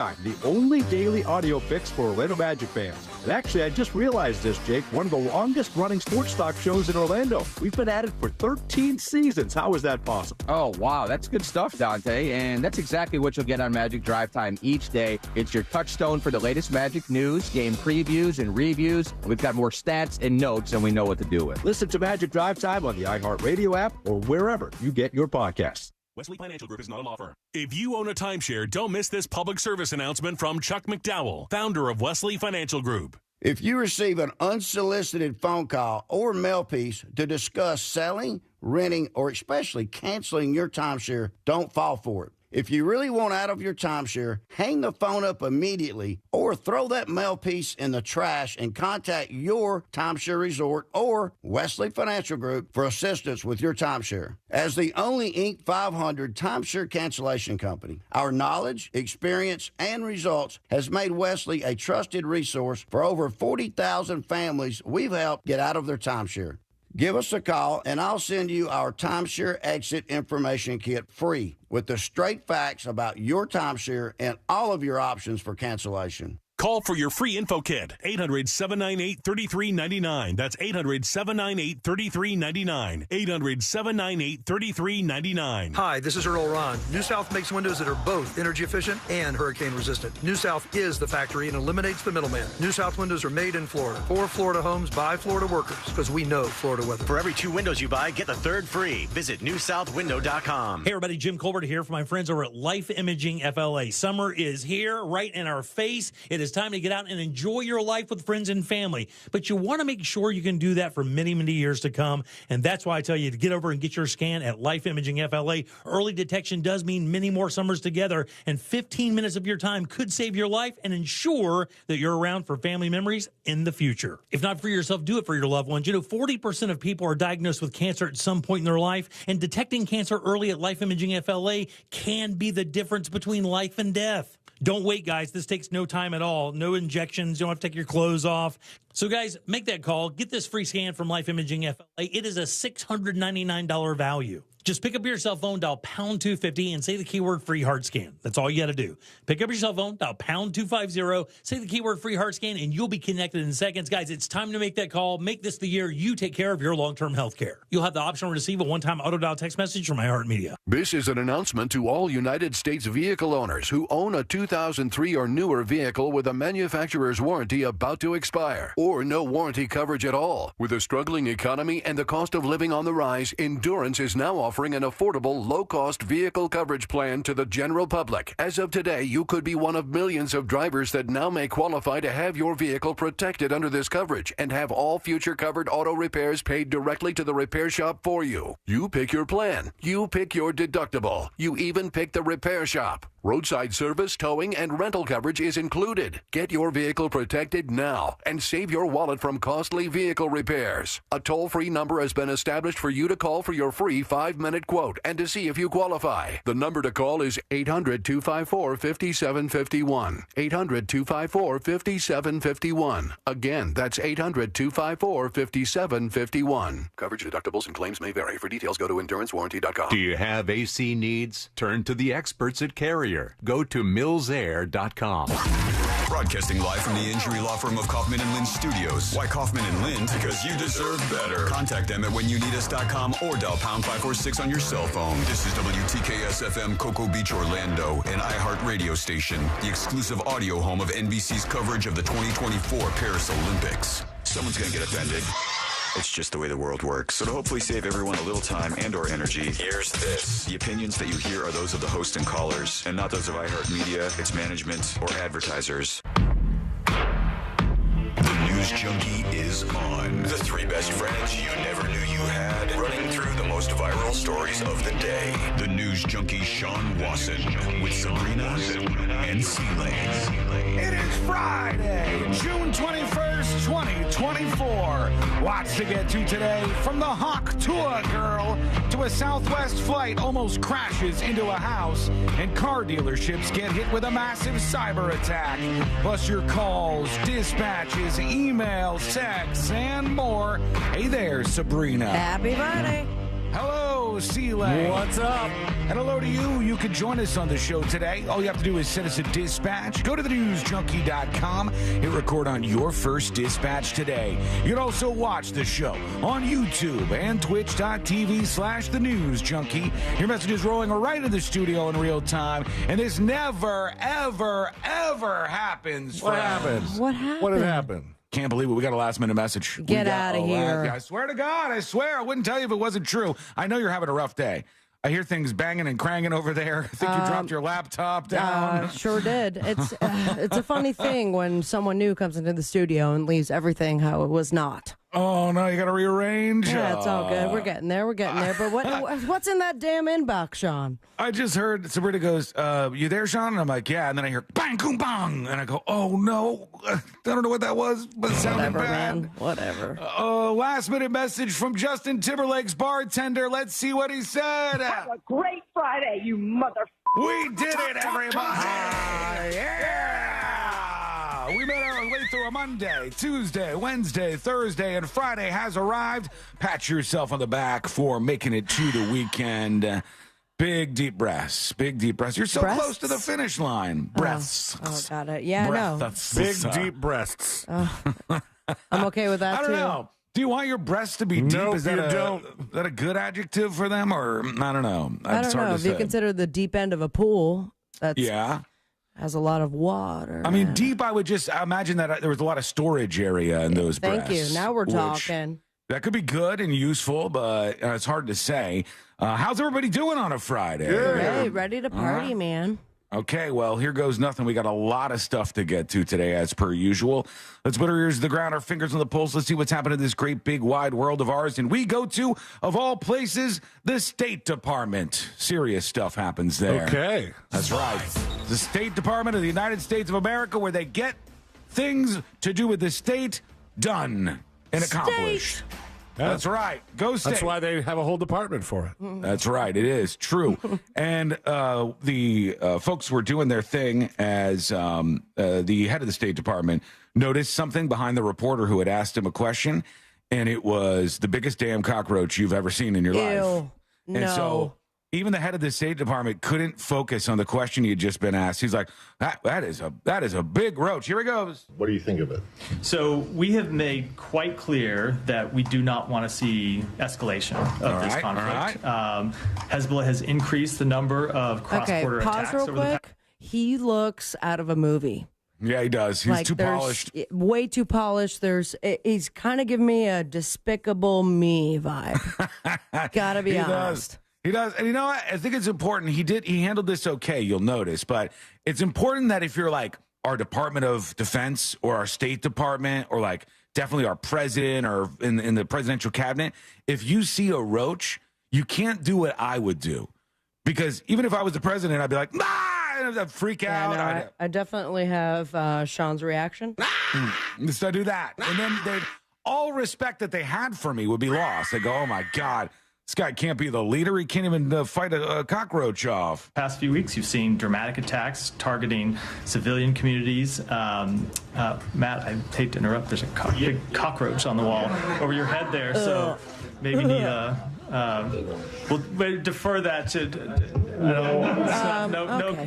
The only daily audio fix for Orlando Magic fans. And actually, I just realized this, Jake, one of the longest-running sports talk shows in Orlando. We've been at it for 13 seasons. How is that possible? Oh, wow. That's good stuff, Dante. And that's exactly what you'll get on Magic Drive Time each day. It's your touchstone for the latest Magic news, game previews, and reviews. We've got more stats and notes, and we know what to do with. Listen to Magic Drive Time on the iHeartRadio app or wherever you get your podcasts. Wesley Financial Group is not a law firm. If you own a timeshare, don't miss this public service announcement from Chuck McDowell, founder of Wesley Financial Group. If you receive an unsolicited phone call or mail piece to discuss selling, renting, or especially canceling your timeshare, don't fall for it. If you really want out of your timeshare, hang the phone up immediately or throw that mail piece in the trash and contact your timeshare resort or Wesley Financial Group for assistance with your timeshare. As the only Inc. 500 timeshare cancellation company, our knowledge, experience, and results has made Wesley a trusted resource for over 40,000 families we've helped get out of their timeshare. Give us a call, and I'll send you our timeshare exit information kit free with the straight facts about your timeshare and all of your options for cancellation. Call for your free info kit, 800-798-3399. That's 800-798-3399. 800-798-3399. Hi, this is Earl Ron. New South makes windows that are both energy efficient and hurricane resistant. New South is the factory and eliminates the middleman. New South windows are made in Florida for Florida homes by Florida workers because we know Florida weather. For every 2 windows you buy, get the third free. Visit newsouthwindow.com. Hey everybody, Jim Colbert here for my friends over at Life Imaging FLA. Summer is here, right in our face. It is time to get out and enjoy your life with friends and family. But you want to make sure you can do that for many, many years to come. And that's why I tell you to get over and get your scan at Life Imaging FLA. Early detection does mean many more summers together. And 15 minutes of your time could save your life and ensure that you're around for family memories in the future. If not for yourself, do it for your loved ones. You know, 40% of people are diagnosed with cancer at some point in their life. And detecting cancer early at Life Imaging FLA can be the difference between life and death. Don't wait, guys. This takes no time at all. No injections. You don't have to take your clothes off. So, guys, make that call. Get this free scan from Life Imaging FLA. It is a $699 value. Just pick up your cell phone, dial pound 250, and say the keyword free heart scan. That's all you got to do. Pick up your cell phone, dial pound 250, say the keyword free heart scan, and you'll be connected in seconds. Guys, it's time to make that call. Make this the year you take care of your long-term health care. You'll have the option to receive a one-time auto-dial text message from iHeartMedia. This is an announcement to all United States vehicle owners who own a 2003 or newer vehicle with a manufacturer's warranty about to expire or no warranty coverage at all. With a struggling economy and the cost of living on the rise, Endurance is now offering an affordable, low-cost vehicle coverage plan to the general public. As of today, you could be one of millions of drivers that now may qualify to have your vehicle protected under this coverage and have all future covered auto repairs paid directly to the repair shop for you. You pick your plan. You pick your deductible. You even pick the repair shop. Roadside service, towing, and rental coverage is included. Get your vehicle protected now and save your wallet from costly vehicle repairs. A toll-free number has been established for you to call for your free 5-minute quote and to see if you qualify. The number to call is 800-254-5751. 800-254-5751. Again, that's 800-254-5751. Coverage, deductibles, and claims may vary. For details, go to endurancewarranty.com. Do you have AC needs? Turn to the experts at Carrier. Go to millsair.com. Broadcasting live from the injury law firm of Kaufman & Lind Studios. Why Kaufman & Lind? Because you deserve better. Contact them at whenyouneedus.com or dial pound 546 on your cell phone. This is WTKS-FM Cocoa Beach, Orlando, an iHeart radio station, the exclusive audio home of NBC's coverage of the 2024 Paris Olympics. Someone's going to get offended. It's just the way the world works. So to hopefully save everyone a little time and or energy, here's this. The opinions that you hear are those of the host and callers, and not those of iHeartMedia, its management, or advertisers. The News Junkie is on. The 3 best friends you never knew you had, running through the most viral stories of the day. The News Junkie Sean Wasson with Sabrina and C-Lane. It is Friday, June 21st, 2024. Lots to get to today, from the Hawk Tuah girl to a Southwest flight almost crashes into a house, and car dealerships get hit with a massive cyber attack. Plus your calls, dispatches, emails, texts, and more. Hey there, Sabrina. Happy Friday. Hello, Hello, Seeley. What's up? And hello to you. You can join us on the show today. All you have to do is send us a dispatch. Go to thenewsjunkie.com. Hit record on your first dispatch today. You can also watch the show on YouTube and twitch.tv/thenewsjunkie. Your message is rolling right in the studio in real time. And this never, ever, ever happens. What happened? What happened? What had happened? Can't believe it. We got a last-minute message. Get out of here. I swear to God, I swear. I wouldn't tell you if it wasn't true. I know you're having a rough day. I hear things banging and cranging over there. I think you dropped your laptop down. Sure did. It's a funny thing when someone new comes into the studio and leaves everything how it was not. Oh, no, you got to rearrange? Yeah, it's all good. We're getting there. But what's in that damn inbox, Sean? I just heard Sabrina goes, you there, Sean? And I'm like, yeah. And then I hear bang, boom, bang. And I go, oh, no. I don't know what that was, but it sounded bad. Man. Whatever. Last-minute message from Justin Timberlake's bartender. Let's see what he said. Have a great Friday, you mother... We did it, everybody! Yeah! We made our way through a Monday, Tuesday, Wednesday, Thursday, and Friday has arrived. Pat yourself on the back for making it to the weekend. Big, deep breaths. Big, deep breaths. You're so close to the finish line. Breaths. Oh, got it. Yeah, no. Big, deep breasts. I'm okay with that, I don't know. Do you want your breasts to be deep? Nope, Is that don't. Is that a good adjective for them, or I don't know? I don't know. If you consider the deep end of a pool, that's has a lot of water. I mean, deep. I would just imagine that there was a lot of storage area in those breasts. Thank you. Now we're talking. That could be good and useful, but it's hard to say. How's everybody doing on a Friday? Hey, ready to party, man. Okay, well, here goes nothing. We got a lot of stuff to get to today, as per usual. Let's put our ears to the ground, our fingers on the pulse. Let's see what's happening in this great, big, wide world of ours. And we go to, of all places, the State Department. Serious stuff happens there. Okay. That's right. The State Department of the United States of America, where they get things to do with the state done and accomplished. That's right. Go State. That's why they have a whole department for it. That's right. It is true. And the folks were doing their thing as the head of the State Department noticed something behind the reporter who had asked him a question, and it was the biggest damn cockroach you've ever seen in your life. And so even the head of the State Department couldn't focus on the question he had just been asked. He's like, that is a big roach. Here he goes. What do you think of it? So we have made quite clear that we do not want to see escalation of this conflict. Hezbollah has increased the number of cross-border attacks. Pause real quick. He looks out of a movie. Yeah, he does. He's too polished. Way too polished. He's kind of giving me a Despicable Me vibe. Gotta be honest. He does. And you know what? I think it's important. He handled this okay, you'll notice. But it's important that if you're like our Department of Defense or our State Department or like definitely our president or in the presidential cabinet, if you see a roach, you can't do what I would do. Because even if I was the president, I'd be like, I'd freak out. No, I definitely have Sean's reaction. So I do that. And then all respect that they had for me would be lost. They go, oh, my God. This guy can't be the leader. He can't even fight a cockroach off. Past few weeks, you've seen dramatic attacks targeting civilian communities. Matt, I hate to interrupt. There's a big cockroach on the wall over your head there. So maybe need we'll defer that to.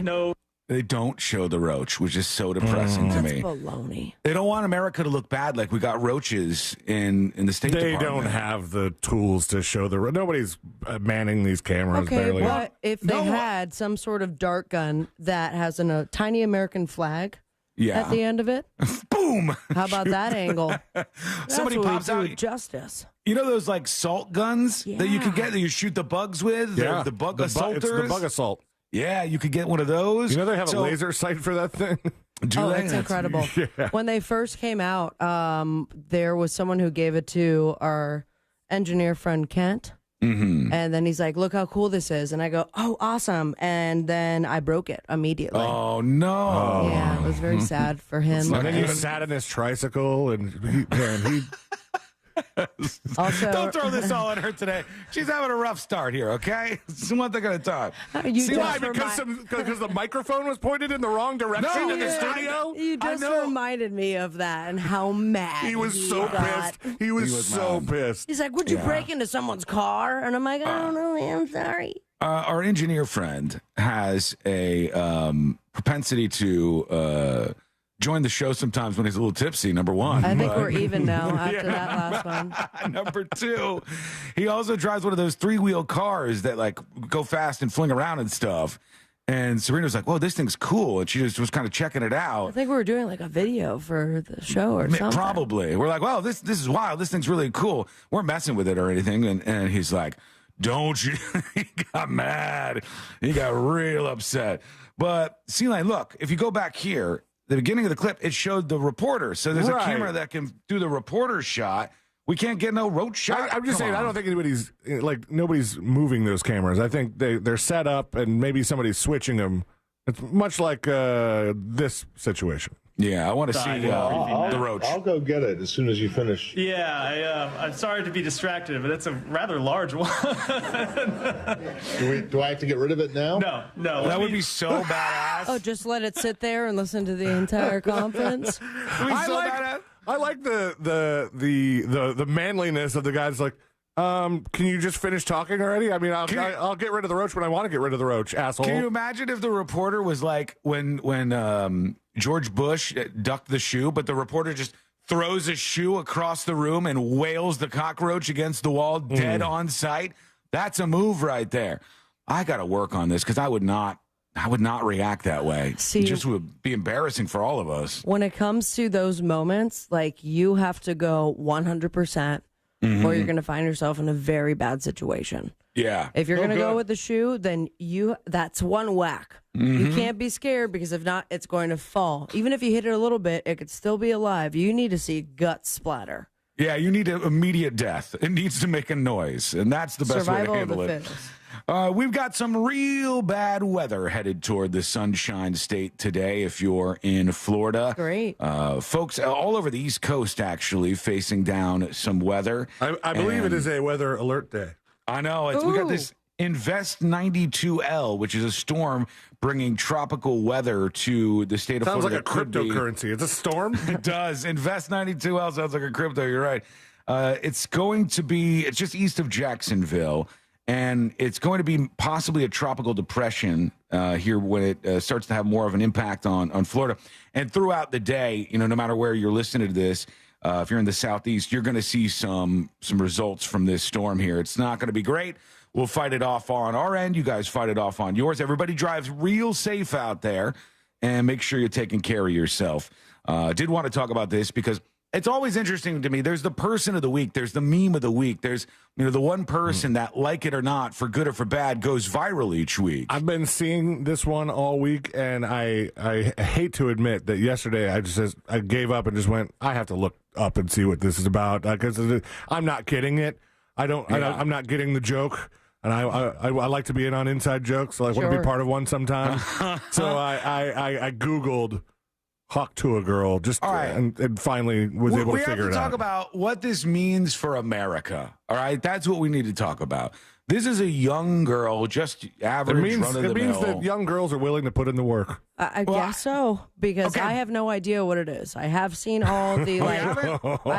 No. They don't show the roach, which is so depressing to me. That's baloney. They don't want America to look bad like we got roaches in the State Department. They don't have the tools to show the roach. Nobody's manning these cameras barely. Well, if they had some sort of dart gun that has a tiny American flag at the end of it. Boom! How about that angle? Somebody pops out. Justice. You know those like salt guns that you could get that you shoot the bugs with? Yeah. The bug assaulters? It's the bug assault. Yeah, you could get one of those. You know they have a laser sight for that thing? It's incredible. Yeah. When they first came out, there was someone who gave it to our engineer friend Kent. Mm-hmm. And then he's like, look how cool this is. And I go, oh, awesome. And then I broke it immediately. Oh, no. Yeah, it was very sad for him. And then you sat in his tricycle and he Also, don't throw this all on her today. She's having a rough start here, okay? It's one thing at a time. See why? Because the microphone was pointed in the wrong direction in the studio? You just reminded me of that and how mad he was so pissed. He was so pissed. He's like, would you break into someone's car? And I'm like, I don't know, I'm sorry. Our engineer friend has a propensity to join the show sometimes when he's a little tipsy, number one. I think we're even now after that last one. Number two, he also drives one of those 3-wheel cars that like go fast and fling around and stuff. And Serena was like, whoa, this thing's cool. And she just was kind of checking it out. I think we were doing like a video for the show or something. Probably. We're like, well, this is wild. This thing's really cool. We're messing with it or anything. And he's like, don't you? He got mad. He got real upset. But C-Line, look, if you go back here, the beginning of the clip, it showed the reporter. So there's a camera that can do the reporter shot. We can't get no road shot. I'm just saying, I don't think nobody's moving those cameras. I think they're set up and maybe somebody's switching them. It's much like this situation. Yeah, I want to see the roach. I'll go get it as soon as you finish. Yeah, I'm sorry to be distracted, but it's a rather large one. Do I have to get rid of it now? No. That would be so badass. Oh, just let it sit there and listen to the entire conference. I like the manliness of the guys. Like, can you just finish talking already? I mean, I'll get rid of the roach when I want to get rid of the roach, asshole. Can you imagine if the reporter was like when George Bush ducked the shoe, but the reporter just throws a shoe across the room and wails the cockroach against the wall dead on sight? That's a move right there. I got to work on this because I would not react that way. It just would be embarrassing for all of us. When it comes to those moments, like you have to go 100%. Or you're going to find yourself in a very bad situation. Yeah. If you're going to go with the shoe, then that's one whack. You can't be scared because if not, it's going to fall. Even if you hit it a little bit, it could still be alive. You need to see guts splatter. Yeah, you need immediate death. It needs to make a noise, and that's the best way to handle it. We've got some real bad weather headed toward the Sunshine State today if you're in Florida. Great. Folks all over the East Coast, actually, facing down some weather. I believe it is a weather alert day. I know. We got this Invest 92L, which is a storm bringing tropical weather to the state of Florida. Sounds like a cryptocurrency. It's a storm? It does. Invest 92L sounds like a crypto. You're right. It's just east of Jacksonville. And it's going to be possibly a tropical depression here when it starts to have more of an impact on Florida. And throughout the day, no matter where you're listening to this, if you're in the southeast, you're going to see some results from this storm here. It's not going to be great. We'll fight it off on our end. You guys fight it off on yours. Everybody drives real safe out there, and make sure you're taking care of yourself. Did want to talk about this because it's always interesting to me. There's the person of the week. There's the meme of the week. There's the one person that, like it or not, for good or for bad, goes viral each week. I've been seeing this one all week, and I hate to admit that yesterday I gave up and just went, I have to look up and see what this is about because I'm not getting it. I'm not getting the joke. And I like to be in on inside jokes, so I want to be part of one sometime. So I Googled Hawk Tuah girl and finally was able to figure it out. We have to talk about what this means for America. All right, that's what we need to talk about. This is a young girl, just average, run-of-the-mill. It means that young girls are willing to put in the work. I guess so, because I have no idea what it is. I have seen all the, I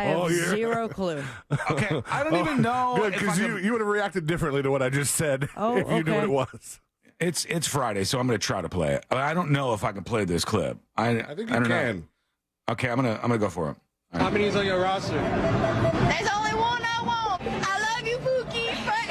have zero clue. Okay, I don't even know. Good, because you would have reacted differently to what I just said if you knew what it was. It's Friday, so I'm going to try to play it. I don't know if I can play this clip. I think you can. Know. Okay, I'm gonna go for it. Right. How many's on your roster? There's only one I want. I love you, Pookie, forever.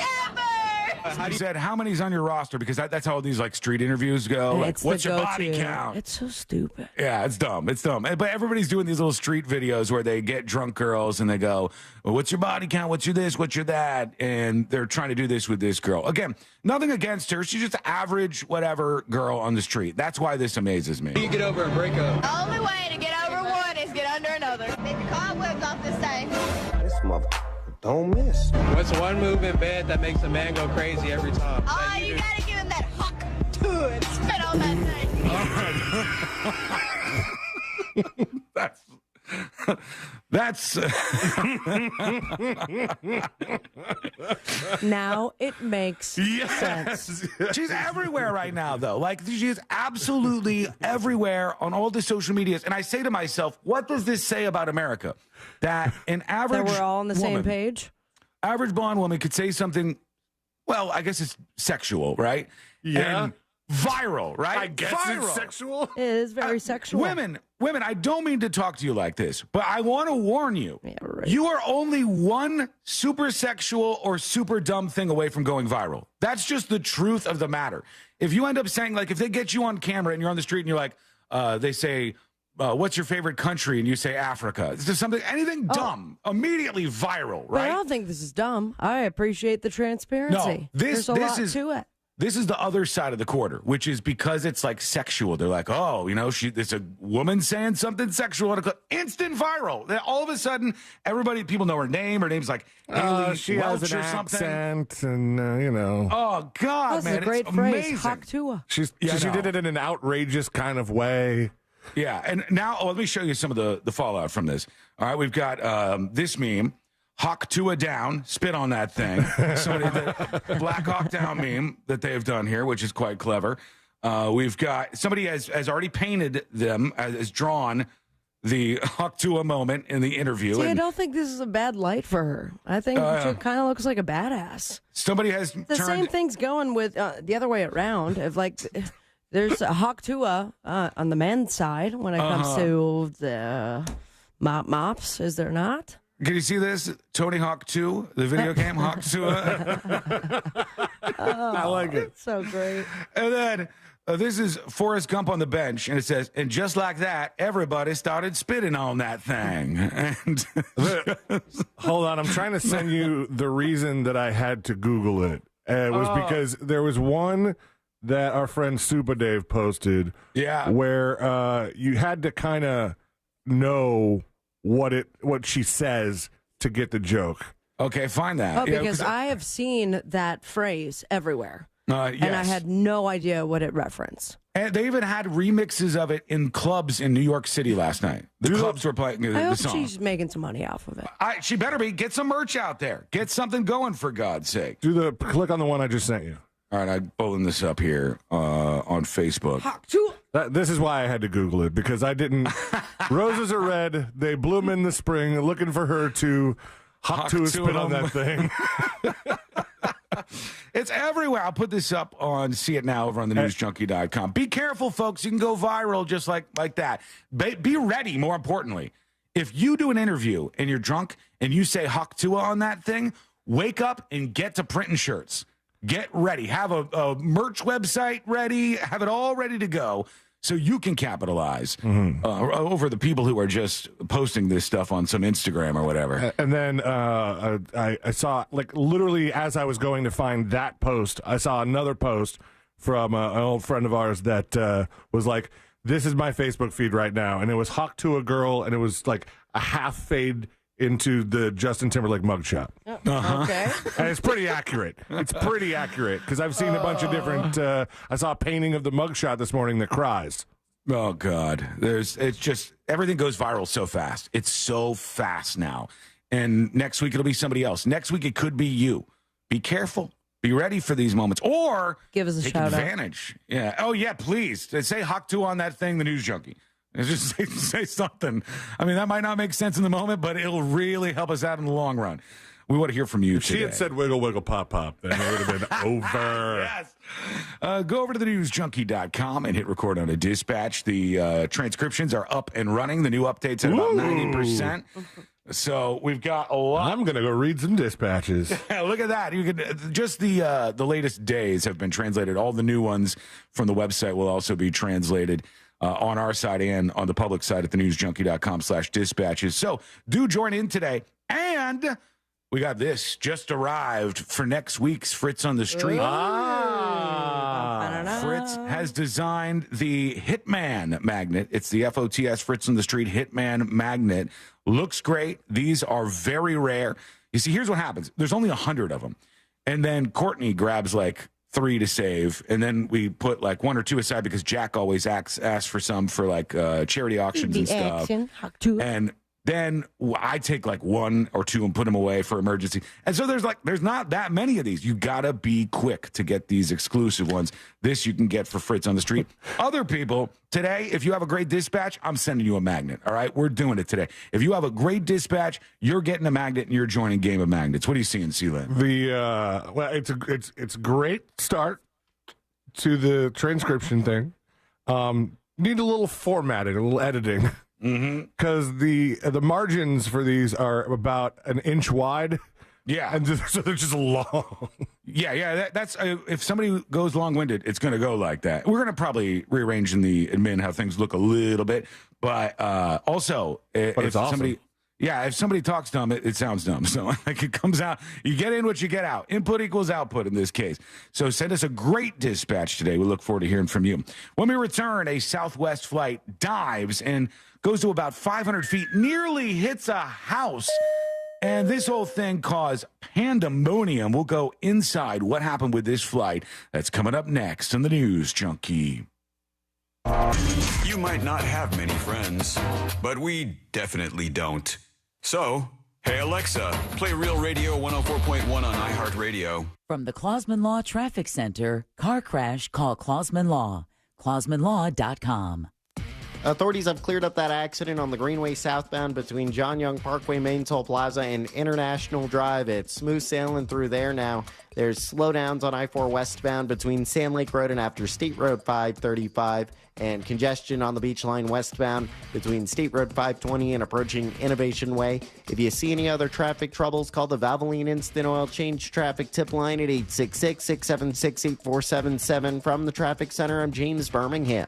You said how many's on your roster because that's how these street interviews go. Like, what's your body count? It's so stupid. Yeah, it's dumb. But everybody's doing these little street videos where they get drunk girls and they go, well, what's your body count? What's your this? What's your that? And they're trying to do this with this girl. Again, nothing against her. She's just an average whatever girl on the street. That's why this amazes me. You get over a breakup. The only way to get over one is get under another. Take the cobwebs off this thing. This mother don't miss. What's one move in bed that makes a man go crazy every time? Oh, you gotta give him that Hawk Tuah and spit on that thing. That's now it makes sense. She's everywhere right now, though. Like, she is absolutely everywhere on all the social medias. And I say to myself, what does this say about America? That an average That we're all on the same page? Average blonde woman could say something, well, I guess it's sexual, right? Yeah. And viral, right? I guess viral. it's sexual. It is very sexual. Women, I don't mean to talk to you like this, but I want to warn you. Yeah, right. You are only one super sexual or super dumb thing away from going viral. That's just the truth of the matter. If you end up saying, like, if they get you on camera and you're on the street and you're like, they say, what's your favorite country? And you say Africa. It's just something, anything dumb, immediately viral, But I right? don't think this is dumb. I appreciate the transparency. No, There's a lot to it. This is the other side of the quarter, which is because it's like sexual. They're like, oh, you know, it's a woman saying something sexual. Instant viral. Then all of a sudden, people know her name. Her name's like Haley she Welch has an or something. accent, and you know. Oh God, That's man, a great it's phrase. amazing. Hawk Tuah. She did it in an outrageous kind of way. Yeah, and now let me show you some of the fallout from this. All right, we've got this meme. Hawk Tuah down, spit on that thing. The Black Hawk down meme that they've done here, which is quite clever. We've got somebody has already painted them, has drawn the Hawk Tuah moment in the interview. See, I don't think this is a bad light for her. I think she kind of looks like a badass. Somebody has The same thing's going with the other way around. If there's a Hawk Tuah on the men's side when it comes to the mops, is there not? Can you see this? Tony Hawk 2, the video game Hawk Tuah. I like it. So great. And then this is Forrest Gump on the bench, and it says, and just like that, everybody started spitting on that thing. And hold on, I'm trying to send you the reason that I had to Google it. It was because there was one that our friend Super Dave posted, where you had to kind of know what she says to get the joke. Okay, find that. Oh, because I have seen that phrase everywhere. Yes. And I had no idea what it referenced. And they even had remixes of it in clubs in New York City last night. The clubs were playing I the hope song. she's making some money off of it. She better be. Get some merch out there. Get something going, for God's sake. Click on the one I just sent you. All right, I'm pulling this up here on Facebook. This is why I had to Google it, because I didn't. Roses are red. They bloom in the spring. Looking for her to hop to a spit on that thing. It's everywhere. I'll put this up on See It Now over on the newsjunkie.com. Be careful, folks. You can go viral just like that. Be ready, more importantly. If you do an interview and you're drunk and you say Hawk Tuah on that thing, wake up and get to printing shirts. Get ready. Have a merch website ready. Have it all ready to go so you can capitalize over the people who are just posting this stuff on some Instagram or whatever. And then I saw, like, literally as I was going to find that post, I saw another post from an old friend of ours that was like, this is my Facebook feed right now. And it was Hawk Tuah girl, and it was like a half fade into the Justin Timberlake mugshot. Okay. And it's pretty accurate. It's pretty accurate, because I've seen a bunch of different, I saw a painting of the mugshot this morning that cries. Oh, God. It's just, everything goes viral so fast. It's so fast now. And next week it'll be somebody else. Next week it could be you. Be careful. Be ready for these moments. Or give us a take shout advantage. Yeah. Oh, yeah, please. Say Hawk Tuah on that thing, the News Junkie. Just say something. I mean, that might not make sense in the moment, but it'll really help us out in the long run. We want to hear from you If today. she had said wiggle, wiggle, pop, pop, then it would have been over. Yes. Go over to thenewsjunkie.com and hit record on a dispatch. The transcriptions are up and running. The new update's at about 90%. So we've got a lot. I'm going to go read some dispatches. Look at that. You could just the latest days have been translated. All the new ones from the website will also be translated on our side and on the public side at thenewsjunkie.com/dispatches. So do join in today. And we got this just arrived for next week's Fritz on the Street. Fritz has designed the Hitman magnet. It's the FOTS Fritz on the Street Hitman magnet. Looks great. These are very rare. You see, here's what happens. There's only 100 of them. And then Courtney grabs like 3 to save, and then we put like 1 or 2 aside because Jack always asks for some for like charity auctions and stuff. Hawk Tuah. And then I take like one or two and put them away for emergency. And so there's not that many of these. You gotta be quick to get these exclusive ones. This you can get for Fritz on the street. Other people, today, if you have a great dispatch, I'm sending you a magnet. All right, we're doing it today. If you have a great dispatch, you're getting a magnet and you're joining Game of Magnets. What are you seeing, Sealand? Well, it's a great start to the transcription thing. Need a little formatting, a little editing. Because the margins for these are about an inch wide. Yeah. And so they're just long. Yeah. That's if somebody goes long-winded, it's going to go like that. We're going to probably rearrange in the admin how things look a little bit. But also, if it's awesome. somebody talks dumb, it sounds dumb. So like it comes out, you get in what you get out. Input equals output in this case. So send us a great dispatch today. We look forward to hearing from you. When we return, a Southwest flight dives and goes to about 500 feet, nearly hits a house. And this whole thing caused pandemonium. We'll go inside what happened with this flight. That's coming up next on the News Junkie. You might not have many friends, but we definitely don't. So, hey Alexa, play Real Radio 104.1 on iHeartRadio. From the Clausman Law Traffic Center, car crash, call Clausman Law. ClausmanLaw.com. Authorities have cleared up that accident on the Greenway southbound between John Young Parkway Main Toll Plaza and International Drive. It's smooth sailing through there now. There's slowdowns on I-4 westbound between Sand Lake Road and after State Road 535, and congestion on the Beach Line westbound between State Road 520 and approaching Innovation Way. If you see any other traffic troubles, call the Valvoline Instant Oil Change Traffic Tip Line at 866-676-8477. From the Traffic Center, I'm James Birmingham.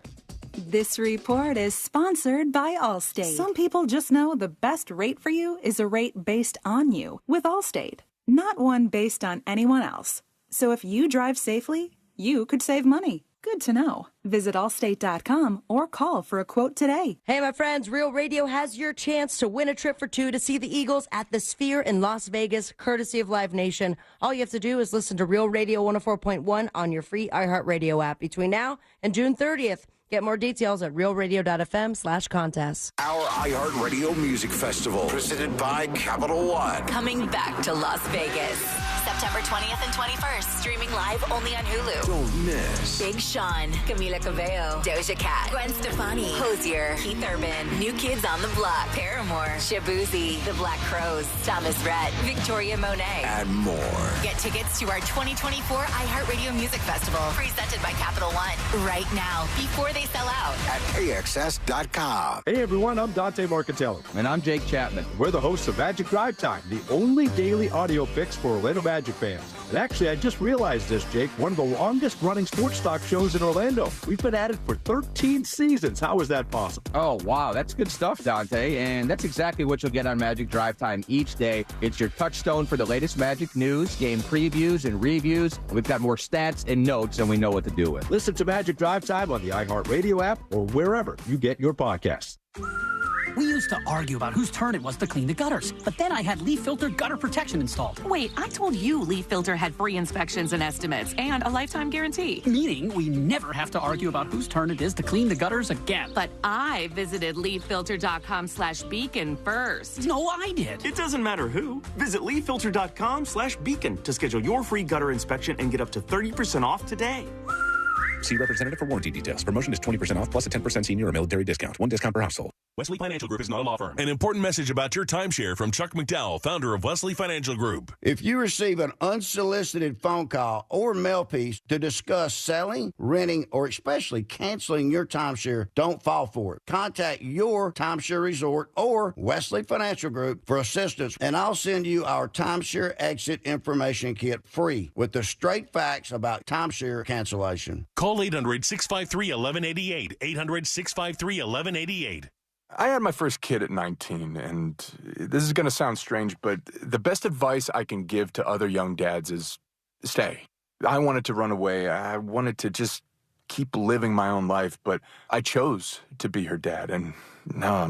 This report is sponsored by Allstate. Some people just know the best rate for you is a rate based on you with Allstate, not one based on anyone else. So if you drive safely, you could save money. Good to know. Visit allstate.com or call for a quote today. Hey, my friends, Real Radio has your chance to win a trip for two to see the Eagles at the Sphere in Las Vegas, courtesy of Live Nation. All you have to do is listen to Real Radio 104.1 on your free iHeartRadio app between now and June 30th. Get more details at realradio.fm/contest. Our iHeartRadio Music Festival, presented by Capital One. Coming back to Las Vegas. September 20th and 21st. Streaming live only on Hulu. Don't miss Big Sean, Camila Cabello, Doja Cat, Gwen Stefani, Hozier, Keith Urban, New Kids on the Block, Paramore, Shabuzi, The Black Crowes, Thomas Rhett, Victoria Monet, and more. Get tickets to our 2024 iHeartRadio Music Festival, presented by Capital One, right now, before they sell out. At AXS.com. Hey everyone, I'm Dante Marcatello. And I'm Jake Chapman. We're the hosts of Magic Drive Time, the only daily audio fix for Orlando Magic fans. And actually, I just realized this, Jake, one of the longest running sports talk shows in Orlando. We've been at it for 13 seasons. How is that possible? Oh, wow. That's good stuff, Dante. And that's exactly what you'll get on Magic Drive Time each day. It's your touchstone for the latest Magic news, game previews, and reviews. We've got more stats and notes, and we know what to do with. Listen to Magic Drive Time on the iHeartRadio app or wherever you get your podcasts. We used to argue about whose turn it was to clean the gutters, but then I had leaf filter gutter protection installed. Wait, I told you Leaf Filter had free inspections and estimates and a lifetime guarantee. Meaning we never have to argue about whose turn it is to clean the gutters again. But I visited leaffilter.com/beacon first. No, I did. It doesn't matter who. Visit leaffilter.com/beacon to schedule your free gutter inspection and get up to 30% off today. See representative for warranty details. Promotion is 20% off plus a 10% senior or military discount. One discount per household. Wesley Financial Group is not a law firm. An important message about your timeshare from Chuck McDowell, founder of Wesley Financial Group. If you receive an unsolicited phone call or mail piece to discuss selling, renting, or especially canceling your timeshare, don't fall for it. Contact your timeshare resort or Wesley Financial Group for assistance, and I'll send you our timeshare exit information kit free with the straight facts about timeshare cancellation. Call 800-653-1188. 800-653-1188. I had my first kid at 19, and this is going to sound strange, but the best advice I can give to other young dads is stay. I wanted to run away. I wanted to just keep living my own life, but I chose to be her dad, and now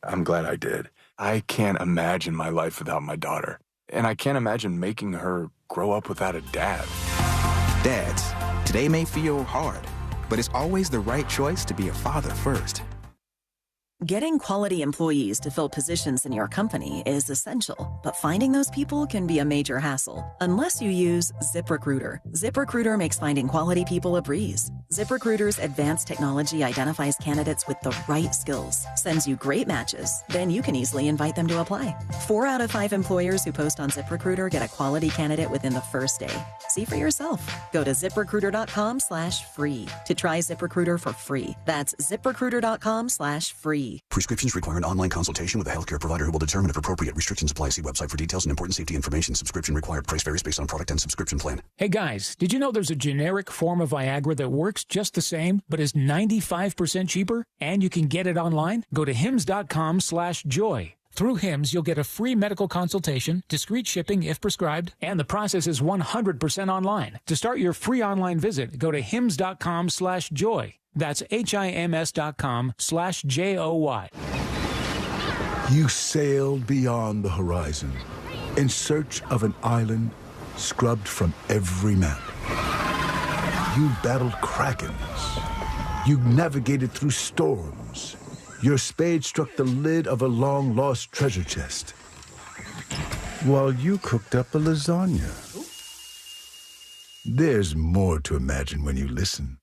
I'm glad I did. I can't imagine my life without my daughter, and I can't imagine making her grow up without a dad. Dads, today may feel hard, but it's always the right choice to be a father first. Getting quality employees to fill positions in your company is essential, but finding those people can be a major hassle unless you use ZipRecruiter. ZipRecruiter makes finding quality people a breeze. ZipRecruiter's advanced technology identifies candidates with the right skills, sends you great matches, then you can easily invite them to apply. 4 out of 5 employers who post on ZipRecruiter get a quality candidate within the first day. See for yourself. Go to ZipRecruiter.com/free to try ZipRecruiter for free. That's ZipRecruiter.com/free. Prescriptions require an online consultation with a healthcare provider who will determine if appropriate. Restrictions apply. See website for details and important safety information. Subscription required. Price varies based on product and subscription plan. Hey guys, did you know there's a generic form of Viagra that works just the same, but is 95% cheaper? And you can get it online? Go to hims.com/joy. Through HIMS, you'll get a free medical consultation, discreet shipping if prescribed, and the process is 100% online. To start your free online visit, go to hims.com/joy. That's HIMS.com/JOY. You sailed beyond the horizon in search of an island scrubbed from every map. You battled krakens. You navigated through storms. Your spade struck the lid of a long-lost treasure chest while you cooked up a lasagna. There's more to imagine when you listen.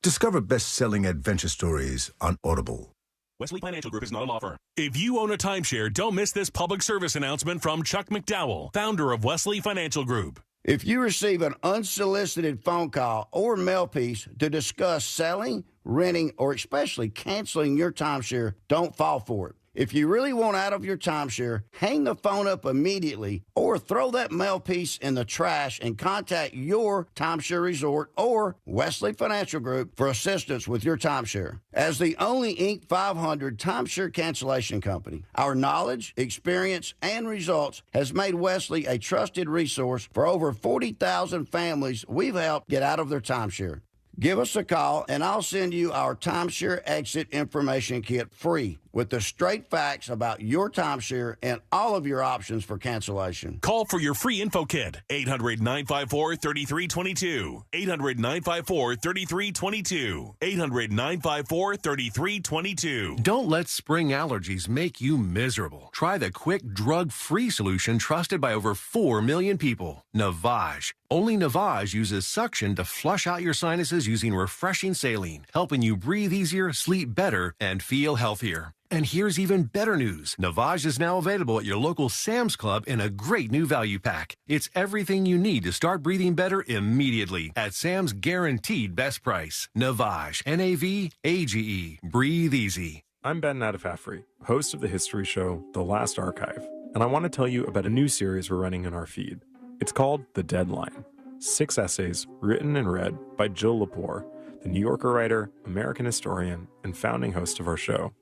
Discover best-selling adventure stories on Audible. Wesley Financial Group is not a law firm. If you own a timeshare, don't miss this public service announcement from Chuck McDowell, founder of Wesley Financial Group. If you receive an unsolicited phone call or mail piece to discuss selling, renting, or especially canceling your timeshare, don't fall for it. If you really want out of your timeshare, hang the phone up immediately or throw that mail piece in the trash and contact your timeshare resort or Wesley Financial Group for assistance with your timeshare. As the only Inc. 500 timeshare cancellation company, our knowledge, experience, and results has made Wesley a trusted resource for over 40,000 families we've helped get out of their timeshare. Give us a call, and I'll send you our timeshare exit information kit free with the straight facts about your timeshare and all of your options for cancellation. Call for your free info kit, 800-954-3322, 800-954-3322, 800-954-3322. Don't let spring allergies make you miserable. Try the quick, drug-free solution trusted by over 4 million people, Navage. Only Navage uses suction to flush out your sinuses using refreshing saline, helping you breathe easier, sleep better, and feel healthier. And here's even better news. Navage is now available at your local Sam's Club in a great new value pack. It's everything you need to start breathing better immediately at Sam's guaranteed best price. Navage, Navage. Breathe easy. I'm Ben Nadafafri, host of the history show The Last Archive, and I want to tell you about a new series we're running in our feed. It's called The Deadline. 6 essays written and read by Jill Lepore, the New Yorker writer, American historian, and founding host of our show.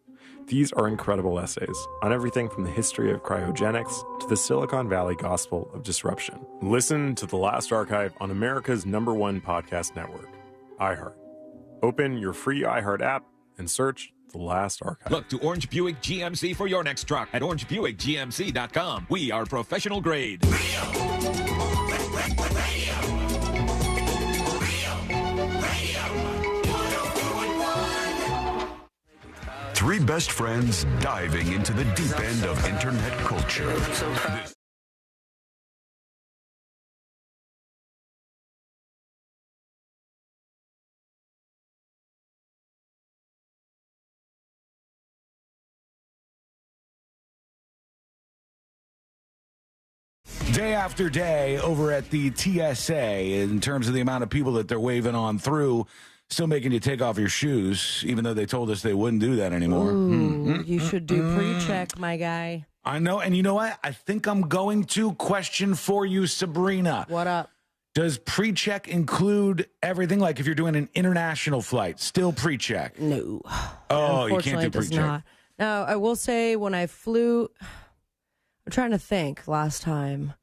These are incredible essays on everything from the history of cryogenics to the Silicon Valley gospel of disruption. Listen to The Last Archive on America's #1 podcast network, iHeart. Open your free iHeart app and search The Last Archive. Look to Orange Buick GMC for your next truck at orangebuickgmc.com. We are professional grade. Three best friends diving into the deep end of internet culture. Day after day over at the TSA, in terms of the amount of people that they're waving on through, still making you take off your shoes, even though they told us they wouldn't do that anymore. Ooh, you should do pre-check, my guy. I know, and you know what? I think I'm going to question for you, Sabrina. What up? Does pre-check include everything? Like if you're doing an international flight, still pre-check? No. Oh, you can't do it does pre-check. not. Now, I will say when I flew, I'm trying to think last time,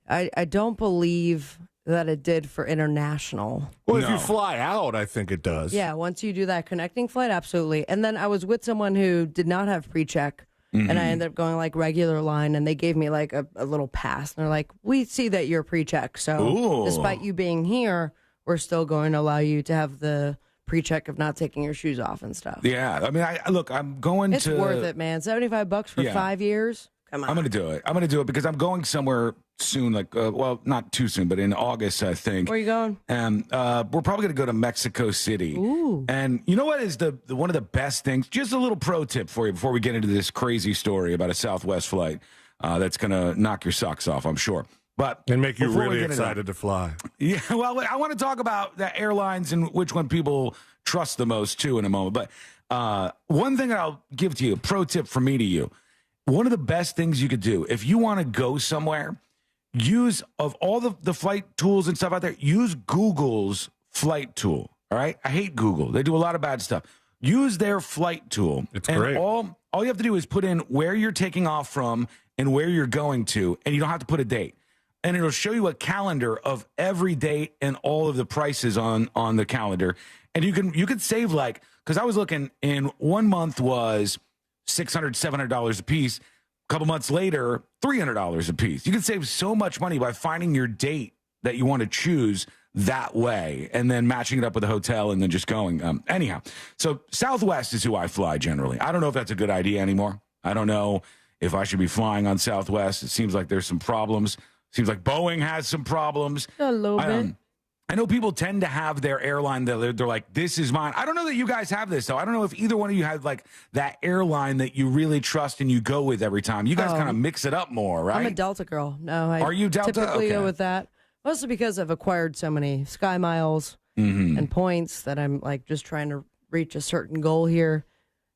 I don't believe that it did for international. Well, if you fly out, I think it does. Yeah, once you do that connecting flight, absolutely. And then I was with someone who did not have pre-check, and I ended up going like regular line, and they gave me like a little pass. And they're like, we see that you're pre-check, so Ooh. despite you being here, we're still going to allow you to have the pre-check of not taking your shoes off and stuff. Yeah, I mean, I'm going it's to... It's worth it, man. $75 for 5 years? Come on. I'm going to do it. I'm going to do it because I'm going somewhere soon, not too soon, but in August, I think. Where are you going? And we're probably going to go to Mexico City. Ooh. And you know what is the one of the best things? Just a little pro tip for you before we get into this crazy story about a Southwest flight that's going to knock your socks off, I'm sure. And make you really excited to fly. Yeah, well, I want to talk about the airlines and which one people trust the most, too, in a moment. But one thing I'll give to you, a pro tip from me to you, one of the best things you could do, if you want to go somewhere, use, of all the flight tools and stuff out there, use Google's flight tool, all right? I hate Google. They do a lot of bad stuff. Use their flight tool. It's great. All you have to do is put in where you're taking off from and where you're going to, and you don't have to put a date. And it'll show you a calendar of every date and all of the prices on the calendar. And you can save because I was looking, in 1 month was $600, $700 a piece. A couple months later, $300 a piece. You can save so much money by finding your date that you want to choose that way and then matching it up with a hotel and then just going. Anyhow, so Southwest is who I fly generally. I don't know if that's a good idea anymore. I don't know if I should be flying on Southwest. It seems like there's some problems. Seems like Boeing has some problems. A little bit. I know people tend to have their airline that they're like, this is mine. I don't know that you guys have this, though. I don't know if either one of you have that airline that you really trust and you go with every time. You guys kind of mix it up more, right? I'm a Delta girl. No, Are you Delta? Typically go with that. Mostly because I've acquired so many Sky Miles and points that I'm just trying to reach a certain goal here.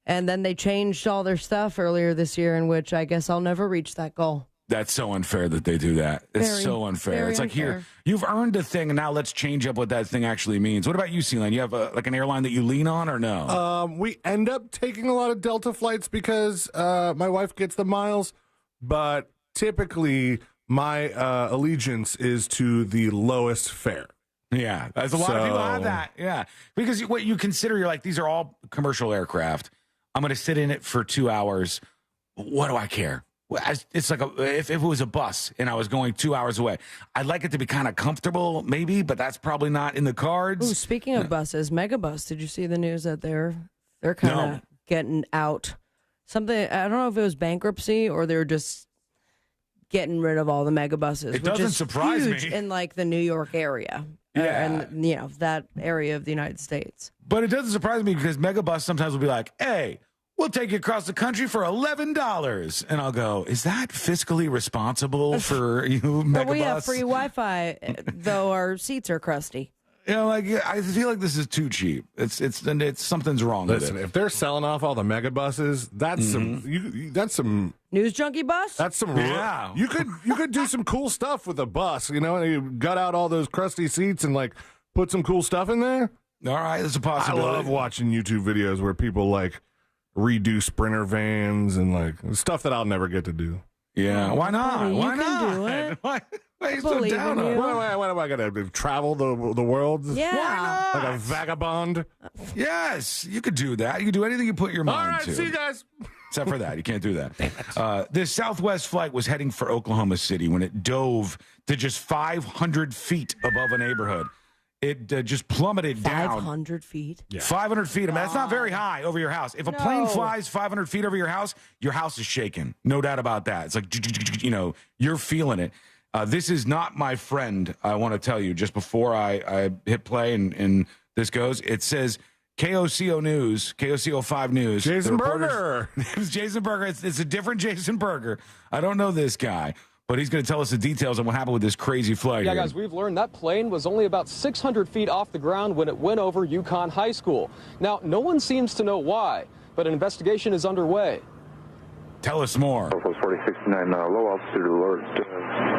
And then they changed all their stuff earlier this year, in which I guess I'll never reach that goal. That's so unfair that they do that. It's so unfair. It's like, here, you've earned a thing, and now let's change up what that thing actually means. What about you, Celine? You have an airline that you lean on, or no? We end up taking a lot of Delta flights because my wife gets the miles, but typically my allegiance is to the lowest fare. Yeah, there's a lot of people have that. Yeah, because what you consider, you're like, these are all commercial aircraft. I'm going to sit in it for 2 hours. What do I care? It's like if it was a bus and I was going 2 hours away, I'd like it to be kind of comfortable, maybe, but that's probably not in the cards. Ooh, speaking of buses, Megabus, did you see the news that they're kind of getting out? Something, I don't know if it was bankruptcy or they were just getting rid of all the Megabuses. It doesn't surprise me. In the New York area. Yeah. And that area of the United States. But it doesn't surprise me because Megabus sometimes will be like, hey, we'll take you across the country for $11. And I'll go, is that fiscally responsible for you, Megabus? But we have free Wi-Fi, though our seats are crusty. I feel like this is too cheap. It's something's wrong with it. If they're selling off all the Megabuses, that's some News Junkie bus? That's some you could do some cool stuff with a bus, you gut out all those crusty seats and put some cool stuff in there. All right, that's a possibility. I love watching YouTube videos where people redo Sprinter vans and stuff that I'll never get to do. Yeah, why not? You Why can not? do it. Why are you so down on it? Why do I got to travel the world? Yeah. Why not? Like a vagabond? Yes, you could do that. You can do anything you put your mind All right, to. see you guys. Except for that. You can't do that. This Southwest flight was heading for Oklahoma City when it dove to just 500 feet above a neighborhood. It just plummeted down. 500 feet? Yeah. 500 feet. I mean, that's not very high over your house. If a plane flies 500 feet over your house is shaking. No doubt about that. It's like, you're feeling it. This is not my friend, I want to tell you, just before I hit play and this goes. It says KOCO News, KOCO 5 News. Jason Berger. It was Jason Berger. It's a different Jason Berger. I don't know this guy. But he's going to tell us the details on what happened with this crazy flight. Yeah, here. guys, we've learned that plane was only about 600 feet off the ground when it went over Yukon High School. Now, no one seems to know why, but an investigation is underway. Tell us more. 4069, low altitude alert.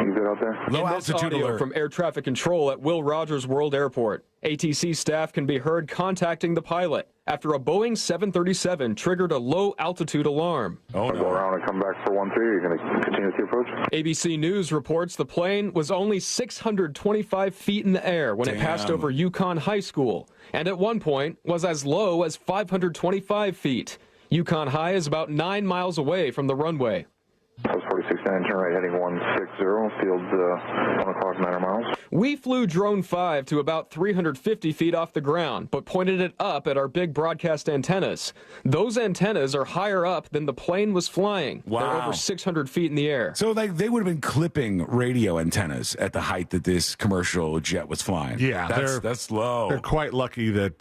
You good out there? Low altitude alert from air traffic control at Will Rogers World Airport. ATC staff can be heard contacting the pilot after a Boeing 737 triggered a low altitude alarm. Oh, no. Go around and come back for 13. You're going to continue with the approach? ABC News reports the plane was only 625 feet in the air when it passed over Yukon High School, and at one point was as low as 525 feet. Yukon High is about 9 miles away from the runway. That was 269, turn right heading 160, field 1 o'clock, 9 miles. We flew Drone 5 to about 350 feet off the ground, but pointed it up at our big broadcast antennas. Those antennas are higher up than the plane was flying. Wow. They're over 600 feet in the air. So they would have been clipping radio antennas at the height that this commercial jet was flying. Yeah, that's low. They're quite lucky that,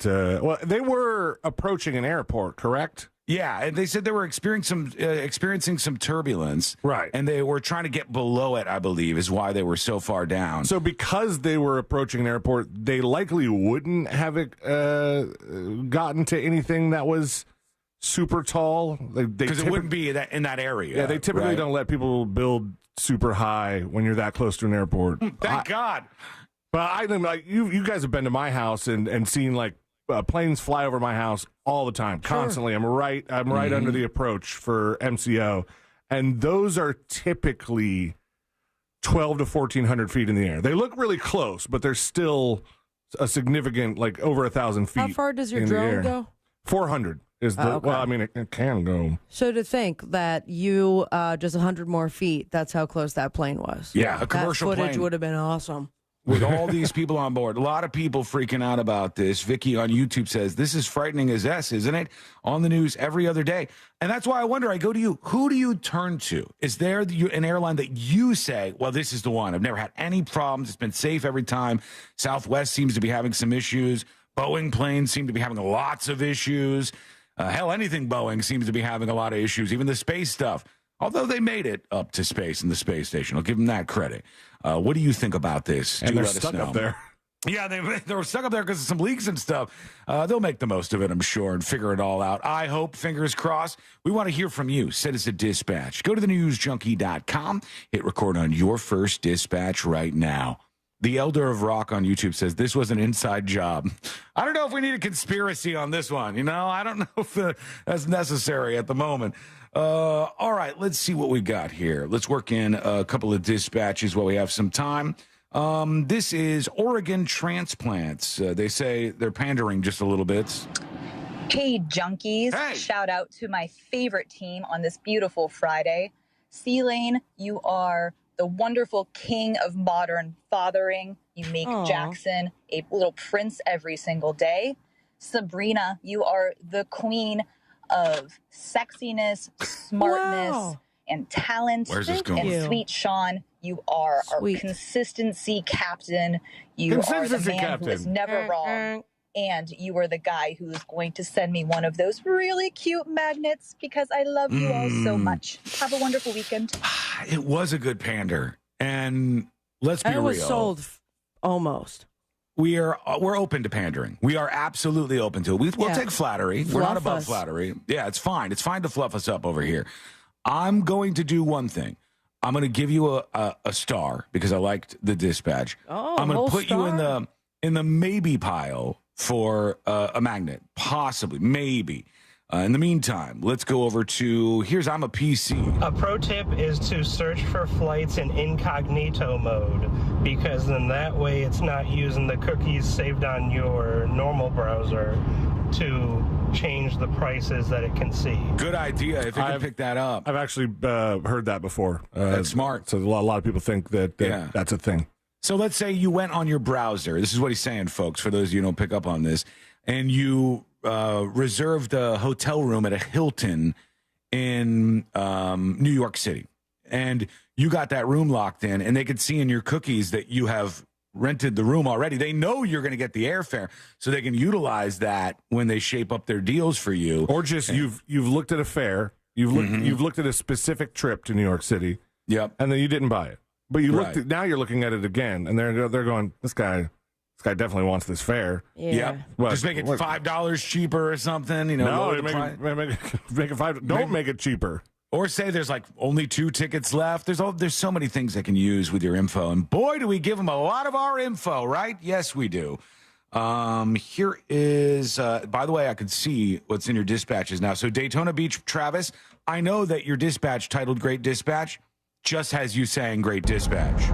they were approaching an airport, correct? Yeah, and they said they were experiencing some turbulence. Right. And they were trying to get below it, I believe, is why they were so far down. So because they were approaching an airport, they likely wouldn't have gotten to anything that was super tall. Because it wouldn't be in that area. Yeah, they typically don't let people build super high when you're that close to an airport. Thank God. But I think, like, you guys have been to my house and seen, like, planes fly over my house all the time, constantly. I'm right under the approach for MCO, and those are typically 12 to 1,400 feet in the air. They look really close, but they're still a significant, like, over 1,000 feet. How far does your in drone the go? 400 is the. Okay. Well, I mean, it can go. So to think that you just 100 more feet, that's how close that plane was. Yeah, a commercial that footage plane. would have been awesome. With all these people on board. A lot of people freaking out about this. Vicky on YouTube says, this is frightening as S, isn't it? On the news every other day. And that's why I wonder, I go to you, who do you turn to? Is there an airline that you say, well, this is the one. I've never had any problems. It's been safe every time. Southwest seems to be having some issues. Boeing planes seem to be having lots of issues. Hell, anything Boeing seems to be having a lot of issues, even the space stuff. Although they made it up to space in the space station. I'll give them that credit. What do you think about this? And they're stuck up there. Yeah, they were stuck up there because of some leaks and stuff. They'll make the most of it, I'm sure, and figure it all out. I hope, fingers crossed. We want to hear from you. Send us a dispatch. Go to thenewsjunkie.com. Hit record on your first dispatch right now. The Elder of Rock on YouTube says, this was an inside job. I don't know if we need a conspiracy on this one. I don't know if that's necessary at the moment. All right, let's see what we got here. Let's work in a couple of dispatches while we have some time. This is Oregon Transplants. They say they're pandering just a little bit. Hey, junkies. Hey. Shout out to my favorite team on this beautiful Friday. C-Lane, you are the wonderful king of modern fathering. You make Jackson a little prince every single day. Sabrina, you are the queen of sexiness, smartness, and talent. Where's this going? And sweet Sean, you are our consistency captain. You are the man who is never wrong. And you are the guy who is going to send me one of those really cute magnets because I love you all so much. Have a wonderful weekend. It was a good pander. And let's be real. It was sold almost. We're open to pandering. We are absolutely open to it. We'll take flattery. We're not above flattery. Yeah, it's fine. It's fine to fluff us up over here. I'm going to do one thing. I'm going to give you a star because I liked the dispatch. I'm going to put you in the maybe pile for a magnet, possibly, maybe. In the meantime, let's go over to I'm a PC. A pro tip is to search for flights in incognito mode because then that way it's not using the cookies saved on your normal browser to change the prices that it can see. Good idea if you can pick that up. I've actually heard that before. That's smart. So a lot of people think that that's a thing. So let's say you went on your browser. This is what he's saying, folks, for those of you who don't pick up on this. And you reserved a hotel room at a Hilton in New York City. And you got that room locked in, and they could see in your cookies that you have rented the room already. They know you're going to get the airfare, so they can utilize that when they shape up their deals for you. Or just you've looked at a fare, you've looked at a specific trip to New York City. Yep. And then you didn't buy it. But you looked at, now you're looking at it again, and they're going, this guy definitely wants this fare. Yeah. Yep. Just make it $5 cheaper or something. No, make it $5. Don't make it cheaper. Or say there's like only 2 tickets left. There's so many things they can use with your info. And boy, do we give them a lot of our info, right? Yes, we do. Here is, by the way, I can see what's in your dispatches now. So Daytona Beach, Travis, I know that your dispatch titled Great Dispatch just has you saying Great Dispatch.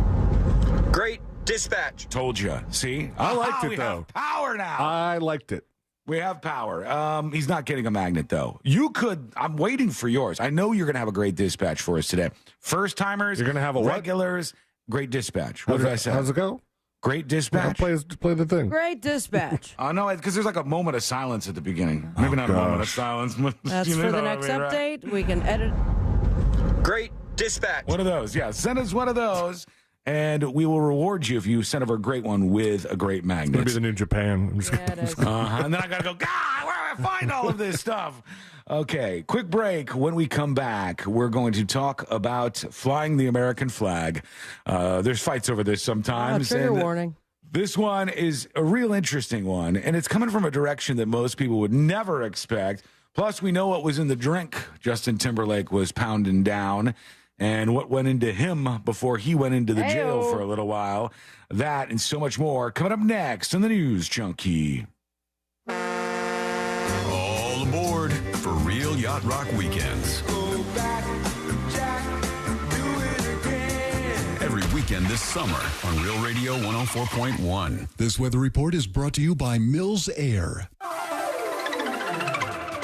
Great Dispatch. Told you. See? I liked it, though. Have power now. I liked it. We have power. He's not getting a magnet, though. I'm waiting for yours. I know you're going to have a great dispatch for us today. First-timers, you're going to have a regulars, great dispatch. What did I say? How's it go? Great dispatch. Play the thing. Great dispatch. I know, because there's like a moment of silence at the beginning. Maybe not a moment of silence. That's for the next update. We can edit. Great dispatch. One of those. Yeah, send us one of those. And we will reward you if you send over a great one with a great magnet. It's going to be the new Japan. And then I got to go, God, where do I find all of this stuff? Okay, quick break. When we come back, we're going to talk about flying the American flag. There's fights over this sometimes. Trigger warning. This one is a real interesting one, and it's coming from a direction that most people would never expect. Plus, we know what was in the drink Justin Timberlake was pounding down, and what went into him before he went into the jail for a little while. That and so much more coming up next on the News Junkie. All aboard for Real Yacht Rock Weekends. Every weekend this summer on Real Radio 104.1. This weather report is brought to you by Mills Air.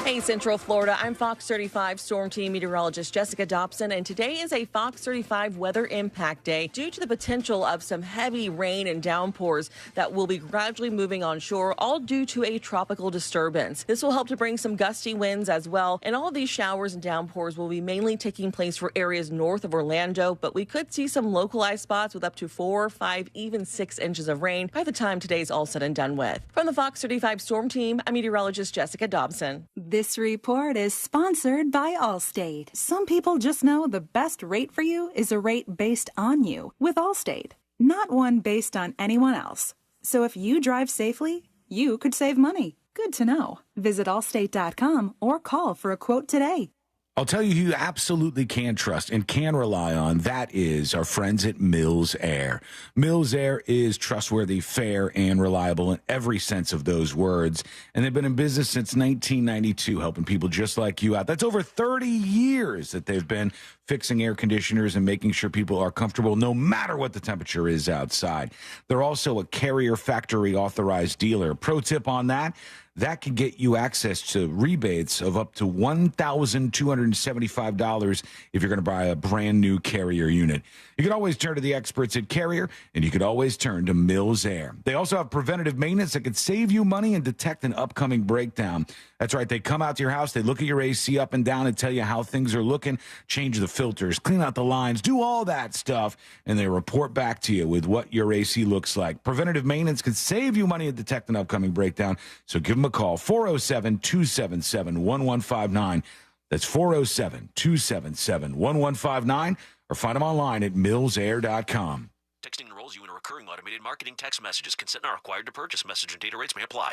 Hey, Central Florida, I'm Fox 35 Storm Team meteorologist Jessica Dobson, and today is a Fox 35 weather impact day due to the potential of some heavy rain and downpours that will be gradually moving onshore, all due to a tropical disturbance. This will help to bring some gusty winds as well, and all of these showers and downpours will be mainly taking place for areas north of Orlando, but we could see some localized spots with up to 4, 5, even 6 inches of rain by the time today's all said and done with. From the Fox 35 Storm Team, I'm meteorologist Jessica Dobson. This report is sponsored by Allstate. Some people just know the best rate for you is a rate based on you with Allstate, not one based on anyone else. So if you drive safely, you could save money. Good to know. Visit allstate.com or call for a quote today. I'll tell you who you absolutely can trust and can rely on. That is our friends at Mills Air. Mills Air is trustworthy, fair, and reliable in every sense of those words. And they've been in business since 1992, helping people just like you out. That's over 30 years that they've been fixing air conditioners and making sure people are comfortable no matter what the temperature is outside. They're also a Carrier Factory authorized dealer. Pro tip on that. That could get you access to rebates of up to $1,275 if you're going to buy a brand new Carrier unit. You can always turn to the experts at Carrier, and you could always turn to Mills Air. They also have preventative maintenance that could save you money and detect an upcoming breakdown. That's right. They come out to your house, they look at your AC up and down and tell you how things are looking, change the filters, clean out the lines, do all that stuff, and they report back to you with what your AC looks like. Preventative maintenance can save you money and detect an upcoming breakdown, so give them a call, 407-277-1159. That's 407-277-1159, or find them online at millsair.com. Texting enrolls you in a recurring automated marketing text messages. Consent not required to purchase. Message and data rates may apply.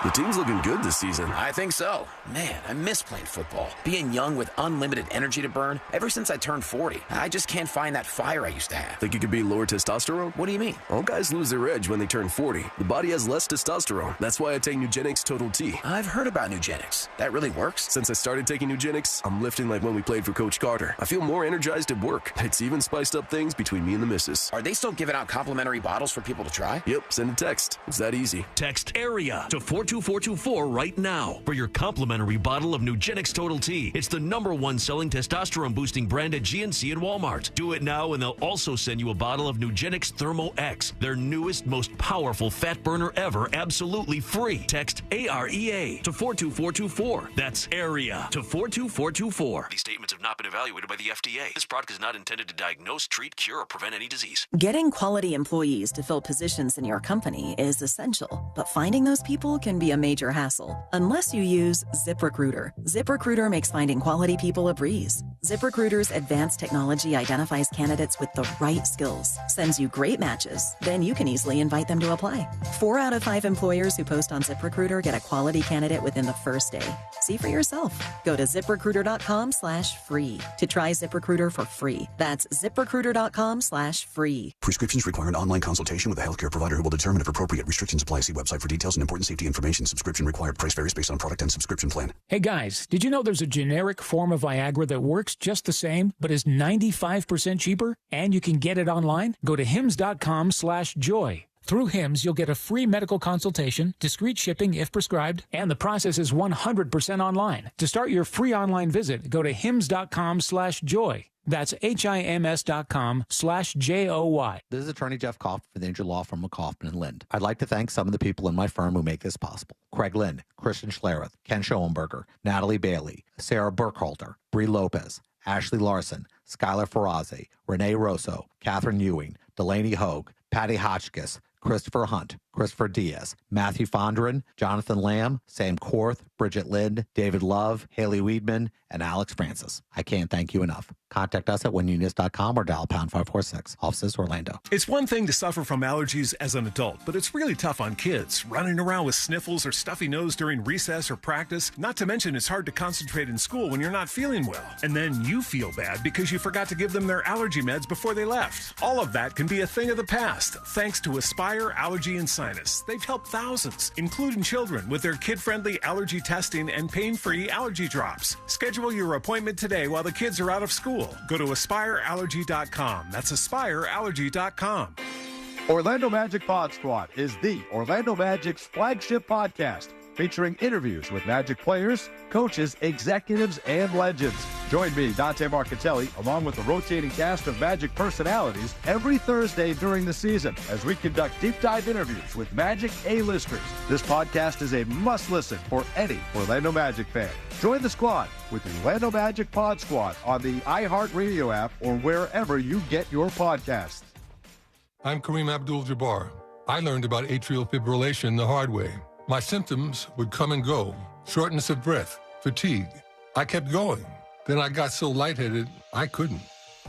The team's looking good this season. I think so. Man, I miss playing football. Being young with unlimited energy to burn. Ever since I turned 40, I just can't find that fire I used to have. Think you could be lower testosterone? What do you mean? All guys lose their edge when they turn 40. The body has less testosterone. That's why I take Nugenix Total T. I've heard about Nugenix. That really works? Since I started taking Nugenix, I'm lifting like when we played for Coach Carter. I feel more energized at work. It's even spiced up things between me and the missus. Are they still giving out complimentary bottles for people to try? Yep, send a text. It's that easy. Text AREA to 42424 right now for your complimentary bottle of Nugenix Total T. It's the #1 selling testosterone boosting brand at GNC and Walmart. Do it now and they'll also send you a bottle of Nugenix Thermo X, their newest, most powerful fat burner ever, absolutely free. Text AREA to 42424. That's AREA to 42424. These statements have not been evaluated by the FDA. This product is not intended to diagnose, treat, cure, or prevent any disease. Getting quality employees to fill positions in your company is essential, but finding those people can be a major hassle unless you use ZipRecruiter. ZipRecruiter makes finding quality people a breeze. ZipRecruiter's advanced technology identifies candidates with the right skills, sends you great matches, then you can easily invite them to apply. 4 out of 5 employers who post on ZipRecruiter get a quality candidate within the first day. See for yourself. Go to ZipRecruiter.com/free to try ZipRecruiter for free. That's ZipRecruiter.com/free. Prescriptions require an online consultation with a healthcare provider who will determine if appropriate. Restrictions apply. See website for details and important safety information. Subscription required. Price varies based on product and subscription plan. Hey guys, did you know there's a generic form of Viagra that works just the same, but is 95% cheaper? And you can get it online? Go to hims.com/joy. Through HIMS, you'll get a free medical consultation, discreet shipping if prescribed, and the process is 100% online. To start your free online visit, go to hims.com/joy. That's HIMS.com/JOY. This is Attorney Jeff Kaufman for the injured law firm of Kaufman & Lind. I'd like to thank some of the people in my firm who make this possible. Craig Lind, Christian Schlereth, Ken Schoenberger, Natalie Bailey, Sarah Burkhalter, Bree Lopez, Ashley Larson, Skylar Farazi, Renee Rosso, Catherine Ewing, Delaney Hogue, Patty Hotchkiss, Christopher Hunt, Christopher Diaz, Matthew Fondren, Jonathan Lamb, Sam Korth, Bridget Lind, David Love, Haley Weedman, and Alex Francis. I can't thank you enough. Contact us at winunius.com or dial pound 546. Offices, Orlando. It's one thing to suffer from allergies as an adult, but it's really tough on kids, running around with sniffles or stuffy nose during recess or practice. Not to mention it's hard to concentrate in school when you're not feeling well. And then you feel bad because you forgot to give them their allergy meds before they left. All of that can be a thing of the past, thanks to Aspire Allergy and Sinus. They've helped thousands, including children, with their kid-friendly allergy testing and pain-free allergy drops. Schedule your appointment today while the kids are out of school. Go to AspireAllergy.com. That's AspireAllergy.com. Orlando Magic Pod Squad is the Orlando Magic's flagship podcast, featuring interviews with Magic players, coaches, executives, and legends. Join me, Dante Marcatelli, along with the rotating cast of Magic personalities every Thursday during the season as we conduct deep dive interviews with Magic A-listers. This podcast is a must-listen for any Orlando Magic fan. Join the squad with the Orlando Magic Pod Squad on the iHeartRadio app or wherever you get your podcasts. I'm Kareem Abdul-Jabbar. I learned about atrial fibrillation the hard way. My symptoms would come and go: shortness of breath, fatigue. I kept going. Then I got so lightheaded, I couldn't.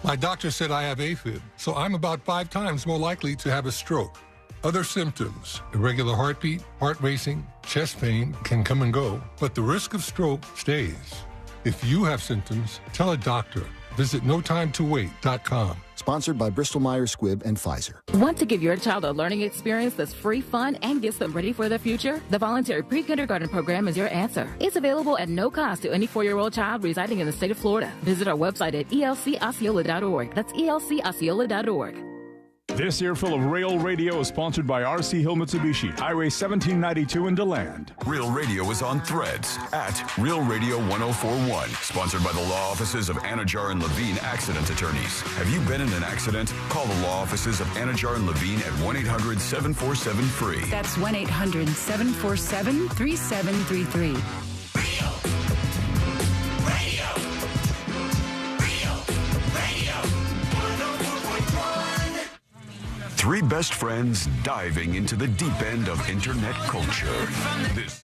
My doctor said I have AFib, so I'm about 5 times more likely to have a stroke. Other symptoms: irregular heartbeat, heart racing, chest pain can come and go, but the risk of stroke stays. If you have symptoms, tell a doctor. Visit NoTimeToWait.com. Sponsored by Bristol-Myers Squibb and Pfizer. Want to give your child a learning experience that's free, fun, and gets them ready for the future? The voluntary pre-kindergarten program is your answer. It's available at no cost to any 4-year-old child residing in the state of Florida. Visit our website at elcosceola.org. That's elcosceola.org. This earful of Real Radio is sponsored by RC Hill Mitsubishi, Highway 1792 in DeLand. Real Radio is on Threads at Real Radio 1041. Sponsored by the law offices of Anajar and Levine Accident Attorneys. Have you been in an accident? Call the law offices of Anajar and Levine at 1-800-747-FREE. That's 1-800-747-3733. 3 best friends diving into the deep end of internet culture. This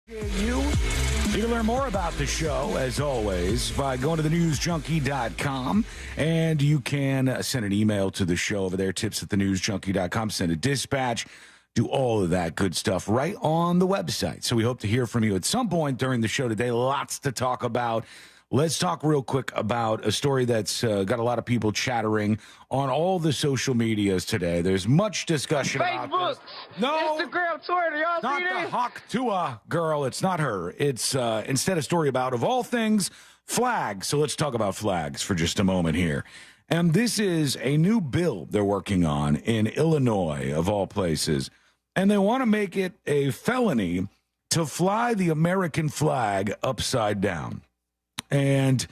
You can learn more about the show, as always, by going to thenewsjunkie.com, and you can send an email to the show over there, tips@thenewsjunkie.com, send a dispatch, do all of that good stuff right on the website. So we hope to hear from you at some point during the show today. Lots to talk about. Let's talk real quick about a story that's got a lot of people chattering on all the social medias today. There's much discussion about this. No, Instagram, Twitter, y'all not see the this? Hawk Tuah girl. It's not her. It's instead a story about, of all things, flags. So let's talk about flags for just a moment here. And this is a new bill they're working on in Illinois, of all places. And they want to make it a felony to fly the American flag upside down. And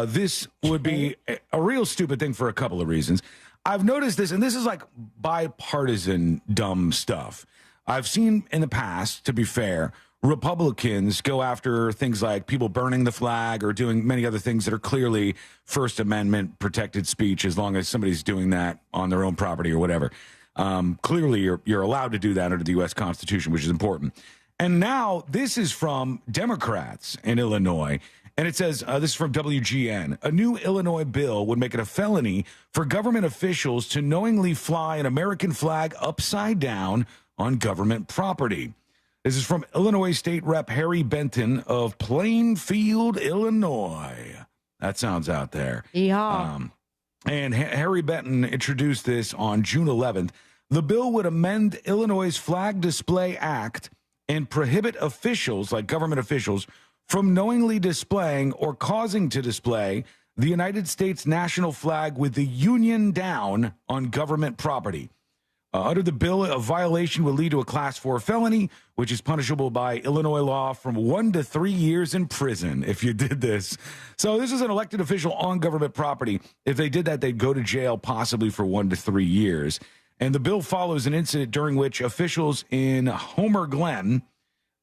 this would be a real stupid thing for a couple of reasons. I've noticed this, and this is like bipartisan dumb stuff. I've seen in the past, to be fair, Republicans go after things like people burning the flag or doing many other things that are clearly First Amendment protected speech, as long as somebody's doing that on their own property or whatever. Clearly, you're allowed to do that under the U.S. Constitution, which is important. And now this is from Democrats in Illinois. And it says, this is from WGN, a new Illinois bill would make it a felony for government officials to knowingly fly an American flag upside down on government property. This is from Illinois State Rep Harry Benton of Plainfield, Illinois. That sounds out there. Yeah. And Harry Benton introduced this on June 11th. The bill would amend Illinois' Flag Display Act and prohibit officials, like government officials, from knowingly displaying or causing to display the United States national flag with the Union down on government property. Under the bill, a violation would lead to a Class 4 felony, which is punishable by Illinois law from 1 to 3 years in prison if you did this. So this is an elected official on government property. If they did that, they'd go to jail possibly for 1 to 3 years. And the bill follows an incident during which officials in Homer Glen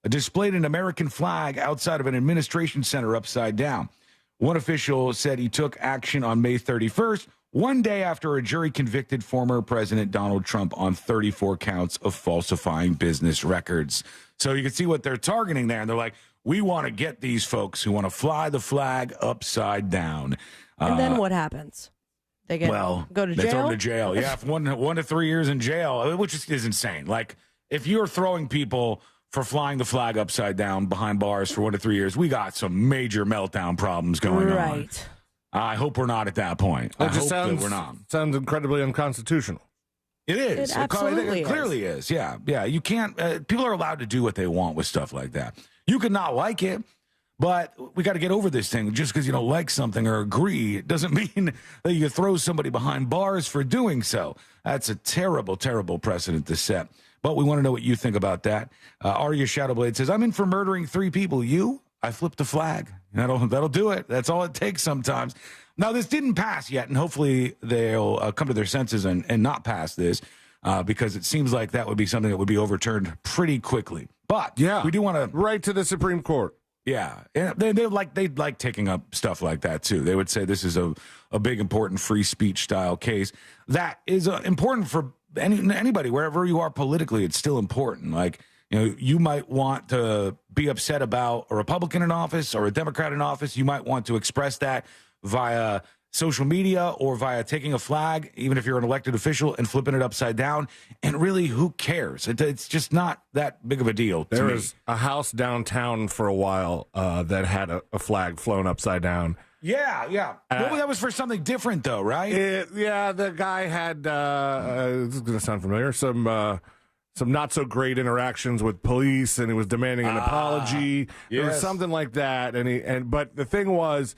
displayed an American flag outside of an administration center upside down. One official said he took action on May 31st, one day after a jury convicted former President Donald Trump on 34 counts of falsifying business records. So you can see what they're targeting there. And they're like, we want to get these folks who want to fly the flag upside down. And then what happens? They get go to jail? They throw them to jail. Yeah, 1 to 3 years in jail, which is insane. Like, if you're throwing people for flying the flag upside down behind bars for 1 to 3 years, we got some major meltdown problems going on. Right. I hope we're not at that point. It just sounds incredibly unconstitutional. It is. It absolutely clearly is. Yeah. You can't. People are allowed to do what they want with stuff like that. You could not like it, but we got to get over this thing. Just because you don't like something or agree, it doesn't mean that you throw somebody behind bars for doing so. That's a terrible, terrible precedent to set. But we want to know what you think about that. Arya Shadowblade says, I'm in for murdering 3 people. You? I flipped a flag. That'll do it. That's all it takes sometimes. Now, this didn't pass yet, and hopefully they'll come to their senses and not pass this because it seems like that would be something that would be overturned pretty quickly. But we do want to... Right to the Supreme Court. Yeah. They'd like taking up stuff like that, too. They would say this is a big, important free speech style case that is important for anybody, wherever you are politically. It's still important. Like, you might want to be upset about a Republican in office or a Democrat in office. You might want to express that via social media or via taking a flag, even if you're an elected official, and flipping it upside down. And really, who cares? It's just not that big of a deal to me. There was a house downtown for a while that had a flag flown upside down. Yeah. That was for something different, though, right? The guy had, this is going to sound familiar, some not so great interactions with police, and he was demanding an apology or something like that. But the thing was,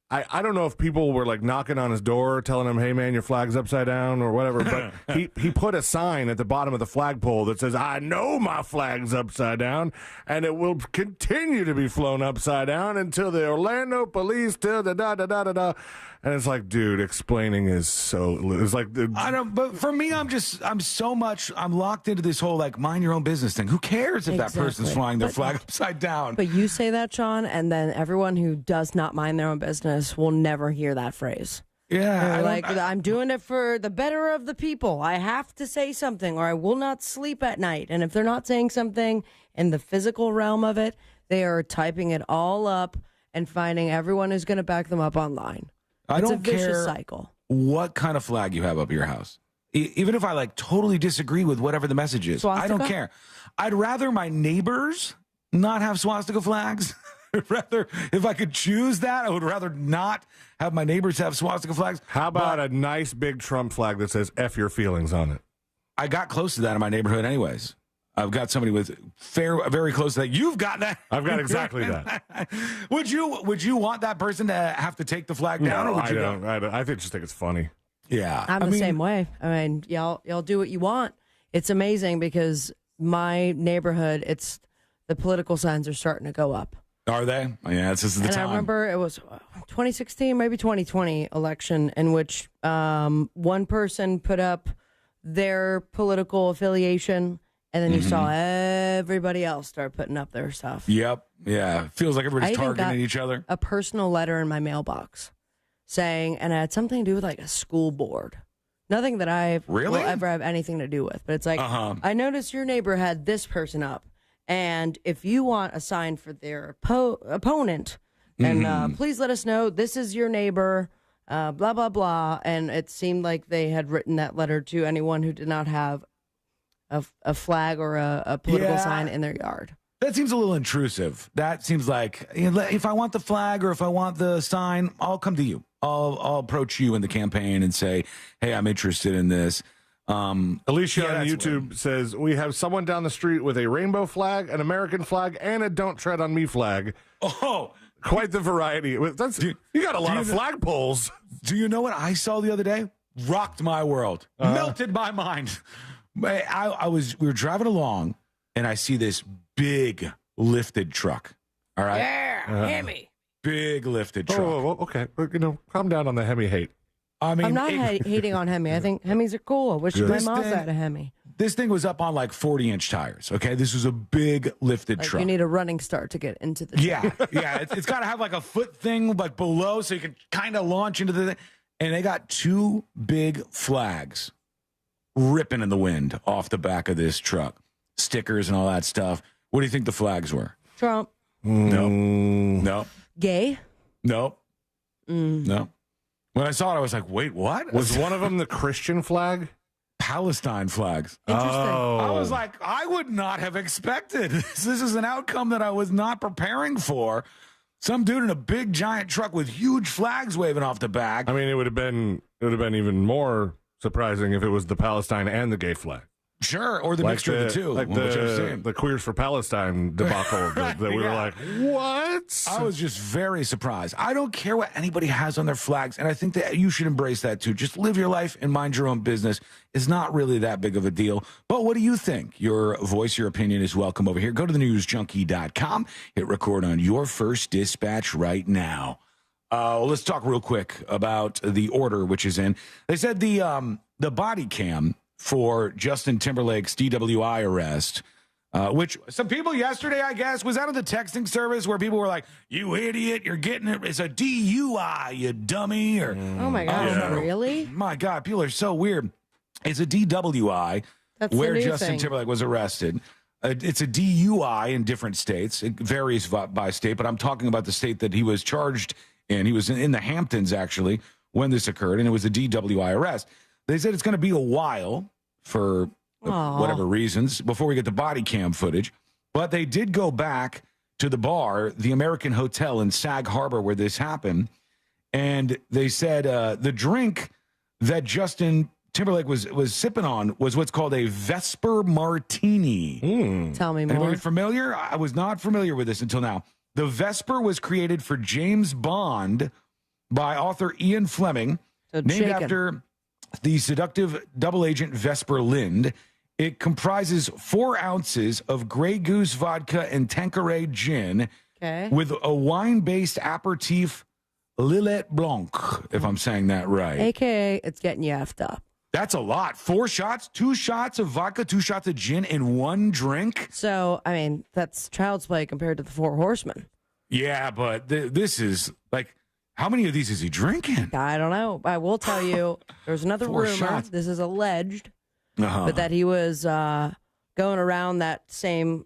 I don't know if people were like knocking on his door telling him, hey man, your flag's upside down or whatever, but he put a sign at the bottom of the flagpole that says, I know my flag's upside down and it will continue to be flown upside down until the Orlando police till the da-da-da-da-da. And it's like, dude, explaining is it's like... I don't, but for me, I'm locked into this whole, like, mind your own business thing. Who cares if that person's flying their flag upside down? But you say that, Sean, and then everyone who does not mind their own business will never hear that phrase. Yeah. I'm doing it for the better of the people. I have to say something or I will not sleep at night. And if they're not saying something in the physical realm of it, they are typing it all up and finding everyone who's going to back them up online. I don't a vicious care cycle. What kind of flag you have up your house. Even if I totally disagree with whatever the message is, swastika? I don't care. I'd rather my neighbors not have swastika flags. Rather, if I could choose that, I would rather not have my neighbors have swastika flags. How about a nice big Trump flag that says F your feelings on it? I got close to that in my neighborhood anyways. I've got somebody with very close to that. You've got that. I've got exactly that. Would you want that person to have to take the flag down? No, or would you don't. I just think it's funny. Yeah. I'm the same way. I mean, y'all do what you want. It's amazing because my neighborhood, the political signs are starting to go up. Are they? Yeah, this is the time. I remember it was 2016, maybe 2020 election in which one person put up their political affiliation. And then you saw everybody else start putting up their stuff. Yep. Yeah. Feels like everybody's targeting each other. A personal letter in my mailbox saying, and it had something to do with like a school board. Nothing that I will ever have anything to do with. But it's like, I noticed your neighbor had this person up. And if you want a sign for their opponent, and please let us know, this is your neighbor, blah, blah, blah. And it seemed like they had written that letter to anyone who did not have a flag or a political sign in their yard. That seems a little intrusive. That seems like, if I want the flag or if I want the sign, I'll come to you. I'll approach you in the campaign and say, hey, I'm interested in this. Alicia on YouTube says, we have someone down the street with a rainbow flag, an American flag, and a Don't Tread on Me flag. Oh, quite the variety. You got a lot of flagpoles. Do you know what I saw the other day? Rocked my world. Melted my mind. We were driving along, and I see this big lifted truck. All right? Yeah, Hemi. Big lifted truck. Oh, okay. Calm down on the Hemi hate. I mean, I'm not hating on Hemi. I think Hemis are cool. I wish my mom had a Hemi. This thing was up on like 40-inch tires, okay? This was a big lifted truck. You need a running start to get into the truck. Yeah. It's got to have like a foot thing, but below, so you can kind of launch into the thing. And they got two big flags ripping in the wind off the back of this truck. Stickers and all that stuff. What do you think the flags were? Trump. No. Gay. No. No. When I saw it, I was like, wait, what? Was one of them the Christian flag? Palestine flags. Interesting. I was like, I would not have expected. This is an outcome that I was not preparing for. Some dude in a big giant truck with huge flags waving off the back. I mean, it would have been even more surprising if it was the Palestine and the gay flag. Sure, or the mixture of the two. Like the Queers for Palestine debacle that we were like, what? I was just very surprised. I don't care what anybody has on their flags, and I think that you should embrace that too. Just live your life and mind your own business. It's not really that big of a deal. But what do you think? Your voice, your opinion is welcome over here. Go to thenewsjunkie.com. Hit record on your first dispatch right now. Let's talk real quick about the order which is in. They said the body cam for Justin Timberlake's DWI arrest, which some people yesterday, I guess, was out of the texting service where people were like, you idiot, you're getting it. It's a DUI, you dummy. Or, oh, my God, really? My God, people are so weird. It's a DWI where Justin Timberlake was arrested. It's a DUI in different states. It varies by state, but I'm talking about the state that he was charged in. He was in the Hamptons, actually, when this occurred, and it was a DWI arrest. They said it's going to be a while for whatever reasons before we get the body cam footage. But they did go back to the bar, the American Hotel in Sag Harbor, where this happened. And they said the drink that Justin Timberlake was sipping on was what's called a Vesper Martini. Tell me more. Anybody familiar? I was not familiar with this until now. The Vesper was created for James Bond by author Ian Fleming, named after the seductive double agent Vesper Lynd. It comprises 4 ounces of Grey Goose vodka and Tanqueray gin with a wine-based aperitif Lillet Blanc, if I'm saying that right. AKA, it's getting you effed up. That's a lot. 4 shots, 2 shots of vodka, 2 shots of gin in one drink. So, I mean, that's child's play compared to the 4 Horsemen. Yeah, but this is like, how many of these is he drinking? I don't know. I will tell you, there's another 4 rumor. shots. This is alleged, but that he was going around that same,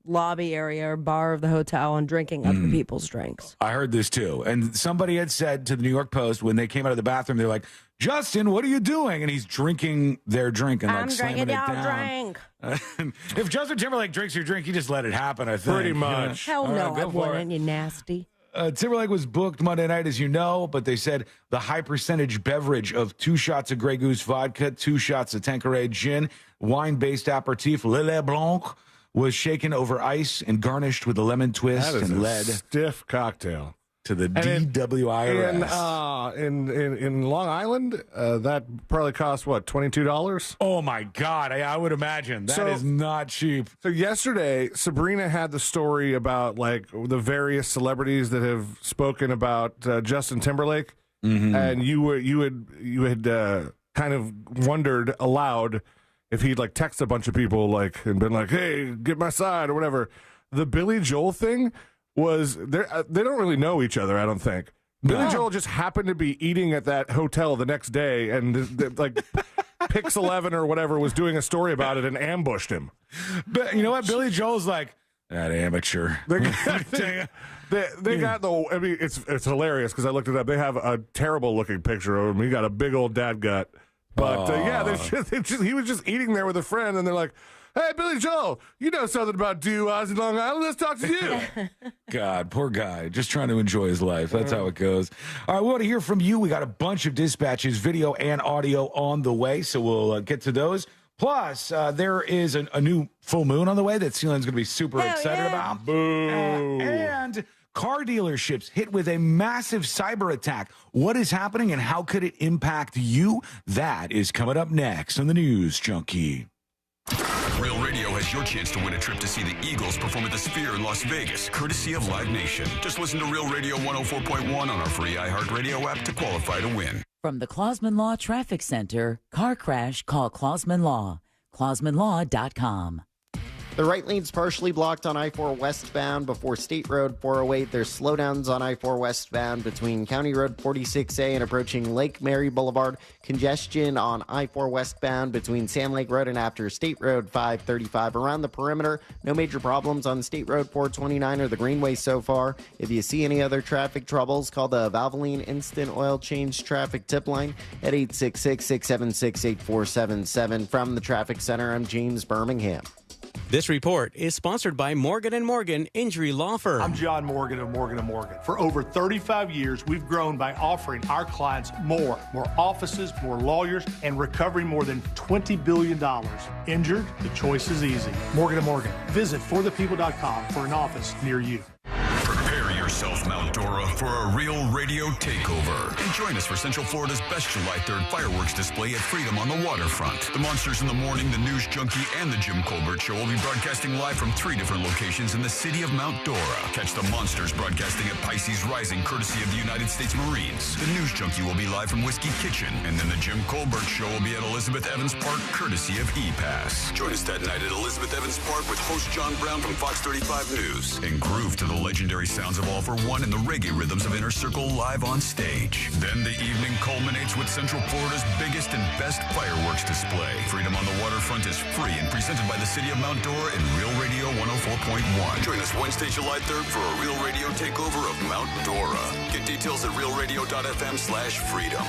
lobby area or bar of the hotel and drinking other people's drinks. I heard this too. And somebody had said to the New York Post when they came out of the bathroom, they're like, Justin, what are you doing? And he's drinking their drink and I'm slamming drinking it your down. drink. If Justin Timberlake drinks your drink, you just let it happen, I think. Pretty much. Hell All no, right, I go for wouldn't, you nasty. Timberlake was booked Monday night, as you know, but they said the high percentage beverage of 2 shots of Grey Goose vodka, 2 shots of Tanqueray gin, wine-based aperitif Lillet Blanc was shaken over ice and garnished with a lemon twist That is and a led stiff cocktail to the DWI arrest. In Long Island, that probably cost what, $22? Oh my God, I would imagine that is not cheap. So yesterday, Sabrina had the story about like the various celebrities that have spoken about Justin Timberlake, and you had kind of wondered aloud if he'd like text a bunch of people like and been like, "Hey, get my side" or whatever. The Billy Joel thing was they don't really know each other, I don't think. Billy Joel just happened to be eating at that hotel the next day, and like Pix 11 or whatever was doing a story about it and ambushed him. But you know what? Billy Joel's like, that amateur. They got the. I mean, it's hilarious because I looked it up. They have a terrible looking picture of him. He got a big old dad gut. But he was just eating there with a friend, and they're like, Hey, Billy Joel, you know something about Tuahs in Long Island. Let's talk to you. God, poor guy. Just trying to enjoy his life. That's how it goes. All right, we want to hear from you. We got a bunch of dispatches, video and audio on the way, so we'll get to those. Plus, there is a new full moon on the way that Celine's going to be super excited about. Boo. And car dealerships hit with a massive cyber attack. What is happening and how could it impact you? That is coming up next on the News Junkie. Real Radio has your chance to win a trip to see the Eagles perform at the Sphere in Las Vegas, courtesy of Live Nation. Just listen to Real Radio 104.1 on our free iHeartRadio app to qualify to win. From the Clausman Law Traffic Center, car crash, call Clausman Law. ClausmanLaw.com. The right lane's partially blocked on I-4 westbound before State Road 408. There's slowdowns on I-4 westbound between County Road 46A and approaching Lake Mary Boulevard. Congestion on I-4 westbound between Sand Lake Road and after State Road 535. Around the perimeter, no major problems on State Road 429 or the Greenway so far. If you see any other traffic troubles, call the Valvoline Instant Oil Change Traffic Tip Line at 866-676-8477. From the Traffic Center, I'm James Birmingham. This report is sponsored by Morgan & Morgan Injury Law Firm. I'm John Morgan of Morgan & Morgan. For over 35 years, we've grown by offering our clients more offices, more lawyers, and recovering more than $20 billion. Injured? The choice is easy. Morgan & Morgan. Visit forthepeople.com for an office near you. Prepare yourself, Mount Dora, for a Real Radio takeover. And join us for Central Florida's best July 3rd fireworks display at Freedom on the waterfront. The Monsters in the Morning, the News Junkie, and the Jim Colbert Show will be broadcasting live from 3 different locations in the city of Mount Dora. Catch the Monsters broadcasting at Pisces Rising, courtesy of the United States Marines. The News Junkie will be live from Whiskey Kitchen, and then the Jim Colbert Show will be at Elizabeth Evans Park, courtesy of E-Pass. Join us that night at Elizabeth Evans Park with host John Brown from Fox 35 News, and groove to the legendary sounds of All for One and the reggae rhythms of Inner Circle live on stage. Then the evening culminates with Central Florida's biggest and best fireworks display. Freedom on the Waterfront is free and presented by the city of Mount Dora and Real Radio 104.1. Join us Wednesday, July 3rd for a Real Radio takeover of Mount Dora. Get details at realradio.fm/freedom.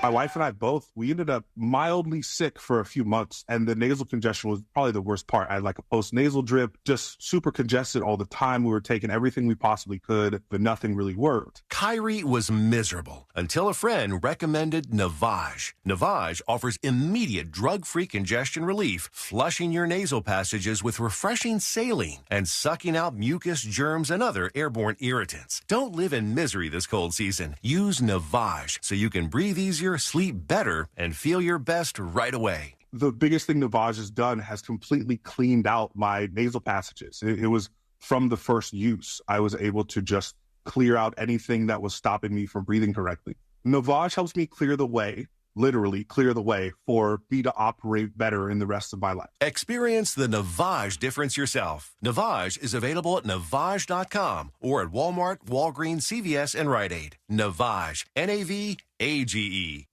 My wife and I both, we ended up mildly sick for a few months, and the nasal congestion was probably the worst part. I had like a post-nasal drip, just super congested all the time. We were taking everything we possibly could, but nothing really worked. Kyrie was miserable until a friend recommended Navage. Navage offers immediate drug-free congestion relief, flushing your nasal passages with refreshing saline and sucking out mucus, germs, and other airborne irritants. Don't live in misery this cold season. Use Navage so you can breathe easier, sleep better, and feel your best right away. The biggest thing Navage has done has completely cleaned out my nasal passages. It was from the first use. I was able to just clear out anything that was stopping me from breathing correctly. Navage helps me clear the way, literally clear the way for me to operate better in the rest of my life. Experience the Navage difference yourself. Navage is available at Navage.com or at Walmart, Walgreens, CVS, and Rite Aid. Navage, Navage.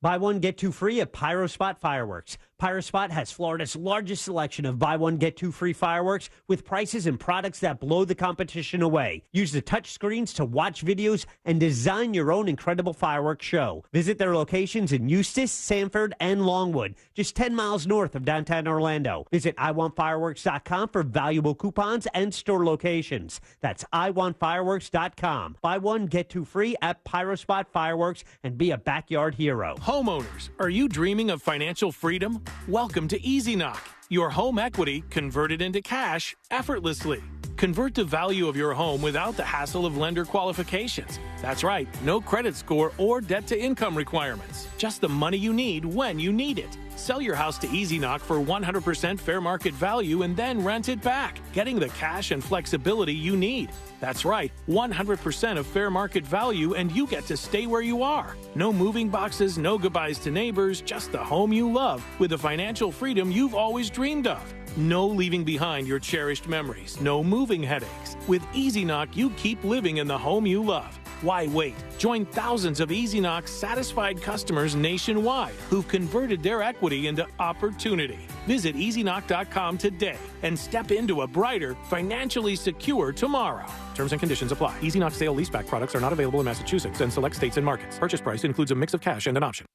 Buy one, get two free at PyroSpot Fireworks. PyroSpot has Florida's largest selection of buy one, get two free fireworks with prices and products that blow the competition away. Use the touch screens to watch videos and design your own incredible fireworks show. Visit their locations in Eustis, Sanford, and Longwood, just 10 miles north of downtown Orlando. Visit iwantfireworks.com for valuable coupons and store locations. That's iwantfireworks.com. Buy one, get two free at PyroSpot Fireworks and be a backyard hero. Homeowners, are you dreaming of financial freedom? Welcome to EasyKnock. Your home equity converted into cash effortlessly. Convert the value of your home without the hassle of lender qualifications. That's right, no credit score or debt-to-income requirements. Just the money you need when you need it. Sell your house to EasyKnock for 100% fair market value and then rent it back, getting the cash and flexibility you need. That's right, 100% of fair market value and you get to stay where you are. No moving boxes, no goodbyes to neighbors, just the home you love with the financial freedom you've always dreamed of. No leaving behind your cherished memories, no moving headaches. With EasyKnock, you keep living in the home you love. Why wait? Join thousands of EasyKnock satisfied customers nationwide who've converted their equity into opportunity. Visit EasyKnock.com today and step into a brighter, financially secure tomorrow. Terms and conditions apply. EasyKnock sale leaseback products are not available in Massachusetts and select states and markets. Purchase price includes a mix of cash and an option.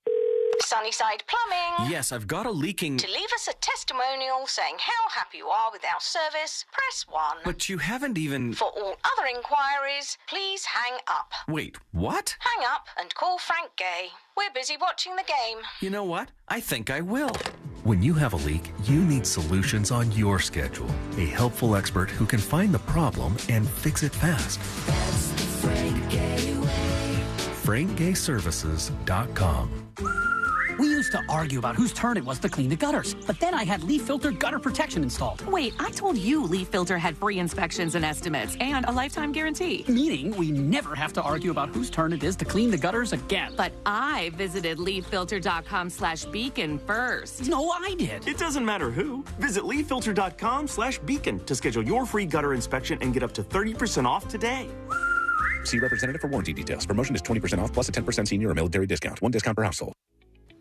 Sunnyside Plumbing. Yes, I've got a leaking... To leave us a testimonial saying how happy you are with our service, press 1. But you haven't even... For all other inquiries, please hang up. Wait, what? Hang up and call Frank Gay. We're busy watching the game. You know what? I think I will. When you have a leak, you need solutions on your schedule. A helpful expert who can find the problem and fix it fast. That's the Frank Gay way. FrankGayServices.com. We used to argue about whose turn it was to clean the gutters, but then I had leaf filter gutter protection installed. Wait, I told you Leaf Filter had free inspections and estimates and a lifetime guarantee. Meaning we never have to argue about whose turn it is to clean the gutters again. But I visited leaffilter.com/beacon first. No, I did. It doesn't matter who. Visit leaffilter.com/beacon to schedule your free gutter inspection and get up to 30% off today. See representative for warranty details. Promotion is 20% off plus a 10% senior or military discount. One discount per household.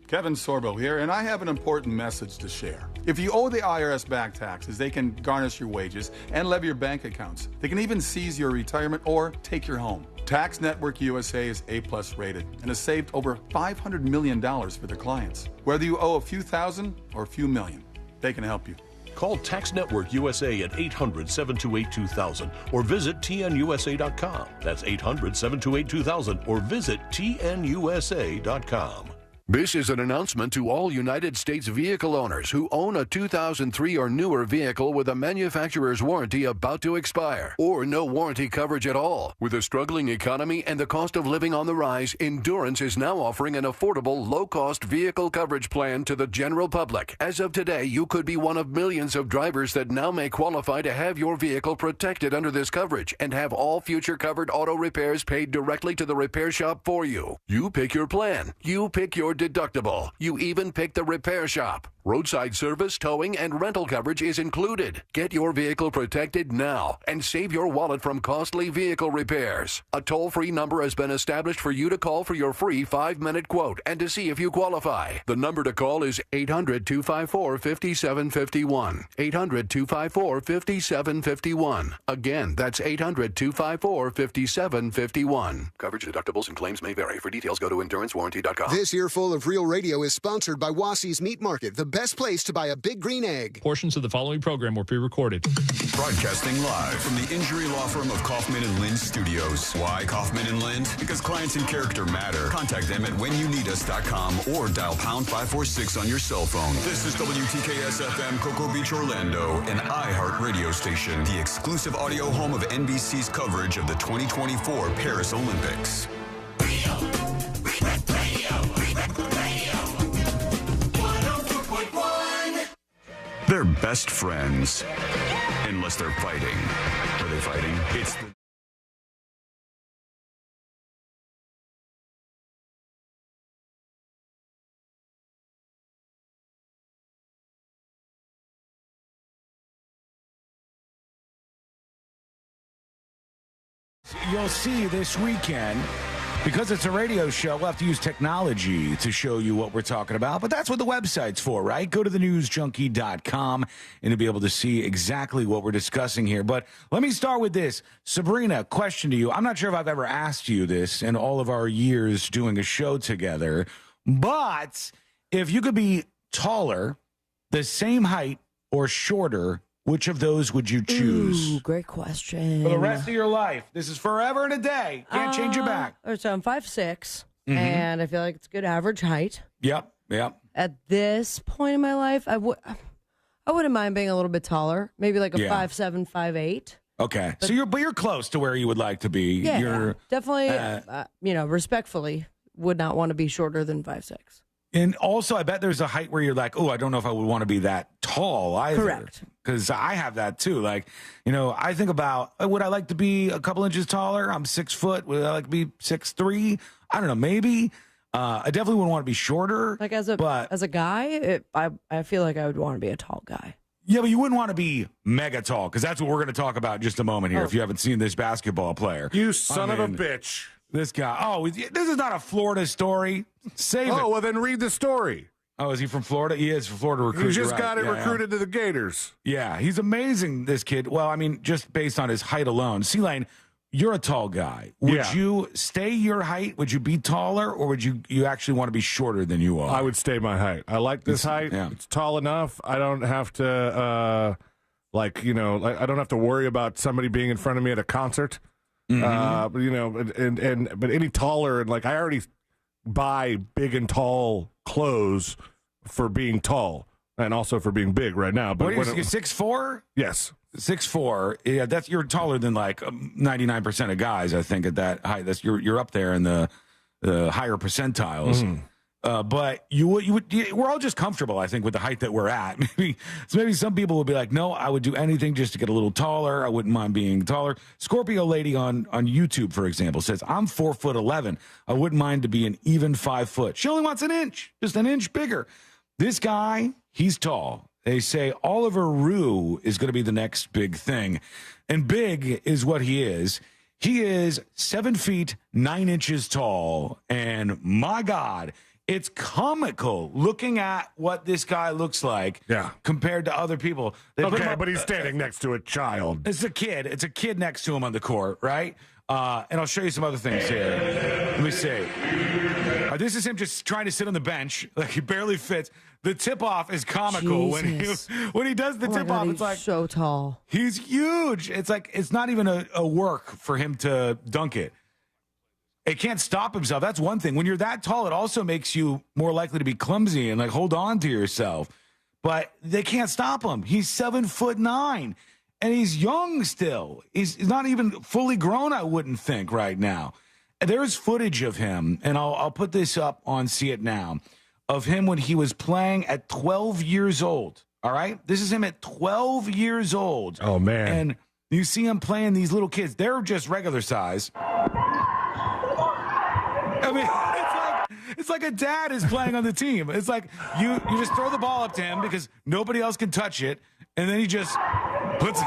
Kevin Sorbo here, and I have an important message to share. If you owe the IRS back taxes, they can garnish your wages and levy your bank accounts. They can even seize your retirement or take your home. Tax Network USA is A+ rated and has saved over $500 million for their clients. Whether you owe a few thousand or a few million, they can help you. Call Tax Network USA at 800-728-2000 or visit tnusa.com. That's 800-728-2000 or visit tnusa.com. This is an announcement to all United States vehicle owners who own a 2003 or newer vehicle with a manufacturer's warranty about to expire or no warranty coverage at all. With a struggling economy and the cost of living on the rise, Endurance is now offering an affordable, low-cost vehicle coverage plan to the general public. As of today, you could be one of millions of drivers that now may qualify to have your vehicle protected under this coverage and have all future covered auto repairs paid directly to the repair shop for you. You pick your plan. You pick your deductible. You even pick the repair shop. Roadside service, towing, and rental coverage is included. Get your vehicle protected now and save your wallet from costly vehicle repairs. A toll-free number has been established for you to call for your free 5-minute quote and to see if you qualify. The number to call is 800-254-5751. 800-254-5751. Again, that's 800-254-5751. Coverage, deductibles, and claims may vary. For details, go to EnduranceWarranty.com. This earful of Real Radio is sponsored by Wassey's Meat Market, the best place to buy a big green egg. Portions of the following program were pre-recorded. Broadcasting live from the injury law firm of Kaufman & Lind Studios. Why Kaufman & Lind? Because clients and character matter. Contact them at whenyouneedus.com or dial pound 546 on your cell phone. This is WTKS FM Cocoa Beach, Orlando, an iHeart radio station, the exclusive audio home of NBC's coverage of the 2024 Paris Olympics. They're best friends. Unless they're fighting. Are they fighting? It's the... You'll see this weekend, because it's a radio show, we'll have to use technology to show you what we're talking about. But that's what the website's for, right? Go to thenewsjunkie.com and you'll be able to see exactly what we're discussing here. But let me start with this. Sabrina, question to you. I'm not sure if I've ever asked you this in all of our years doing a show together, but if you could be taller, the same height, or shorter, which of those would you choose? Ooh, great question. For the rest of your life. This is forever and a day. Can't change it back. So I'm 5'6", and I feel like it's good average height. Yep. At this point in my life, I wouldn't mind being a little bit taller. Maybe like a 5'7", 5'8". Okay. But you're close to where you would like to be. Yeah, you're definitely, respectfully, would not want to be shorter than 5'6". And also, I bet there's a height where you're like, oh, I don't know if I would want to be that tall either. Correct. Because I have that too. Like, I think about, would I like to be a couple inches taller? I'm 6 foot. Would I like to be 6'3"? I don't know, maybe. I definitely wouldn't want to be shorter. Like as a guy, I feel like I would want to be a tall guy. Yeah, but you wouldn't want to be mega tall, because that's what we're going to talk about in just a moment here, if you haven't seen this basketball player. You son of a bitch. This guy. Oh, this is not a Florida story. Save it. Oh, well, then read the story. Oh, is he from Florida? He is from Florida recruit. He just got recruited to the Gators. Yeah, he's amazing, this kid. Well, I mean, just based on his height alone. C-Lane, you're a tall guy. Would you stay your height? Would you be taller, or would you actually want to be shorter than you are? I would stay my height. I like this height. Yeah. It's tall enough. I don't have to, I don't have to worry about somebody being in front of me at a concert. Mm-hmm. But any taller, and I already buy big and tall clothes for being tall and also for being big right now. But you're 6'4"? Yes. 6'4", yeah, you're taller than 99% of guys. I think at that height, you're up there in the higher percentiles. Mm. But we're all just comfortable, I think, with the height that we're at. Maybe some people would be like, no, I would do anything just to get a little taller. I wouldn't mind being taller. Scorpio Lady on YouTube, for example, says, I'm 4'11". I wouldn't mind to be an even 5 foot. She only wants an inch, just an inch bigger. This guy, he's tall. They say Oliver Rue is going to be the next big thing. And big is what he is. He is 7 feet, 9 inches tall. And my God, it's comical looking at what this guy looks like compared to other people. But he's standing next to a child. It's a kid. It's a kid next to him on the court, right? And I'll show you some other things here. Let me see. This is him just trying to sit on the bench. He barely fits. The tip-off is comical. When he does the tip-off, it's like so tall. He's huge. It's like it's not even a work for him to dunk it. It can't stop himself. That's one thing. When you're that tall, it also makes you more likely to be clumsy and hold on to yourself. But they can't stop him. He's 7'9", and he's young still. He's not even fully grown, I wouldn't think, right now. There's footage of him, and I'll put this up on See It Now, of him when he was playing at 12 years old. All right? This is him at 12 years old. Oh, man. And you see him playing these little kids. They're just regular size. I mean, it's like a dad is playing on the team. It's like you just throw the ball up to him because nobody else can touch it, and then he just puts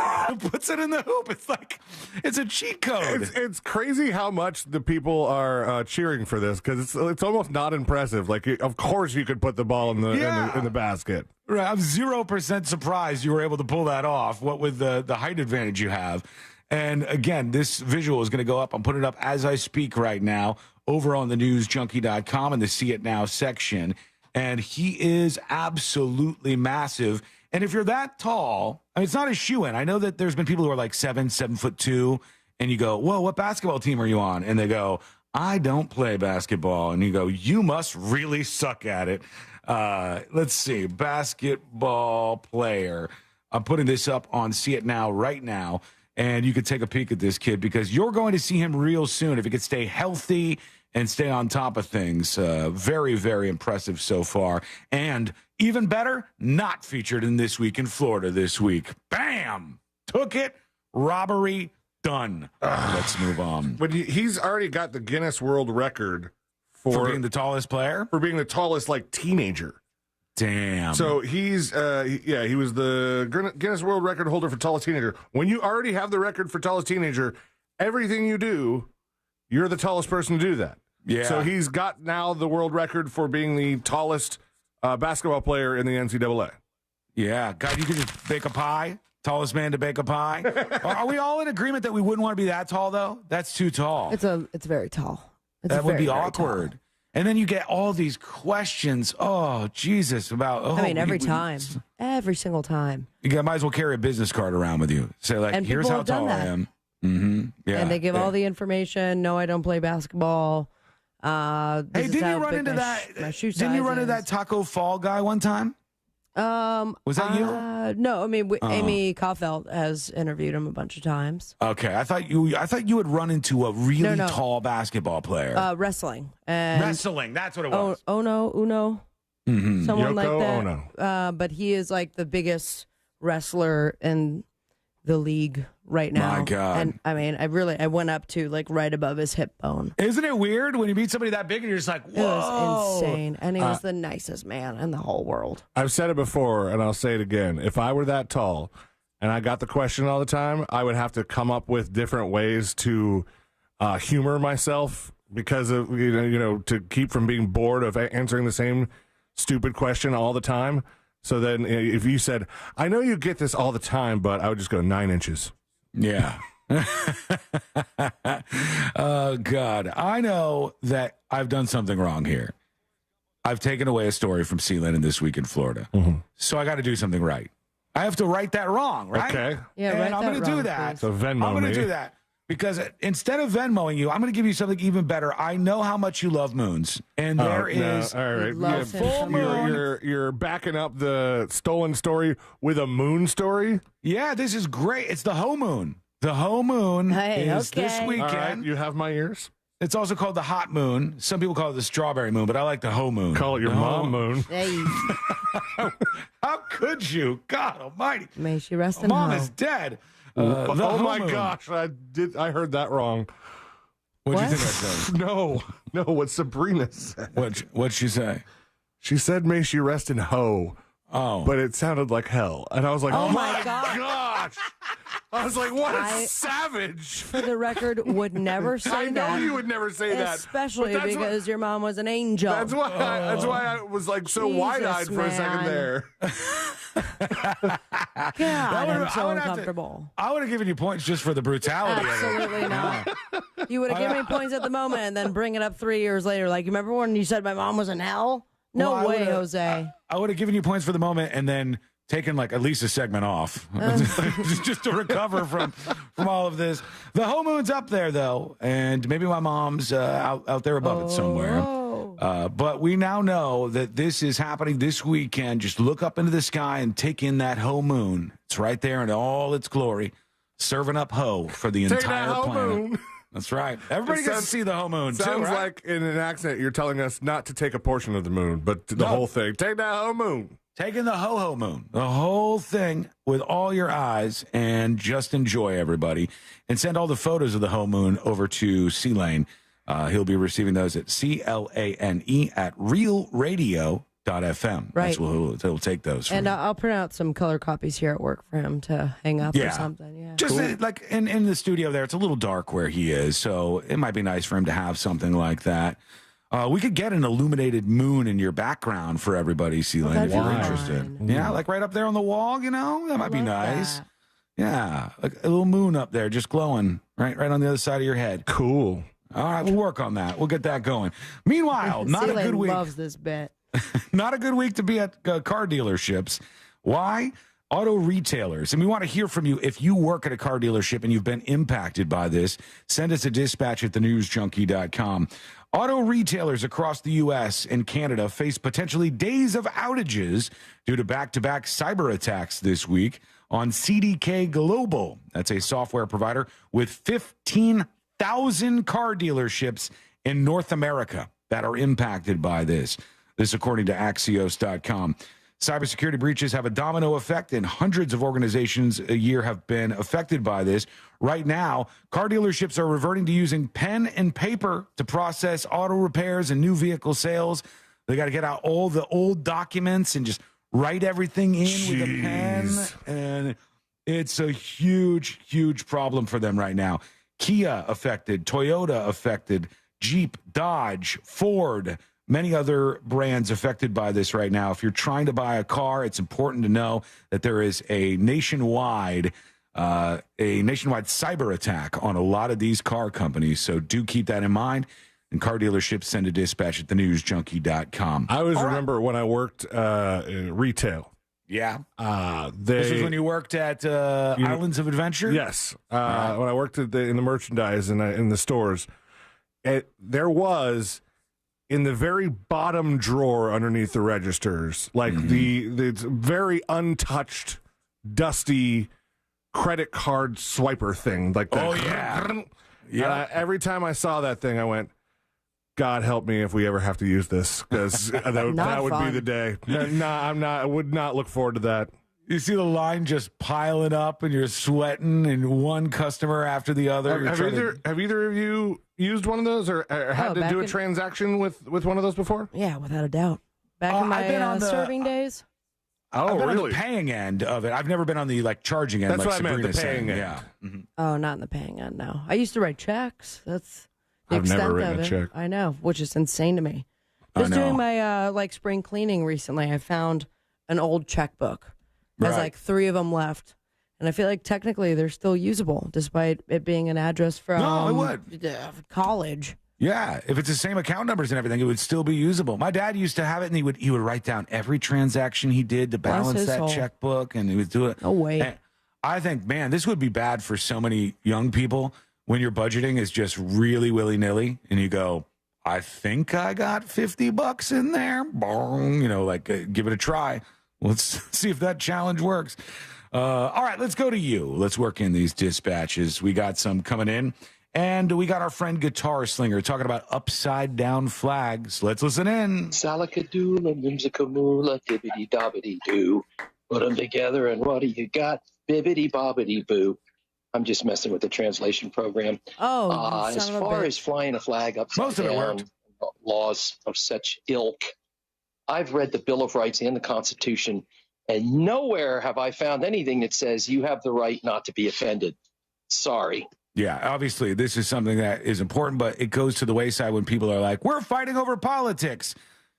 it in the hoop. It's like it's a cheat code. It's crazy how much the people are cheering for this because it's almost not impressive. Of course you could put the ball in the basket. Right, I'm 0% surprised you were able to pull that off. What with the height advantage you have. And again, this visual is going to go up. I'm putting it up as I speak right now over on the newsjunkie.com in the See It Now section. And he is absolutely massive. And if you're that tall, I mean, it's not a shoe-in. I know that there's been people who are 7'2", and you go, whoa, what basketball team are you on? And they go, I don't play basketball. And you go, you must really suck at it. Let's see, basketball player. I'm putting this up on See It Now right now. And you could take a peek at this kid because you're going to see him real soon if he could stay healthy and stay on top of things. Very, very impressive so far. And even better, not featured in This Week in Florida this week. Bam! Took it. Robbery done. Let's move on. But he's already got the Guinness World Record for being the tallest player? For being the tallest, teenager. Damn. So he's, he was the Guinness World Record holder for tallest teenager. When you already have the record for tallest teenager, everything you do, you're the tallest person to do that. Yeah. So he's got now the world record for being the tallest basketball player in the NCAA. Yeah. God, you could just bake a pie. Tallest man to bake a pie. Are we all in agreement that we wouldn't want to be that tall, though? That's too tall. It's very tall. That would be awkward. Tall. And then you get all these questions. Oh, Jesus, about... every time. Every single time. You might as well carry a business card around with you. Say, here's how tall I am. Mm-hmm. Yeah. And they give all the information. No, I don't play basketball. Hey, didn't you run into that? Didn't you run into that Taco Fall guy one time? Was that you? No, Amy Kaufeld has interviewed him a bunch of times. Okay, I thought you had run into a really tall basketball player. Wrestling. Wrestling, that's what it was. Uno. Mm-hmm. Someone Yoko like that. Ono. But he is the biggest wrestler in the league right now. My God. And I went up to right above his hip bone. Isn't it weird when you meet somebody that big and you're just like, whoa. It was insane. And he was the nicest man in the whole world. I've said it before and I'll say it again. If I were that tall and I got the question all the time, I would have to come up with different ways to humor myself because of, to keep from being bored of answering the same stupid question all the time. So then if you said, I know you get this all the time, but I would just go 9 inches. Yeah. Oh, God. I know that I've done something wrong here. I've taken away a story from Sealand in This Week in Florida. Mm-hmm. So I got to do something right. I have to right that wrong, right? Okay. Yeah, and right I'm that going to do wrong, that. please. So Venmo I'm going me. to do that. Because instead of Venmoing you, I'm going to give you something even better. I know how much you love moons. And there is all right. loves him so much. You're backing up the stolen story with a moon story? Yeah, this is great. It's the Ho Moon. The Ho Moon Hey, is okay. this weekend. All right, you have my ears. It's also called the Hot Moon. Some people call it the Strawberry Moon, but I like the Ho Moon. Call it your The mom moon. Hey, How could you? God almighty. may she rest in Mom hell. is dead. Oh The Ho my Moon. gosh, I heard that wrong. What'd you What? think I said? No, what Sabrina said. What'd she say? She said, may she rest in ho. Oh. But it sounded like hell. And I was like, Oh, my my God. gosh. I was like, what a I- savage. For the record, would never say I know that. you would never say that. Especially But that's because your mom was an angel. That's why I was like so Jesus, wide-eyed for a second man. there. God, I'm so would have to- uncomfortable. I would have given you points just for the brutality of it. Absolutely not. You would have given me points at the moment and then bring it up 3 years later. Like, you remember when you said my mom was in hell? No Well, I way, would've- Jose. I would have given you points for the moment and then taken like at least a segment off just to recover from all of this. The Ho Moon's up there though, and maybe my mom's out there above it somewhere. But we now know that this is happening this weekend. Just look up into the sky and take in that Ho Moon. It's right there in all its glory, serving up ho for the Take entire that Ho planet. Moon. That's right. Everybody It gets to sounds- see the Ho Moon too, Sounds right? like in an accent you're telling us not to take a portion of the moon, but the No. whole thing. Take that Ho Moon. Taking the Ho Moon, the whole thing with all your eyes, and just enjoy, everybody. And send all the photos of the Ho Moon over to C-Lane. He'll be receiving those at CLANE at realradio.fm. Right. That's where he'll take those. And I'll print out some color copies here at work for him to hang up or something. Yeah. Just like in the studio there, it's a little dark where he is, so it might be nice for him to have something like that. We could get an illuminated moon in your background for everybody, C-Lane, if you're interested. Yeah, like right up there on the wall, that might be nice. that. Yeah, like a little moon up there just glowing right on the other side of your head. Cool. All right, we'll work on that. We'll get that going. Meanwhile, not a Celine good week. loves this bit. Not a good week to be at car dealerships. Why? Auto retailers. And we want to hear from you. If you work at a car dealership and you've been impacted by this, send us a dispatch at thenewsjunkie.com. Auto retailers across the U.S. and Canada face potentially days of outages due to back-to-back cyber attacks this week on CDK Global. That's a software provider with 15,000 car dealerships in North America that are impacted by this. This according to Axios.com. Cybersecurity breaches have a domino effect, and hundreds of organizations a year have been affected by this. Right now, car dealerships are reverting to using pen and paper to process auto repairs and new vehicle sales. They got to get out all the old documents and just write everything in with a pen. And it's a huge, huge problem for them right now. Kia affected, Toyota affected, Jeep, Dodge, Ford, many other brands affected by this right now. If you're trying to buy a car, it's important to know that there is a nationwide cyber attack on a lot of these car companies. So do keep that in mind. And car dealerships send a dispatch at thenewsjunkie.com. I always remember when I worked in retail. Yeah. This was when you worked at Islands of Adventure? Yes. When I worked in the merchandise and in the stores, there was in the very bottom drawer underneath the registers, like the very untouched, dusty credit card swiper thing, like that. Oh yeah. Yeah. Every time I saw that thing, I went, God help me if we ever have to use this, because that would be the day. I would not look forward to that. You see the line just piling up, and you're sweating, and one customer after the other. Have either of you used one of those, or had to do a transaction with one of those before? Yeah, without a doubt. Back in I've been my on the- serving days. I've been on really? the paying end of it. I've never been on the charging end. That's like what I meant, the Sabrina's paying saying. end. Yeah. Oh, not in the paying end, no. I used to write checks. That's the I've never extent written of a it. check. I know, which is insane to me. I Just know. doing my spring cleaning recently, I found an old checkbook. There's Right. like 3 of them left. And I feel like technically they're still usable, despite it being an address from college. Yeah, if it's the same account numbers and everything, it would still be usable. My dad used to have it, and he would write down every transaction he did to balance that checkbook, and he would do it. No way. And I think, man, this would be bad for so many young people when your budgeting is just really willy-nilly, and you go, I think I got $50 in there. Bong, give it a try. Let's see if that challenge works. All right, let's go to you. Let's work in these dispatches. We got some coming in. And we got our friend Guitar Slinger talking about upside-down flags. Let's listen in. Salakadoola, nimsicamoola, dibbity-dobbity-doo. Put them together, and what do you got? Bibbity-bobbity-boo. I'm just messing with the translation program. Oh, as far as flying a flag upside down, laws of such ilk, I've read the Bill of Rights and the Constitution, and nowhere have I found anything that says you have the right not to be offended. Sorry. Yeah, obviously, this is something that is important, but it goes to the wayside when people are like, we're fighting over politics.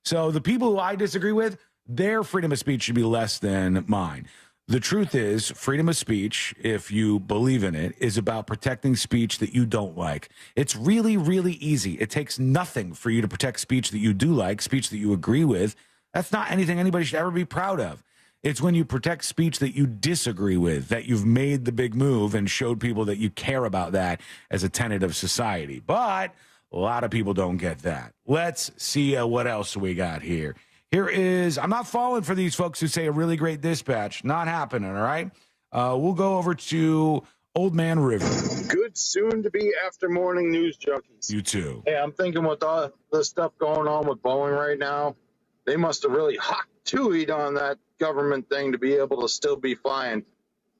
So the people who I disagree with, their freedom of speech should be less than mine. The truth is, freedom of speech, if you believe in it, is about protecting speech that you don't like. It's really, really easy. It takes nothing for you to protect speech that you do like, speech that you agree with. That's not anything anybody should ever be proud of. It's when you protect speech that you disagree with, that you've made the big move and showed people that you care about that as a tenet of society. But a lot of people don't get that. Let's see what else we got here. Here is, I'm not falling for these folks who say a really great dispatch. Not happening, all right? We'll go over to Old Man River. Good soon-to-be after morning news junkies. You too. Hey, I'm thinking with all the stuff going on with Boeing right now, they must have really hot tooted on that government thing to be able to still be flying.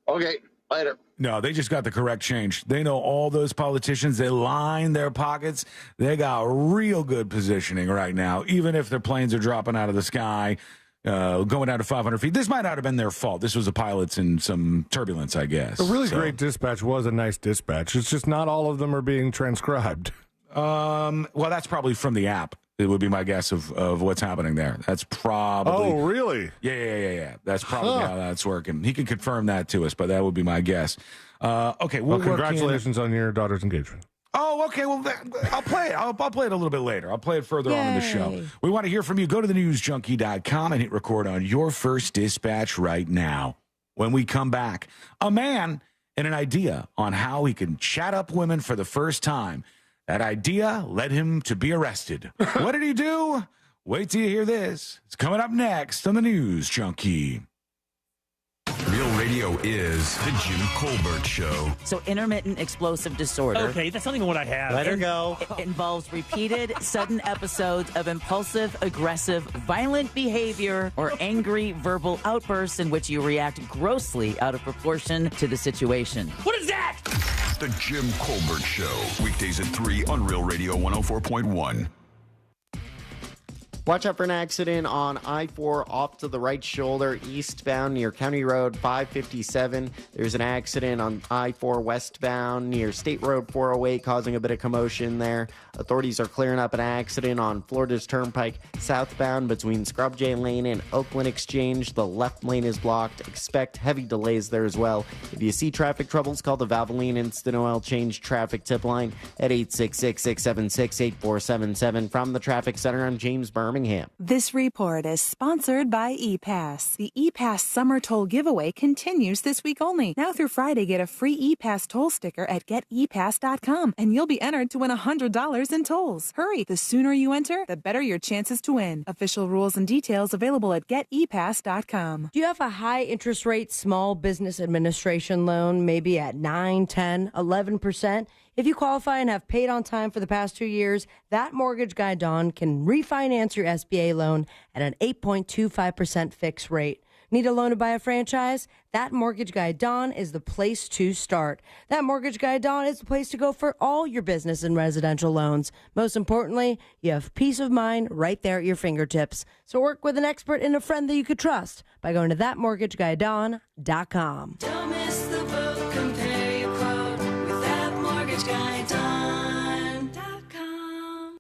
Okay, later. No, they just got the correct change. They know all those politicians. They line their pockets. They got real good positioning right now, even if their planes are dropping out of the sky, going down to 500 feet. This might not have been their fault. This was the pilots in some turbulence, I guess. A really great dispatch was a nice dispatch. It's just not all of them are being transcribed. Well, that's probably from the app. It would be my guess of what's happening there. That's probably... Oh, really? Yeah. That's probably how that's working. He can confirm that to us, but that would be my guess. Okay, well, congratulations on your daughter's engagement. Oh, okay. Well, I'll play it. I'll play it a little bit later. I'll play it further on in the show. We want to hear from you. Go to thenewsjunkie.com and hit record on your first dispatch right now. When we come back, a man and an idea on how he can chat up women for the first time. That idea led him to be arrested. What did he do? Wait till you hear this. It's coming up next on the News Junkie. Real Radio is the Jim Colbert Show. So intermittent explosive disorder. Okay, that's not even what I have. Let her go. It involves repeated, sudden episodes of impulsive, aggressive, violent behavior or angry verbal outbursts in which you react grossly out of proportion to the situation. What is that? The Jim Colbert Show. Weekdays at 3 on Real Radio 104.1. Watch out for an accident on I-4 off to the right shoulder, eastbound near County Road 557. There's an accident on I-4 westbound near State Road 408, causing a bit of commotion there. Authorities are clearing up an accident on Florida's Turnpike southbound between Scrub J Lane and Oakland Exchange. The left lane is blocked. Expect heavy delays there as well. If you see traffic troubles, call the Valvoline Instant Oil Change traffic tip line at 866-676-8477. From the Traffic Center, I'm James Birmingham. This report is sponsored by ePass. The ePass Summer Toll Giveaway continues this week only. Now through Friday, get a free ePass toll sticker at getepass.com, and you'll be entered to win $100 in tolls. Hurry, the sooner you enter, the better your chances to win. Official rules and details available at getepass.com. Do you have a high interest rate small business administration loan, maybe at 9, 10, 11%? If you qualify and have paid on time for the past 2 years, that mortgage guy, Don, can refinance your SBA loan at an 8.25% fixed rate. Need a loan to buy a franchise? That mortgage guy, Don, is the place to start. That mortgage guy, Don, is the place to go for all your business and residential loans. Most importantly, you have peace of mind right there at your fingertips. So work with an expert and a friend that you could trust by going to thatmortgageguydon.com. Don't miss the boat, compare your quote with thatmortgageguydon.com.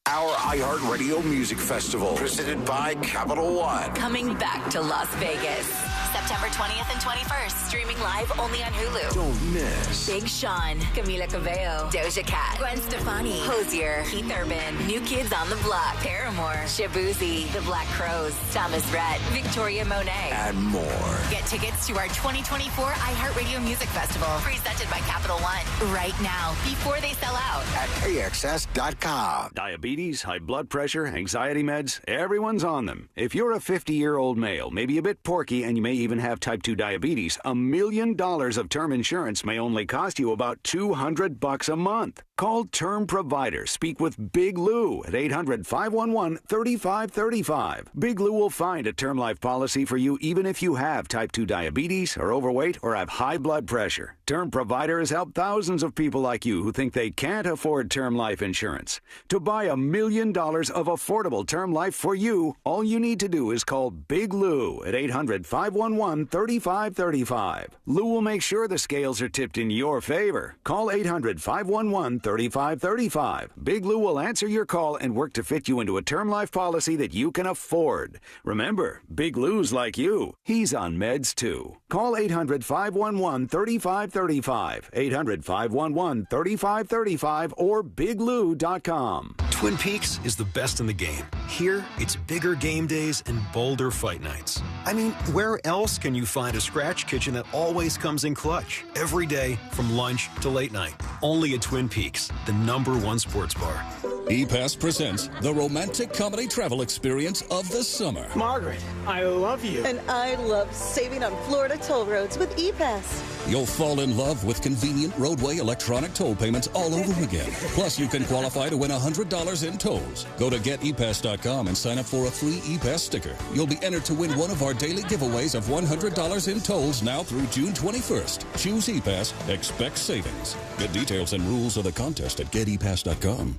Our iHeartRadio Music Festival, presented by Capital One. Coming back to Las Vegas. September 20th and 21st. Streaming live only on Hulu. Don't miss Big Sean, Camila Cabello, Doja Cat, Gwen Stefani, Hozier, Keith Urban, New Kids on the Block, Paramore, Shabuzi, The Black Crowes, Thomas Rhett, Victoria Monet, and more. Get tickets to our 2024 iHeartRadio Music Festival, presented by Capital One, right now, before they sell out. At AXS.com. Diabetes, high blood pressure, anxiety meds, everyone's on them. If you're a 50-year-old male, maybe a bit porky, and you may even have type 2 diabetes, $1 million of term insurance may only cost you about $200 a month. Call Term Provider. Speak with Big Lou at 800-511-3535. Big Lou will find a term life policy for you even if you have type 2 diabetes, are overweight, or have high blood pressure. Term Provider has helped thousands of people like you who think they can't afford term life insurance. To buy $1 million of affordable term life for you, all you need to do is call Big Lou at 800-511-3535. Lou will make sure the scales are tipped in your favor. Call 800-511-3535. Big Lou will answer your call and work to fit you into a term life policy that you can afford. Remember, Big Lou's like you. He's on meds too. Call 800-511-3535. 800-511-3535 or biglou.com. Twin Peaks is the best in the game. Here, it's bigger game days and bolder fight nights. I mean, where else can you find a scratch kitchen that always comes in clutch? Every day, from lunch to late night. Only at Twin Peaks, the #1 sports bar. ePass presents the romantic comedy travel experience of the summer. Margaret, I love you. And I love saving on Florida toll roads with ePass. You'll fall in love with convenient roadway electronic toll payments all over again. Plus, you can qualify to win $100 in tolls. Go to getepass.com and sign up for a free ePass sticker. You'll be entered to win one of our daily giveaways of $100 in tolls now through June 21st. Choose ePass. Expect savings. Get details and rules of the contest at getepass.com.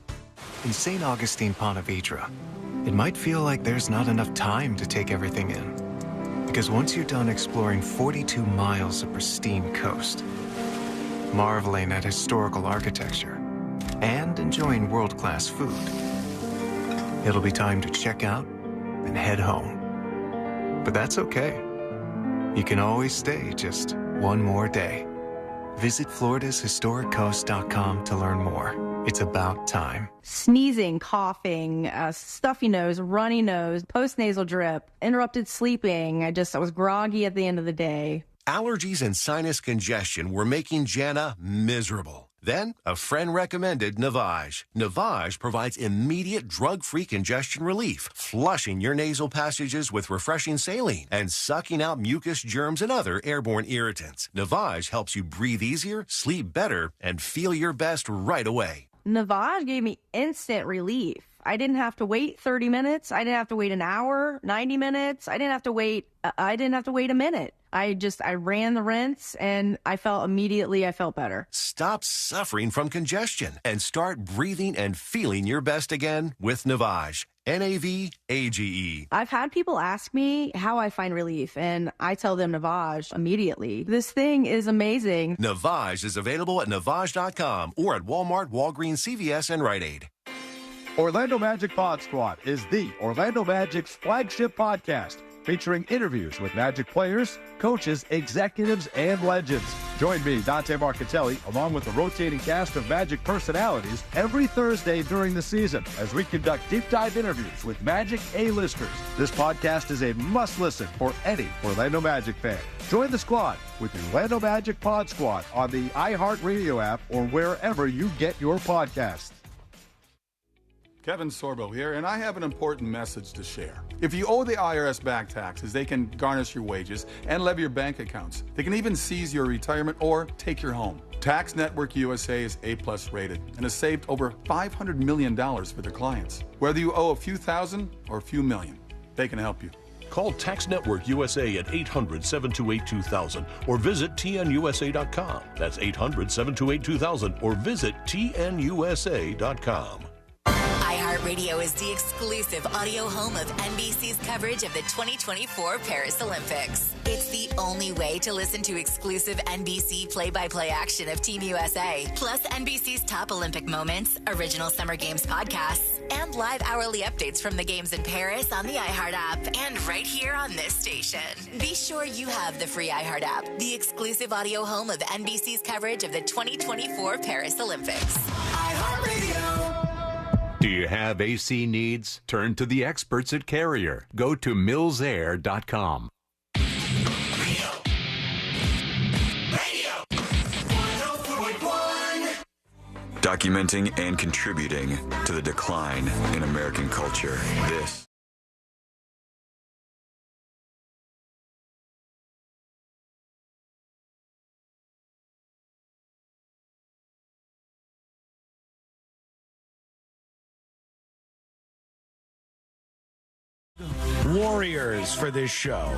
In St. Augustine, Ponte Vedra, it might feel like there's not enough time to take everything in. Because once you're done exploring 42 miles of pristine coast, marveling at historical architecture, and enjoying world-class food, it'll be time to check out and head home. But that's okay. You can always stay just one more day. Visit FloridasHistoricCoast.com to learn more. It's about time. Sneezing, coughing, stuffy nose, runny nose, postnasal drip, interrupted sleeping. I was groggy at the end of the day. Allergies and sinus congestion were making Jana miserable. Then, a friend recommended Navage. Navage provides immediate drug-free congestion relief, flushing your nasal passages with refreshing saline and sucking out mucus, germs, and other airborne irritants. Navage helps you breathe easier, sleep better, and feel your best right away. Navage gave me instant relief. I didn't have to wait 30 minutes. I didn't have to wait an hour, 90 minutes. I didn't have to wait a minute. I ran the rinse and I felt better. Stop suffering from congestion and start breathing and feeling your best again with Navage. Navage. I've had people ask me how I find relief, and I tell them Navage immediately. This thing is amazing. Navage is available at Navage.com or at Walmart, Walgreens, CVS, and Rite Aid. Orlando Magic Pod Squad is the Orlando Magic's flagship podcast, featuring interviews with Magic players, coaches, executives, and legends. Join me, Dante Marchitelli, along with a rotating cast of Magic personalities every Thursday during the season as we conduct deep dive interviews with Magic A-listers. This podcast is a must-listen for any Orlando Magic fan. Join the squad with the Orlando Magic Pod Squad on the iHeartRadio app or wherever you get your podcasts. Kevin Sorbo here, and I have an important message to share. If you owe the IRS back taxes, they can garnish your wages and levy your bank accounts. They can even seize your retirement or take your home. Tax Network USA is A+ rated and has saved over $500 million for their clients. Whether you owe a few thousand or a few million, they can help you. Call Tax Network USA at 800-728-2000 or visit tnusa.com. That's 800-728-2000 or visit tnusa.com. iHeartRadio is the exclusive audio home of NBC's coverage of the 2024 Paris Olympics. It's the only way to listen to exclusive NBC play-by-play action of Team USA, plus NBC's top Olympic moments, original Summer Games podcasts, and live hourly updates from the games in Paris on the iHeart app and right here on this station. Be sure you have the free iHeart app, the exclusive audio home of NBC's coverage of the 2024 Paris Olympics. iHeartRadio. Do you have AC needs? Turn to the experts at Carrier. Go to millsair.com. Documenting and contributing to the decline in American culture. This warriors for this show.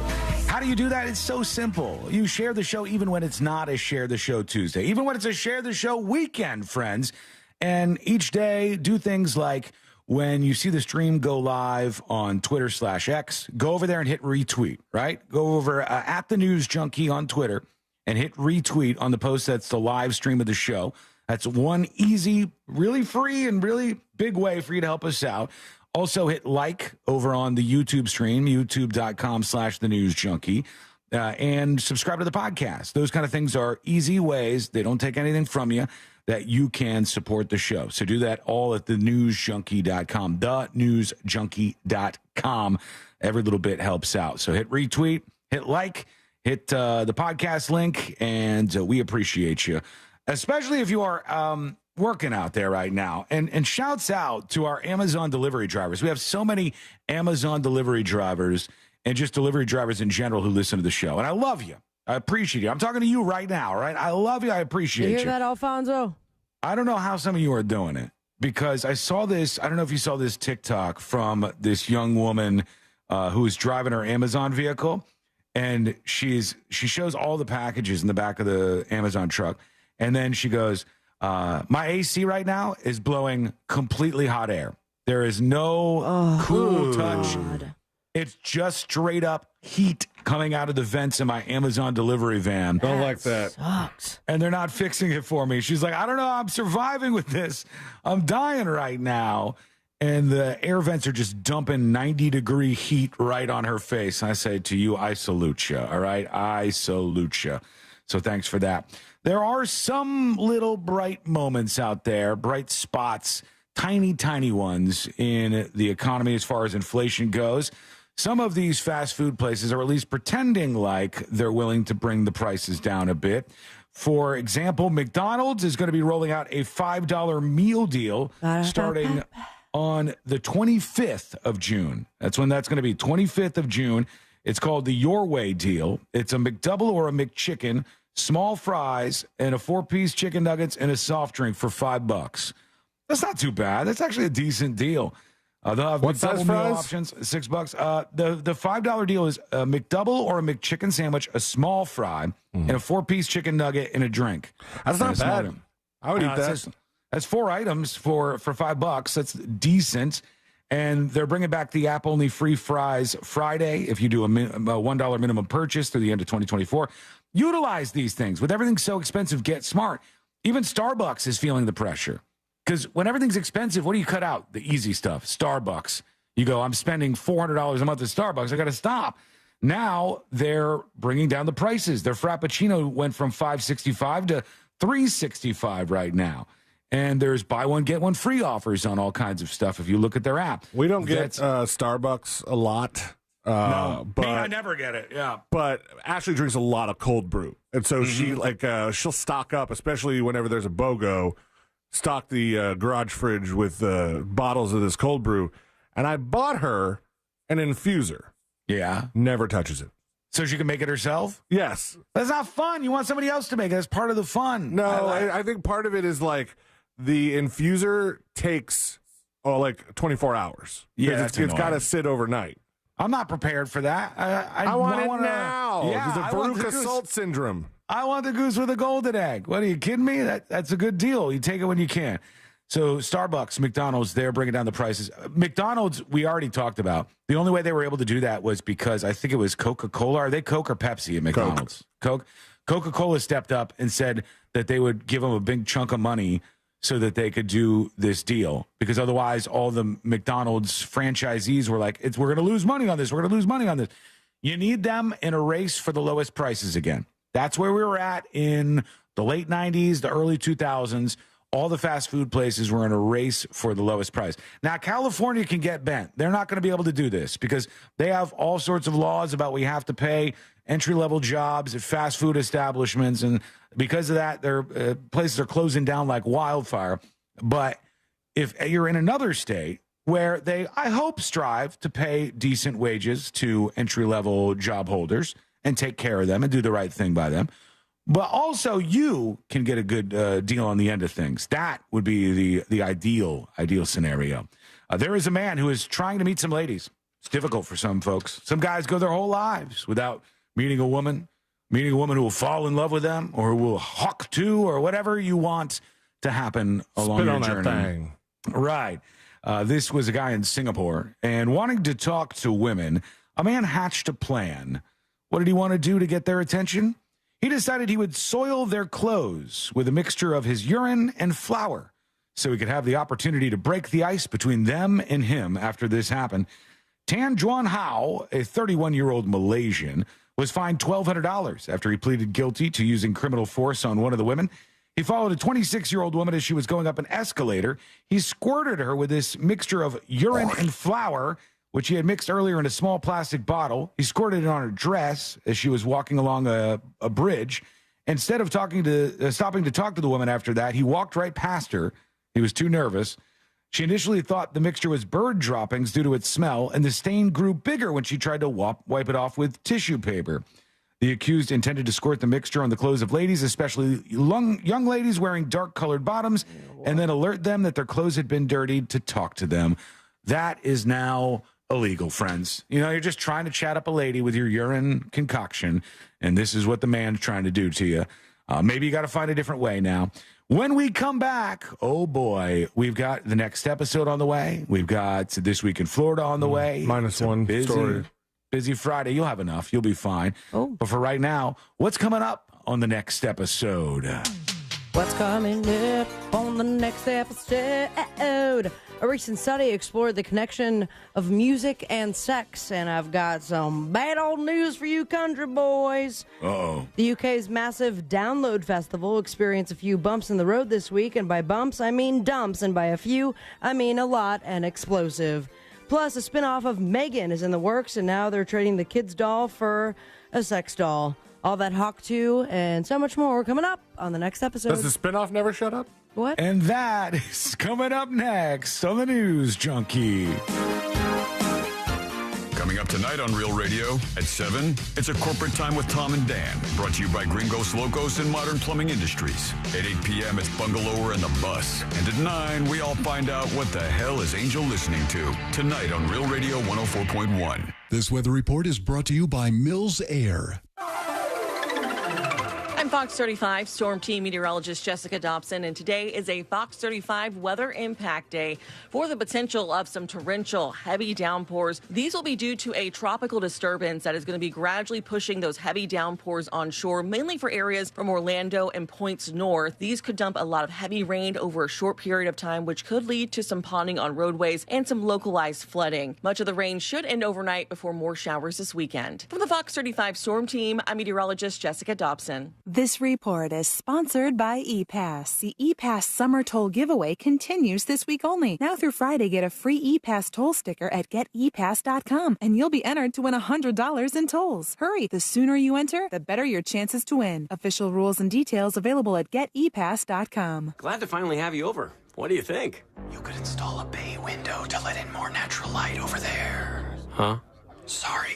How do you do that? It's so simple. You share the show even when it's not a Share the Show Tuesday, even when it's a Share the Show weekend, friends. And each day, do things like when you see the stream go live on Twitter/X, go over there and hit retweet, right? Go over at the News Junkie on Twitter and hit retweet on the post that's the live stream of the show. That's one easy, really free, and really big way for you to help us out. Also, hit like over on the YouTube stream, youtube.com/thenewsjunkie, and subscribe to the podcast. Those kind of things are easy ways. They don't take anything from you that you can support the show. So do that all at thenewsjunkie.com, thenewsjunkie.com. Every little bit helps out. So hit retweet, hit like, hit the podcast link, and we appreciate you, especially if you are working out there right now. And shouts out to our Amazon delivery drivers. We have so many Amazon delivery drivers and just delivery drivers in general who listen to the show. And I love you. I appreciate you. I'm talking to you right now, right? I love you. I appreciate you. You hear that, Alfonso? I don't know how some of you are doing it, because I saw this. I don't know if you saw this TikTok from this young woman who is driving her Amazon vehicle. And she shows all the packages in the back of the Amazon truck. And then she goes, my AC right now is blowing completely hot air. There is no cool touch. It's just straight up heat coming out of the vents in my Amazon delivery van. Don't like that. Sucks. And they're not fixing it for me. She's like, I don't know. I'm surviving with this. I'm dying right now. And the air vents are just dumping 90-degree heat right on her face. I say to you, I salute you. All right? I salute you. So thanks for that. There are some little bright moments out there, bright spots, tiny, tiny ones in the economy as far as inflation goes. Some of these fast food places are at least pretending like they're willing to bring the prices down a bit. For example, McDonald's is going to be rolling out a $5 meal deal starting on the 25th of June. That's when that's going to be, 25th of June. It's called the Your Way deal. It's a McDouble or a McChicken, small fries, and a 4-piece chicken nuggets and a soft drink for $5. That's not too bad. That's actually a decent deal. They'll have McDouble meal options, $6. The $5 deal is a McDouble or a McChicken sandwich, a small fry, and a 4-piece chicken nugget and a drink. That's not bad. I would eat that. That's 4 items for $5. That's decent. And they're bringing back the app-only free fries Friday if you do a $1 minimum purchase through the end of 2024. Utilize these things. With everything so expensive, get smart. Even Starbucks is feeling the pressure. Because when everything's expensive, what do you cut out? The easy stuff. Starbucks. You go, I'm spending $400 a month at Starbucks. I got to stop. Now they're bringing down the prices. Their Frappuccino went from $5.65 to $3.65 right now. And there's buy one, get one free offers on all kinds of stuff if you look at their app. We don't get Starbucks a lot. No, but I never get it. Yeah. But Ashley drinks a lot of cold brew. And so she'll stock up, especially whenever there's a BOGO, stock the garage fridge with bottles of this cold brew. And I bought her an infuser. Yeah. Never touches it. So she can make it herself? Yes. That's not fun. You want somebody else to make it. That's part of the fun. No, I think part of it is like the infuser takes like 24 hours. Yeah, it's got to sit overnight. I'm not prepared for that. I want it now. Yeah, the Veruca Salt syndrome. I want the goose with a golden egg. What, are you kidding me? That's a good deal. You take it when you can. So Starbucks, McDonald's, they're bringing down the prices. McDonald's, we already talked about. The only way they were able to do that was because I think it was Coca-Cola. Are they Coke or Pepsi at McDonald's? Coke. Coca-Cola stepped up and said that they would give them a big chunk of money so that they could do this deal. Because otherwise, all the McDonald's franchisees were like, we're going to lose money on this. We're going to lose money on this. You need them in a race for the lowest prices again. That's where we were at in the late 90s, the early 2000s. All the fast food places were in a race for the lowest price. Now, California can get bent. They're not going to be able to do this because they have all sorts of laws about we have to pay entry-level jobs at fast food establishments. And because of that, their places are closing down like wildfire. But if you're in another state where they, I hope, strive to pay decent wages to entry-level job holders and take care of them and do the right thing by them, but also you can get a good deal on the end of things. That would be the ideal scenario. There is a man who is trying to meet some ladies. It's difficult for some folks. Some guys go their whole lives without meeting a woman who will fall in love with them or who will hawk to or whatever you want to happen along your journey. That thing. Right. This was a guy in Singapore, and wanting to talk to women, a man hatched a plan. What did he want to do to get their attention? He decided he would soil their clothes with a mixture of his urine and flour so he could have the opportunity to break the ice between them and him after this happened. Tan Juan Hao, a 31-year-old Malaysian, was fined $1,200 after he pleaded guilty to using criminal force on one of the women. He followed a 26-year-old woman as she was going up an escalator. He squirted her with this mixture of urine and flour, which he had mixed earlier in a small plastic bottle. He squirted it on her dress as she was walking along a bridge. Instead of stopping to talk to the woman after that, he walked right past her. He was too nervous. She initially thought the mixture was bird droppings due to its smell, and the stain grew bigger when she tried to wipe it off with tissue paper. The accused intended to squirt the mixture on the clothes of ladies, especially young ladies wearing dark-colored bottoms, and then alert them that their clothes had been dirtied to talk to them. That is now illegal, friends. You know, you're just trying to chat up a lady with your urine concoction, and this is what the man's trying to do to you. Maybe you got to find a different way now. When we come back, oh boy, we've got the next episode on the way. We've got This Week in Florida on the way. Minus one story. Busy Friday. You'll have enough. You'll be fine. Oh. But for right now, what's coming up on the next episode? What's coming up on the next episode? A recent study explored the connection of music and sex, and I've got some bad old news for you country boys. Uh-oh. The UK's massive Download Festival experienced a few bumps in the road this week, and by bumps, I mean dumps, and by a few, I mean a lot and explosive. Plus, a spinoff of Megan is in the works, and now they're trading the kid's doll for a sex doll. All that Hawk 2 and so much more coming up on the next episode. Does the spinoff never shut up? What? And that is coming up next on the News Junkie. Coming up tonight on Real Radio at 7, it's a corporate time with Tom and Dan, brought to you by Gringos Locos and Modern Plumbing Industries. At 8 p.m., it's Bungalower and the Bus. And at 9, we all find out what the hell is Angel listening to. Tonight on Real Radio 104.1. This weather report is brought to you by Mills Air. I'm Fox 35 Storm Team meteorologist Jessica Dobson, and today is a Fox 35 weather impact day for the potential of some torrential, heavy downpours. These will be due to a tropical disturbance that is going to be gradually pushing those heavy downpours on shore, mainly for areas from Orlando and points north. These could dump a lot of heavy rain over a short period of time, which could lead to some ponding on roadways and some localized flooding. Much of the rain should end overnight before more showers this weekend. From the Fox 35 Storm Team, I'm meteorologist Jessica Dobson. This report is sponsored by ePass. The ePass Summer Toll Giveaway continues this week only. Now through Friday, get a free ePass toll sticker at getepass.com, and you'll be entered to win $100 in tolls. Hurry, the sooner you enter, the better your chances to win. Official rules and details available at getepass.com. Glad to finally have you over. What do you think? You could install a bay window to let in more natural light over there. Huh? Sorry.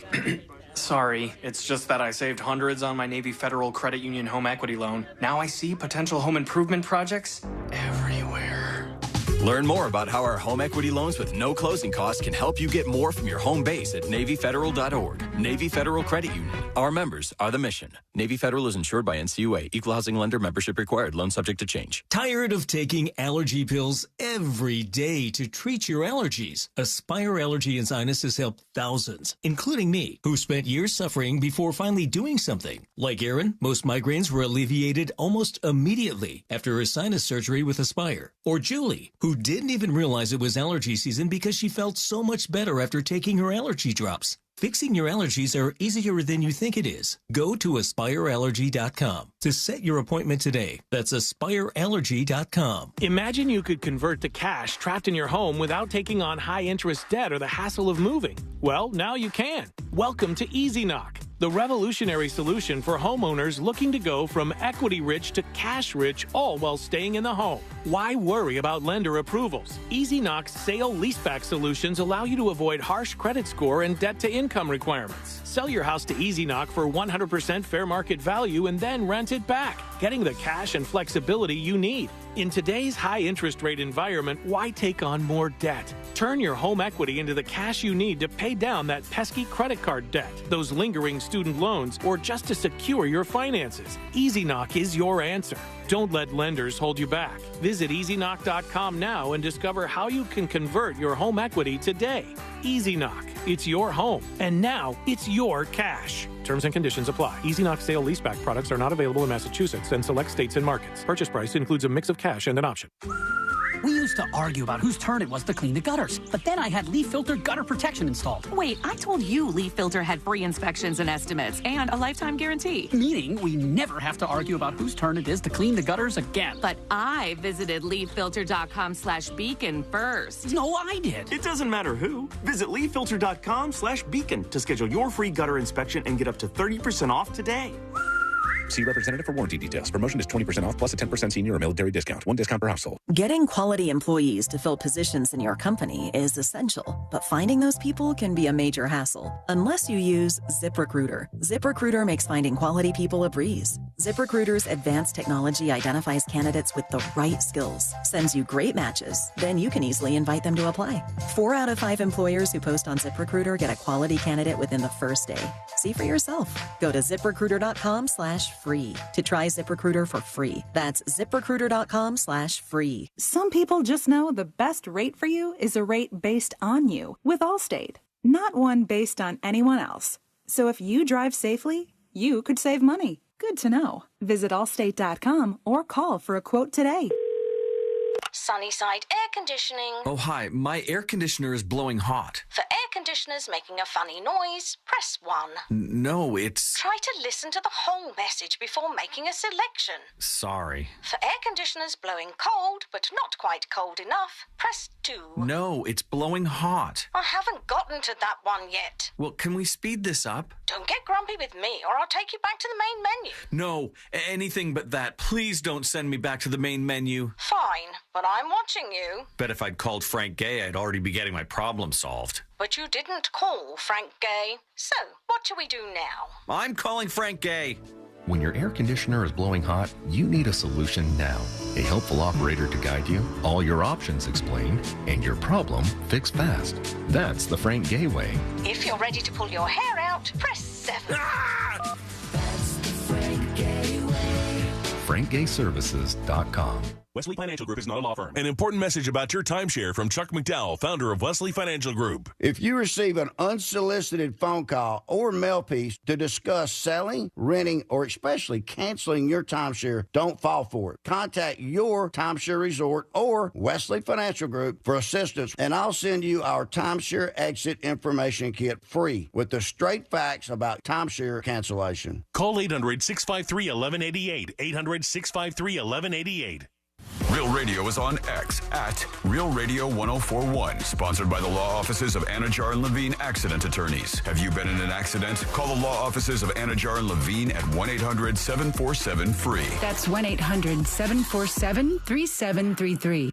Sorry, it's just that I saved hundreds on my Navy Federal Credit Union home equity loan. Now I see potential home improvement projects everywhere. Learn more about how our home equity loans with no closing costs can help you get more from your home base at NavyFederal.org. Navy Federal Credit Union. Our members are the mission. Navy Federal is insured by NCUA. Equal housing lender. Membership required. Loan subject to change. Tired of taking allergy pills every day to treat your allergies? Aspire Allergy and Sinus has helped thousands, including me, who spent years suffering before finally doing something. Like Aaron, most migraines were alleviated almost immediately after her sinus surgery with Aspire. Or Julie, who didn't even realize it was allergy season because she felt so much better after taking her allergy drops. Fixing your allergies are easier than you think it is. Go to AspireAllergy.com to set your appointment today. That's AspireAllergy.com. Imagine you could convert the cash trapped in your home without taking on high-interest debt or the hassle of moving. Well, now you can. Welcome to EasyKnock, the revolutionary solution for homeowners looking to go from equity-rich to cash-rich, all while staying in the home. Why worry about lender approvals? EasyKnock's sale-leaseback solutions allow you to avoid harsh credit score and debt-to-income requirements. Sell your house to EasyKnock for 100% fair market value and then rent it back, getting the cash and flexibility you need. In today's high-interest rate environment, why take on more debt? Turn your home equity into the cash you need to pay down that pesky credit card debt, those lingering student loans, or just to secure your finances. EasyKnock is your answer. Don't let lenders hold you back. Visit EasyKnock.com now and discover how you can convert your home equity today. EasyKnock. It's your home, and now it's your cash. Terms and conditions apply. EasyKnock sale leaseback products are not available in Massachusetts and select states and markets. Purchase price includes a mix of cash and an option. We used to argue about whose turn it was to clean the gutters, but then I had leaf filter gutter protection installed. Wait, I told you Leaf Filter had free inspections and estimates and a lifetime guarantee. Meaning we never have to argue about whose turn it is to clean the gutters again. But I visited leaffilter.com/beacon first. No, I did. It doesn't matter who. Visit leaffilter.com/beacon to schedule your free gutter inspection and get up to 30% off today. See representative for warranty details. Promotion is 20% off plus a 10% senior or military discount. One discount per household. Getting quality employees to fill positions in your company is essential, but finding those people can be a major hassle unless you use ZipRecruiter. ZipRecruiter makes finding quality people a breeze. ZipRecruiter's advanced technology identifies candidates with the right skills, sends you great matches, then you can easily invite them to apply. 4 out of 5 employers who post on ZipRecruiter get a quality candidate within the first day. See for yourself. Go to ZipRecruiter.com/free to try ZipRecruiter for free. That's ZipRecruiter.com/free. Some people just know the best rate for you is a rate based on you with Allstate, not one based on anyone else. So if you drive safely, you could save money. Good to know. Visit Allstate.com or call for a quote today. Sunnyside Air Conditioning. Oh, hi. My air conditioner is blowing hot. For air conditioners making a funny noise, press 1. No, it's... Try to listen to the whole message before making a selection. Sorry. For air conditioners blowing cold, but not quite cold enough, press 2. No, it's blowing hot. I haven't gotten to that one yet. Well, can we speed this up? Don't get grumpy with me, or I'll take you back to the main menu. No, anything but that. Please don't send me back to the main menu. Fine, but I'm watching you. Bet if I'd called Frank Gay, I'd already be getting my problem solved. But you didn't call Frank Gay. So, what do we do now? I'm calling Frank Gay. When your air conditioner is blowing hot, you need a solution now. A helpful operator to guide you, all your options explained, and your problem fixed fast. That's the Frank Gay way. If you're ready to pull your hair out, press 7. Ah! FrankGayServices.com. Wesley Financial Group is not a law firm. An important message about your timeshare from Chuck McDowell, founder of Wesley Financial Group. If you receive an unsolicited phone call or mail piece to discuss selling, renting, or especially canceling your timeshare, don't fall for it. Contact your timeshare resort or Wesley Financial Group for assistance, and I'll send you our timeshare exit information kit free with the straight facts about timeshare cancellation. Call 800-653-1188. 800-653-1188. Real Radio is on X at Real Radio 1041. Sponsored by the law offices of Anajar and Levine Accident Attorneys. Have you been in an accident? Call the law offices of Anajar and Levine at 1-800-747-FREE. That's 1-800-747-3733.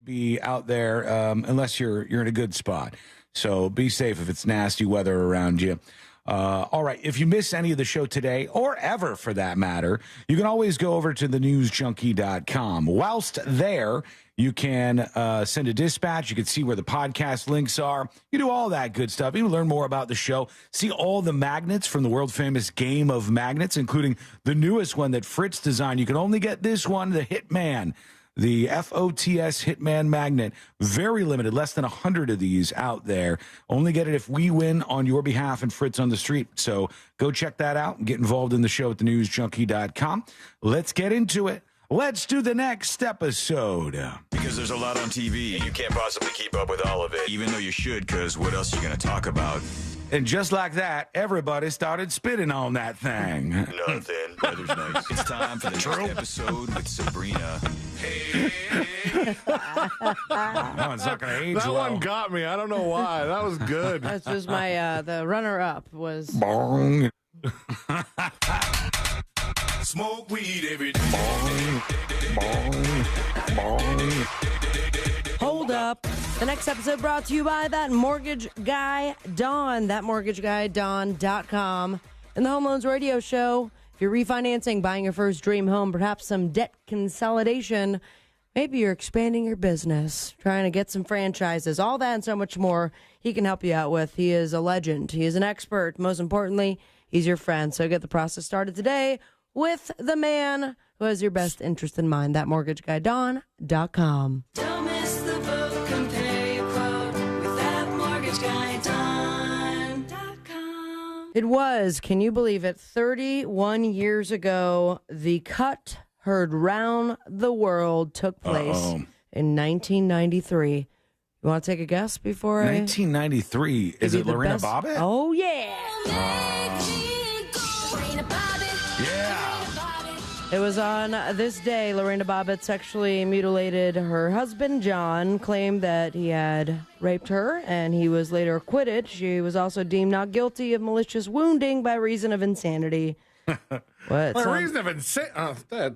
be out there unless you're in a good spot. So be safe if it's nasty weather around you. All right. If you miss any of the show today, or ever for that matter, you can always go over to thenewsjunkie.com. Whilst there, you can send a dispatch. You can see where the podcast links are. You do all that good stuff. You can learn more about the show. See all the magnets from the world-famous game of magnets, including the newest one that Fritz designed. You can only get this one, the Hitman. The FOTS Hitman Magnet, very limited, less than 100 of these out there. Only get it if we win on your behalf and Fritz on the street. So go check that out and get involved in the show at thenewsjunkie.com. Let's get into it. Let's do the next episode. Because there's a lot on TV, and you can't possibly keep up with all of it, even though you should, because what else are you going to talk about? And just like that, everybody started spitting on that thing. Nothing. Weather's nice. It's time for the next episode with Sabrina. That one's not going to age That well. one got me. I don't know why. That was good. That's just my, the runner-up was... Bong. Smoke weed every day. Bong. Bong. Hold up. The next episode brought to you by That Mortgage Guy Don, thatmortgaguydawn.com. And the Home Loans Radio Show. If you're refinancing, buying your first dream home, perhaps some debt consolidation, maybe you're expanding your business, trying to get some franchises, all that and so much more, he can help you out with. He is a legend. He is an expert. Most importantly, he's your friend. So get the process started today with the man who has your best interest in mind, thatmortgaguydawn.com. Don't miss the boat, compare your quote with thatmortgaguydawn.com. It was, can you believe it, 31 years ago, the cut heard round the world took place in 1993. You want to take a guess before 1993. Is it Lorena Bobbitt? Oh, yeah. It was on this day, Lorena Bobbitt sexually mutilated her husband, John, claimed that he had raped her, and he was later acquitted. She was also deemed not guilty of malicious wounding by reason of insanity. Reason of insanity?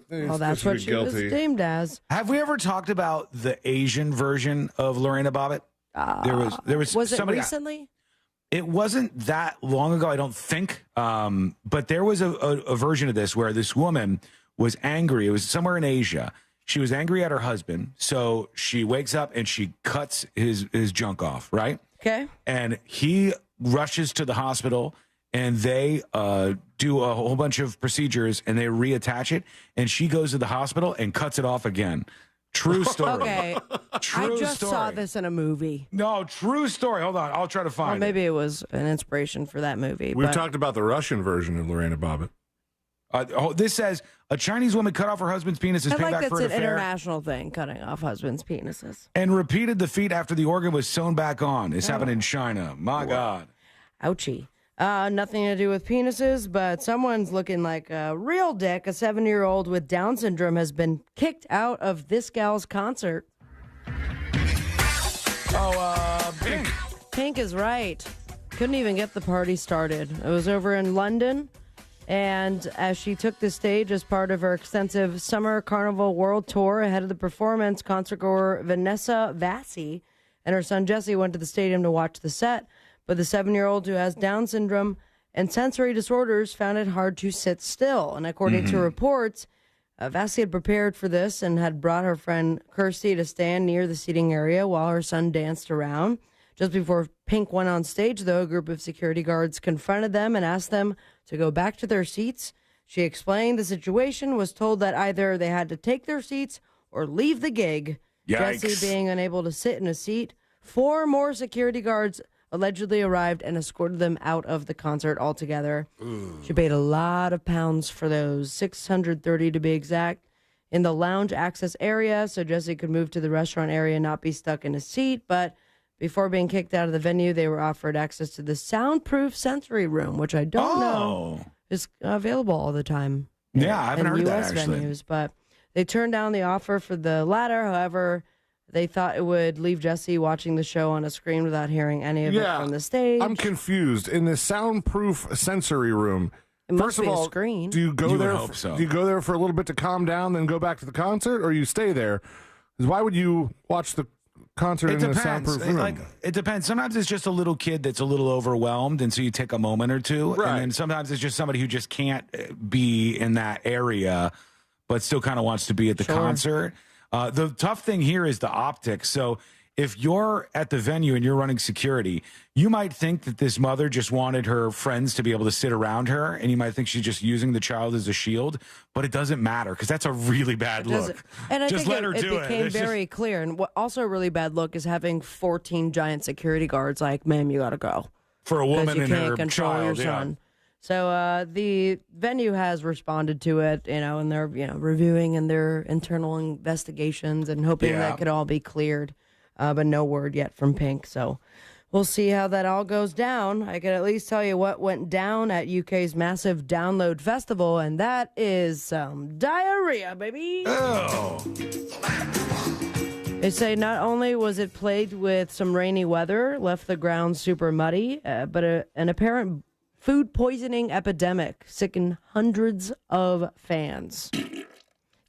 That's what she was deemed as. Have we ever talked about the Asian version of Lorena Bobbitt? There was somebody, it recently? It wasn't that long ago, I don't think. But there was a version of this where this woman was angry. It was somewhere in Asia. She was angry at her husband, so she wakes up and she cuts his junk off, right? Okay. And he rushes to the hospital, and they do a whole bunch of procedures, and they reattach it, and she goes to the hospital and cuts it off again. True story. Okay. True I just story. saw this in a movie. No, true story. Hold on. I'll try to find Or maybe it was an inspiration for that movie. We've talked about the Russian version of Lorena Bobbitt. This says a Chinese woman cut off her husband's penis as I payback like for that's an an affair international thing, cutting off husbands' penises. and repeated the feat after the organ was sewn back on. This happened in China. My God. Ouchie. Nothing to do with penises, but someone's looking like a real dick. A 7-year-old with Down syndrome has been kicked out of this gal's concert. Pink. Pink is right. Couldn't even get the party started. It was over in London, and as she took the stage as part of her extensive Summer Carnival World Tour ahead of the performance, concertgoer Vanessa Vassie and her son Jesse went to the stadium to watch the set, but the 7-year-old who has Down syndrome and sensory disorders found it hard to sit still. And according to reports, Vassie had prepared for this and had brought her friend Kirsty to stand near the seating area while her son danced around. Just before Pink went on stage, though, a group of security guards confronted them and asked them to go back to their seats. She explained the situation, was told that either they had to take their seats or leave the gig. Yikes. Jesse being unable to sit in a seat. 4 more security guards allegedly arrived and escorted them out of the concert altogether. She paid a lot of pounds for those, $630 to be exact, in the lounge access area so Jesse could move to the restaurant area and not be stuck in a seat. But before being kicked out of the venue, they were offered access to the soundproof sensory room, which I don't know is available all the time. Yeah, I haven't heard in that, US actually. venues, but they turned down the offer for the latter. However, they thought it would leave Jesse watching the show on a screen without hearing any of it from the stage. I'm confused. In the soundproof sensory room, must first of be a all, screen. do you go You would there? hope so. Do you go there for a little bit to calm down, then go back to the concert, or you stay there Why would you watch the concert in a soundproof room? It depends. Sometimes it's just a little kid that's a little overwhelmed, and so you take a moment or two. Right. And then sometimes it's just somebody who just can't be in that area, but still kind of wants to be at the concert. The tough thing here is the optics. So if you're at the venue and you're running security, you might think that this mother just wanted her friends to be able to sit around her, and you might think she's just using the child as a shield, but it doesn't matter because that's a really bad look. And I just think let her do it became very clear. And what also a really bad look is having 14 giant security guards like, ma'am, you got to go. For a woman and her can't control child, your son. So the venue has responded to it, and they're reviewing in their internal investigations and hoping that could all be cleared. But no word yet from Pink. So we'll see how that all goes down. I can at least tell you what went down at UK's massive download festival, and that is diarrhea, baby. Oh. They say not only was it plagued with some rainy weather, left the ground super muddy, but an apparent food poisoning epidemic sickened hundreds of fans.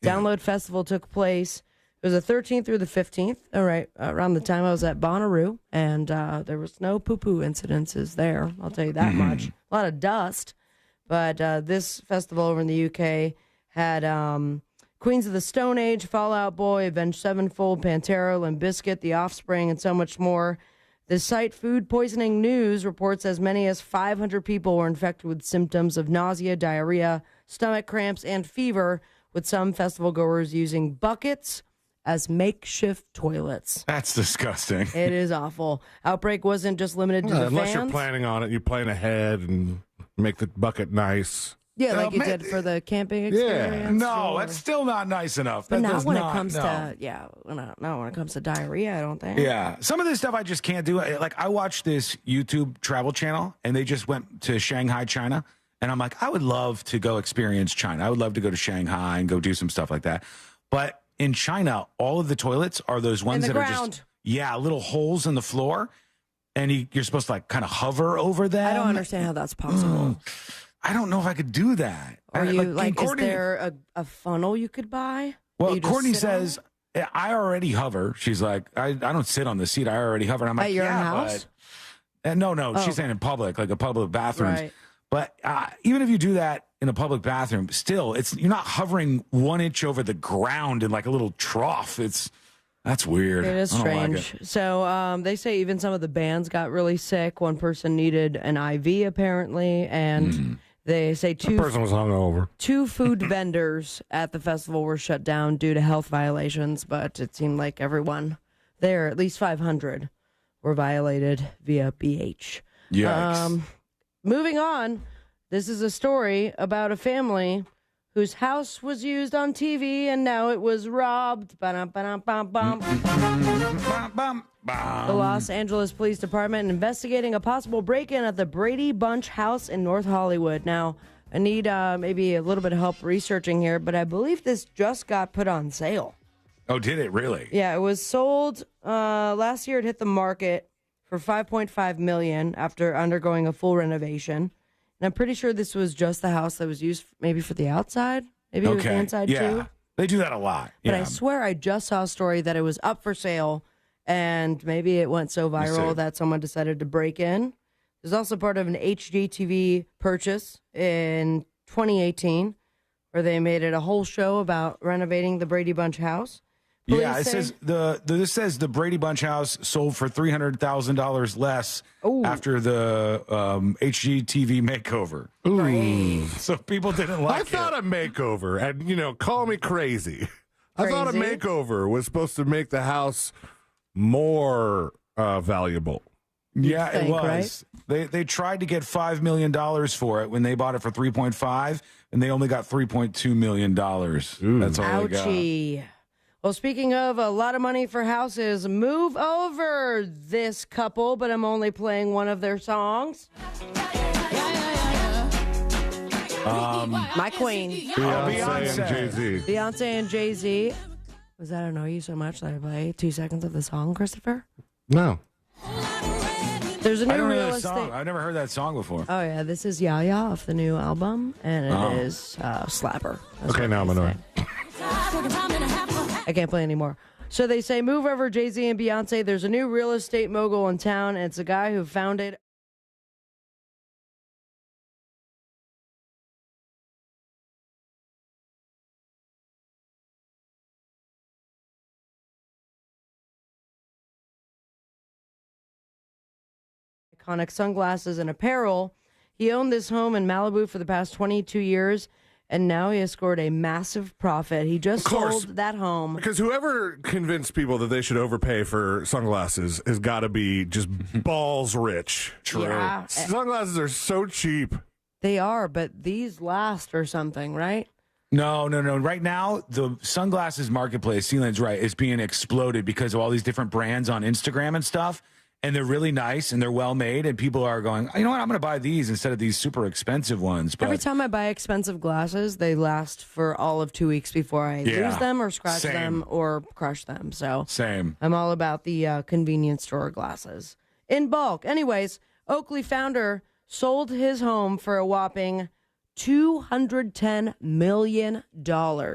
Download Festival took place. It was the 13th through the 15th, all right, around the time I was at Bonnaroo, and there was no poo-poo incidences there, I'll tell you that much. A lot of dust, but this festival over in the UK had Queens of the Stone Age, Fall Out Boy, Avenged Sevenfold, Pantera, Limp Bizkit, The Offspring, and so much more. The site Food Poisoning News reports as many as 500 people were infected with symptoms of nausea, diarrhea, stomach cramps, and fever, with some festival goers using buckets as makeshift toilets. That's disgusting. It is awful. Outbreak wasn't just limited to the fans. Unless you're planning on it, you plan ahead and make the bucket nice. Yeah, like you did for the camping experience. No, that's still not nice enough. But That not does when it not- comes no. to when it comes to diarrhea, I don't think. Yeah. Some of this stuff I just can't do. Like, I watched this YouTube travel channel, and they just went to Shanghai, China. And I'm like, I would love to go experience China. I would love to go to Shanghai and go do some stuff like that. But in China, all of the toilets are those ones In the that are ground. just, little holes in the floor. And you're supposed to, like, kind of hover over them. I don't understand how that's possible. I don't know if I could do that. Are you like? Is Courtney- there a funnel you could buy? Well, that you just Courtney sit on? says, I already hover. She's like, I don't sit on the seat. I already hover. And I'm like, At your yeah, house? but... No, Oh. she's saying in public, like a public bathroom. Right. But even if you do that in a public bathroom, still, you're not hovering 1 inch over the ground in like a little trough. That's weird. It is I don't like strange. it. So they say even some of the bands got really sick. One person needed an IV apparently, and they say The person was hungover. 2 food vendors at the festival were shut down due to health violations. But it seemed like everyone there, at least 500, were violated via BH. Yikes. Moving on, this is a story about a family whose house was used on TV and now it was robbed. Ba-dum-ba-dum-bum-bum. The Los Angeles Police Department investigating a possible break-in at the Brady Bunch house in North Hollywood. Now, I need maybe a little bit of help researching here, but I believe this just got put on sale. Oh, did it really? Yeah, it was sold last year. It hit the market for $5.5 million after undergoing a full renovation. And I'm pretty sure this was just the house that was used maybe for the outside. Maybe it was the inside yeah. too. They do that a lot. But Yeah. I swear I just saw a story that it was up for sale, and maybe it went so viral that someone decided to break in. It was also part of an HGTV purchase in 2018, where they made it a whole show about renovating the Brady Bunch house. Yeah, it says this says the Brady Bunch house sold for $300,000 less after the HGTV makeover. Ooh. So people didn't like I it. thought a makeover, and call me crazy. I thought a Crazy? makeover was supposed to make the house more valuable. Yeah, think, it was. They tried to get $5 million for it when they bought it for 3.5, and they only got $3.2 million. That's all they got. Ouchie. Well, speaking of a lot of money for houses, move over this couple, but I'm only playing one of their songs. My queen. Beyonce and Jay-Z. Beyonce and Jay-Z. Was that Know You So Much that I play 2 seconds of the song, Christopher? No. There's a I new don't know real that song. estate. I've never heard that song before. Oh, yeah. This is Yaya off the new album, and it is Slapper. That's Okay, what now I'm they annoyed. say. I can't play anymore. So they say move over Jay-Z and Beyonce. There's a new real estate mogul in town, and it's a guy who founded iconic sunglasses and apparel. He owned this home in Malibu for the past 22 years, and now he has scored a massive profit. He just sold that home. Because whoever convinced people that they should overpay for sunglasses has got to be just balls rich. True. Yeah. Sunglasses are so cheap. They are, but these last or something, right? No. Right now, the sunglasses marketplace, Celan's right, is being exploded because of all these different brands on Instagram and stuff. And they're really nice and they're well made. And people are going, you know what, I'm going to buy these instead of these super expensive ones. But every time I buy expensive glasses, they last for all of 2 weeks before I lose them or scratch them or crush them. So same. I'm all about the convenience store glasses in bulk. Anyways, Oakley founder sold his home for a whopping $210 million.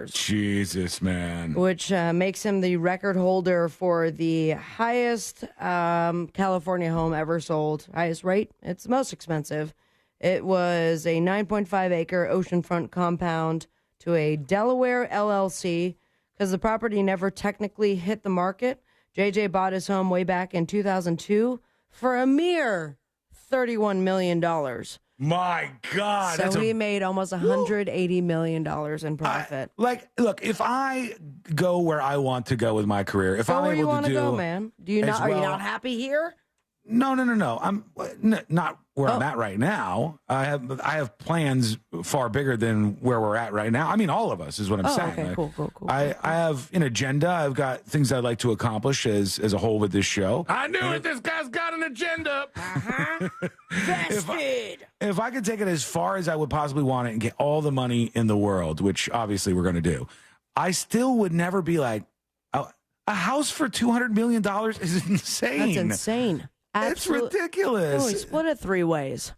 Jesus, man. Which makes him the record holder for the highest California home ever sold. Highest rate. It's the most expensive. It was a 9.5-acre oceanfront compound to a Delaware LLC because the property never technically hit the market. JJ bought his home way back in 2002 for a mere $31 million. My God. So he made almost $180 million in profit. Look, if I go where I want to go with my career, if I'm where you able want to to do, go, man? Are you not happy here? No. I'm not where I'm at right now. I have plans far bigger than where we're at right now. I mean, all of us is what I'm saying. Okay, cool. I have an agenda. I've got things I'd like to accomplish as a whole with this show. I knew it. This guy's got an agenda. Vested. If I could take it as far as I would possibly want it and get all the money in the world, which obviously we're going to do, I still would never be like, a house for $200 million is insane. That's insane. It's ridiculous. Oh, we split it 3 ways.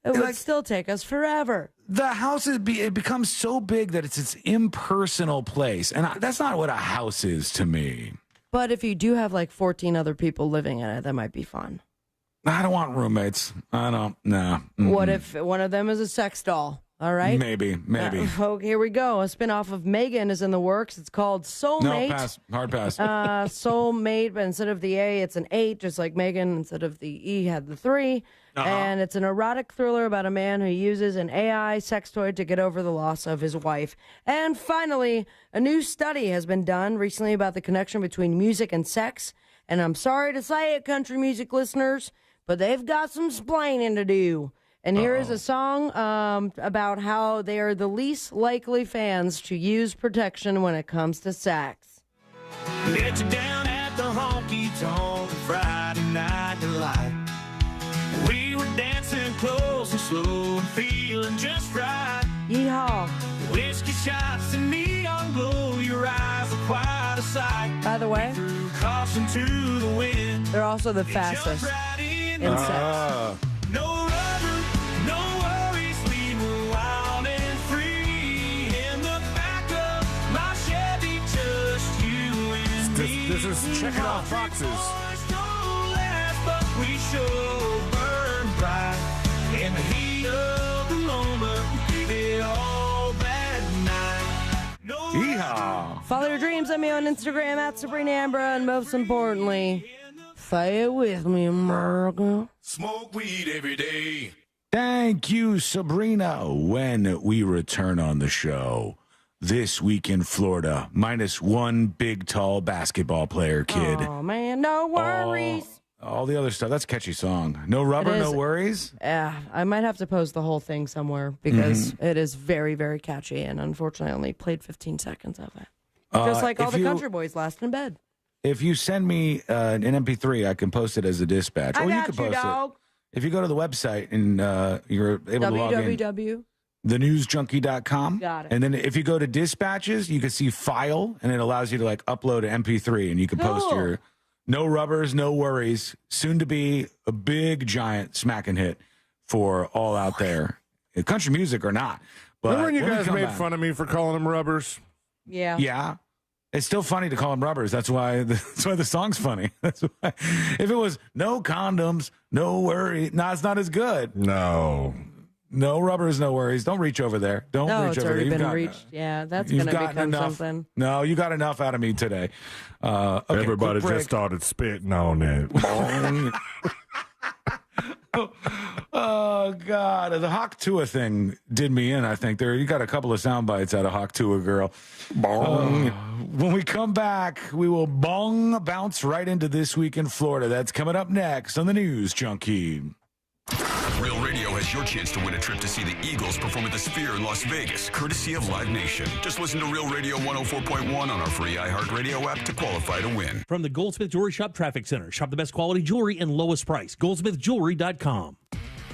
It would still take us forever. The house it becomes so big that it's its impersonal place, and that's not what a house is to me. But if you do have like 14 other people living in it, that might be fun. I don't want roommates. I don't. Nah. What if one of them is a sex doll? All right. Maybe. Okay, here we go. A spinoff of Megan is in the works. It's called Soulmate. No, pass. Hard pass. Soulmate, but instead of the A, it's an 8, just like Megan. Instead of the E, had the 3. And it's an erotic thriller about a man who uses an AI sex toy to get over the loss of his wife. And finally, a new study has been done recently about the connection between music and sex. And I'm sorry to say it, country music listeners, but they've got some splaining to do. And here is a song about how they are the least likely fans to use protection when it comes to sex. Let you down at the honky-tonk Friday night delight. We were dancing close and slow and feeling just right. Yeehaw. Whiskey shots and neon glow, your eyes are quite a sight. By the way, Threw caution to the wind. they're also the fastest in sex. No rubber, no worries, we were wild and free. In the back of my Chevy, just you and me. This is checking off boxes. Don't last, but we sure burn bright. In the heat of the moment, we gave it all that night. No Yeehaw. Follow your dreams at me on Instagram at Sabrina Ambra, and most importantly, say it with me, America. smoke weed every day. Thank you, Sabrina. When we return on the show, this week in Florida, -1 big, tall basketball player kid. Oh, man, no worries. All the other stuff. That's a catchy song. No rubber, no worries. Yeah, I might have to post the whole thing somewhere because it is very, very catchy, and unfortunately I only played 15 seconds of it. Just like all the country boys last in bed. If you send me an MP3, I can post it as a dispatch. I or you got can you, post dog. it. If you go to the website and you're able to log in. www. thenewsjunkie.com. Got it. And then if you go to dispatches, you can see file, and it allows you to like upload an MP3, and you can post your no rubbers, no worries. Soon to be a big, giant smacking hit for all out there, country music or not. But remember when you when we guys come made back- fun of me for calling them rubbers? Yeah. Yeah. It's still funny to call them rubbers. That's why the song's funny. That's why. If it was no condoms, no worry, no, it's not as good. No rubbers, no worries. Don't reach over there. Don't reach it's over already there. been reached. Yeah, that's going to become enough. something. No, you got enough out of me today. Okay, everybody quick break. just started spitting on it. Oh God, the Hawk Tuah thing did me in. I think you got a couple of sound bites out of Hawk Tuah, girl. When we come back, we will bounce right into This Week in Florida. That's coming up next on the News Junkie. Real Radio has your chance to win a trip to see the Eagles perform at the Sphere in Las Vegas, courtesy of Live Nation. Just listen to Real Radio 104.1 on our free iHeartRadio app to qualify to win. From the Goldsmith Jewelry Shop Traffic Center. Shop the best quality jewelry and lowest price. GoldsmithJewelry.com.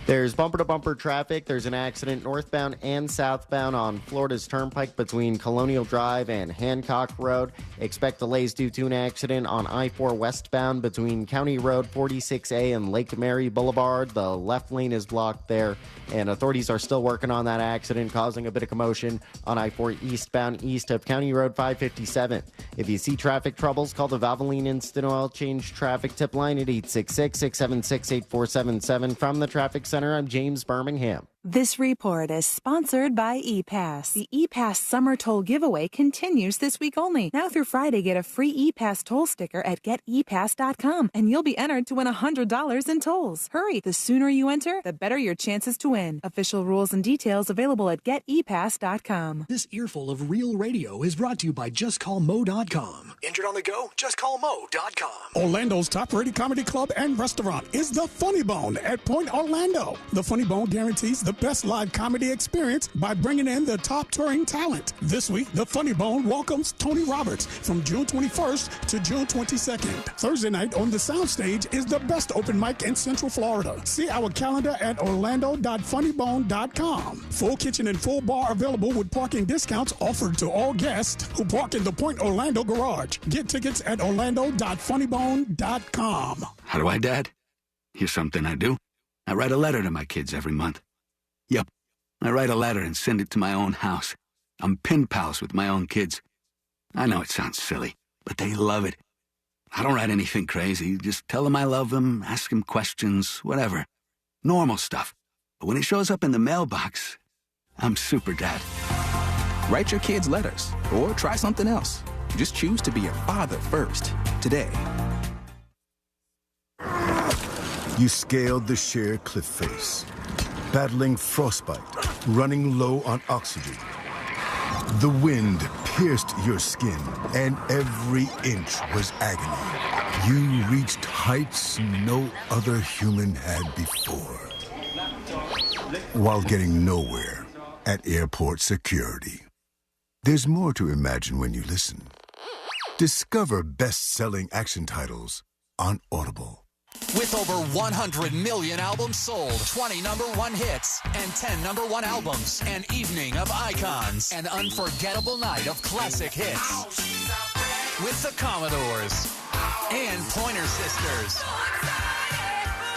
There's bumper-to-bumper traffic. There's an accident northbound and southbound on Florida's Turnpike between Colonial Drive and Hancock Road. Expect delays due to an accident on I-4 westbound between County Road 46A and Lake Mary Boulevard. The left lane is blocked there, and authorities are still working on that accident, causing a bit of commotion on I-4 eastbound east of County Road 557. If you see traffic troubles, call the Valvoline Instant Oil Change Traffic Tip Line at 866-676-8477. From the Traffic Center, I'm James Birmingham. This report is sponsored by ePass. The ePass Summer Toll Giveaway continues this week only. Now through Friday, get a free ePass toll sticker at GetEPass.com, and you'll be entered to win $100 in tolls. Hurry! The sooner you enter, the better your chances to win. Official rules and details available at GetEPass.com. This earful of Real Radio is brought to you by JustCallMo.com. Injured on the go? JustCallMo.com. Orlando's top-rated comedy club and restaurant is The Funny Bone at Point Orlando. The Funny Bone guarantees the best live comedy experience by bringing in the top touring talent. This week, The Funny Bone welcomes Tony Roberts from June 21st to June 22nd. Thursday night on the Soundstage is the best open mic in Central Florida. See our calendar at orlando.funnybone.com. Full kitchen and full bar available with parking discounts offered to all guests who park in the Point Orlando garage. Get tickets at orlando.funnybone.com. How do I, Dad? Here's something I do. I write a letter to my kids every month. Yep, I write a letter and send it to my own house. I'm pen pals with my own kids. I know it sounds silly, but they love it. I don't write anything crazy. Just tell them I love them, ask them questions, whatever. Normal stuff. But when it shows up in the mailbox, I'm super dad. Write your kids letters or try something else. Just choose to be a father first today. You scaled the sheer cliff face, battling frostbite, running low on oxygen. The wind pierced your skin, and every inch was agony. You reached heights no other human had before, while getting nowhere at airport security. There's more to imagine when you listen. Discover best-selling action titles on Audible. With over 100 million albums sold, 20 #1 hits, and 10 #1 albums, an evening of icons, an unforgettable night of classic hits. With the Commodores and Pointer Sisters.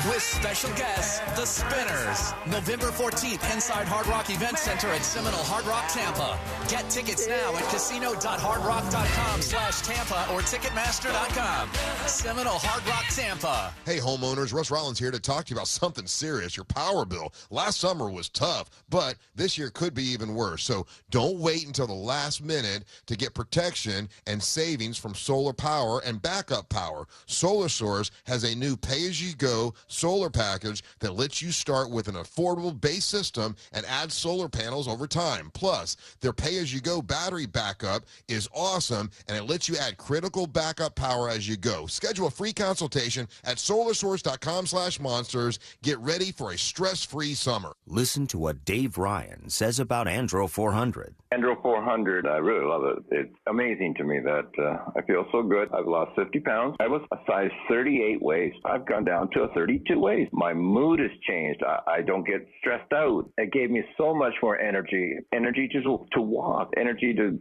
With special guests, the Spinners. November 14th, inside Hard Rock Event Center at Seminole Hard Rock, Tampa. Get tickets now at casino.hardrock.com/Tampa or Ticketmaster.com. Seminole Hard Rock, Tampa. Hey, homeowners, Russ Rollins here to talk to you about something serious. Your power bill. Last summer was tough, but this year could be even worse. So don't wait until the last minute to get protection and savings from solar power and backup power. Solar Source has a new pay-as-you-go solar package that lets you start with an affordable base system and add solar panels over time. Plus, their pay-as-you-go battery backup is awesome, and it lets you add critical backup power as you go. Schedule a free consultation at solarsource.com/monsters. Get ready for a stress-free summer. Listen to what Dave Ryan says about Andro 400. Andro 400, I really love it. It's amazing to me that I feel so good. I've lost 50 pounds. I was a size 38 waist. I've gone down to a 32 waist. My mood has changed. I don't get stressed out. It gave me so much more energy. Energy to walk. Energy to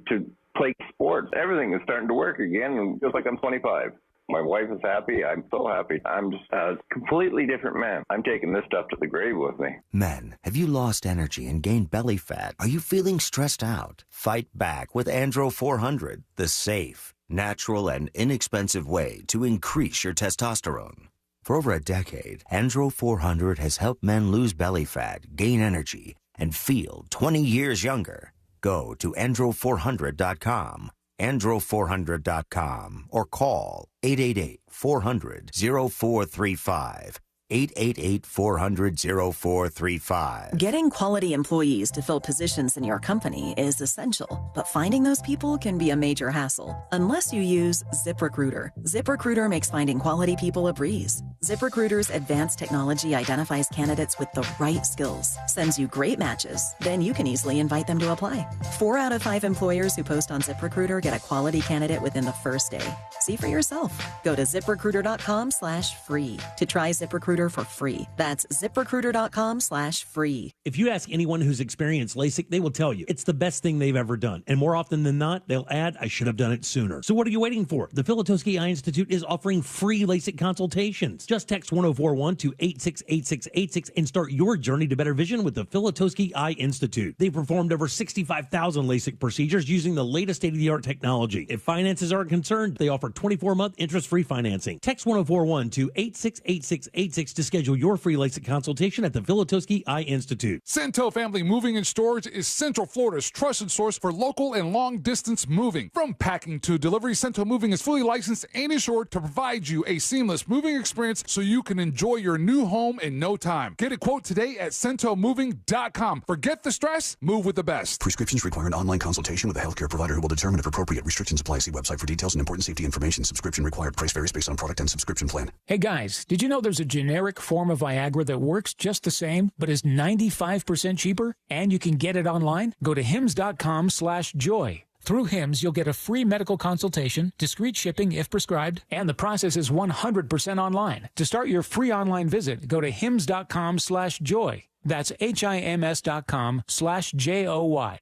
play sports. Everything is starting to work again. It feels like I'm 25. My wife is happy. I'm so happy. I'm just a completely different man. I'm taking this stuff to the grave with me. Men, have you lost energy and gained belly fat? Are you feeling stressed out? Fight back with Andro 400, the safe, natural, and inexpensive way to increase your testosterone. For over a decade, Andro 400 has helped men lose belly fat, gain energy, and feel 20 years younger. Go to andro400.com, andro400.com, or call 888-400-0435. 888-400-0435. Getting quality employees to fill positions in your company is essential, but finding those people can be a major hassle unless you use ZipRecruiter. ZipRecruiter makes finding quality people a breeze. ZipRecruiter's advanced technology identifies candidates with the right skills, sends you great matches, then you can easily invite them to apply. 4 out of 5 employers who post on ZipRecruiter get a quality candidate within the first day. See for yourself. Go to ZipRecruiter.com/free to try ZipRecruiter for free. That's ZipRecruiter.com/free. If you ask anyone who's experienced LASIK, they will tell you it's the best thing they've ever done. And more often than not, they'll add, I should have done it sooner. So what are you waiting for? The Filatowski Eye Institute is offering free LASIK consultations. Just text 1041 to 868686 and start your journey to better vision with the Filatowski Eye Institute. They've performed over 65,000 LASIK procedures using the latest state-of-the-art technology. If finances aren't concerned, they offer 24-month interest-free financing. Text 1041 to 868686 to schedule your free LASIK consultation at the Filatowski Eye Institute. Cento Family Moving and Storage is Central Florida's trusted source for local and long-distance moving. From packing to delivery, Cento Moving is fully licensed and insured to provide you a seamless moving experience so you can enjoy your new home in no time. Get a quote today at centomoving.com. Forget the stress, move with the best. Prescriptions require an online consultation with a healthcare provider who will determine if appropriate. Restrictions apply. See website for details and important safety information. Subscription required. Price varies based on product and subscription plan. Hey guys, did you know there's a generic form of Viagra that works just the same, but is 95% cheaper? And you can get it online? Go to hims.com/joy. Through Hims, you'll get a free medical consultation, discreet shipping if prescribed, and the process is 100% online. To start your free online visit, go to hims.com/joy. That's HIMS.com/JOY.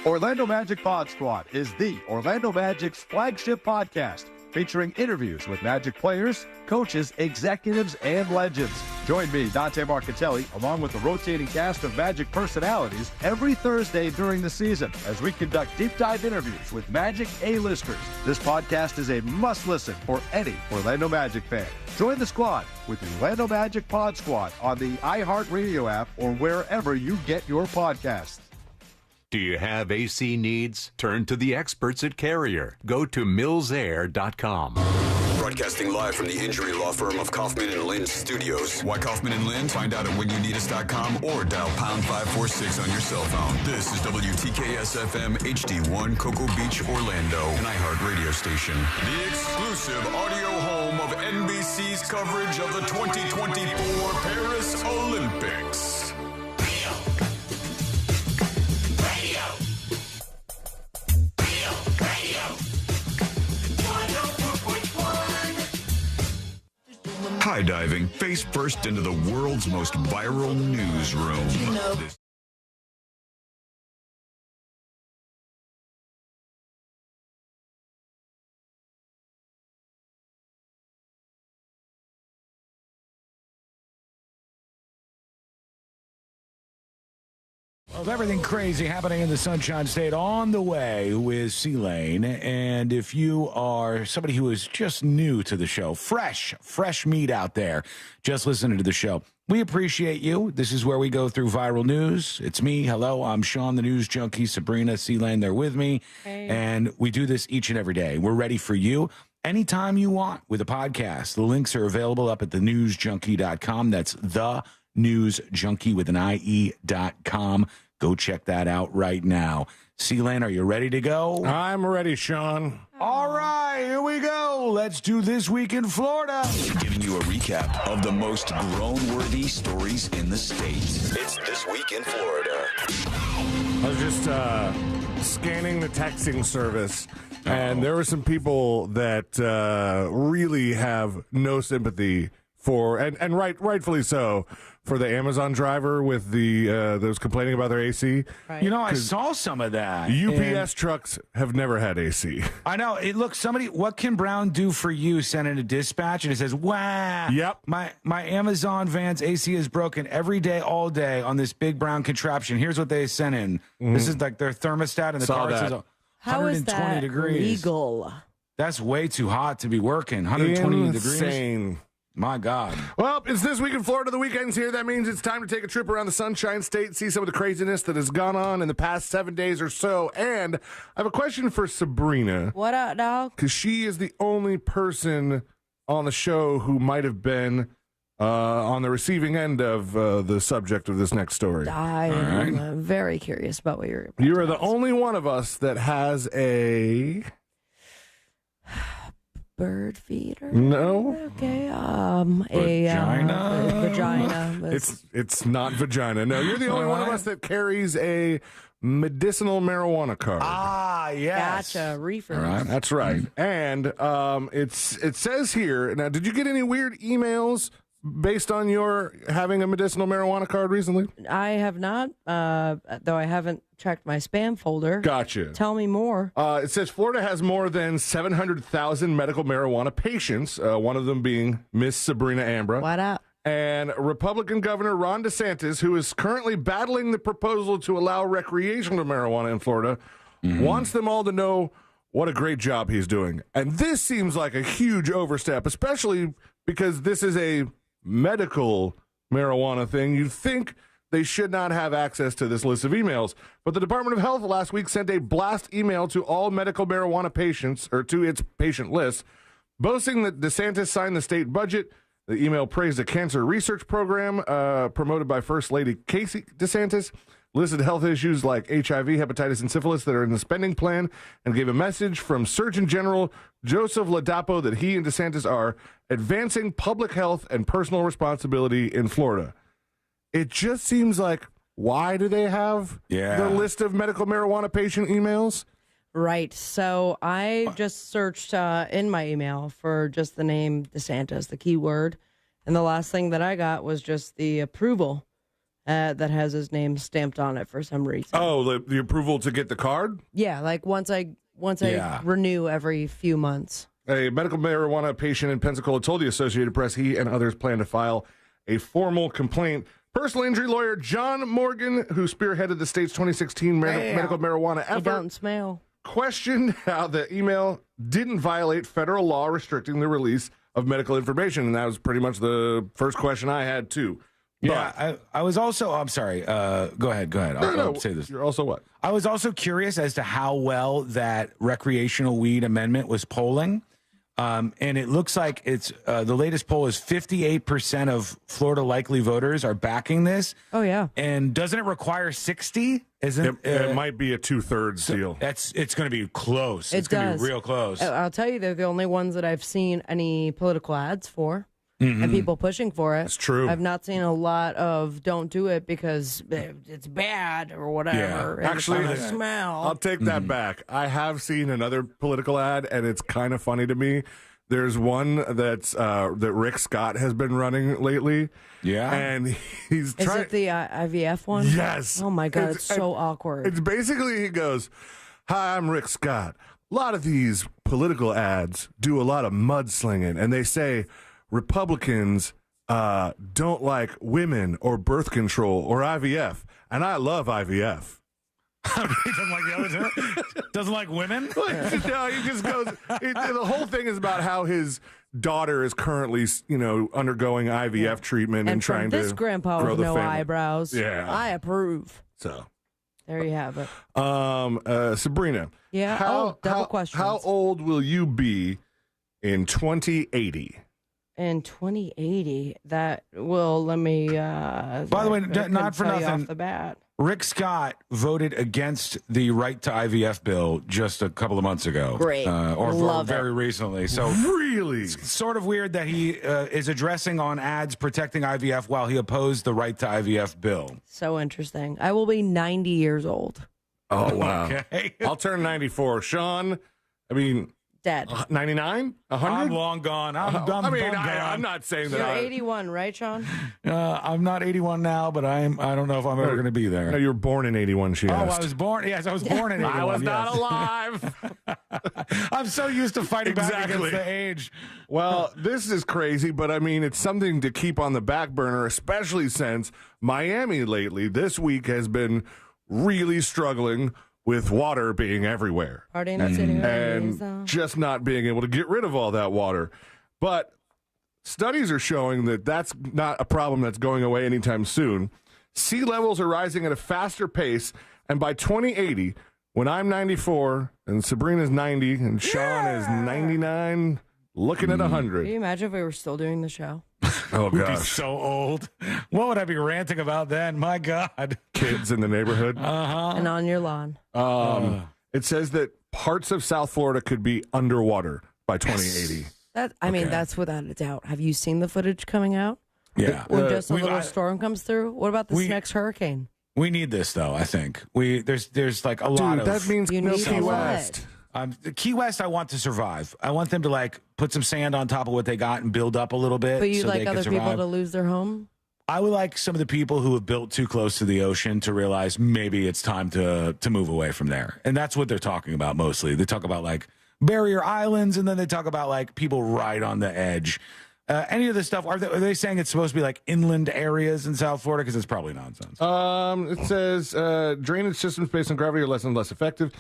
Orlando Magic Pod Squad is the Orlando Magic's flagship podcast, featuring interviews with Magic players, coaches, executives, and legends. Join me, Dante Marcatelli, along with the rotating cast of Magic personalities every Thursday during the season as we conduct deep dive interviews with Magic A-listers. This podcast is a must-listen for any Orlando Magic fan. Join the squad with the Orlando Magic Pod Squad on the iHeartRadio app or wherever you get your podcasts. Do you have AC needs? Turn to the experts at Carrier. Go to millsair.com. Broadcasting live from the injury law firm of Kaufman and Lynn Studios. Why Kaufman and Lynn? Find out at whenyouneedus.com or dial pound 546 on your cell phone. This is WTKS-FM HD1 Cocoa Beach, Orlando, an iHeart radio station. The exclusive audio home of NBC's coverage of the 2024 Paris Olympics. High diving, face first into the world's most viral newsroom. Well, everything crazy happening in the Sunshine State on the way with C-Lane. And if you are somebody who is just new to the show, fresh meat out there, just listening to the show, we appreciate you. This is where we go through viral news. It's me. Hello, I'm Sean, the news junkie. Sabrina, C-Lane, they're with me. Hey. And we do this each and every day. We're ready for you anytime you want with a podcast. The links are available up at thenewsjunkie.com. That's thenewsjunkie with an IE.com. Go check that out right now. C-Lane, are you ready to go? I'm ready, Sean. All right, here we go. Let's do This Week in Florida. Giving you a recap of the most groan-worthy stories in the state. It's This Week in Florida. I was just scanning the texting service, and there were some people that really have no sympathy for, and rightfully so, for the Amazon driver with the that was complaining about their AC. Right. You know, I saw some of that. UPS trucks have never had AC. I know. Look, what can Brown do for you? Send in a dispatch, and it says, "Wow, yep, my Amazon van's AC is broken every day, all day on this big brown contraption." Here's what they sent in. This is like their thermostat, and the car says 120 How is that degrees. legal? That's way too hot to be working. 120 degrees. Insane. My God. Well, it's This Week in Florida. The weekend's here. That means it's time to take a trip around the Sunshine State, see some of the craziness that has gone on in the past 7 days or so. And I have a question for Sabrina. What up, dog? Because she is the only person on the show who might have been on the receiving end of the subject of this next story. I'm very curious about what you're about. You are the only one of us that has a... bird feeder? No. Okay. Vagina? Vagina. It's not vagina. No, you're the only one of us that carries a medicinal marijuana card. Ah, yes. Gotcha. Reefer. All right, that's right. And it says here, now, did you get any weird emails based on your having a medicinal marijuana card recently? I have not, though I haven't checked my spam folder. Gotcha. Tell me more. It says Florida has more than 700,000 medical marijuana patients, one of them being Miss Sabrina Ambra. What up? And Republican Governor Ron DeSantis, who is currently battling the proposal to allow recreational marijuana in Florida, wants them all to know what a great job he's doing. And this seems like a huge overstep, especially because this is a medical marijuana thing. You'd think they should not have access to this list of emails. But the Department of Health last week sent a blast email to all medical marijuana patients, or to its patient list, boasting that DeSantis signed the state budget. The email praised a cancer research program promoted by First Lady Casey DeSantis, listed health issues like HIV, hepatitis, and syphilis that are in the spending plan, and gave a message from Surgeon General Joseph Ladapo that he and DeSantis are advancing public health and personal responsibility in Florida. It just seems like, why do they have the list of medical marijuana patient emails? Right. So I just searched in my email for just the name DeSantis, the keyword. And the last thing that I got was just the approval that has his name stamped on it for some reason. Oh, the approval to get the card? Yeah, like once I renew every few months. A medical marijuana patient in Pensacola told the Associated Press he and others plan to file a formal complaint. Personal injury lawyer John Morgan, who spearheaded the state's 2016 medical marijuana effort, don't smell. Questioned how the email didn't violate federal law restricting the release of medical information. And that was pretty much the first question I had, too. Yeah, I was also, I'm sorry, go ahead. I'll say this. You're also what? I was also curious as to how well that recreational weed amendment was polling. And it looks like it's the latest poll is 58% of Florida likely voters are backing this. Oh, yeah. And doesn't it require 60? It might be a 2/3 deal. It's going to be close. It's going to be real close. I'll tell you, they're the only ones that I've seen any political ads for. And people pushing for it. It's true. I've not seen a lot of don't do it because it's bad or whatever. Yeah. Actually, the smell. I'll take that back. I have seen another political ad, and it's kind of funny to me. There's one that's that Rick Scott has been running lately. Yeah. And he's Is trying. it the IVF one? Yes. Oh, my God. It's so awkward. It's basically, he goes, "Hi, I'm Rick Scott. A lot of these political ads do a lot of mudslinging, and they say Republicans don't like women or birth control or IVF, and I love IVF." He doesn't like the other two? Doesn't like women? No, he just goes. The whole thing is about how his daughter is currently, undergoing IVF treatment and trying to this grandpa grow with the no family. eyebrows. Yeah, I approve. So there you have it. Sabrina. Yeah. Double questions. How old will you be in 2080? In 2080, that will let me. By the way, not for nothing. Off the bat. Rick Scott voted against the right to IVF bill just a couple of months ago. Great. Or very recently. So really? It's sort of weird that he is addressing on ads protecting IVF while he opposed the right to IVF bill. So interesting. I will be 90 years old. Oh, wow. Okay. I'll turn 94. Sean, I mean, dead. 99? 100? I'm long gone. I'm done. I'm not saying that. You're 81, right, Sean? I'm not 81 now, but I don't know if I'm ever going to be there. No, you were born in 81, she asked. I was born. Yes, I was born in 81. I was not yes. alive. I'm so used to fighting back against the age. Well, this is crazy, but I mean, it's something to keep on the back burner, especially since Miami lately, this week, has been really struggling with water being everywhere. Party in the city. And just not being able to get rid of all that water. But studies are showing that that's not a problem that's going away anytime soon. Sea levels are rising at a faster pace, and by 2080, when I'm 94 and Sabrina's 90 and Sean is 99, looking at 100. Can you imagine if we were still doing the show? Oh, We'd be gosh. so old. What would I be ranting about then? My God. Kids in the neighborhood. And on your lawn. It says that parts of South Florida could be underwater by 2080. That's without a doubt. Have you seen the footage coming out? Yeah. When just a little storm comes through? What about this next hurricane? We need this, though, I think. There's like a lot of... that means You no need Key a lot. West. Key West, I want to survive. I want them to like put some sand on top of what they got and build up a little bit. But you'd so like they can other people survive. to lose their home? I would like some of the people who have built too close to the ocean to realize maybe it's time to move away from there. And that's what they're talking about mostly. They talk about like barrier islands, and then they talk about like people right on the edge. Any of this stuff, are they saying it's supposed to be like inland areas in South Florida? Because it's probably nonsense. It says drainage systems based on gravity are less and less effective.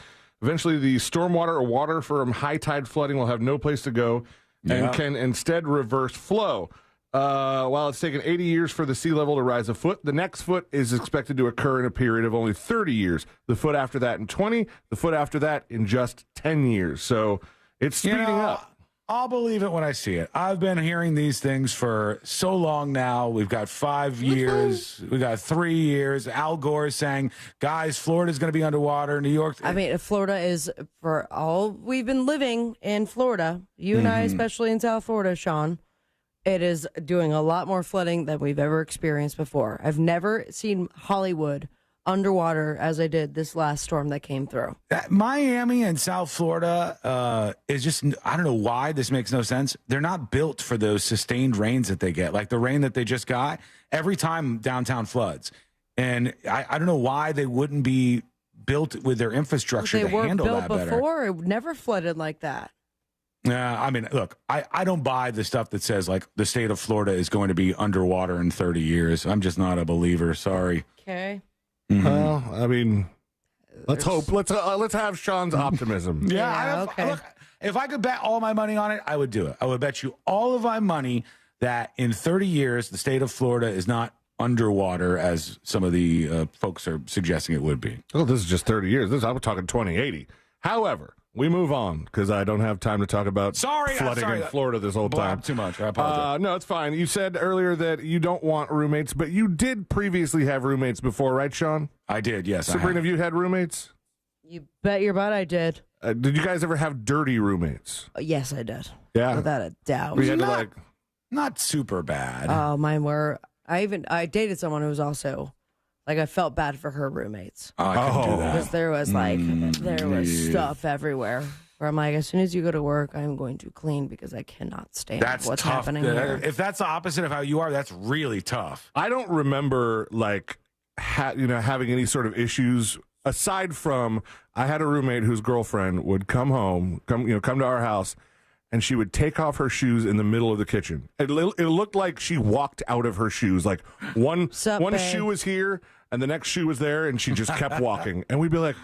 Eventually, the stormwater or water from high tide flooding will have no place to go and can instead reverse flow. While it's taken 80 years for the sea level to rise a foot, the next foot is expected to occur in a period of only 30 years. The foot after that in 20, the foot after that in just 10 years. So it's speeding up. I'll believe it when I see it. I've been hearing these things for so long now. We've got 5 years. We got 3 years. Al Gore is saying, guys, Florida's going to be underwater. New York. I mean, Florida is, for all we've been living in Florida, you and I, especially in South Florida, Sean, it is doing a lot more flooding than we've ever experienced before. I've never seen Hollywood underwater as I did this last storm that came through. Miami and South Florida is just, I don't know why this makes no sense. They're not built for those sustained rains that they get, like the rain that they just got every time downtown floods. And I don't know why they wouldn't be built with their infrastructure to handle that better. They were built before. It never flooded like that. I mean, look, I don't buy the stuff that says like the state of Florida is going to be underwater in 30 years. I'm just not a believer. Sorry. Okay. Well, I mean, let's hope. Let's have Sean's optimism. Look, if I could bet all my money on it, I would do it. I would bet you all of my money that in 30 years, the state of Florida is not underwater as some of the folks are suggesting it would be. Well, this is just 30 years. I'm talking 2080. However, we move on because I don't have time to talk about flooding in Florida this whole time. Too much. I apologize. No, it's fine. You said earlier that you don't want roommates, but you did previously have roommates before, right, Sean? I did, yes. Sabrina, have you had roommates? You bet your butt I did. Did you guys ever have dirty roommates? Yes, I did. Yeah. Without a doubt. We had to not super bad. Oh, mine were. I dated someone who was also, like, I felt bad for her roommates. Oh, I couldn't do that. Because there was, there was stuff everywhere. Where I'm like, as soon as you go to work, I'm going to clean because I cannot stand what's tough. happening here. If that's the opposite of how you are, that's really tough. I don't remember, having any sort of issues aside from I had a roommate whose girlfriend would come to our house, and she would take off her shoes in the middle of the kitchen. It looked like she walked out of her shoes. Like one shoe was here and the next shoe was there, and she just kept walking. And we'd be like,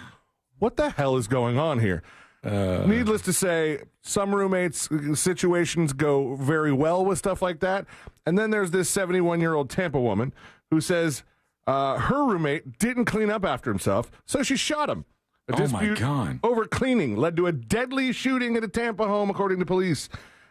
what the hell is going on here? Needless to say, some roommates situations go very well with stuff like that. And then there's this 71-year-old Tampa woman who says her roommate didn't clean up after himself, so she shot him. A dispute over cleaning led to a deadly shooting at a Tampa home, according to police.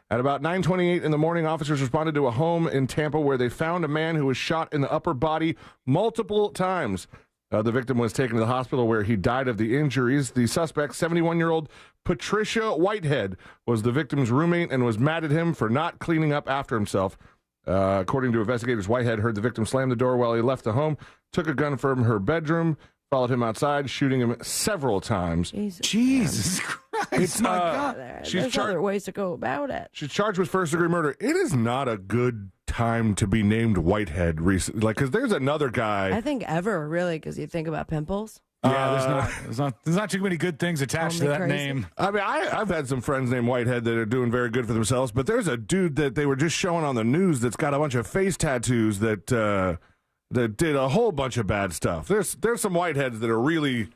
At about 9:28 in the morning, officers responded to a home in Tampa where they found a man who was shot in the upper body multiple times. The victim was taken to the hospital where he died of the injuries. The suspect, 71-year-old Patricia Whitehead, was the victim's roommate and was mad at him for not cleaning up after himself. According to investigators, Whitehead heard the victim slam the door while he left the home, took a gun from her bedroom, followed him outside, shooting him several times. Jesus Christ. It's my God. There's other ways to go about it. She's charged with first-degree murder. It is not a good time to be named Whitehead recently, because there's another guy. I think ever, really, because you think about pimples. Yeah, there's not too many good things attached to that crazy. name. I mean, I've had some friends named Whitehead that are doing very good for themselves, but there's a dude that they were just showing on the news that's got a bunch of face tattoos that did a whole bunch of bad stuff. There's some Whiteheads that are really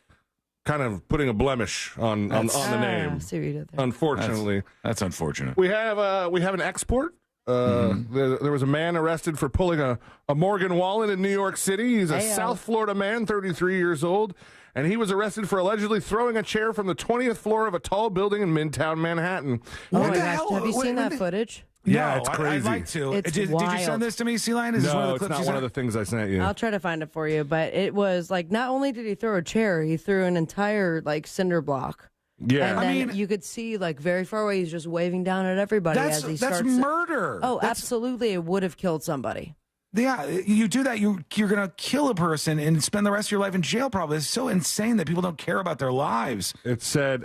kind of putting a blemish on the name. See what you did there. Unfortunately, that's unfortunate. We have an export. There was a man arrested for pulling a Morgan Wallen in New York City. He's a South Florida man, 33 years old, and he was arrested for allegedly throwing a chair from the 20th floor of a tall building in Midtown Manhattan. Oh my gosh, have you seen that footage? Yeah, No, it's crazy. I'd like to. It's did you wild. send this to me, C-Line? Is this one of the No, clips it's not you one of sent? the things I sent you. I'll try to find it for you, but it was like not only did he throw a chair, he threw an entire like cinder block. Yeah, And then you could see like very far away, he's just waving down at everybody as he starts. That's murder. Oh, absolutely, it would have killed somebody. Yeah, you do that, you're going to kill a person and spend the rest of your life in jail probably. It's so insane that people don't care about their lives. It said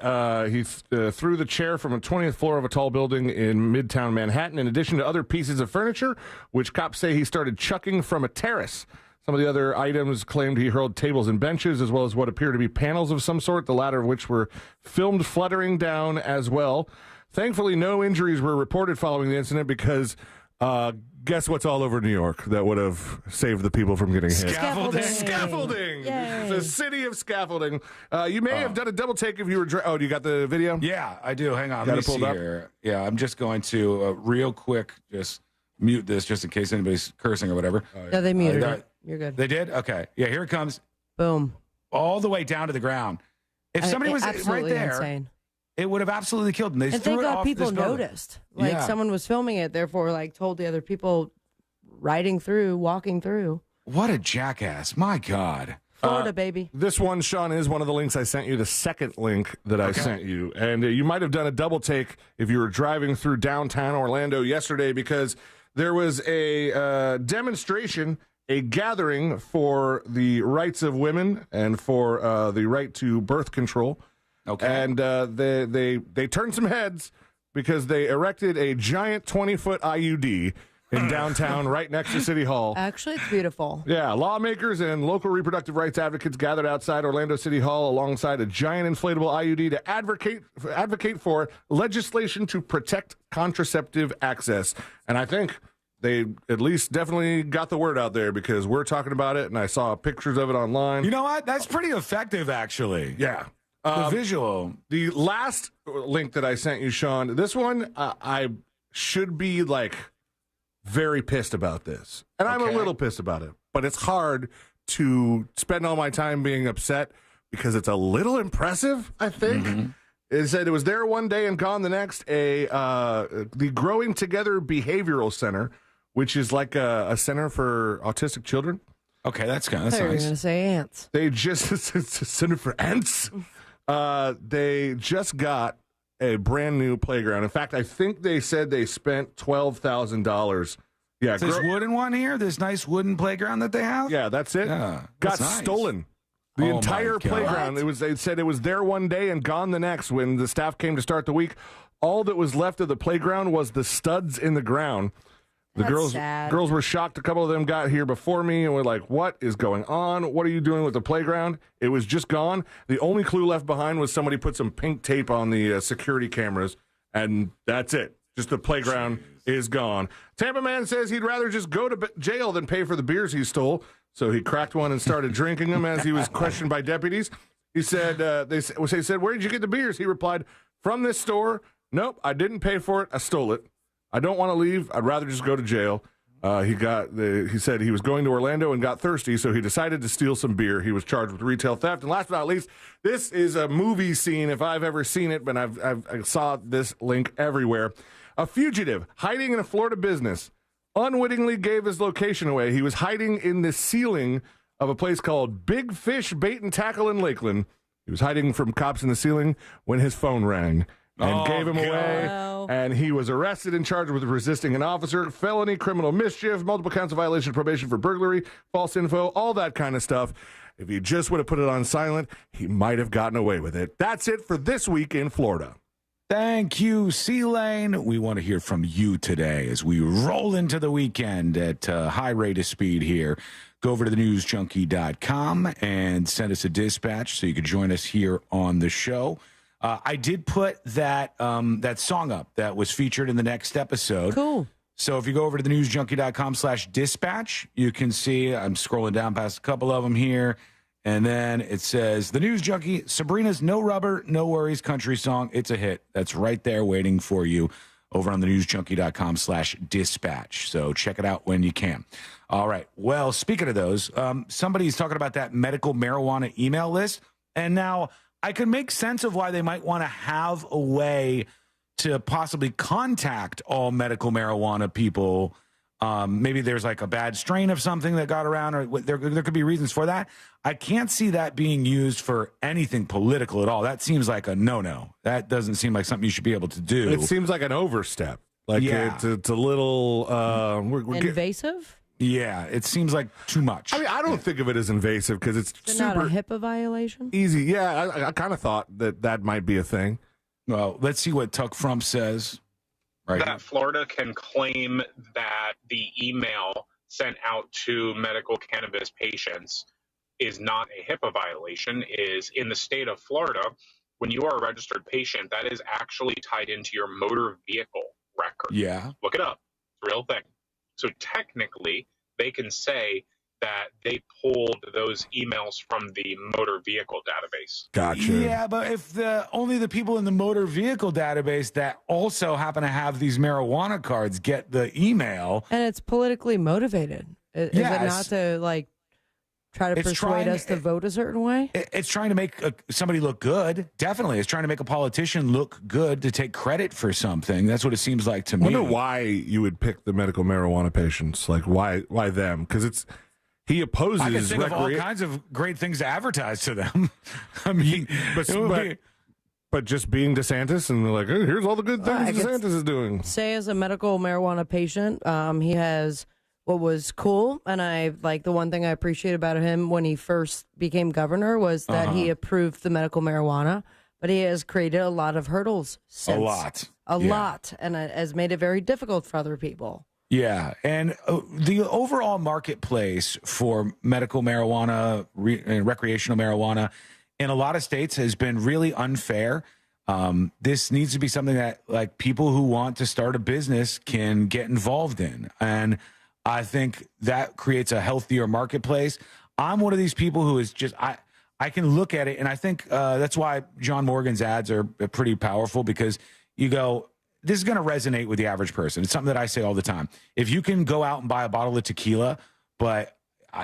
he threw the chair from a 20th floor of a tall building in Midtown Manhattan, in addition to other pieces of furniture, which cops say he started chucking from a terrace. Some of the other items claimed he hurled tables and benches, as well as what appear to be panels of some sort, the latter of which were filmed fluttering down as well. Thankfully, no injuries were reported following the incident because... guess what's all over New York that would have saved the people from getting hit? Scaffolding. The city of scaffolding. You may have done a double take if you were... do you got the video? Yeah, I do. Hang on. Got Let me it pulled see up? here. Yeah, I'm just going to real quick just mute this just in case anybody's cursing or whatever. Yeah, they muted it. You're good. They did? Okay. Yeah, here it comes. Boom. All the way down to the ground. If somebody was right Absolutely there, insane. it would have absolutely killed them. They And threw thank it God off people this building. noticed. Like Yeah. someone was filming it, therefore like told the other people riding through, walking through. What a jackass. My God. Florida, baby. This one, Sean, is one of the links I sent you, the second link that I sent you. And you might have done a double take if you were driving through downtown Orlando yesterday, because there was a demonstration, a gathering for the rights of women and for the right to birth control. Okay. And they turned some heads because they erected a giant 20-foot IUD in downtown right next to City Hall. Actually, it's beautiful. Yeah, lawmakers and local reproductive rights advocates gathered outside Orlando City Hall alongside a giant inflatable IUD to advocate for legislation to protect contraceptive access. And I think they at least definitely got the word out there, because we're talking about it, and I saw pictures of it online. You know what? That's pretty effective, actually. Yeah. The visual. The last link that I sent you, Sean, this one, I should be like very pissed about this. And I'm a little pissed about it. But it's hard to spend all my time being upset because it's a little impressive, I think. Mm-hmm. It said it was there one day and gone the next. The Growing Together Behavioral Center, which is like a center for autistic children. Okay, that's I thought you were nice. going to say ants. They just, it's a center for ants. They just got a brand new playground. In fact, I think they said they spent $12,000. Yeah, This wooden one here, this nice wooden playground that they have? Yeah, that's it. Yeah, got that's nice. stolen. The Oh, my entire God. playground. They said it was there one day and gone the next. When the staff came to start the week, all that was left of the playground was the studs in the ground. The That's sad. girls were shocked. A couple of them got here before me and were like, "What is going on? What are you doing with the playground?" It was just gone. The only clue left behind was somebody put some pink tape on the security cameras, and that's it. Just the playground is gone. Tampa man says he'd rather just go to jail than pay for the beers he stole. So he cracked one and started drinking them as he was questioned by deputies. He said, they said, "Where did you get the beers?" He replied, "From this store. Nope, I didn't pay for it. I stole it. I don't want to leave. I'd rather just go to jail." He said he was going to Orlando and got thirsty, so he decided to steal some beer. He was charged with retail theft. And last but not least, this is a movie scene if I've ever seen it, but I saw this link everywhere. A fugitive hiding in a Florida business unwittingly gave his location away. He was hiding in the ceiling of a place called Big Fish Bait and Tackle in Lakeland. He was hiding from cops in the ceiling when his phone rang and gave him away. And he was arrested and charged with resisting an officer, felony, criminal mischief, multiple counts of violation of probation for burglary, false info, all that kind of stuff. If he just would have put it on silent, he might have gotten away with it. That's it for This Week in Florida. Thank you, C-Lane. We want to hear from you today as we roll into the weekend at high rate of speed here. Go over to thenewsjunkie.com and send us a dispatch so you can join us here on the show. I did put that song up that was featured in the next episode. Cool. So if you go over to thenewsjunkie.com/dispatch, you can see, I'm scrolling down past a couple of them here, and then it says, The News Junkie, Sabrina's No Rubber, No Worries country song. It's a hit. That's right there waiting for you over on thenewsjunkie.com/dispatch. So check it out when you can. All right. Well, speaking of those, somebody's talking about that medical marijuana email list. And now I can make sense of why they might want to have a way to possibly contact all medical marijuana people. Maybe there's like a bad strain of something that got around, or there could be reasons for that. I can't see that being used for anything political at all. That seems like a no-no. That doesn't seem like something you should be able to do. It seems like an overstep. Like it's a little invasive? Yeah, it seems like too much. I mean, I don't think of it as invasive because it's Not a super HIPAA violation? easy. Yeah, I kind of thought that might be a thing. Well, let's see what Tuck Frump says. That Florida can claim that the email sent out to medical cannabis patients is not a HIPAA violation. Is in the state of Florida, when you are a registered patient, that is actually tied into your motor vehicle record. Yeah. Look it up. It's a real thing. So technically, they can say that they pulled those emails from the motor vehicle database. Gotcha. Yeah, but if only the people in the motor vehicle database that also happen to have these marijuana cards get the email. And it's politically motivated. Is it not to, like, try to persuade us to vote a certain way? It's trying to make somebody look good. Definitely. It's trying to make a politician look good to take credit for something. That's what it seems like to me. I wonder why you would pick the medical marijuana patients. Like, why them? Because he opposes. I can think of all kinds of great things to advertise to them. I mean, but just being DeSantis and they're like, hey, here's all the good things DeSantis is doing. Say, as a medical marijuana patient, he has what was cool, and I like the one thing I appreciate about him when he first became governor was that he approved the medical marijuana, but he has created a lot of hurdles since. A lot, and it has made it very difficult for other people. Yeah, and the overall marketplace for medical marijuana and recreational marijuana in a lot of states has been really unfair. This needs to be something that, like, people who want to start a business can get involved in, and I think that creates a healthier marketplace. I'm one of these people who is just I can look at it, and I think that's why John Morgan's ads are pretty powerful, because you go, this is going to resonate with the average person. It's something that I say all the time. If you can go out and buy a bottle of tequila, but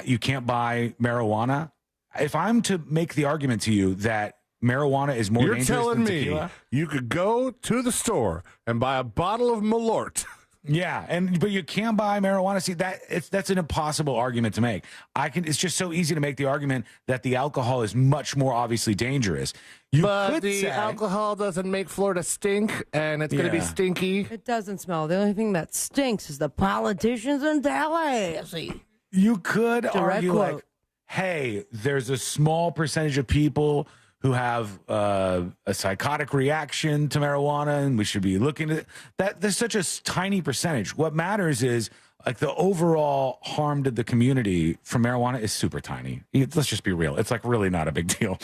you can't buy marijuana, if I'm to make the argument to you that marijuana is more dangerous than tequila. You're telling me you could go to the store and buy a bottle of Malort. Yeah, but you can't buy marijuana. See, that's an impossible argument to make. It's just so easy to make the argument that the alcohol is much more obviously dangerous. But the alcohol doesn't make Florida stink, and it's going to be stinky. It doesn't smell. The only thing that stinks is the politicians in Tallahassee. You could argue like, hey, there's a small percentage of people who have a psychotic reaction to marijuana, and we should be looking at that. There's such a tiny percentage. What matters is, like, the overall harm to the community from marijuana is super tiny. Let's just be real. It's like really not a big deal.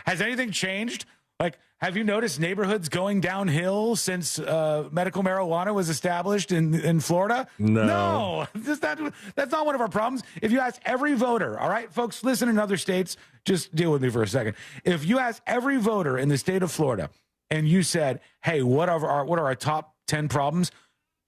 Has anything changed? Like, have you noticed neighborhoods going downhill since medical marijuana was established in Florida? No. That's not one of our problems. If you ask every voter, all right, folks, listen, in other states, just deal with me for a second. If you ask every voter in the state of Florida and you said, hey, what are our top 10 problems?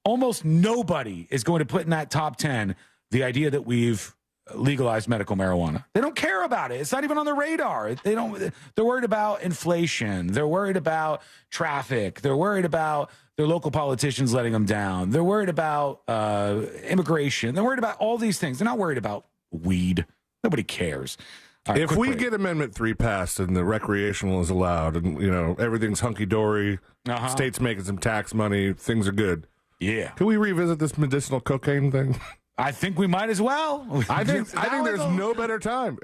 Almost nobody is going to put in that top 10 the idea that we've legalized medical marijuana. They don't care about it. It's not even on their radar. They're worried about inflation. They're worried about traffic. They're worried about their local politicians letting them down. They're worried about immigration. They're worried about all these things. They're not worried about weed. Nobody cares. Right, if we get Amendment 3 passed and the recreational is allowed and, everything's hunky-dory, state's making some tax money, things are good. Yeah. Can we revisit this medicinal cocaine thing? I think we might as well. I think there's no better time.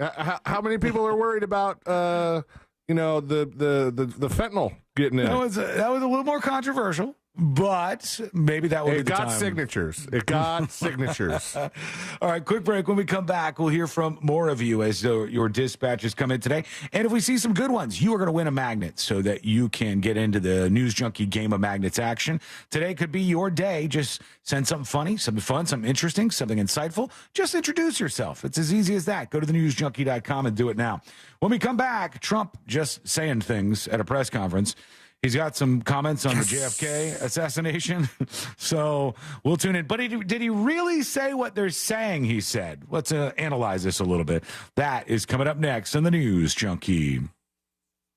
How many people are worried about the fentanyl getting in? That was a little more controversial. But maybe that will be the time. It got signatures. All right, quick break. When we come back, we'll hear from more of you as your dispatches come in today. And if we see some good ones, you are going to win a magnet so that you can get into the News Junkie Game of Magnets action. Today could be your day. Just send something funny, something fun, something interesting, something insightful. Just introduce yourself. It's as easy as that. Go to thenewsjunkie.com and do it now. When we come back, Trump just saying things at a press conference. He's got some comments on the JFK assassination, so we'll tune in. But did he really say what they're saying he said? Let's analyze this a little bit. That is coming up next on the News Junkie.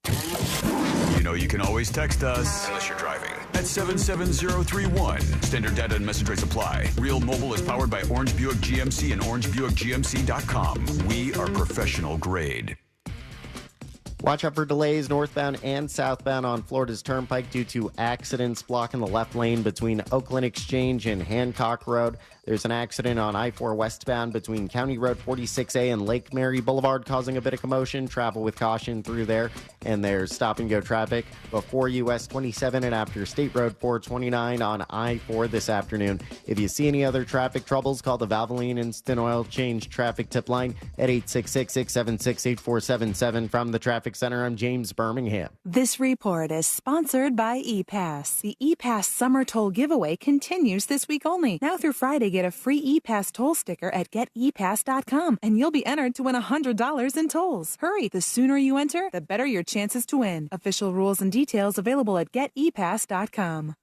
You know you can always text us, unless you're driving, at 77031. Standard data and message rates apply. Real Mobile is powered by Orange Buick GMC and orangebuickgmc.com. We are professional grade. Watch out for delays northbound and southbound on Florida's Turnpike due to accidents blocking the left lane between Oakland Exchange and Hancock Road. There's an accident on I-4 westbound between County Road 46A and Lake Mary Boulevard causing a bit of commotion. Travel with caution through there. And there's stop-and-go traffic before US 27 and after State Road 429 on I-4 this afternoon. If you see any other traffic troubles, call the Valvoline Instant Oil Change Traffic Tip Line at 866-676-8477. From the Traffic Center, I'm James Birmingham. This report is sponsored by ePass. The ePass Summer Toll Giveaway continues this week only. Now through Friday, get a free ePass toll sticker at getepass.com, and you'll be entered to win $100 in tolls. Hurry, the sooner you enter, the better your chances to win. Official rules and details available at getepass.com.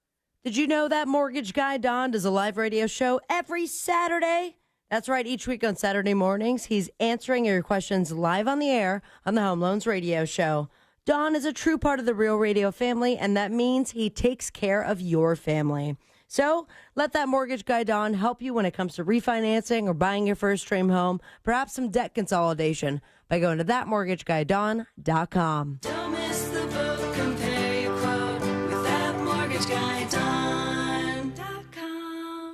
Did you know that mortgage guy Don does a live radio show every Saturday? That's right. Each week on Saturday mornings, he's answering your questions live on the air on the Home Loans Radio Show. Don is a true part of the Real Radio family, and that means he takes care of your family. So let that mortgage guy, Don, help you when it comes to refinancing or buying your first dream home, perhaps some debt consolidation, by going to thatmortgagguydon.com. Don't miss the boat, compare your quote with thatmortgagguydon.com.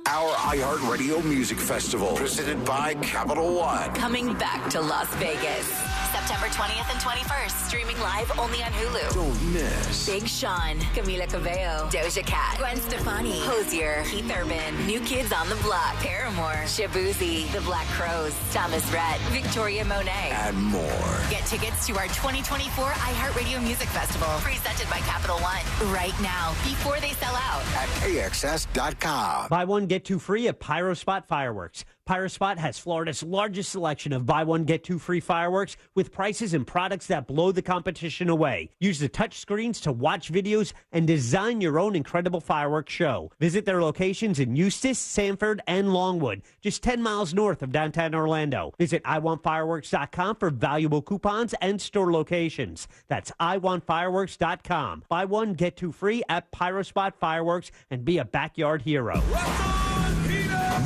Our iHeartRadio Music Festival, presented by Capital One. Coming back to Las Vegas. September 20th and 21st. Streaming live only on Hulu. Don't miss Big Sean, Camila Cabello, Doja Cat, Gwen Stefani, Hozier, Keith Urban, New Kids on the Block, Paramore, Shabuzi, The Black Crowes, Thomas Rhett, Victoria Monet, and more. Get tickets to our 2024 iHeartRadio Music Festival, presented by Capital One, right now, before they sell out. At AXS.com. Buy one, get two free at PyroSpot Fireworks. PyroSpot has Florida's largest selection of buy one, get two free fireworks with prices and products that blow the competition away. Use the touch screens to watch videos and design your own incredible fireworks show. Visit their locations in Eustis, Sanford, and Longwood, just 10 miles north of downtown Orlando. Visit iwantfireworks.com for valuable coupons and store locations. That's iwantfireworks.com. Buy one, get two free at PyroSpot Fireworks and be a backyard hero.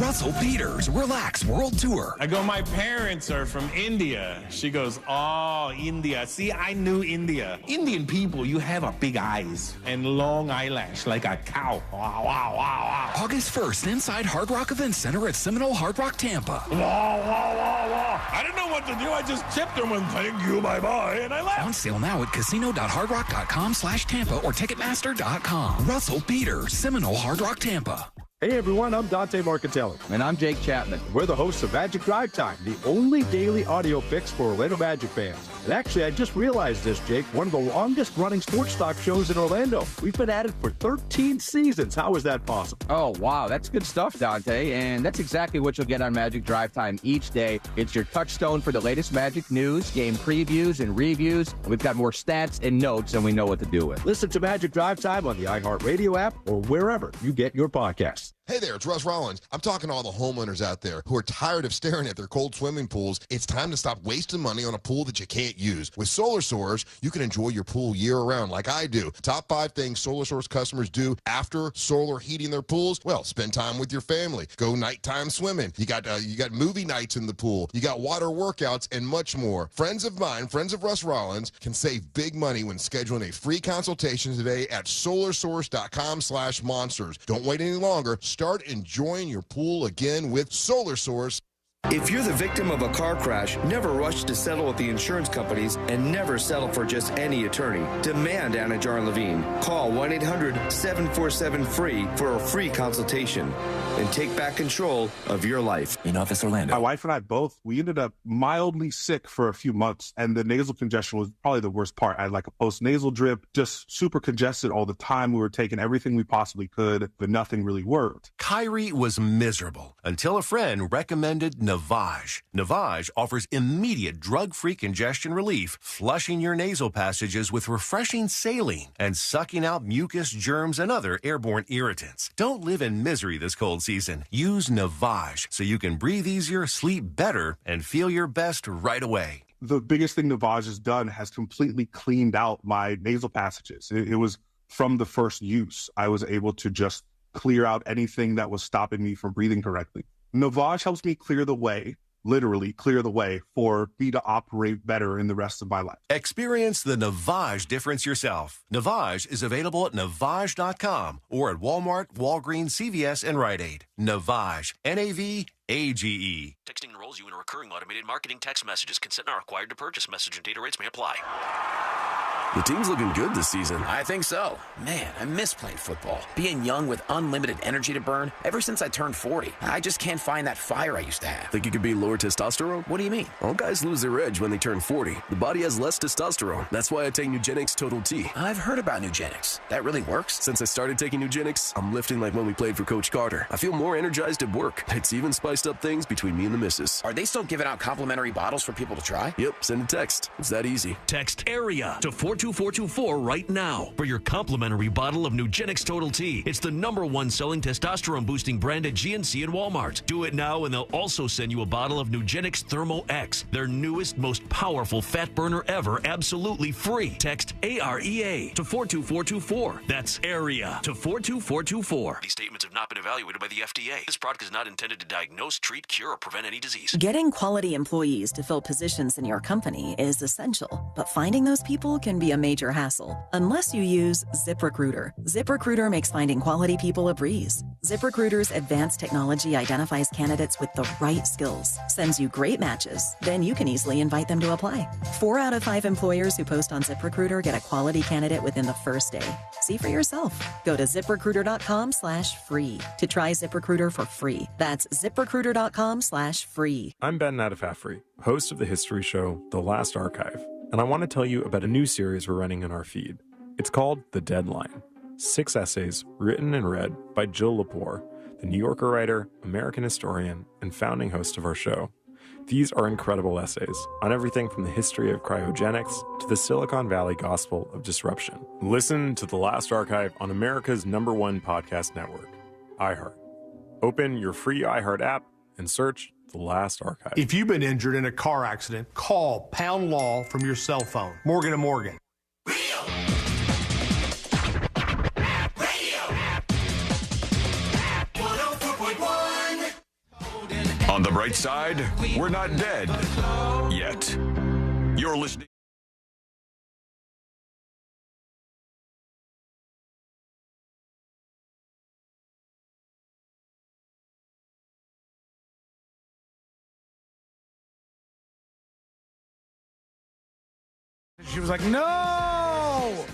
Russell Peters, Relax World Tour. I go, my parents are from India. She goes, oh, India. See, I knew India. Indian people, you have a big eyes and long eyelash like a cow. Wow, wow, wow, wow. August 1st, inside Hard Rock Event Center at Seminole Hard Rock, Tampa. Wow, wow, wow, wow. I didn't know what to do. I just tipped them and thank you, bye-bye, and I left. On sale now at casino.hardrock.com/Tampa or Ticketmaster.com. Russell Peters, Seminole Hard Rock, Tampa. Hey everyone, I'm Dante Marcatelli. And I'm Jake Chapman. We're the hosts of Magic Drive Time, the only daily audio fix for Orlando Magic fans. And actually, I just realized this, Jake, one of the longest running sports talk shows in Orlando. We've been at it for 13 seasons. How is that possible? Oh, wow. That's good stuff, Dante. And that's exactly what you'll get on Magic Drive Time each day. It's your touchstone for the latest Magic news, game previews, and reviews. And we've got more stats and notes than we know what to do with. Listen to Magic Drive Time on the iHeartRadio app or wherever you get your podcasts. Hey there, it's Russ Rollins. I'm talking to all the homeowners out there who are tired of staring at their cold swimming pools. It's time to stop wasting money on a pool that you can't use. With Solar Source, you can enjoy your pool year-round like I do. Top 5 things Solar Source customers do after solar heating their pools. Well, spend time with your family. Go nighttime swimming. You got movie nights in the pool. You got water workouts and much more. Friends of mine, friends of Russ Rollins, can save big money when scheduling a free consultation today at solarsource.com/monsters. Don't wait any longer. start enjoying your pool again with Solar Source. If you're the victim of a car crash, never rush to settle with the insurance companies and never settle for just any attorney. Demand Anna Jar Levine. Call 1-800-747-FREE for a free consultation and take back control of your life. In Office Orlando. My wife and I both, we ended up mildly sick for a few months, and the nasal congestion was probably the worst part. I had like a post-nasal drip, just super congested all the time. We were taking everything we possibly could, but nothing really worked. Kyrie was miserable until a friend recommended Navage. Navage offers immediate drug-free congestion relief, flushing your nasal passages with refreshing saline and sucking out mucus, germs, and other airborne irritants. Don't live in misery this cold season. Use Navage so you can breathe easier, sleep better, and feel your best right away. The biggest thing Navage has done has completely cleaned out my nasal passages. It was from the first use. I was able to just clear out anything that was stopping me from breathing correctly. Navage helps me clear the way, literally clear the way for me to operate better in the rest of my life. Experience the Navage difference yourself. Navage is available at Navage.com or at Walmart, Walgreens, CVS, and Rite Aid. Navage, N-A-V-A-G-E. Texting enrolls you in a recurring automated marketing text messages. Consent not required to purchase. Message and data rates may apply. The team's looking good this season. I think so. Man, I miss playing football. Being young with unlimited energy to burn. Ever since I turned 40, I just can't find that fire I used to have. Think you could be lower testosterone? What do you mean? All guys lose their edge when they turn 40. The body has less testosterone. That's why I take Nugenix Total T. I've heard about Nugenix. That really works? Since I started taking Nugenix, I'm lifting like when we played for Coach Carter. I feel more energized at work. It's even spiced up things between me and the missus. Are they still giving out complimentary bottles for people to try? Yep, send a text. It's that easy. Text AREA to 42424 right now for your complimentary bottle of Nugenix Total T. It's the #1 selling testosterone boosting brand at GNC and Walmart. Do it now and they'll also send you a bottle of Nugenix Thermo X, their newest, most powerful fat burner ever, absolutely free. Text AREA to 42424. That's AREA to 42424. These statements have not been evaluated by the FDA. This product is not intended to diagnose, treat, cure, or prevent any disease. Getting quality employees to fill positions in your company is essential, but finding those people can be a major hassle. Unless you use ZipRecruiter. ZipRecruiter makes finding quality people a breeze. ZipRecruiter's advanced technology identifies candidates with the right skills, sends you great matches, then you can easily invite them to apply. 4 out of 5 employers who post on ZipRecruiter get a quality candidate within the first day. See for yourself. Go to ZipRecruiter.com/free to try ZipRecruiter for free. That's ZipRecruiter.com/free. I'm Ben Nadafafri, host of the history show The Last Archive, and I want to tell you about a new series we're running in our feed. It's called The Deadline. 6 essays written and read by Jill Lepore, the New Yorker writer, American historian, and founding host of our show. These are incredible essays on everything from the history of cryogenics to the Silicon Valley gospel of disruption. Listen to The Last Archive on America's #1 podcast network, iHeart. Open your free iHeart app and search The Last Archive. If you've been injured in a car accident, call Pound Law from your cell phone. Morgan & Morgan. On the bright side, we're not dead yet. You're listening. She was like, no!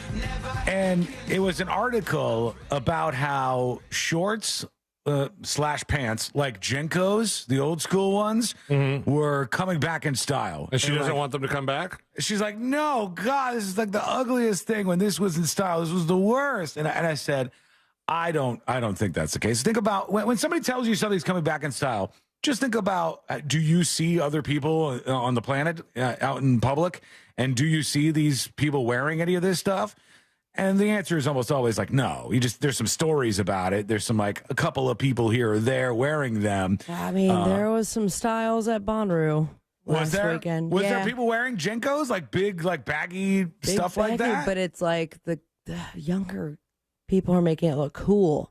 And it was an article about how shorts / pants, like Jenkos, the old school ones, were coming back in style. And she doesn't want them to come back? She's like, no, God, this is like the ugliest thing when this was in style. This was the worst. And I said, I don't think that's the case. Think about when somebody tells you something's coming back in style, just think about, do you see other people on the planet out in public? And do you see these people wearing any of this stuff? And the answer is almost always like, no. There's some stories about it. There's some, like, a couple of people here or there wearing them. I mean, there was some styles at Bonnaroo last weekend. Was there people wearing Jenkos, like big, like baggy stuff like that? But it's like the younger people are making it look cool.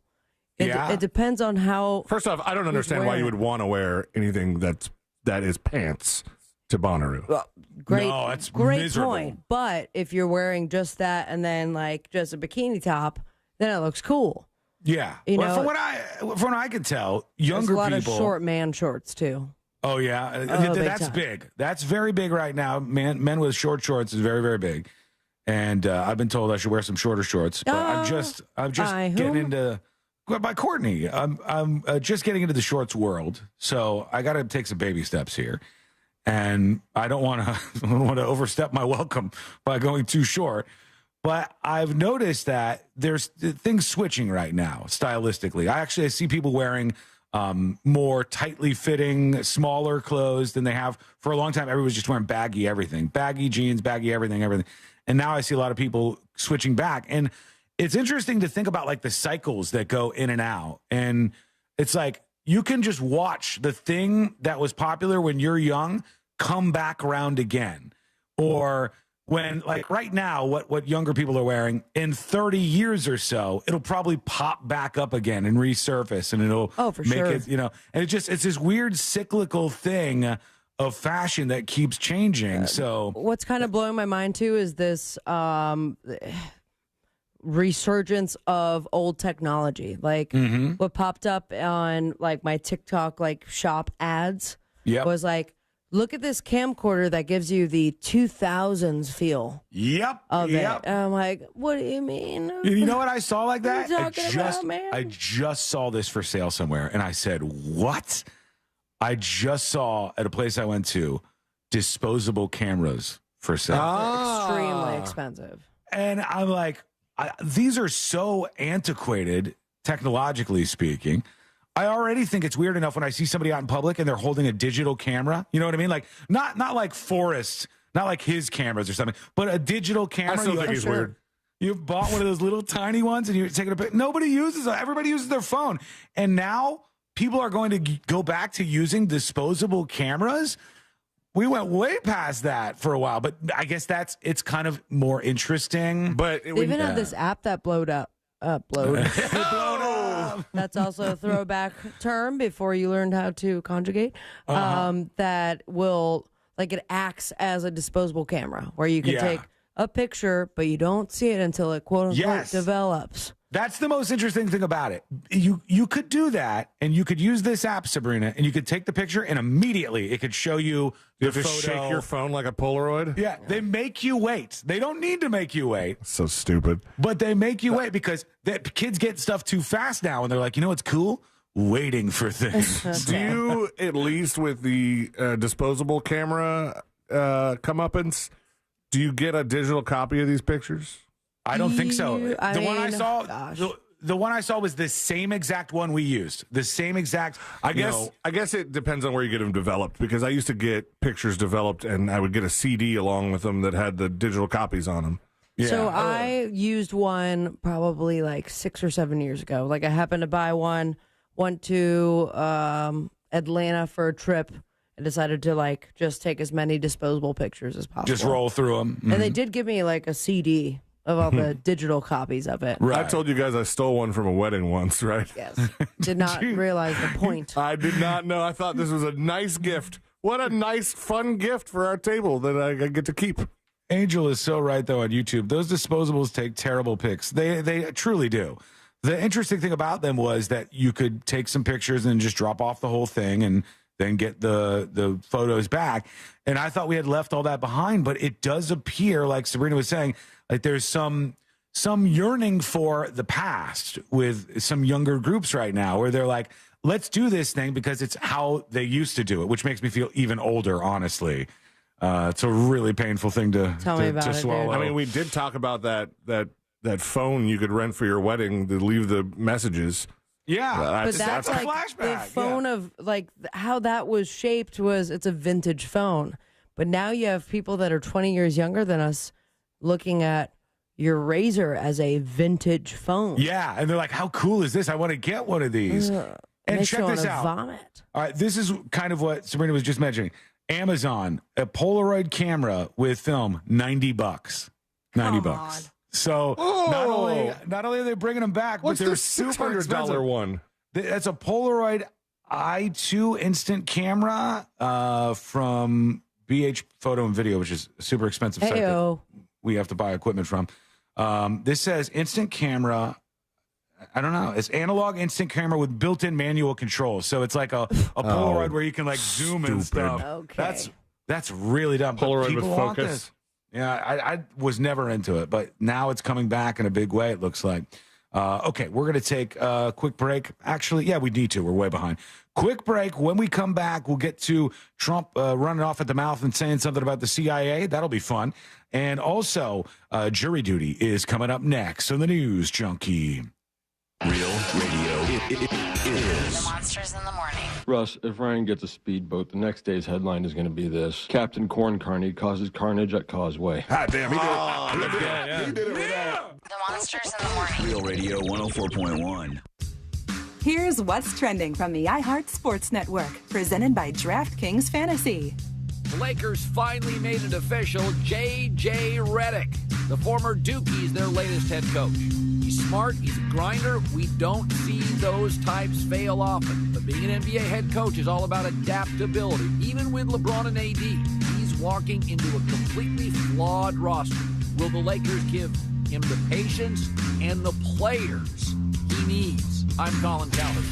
It depends on how. First off, I don't understand why you would want to wear anything that is pants to Bonnaroo. Well, great miserable. point. But if you're wearing just that and then like just a bikini top, then it looks cool. Yeah. You know, from what I can tell, younger there's a lot people. of short man shorts too. Oh yeah, big that's time. big. That's very big right now. Men with short shorts is very, very big. And I've been told I should wear some shorter shorts. But I'm just getting into. By Courtney, I'm just getting into the shorts world, so I got to take some baby steps here, and I don't want to overstep my welcome by going too short. But I've noticed that there's things switching right now stylistically. I see people wearing more tightly fitting, smaller clothes than they have for a long time. Everybody's just wearing baggy everything, baggy jeans, baggy everything. And now I see a lot of people switching back. And it's interesting to think about like the cycles that go in and out. And it's like you can just watch the thing that was popular when you're young come back around again. Or when, like right now, what younger people are wearing, in 30 years or so, it'll probably pop back up again and resurface, and it'll make it, and it's this weird cyclical thing of fashion that keeps changing. So what's kind of blowing my mind too is this resurgence of old technology. Like what popped up on like my TikTok like shop ads was like, look at this camcorder that gives you the 2000s feel. Of it. And I'm like, what do you mean? You know what I saw like that? What are you talking about, man? I just saw this for sale somewhere, and I said, what? I just saw at a place I went to disposable cameras for sale. Extremely expensive. And I'm like, these are so antiquated, technologically speaking. I already think it's weird enough when I see somebody out in public and they're holding a digital camera. You know what I mean? Like not like Forrest, not like his cameras or something, but a digital camera. I still think he's weird. You bought one of those little tiny ones and you're taking a picture. Nobody uses it. Everybody uses their phone. And now people are going to go back to using disposable cameras. We went way past that for a while, but I guess it's kind of more interesting. But they even have this app that blowed up. That's also a throwback term before you learned how to conjugate. That will, like, it acts as a disposable camera where you can take a picture, but you don't see it until it quote unquote develops. That's the most interesting thing about it. You could do that, and you could use this app, Sabrina, and you could take the picture, and immediately it could show you the photo. Just shake your phone like a Polaroid? Yeah, they make you wait. They don't need to make you wait. So stupid. But they make you wait because kids get stuff too fast now, and they're like, you know what's cool? Waiting for things. Do you, at least with the disposable camera comeuppance, do you get a digital copy of these pictures? I don't think so. The one I saw was the same exact one we used. The same exact. I guess it depends on where you get them developed, because I used to get pictures developed and I would get a CD along with them that had the digital copies on them. Yeah. So I used one probably like 6 or 7 years ago. Like I happened to buy one, went to Atlanta for a trip, and decided to like just take as many disposable pictures as possible. Just roll through them. And they did give me like a CD of all the digital copies of it. Right. I told you guys I stole one from a wedding once, right? Yes. Did not realize the point. I did not know. I thought this was a nice gift. What a nice, fun gift for our table that I get to keep. Angel is so right, though, on YouTube. Those disposables take terrible pics. They truly do. The interesting thing about them was that you could take some pictures and just drop off the whole thing and then get the photos back. And I thought we had left all that behind, but it does appear, like Sabrina was saying, like there's some yearning for the past with some younger groups right now where they're like, let's do this thing because it's how they used to do it, which makes me feel even older, honestly. It's a really painful thing to swallow. I mean, we did talk about that phone you could rent for your wedding to leave the messages. Yeah, but that's like flashback. The phone of like how that was shaped was it's a vintage phone. But now you have people that are 20 years younger than us looking at your Razor as a vintage phone. Yeah, and they're like, how cool is this? I want to get one of these. And check this out. Vomit. All right, this is kind of what Sabrina was just mentioning. Amazon, a Polaroid camera with film, $90. $90. So not only are they bringing them back, what's but they're the super $600 expensive. one? That's a Polaroid i2 instant camera from BH Photo and Video, which is a super expensive site that we have to buy equipment from. This says instant camera I don't know. It's analog instant camera with built-in manual control. So it's like a Polaroid where you can like zoom and stuff. Okay. That's really dumb. But Polaroid people with want focus. this. Yeah, I was never into it, but now it's coming back in a big way, it looks like. Okay, we're going to take a quick break. Actually, yeah, we need to. We're way behind. Quick break. When we come back, we'll get to Trump running off at the mouth and saying something about the CIA. That'll be fun. And also, jury duty is coming up next on the News Junkie. Real radio is. The Monsters in the Morning. Russ, if Ryan gets a speedboat, the next day's headline is going to be this: Captain Corn Carney causes carnage at Causeway. Ah, damn, he did it. The Monsters in the Morning. Real Radio 104.1. Here's what's trending from the iHeart Sports Network, presented by DraftKings Fantasy. The Lakers finally made it official. J.J. Redick, the former Dukie's their latest head coach. He's smart. He's a grinder. We don't see those types fail often. But being an NBA head coach is all about adaptability. Even with LeBron and AD, he's walking into a completely flawed roster. Will the Lakers give him the patience and the players he needs? I'm Colin Cowherd.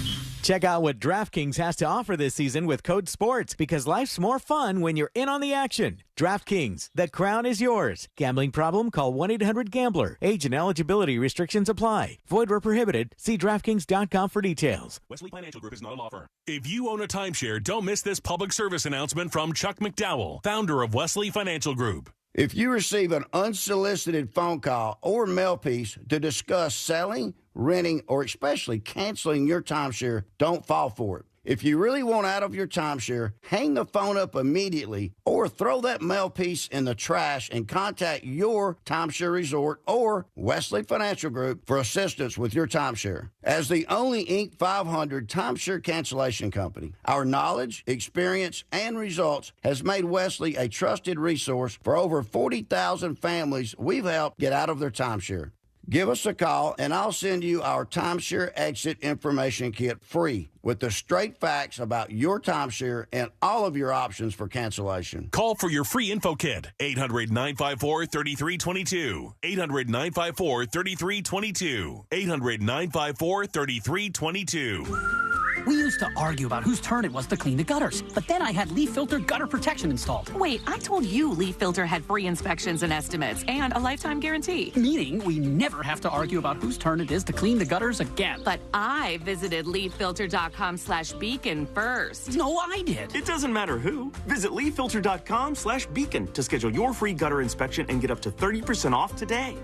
Check out what DraftKings has to offer this season with code SPORTS, because life's more fun when you're in on the action. DraftKings, the crown is yours. Gambling problem? Call 1-800-GAMBLER. Age and eligibility restrictions apply. Void where prohibited. See DraftKings.com for details. Wesley Financial Group is not a law firm. If you own a timeshare, don't miss this public service announcement from Chuck McDowell, founder of Wesley Financial Group. If you receive an unsolicited phone call or mail piece to discuss selling, renting, or especially canceling your timeshare, don't fall for it. If you really want out of your timeshare, hang the phone up immediately or throw that mail piece in the trash and contact your timeshare resort or Wesley Financial Group for assistance with your timeshare. As the only Inc. 500 timeshare cancellation company, our knowledge, experience, and results has made Wesley a trusted resource for over 40,000 families we've helped get out of their timeshare. Give us a call, and I'll send you our timeshare exit information kit free with the straight facts about your timeshare and all of your options for cancellation. Call for your free info kit. 800-954-3322. 800-954-3322. 800-954-3322. We used to argue about whose turn it was to clean the gutters, but then I had Leaf Filter gutter protection installed. Wait, I told you Leaf Filter had free inspections and estimates and a lifetime guarantee. Meaning we never have to argue about whose turn it is to clean the gutters again. But I visited leaffilter.com/beacon first. No, I did. It doesn't matter who. Visit leaffilter.com/beacon to schedule your free gutter inspection and get up to 30% off today.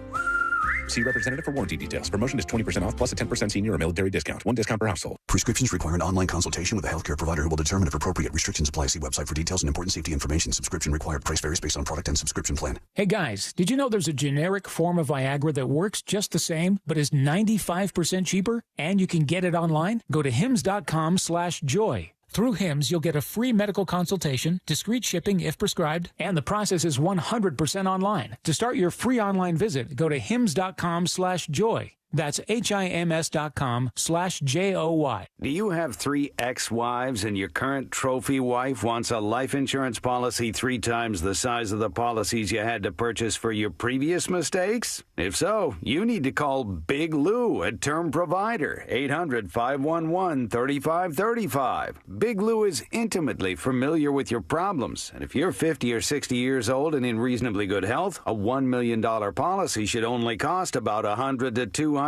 See representative for warranty details. Promotion is 20% off plus a 10% senior or military discount. One discount per household. Prescriptions require an online consultation with a healthcare provider who will determine if appropriate restrictions apply. See website for details and important safety information. Subscription required. Price varies based on product and subscription plan. Hey guys, did you know there's a generic form of Viagra that works just the same, but is 95% cheaper? And you can get it online? Go to hims.com/joy. Through HIMS, you'll get a free medical consultation, discreet shipping if prescribed, and the process is 100% online. To start your free online visit, go to hims.com/joy. That's HIMS.com/JOY. Do you have 3 ex-wives and your current trophy wife wants a life insurance policy 3 times the size of the policies you had to purchase for your previous mistakes? If so, you need to call Big Lou at Term Provider, 800-511-3535. Big Lou is intimately familiar with your problems, and if you're 50 or 60 years old and in reasonably good health, a $1 million policy should only cost about $100 to $200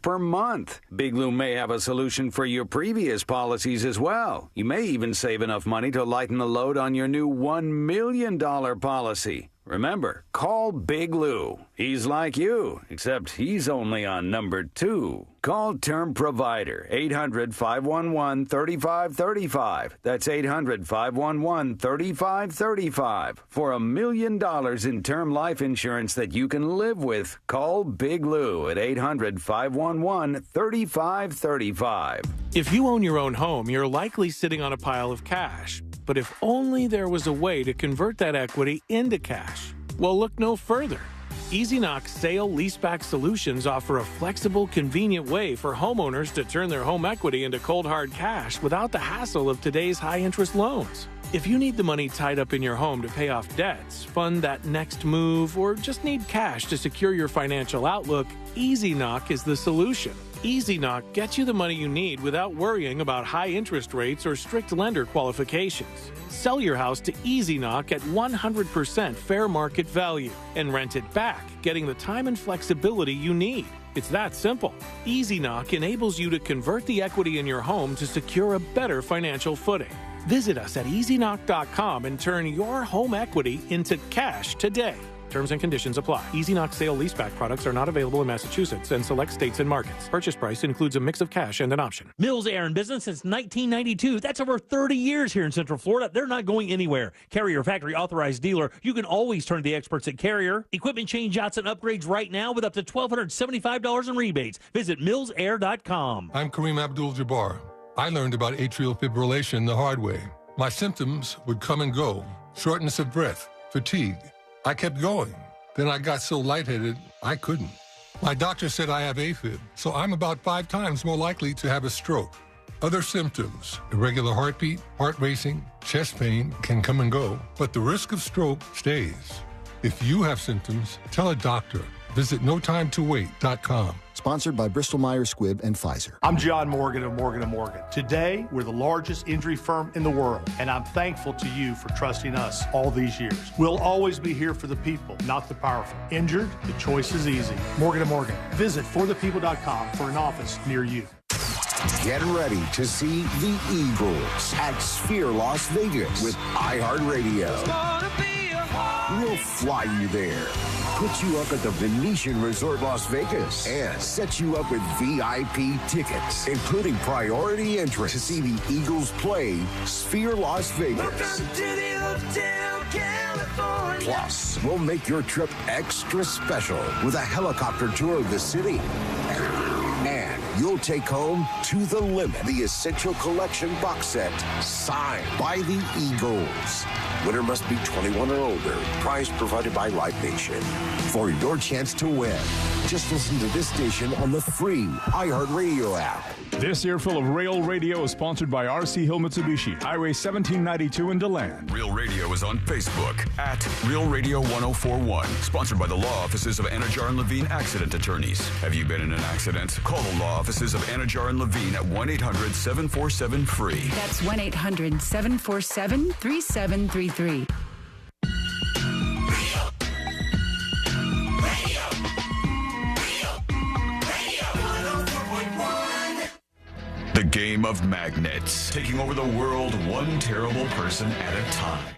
per month. Big Lou may have a solution for your previous policies as well. You may even save enough money to lighten the load on your new $1 million policy. Remember, call Big Lou. He's like you, except he's only on number 2. Call Term Provider, 800-511-3535. That's 800-511-3535. For $1 million in term life insurance that you can live with, call Big Lou at 800-511-3535. If you own your own home, you're likely sitting on a pile of cash. But if only there was a way to convert that equity into cash. Well, look no further. EasyKnock Sale Leaseback Solutions offer a flexible, convenient way for homeowners to turn their home equity into cold hard cash without the hassle of today's high-interest loans. If you need the money tied up in your home to pay off debts, fund that next move, or just need cash to secure your financial outlook, EasyKnock is the solution. Easy Knock gets you the money you need without worrying about high interest rates or strict lender qualifications. Sell your house to Easy Knock at 100% fair market value and rent it back, getting the time and flexibility you need. It's that simple. Easy Knock enables you to convert the equity in your home to secure a better financial footing. Visit us at EasyKnock.com and turn your home equity into cash today. Terms and conditions apply. Easy Knock sale leaseback products are not available in Massachusetts and select states and markets. Purchase price includes a mix of cash and an option. Mills Air in business since 1992. That's over 30 years here in Central Florida. They're not going anywhere. Carrier factory authorized dealer. You can always turn to the experts at Carrier. Equipment changeouts and upgrades right now with up to $1,275 in rebates. Visit millsair.com. I'm Kareem Abdul-Jabbar. I learned about atrial fibrillation the hard way. My symptoms would come and go. Shortness of breath, fatigue. I kept going. Then I got so lightheaded, I couldn't. My doctor said I have AFib, so I'm about 5 times more likely to have a stroke. Other symptoms, irregular heartbeat, heart racing, chest pain can come and go, but the risk of stroke stays. If you have symptoms, tell a doctor. Visit notimetowait.com. Sponsored by Bristol-Myers Squibb and Pfizer. I'm John Morgan of Morgan & Morgan. Today, we're the largest injury firm in the world, and I'm thankful to you for trusting us all these years. We'll always be here for the people, not the powerful. Injured? The choice is easy. Morgan & Morgan. Visit forthepeople.com for an office near you. Get ready to see the Eagles at Sphere Las Vegas with iHeartRadio. We'll fly you there, put you up at the Venetian Resort Las Vegas, and set you up with VIP tickets, including priority entry to see the Eagles play Sphere Las Vegas. Plus, we'll make your trip extra special with a helicopter tour of the city. And you'll take home To the Limit, the Essential Collection box set, signed by the Eagles. Winner must be 21 or older. Prize provided by Live Nation. For your chance to win, just listen to this station on the free iHeartRadio app. This earful of Rail Radio is sponsored by RC Hill Mitsubishi, Highway 1792 in DeLand. Real Radio is on Facebook at Real Radio 1041. Sponsored by the law offices of Anajar and Levine Accident Attorneys. Have you been in an accident? Call the law offices of Anajar and Levine at 1-800-747-FREE. That's 1-800-747-3733. The game of magnets, taking over the world one terrible person at a time.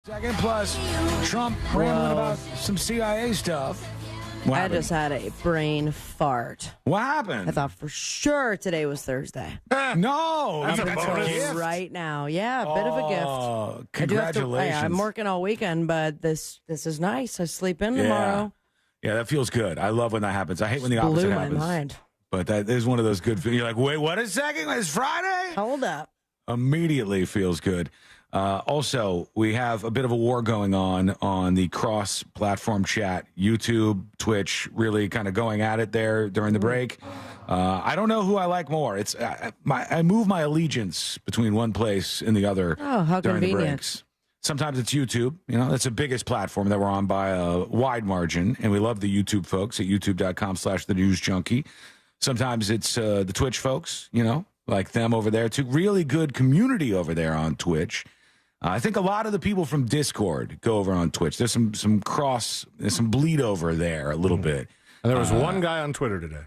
Second plus, Trump rambling about some CIA stuff. I just had a brain fart. What happened? I thought for sure today was Thursday. No, I'm that's telling a you gift. right now. Yeah, a bit of a gift. Congratulations. I'm working all weekend, but this is nice. I sleep in tomorrow. Yeah, that feels good. I love when that happens. I hate when the opposite Blew my happens. mind. But that is one of those good. You're like, wait, what a second? It's Friday? Hold up. Immediately feels good. Also, we have a bit of a war going on the cross-platform chat. YouTube, Twitch, really kind of going at it there during the break. I don't know who I like more. It's I move my allegiance between one place and the other during the breaks. Sometimes it's YouTube. You know, that's the biggest platform that we're on by a wide margin, and we love the YouTube folks at youtube.com/thenewsjunkie. Sometimes it's the Twitch folks, you know, like them over there too. Really good community over there on Twitch. I think a lot of the people from Discord go over on Twitch. There's some bleed over there a little bit. And there was one guy on Twitter today.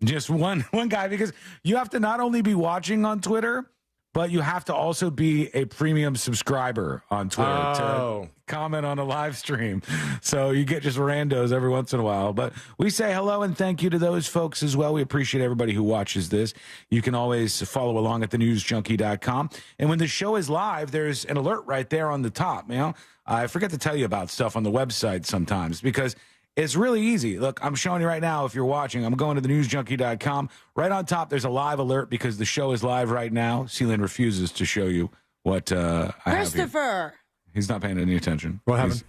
Just one guy, because you have to not only be watching on Twitter, but you have to also be a premium subscriber on Twitter to comment on a live stream. So you get just randos every once in a while. But we say hello and thank you to those folks as well. We appreciate everybody who watches this. You can always follow along at thenewsjunkie.com. And when the show is live, there's an alert right there on the top. You know, I forget to tell you about stuff on the website sometimes because it's really easy. Look, I'm showing you right now if you're watching. I'm going to thenewsjunkie.com. Right on top, there's a live alert because the show is live right now. Celine refuses to show you what I have here. Christopher! He's not paying any attention. What happened?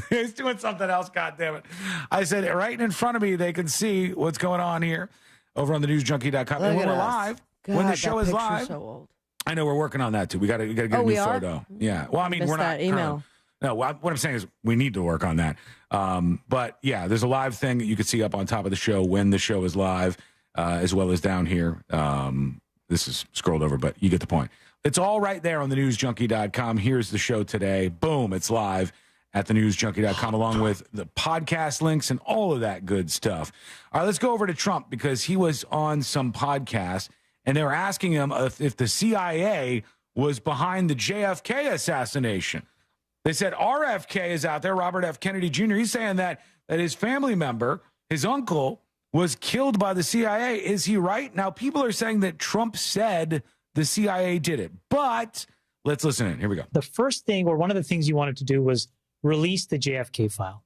He's doing something else, goddammit. I said, right in front of me, they can see what's going on here. over on thenewsjunkie.com. And when we're live, when the show is live, so old. I know we're working on that too. We got to get a new photo. Yeah. Well, I mean, we're not email. No, what I'm saying is we need to work on that. But yeah, there's a live thing that you can see up on top of the show when the show is live, as well as down here. This is scrolled over, but you get the point. It's all right there on thenewsjunkie.com. Here's the show today. Boom, it's live at thenewsjunkie.com, along with the podcast links and all of that good stuff. All right, let's go over to Trump, because he was on some podcast, and they were asking him if the CIA was behind the JFK assassination. They said RFK is out there, Robert F. Kennedy Jr. He's saying that his family member, his uncle, was killed by the CIA. Is he right? Now, people are saying that Trump said the CIA did it, but let's listen in. Here we go. The first thing, or one of the things you wanted to do, was release the JFK file.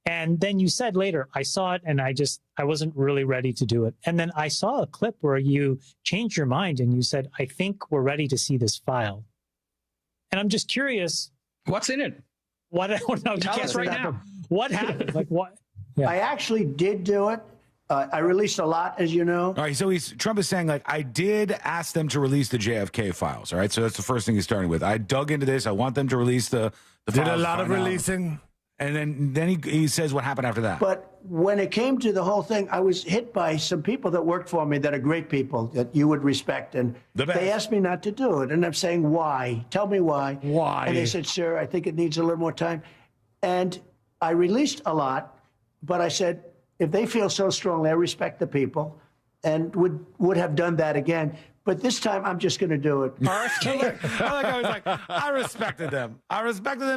And then you said later, I saw it and I wasn't really ready to do it. And then I saw a clip where you changed your mind and you said, I think we're ready to see this file. And I'm just curious. What's in it? What? No, tell us right now. What happened? Like what? Yeah. I actually did do it. I released a lot, as you know. All right, so Trump is saying, like, I did ask them to release the JFK files, all right? So that's the first thing he's starting with. I dug into this. I want them to release the files. Did a lot of releasing. And then he says what happened after that. But when it came to the whole thing, I was hit by some people that worked for me that are great people that you would respect. And they asked me not to do it. And I'm saying, why? Tell me why. Why? And they said, sir, I think it needs a little more time. And I released a lot, but I said, if they feel so strongly, I respect the people and would have done that again. But this time, I'm just going to do it. I was like, I respected them.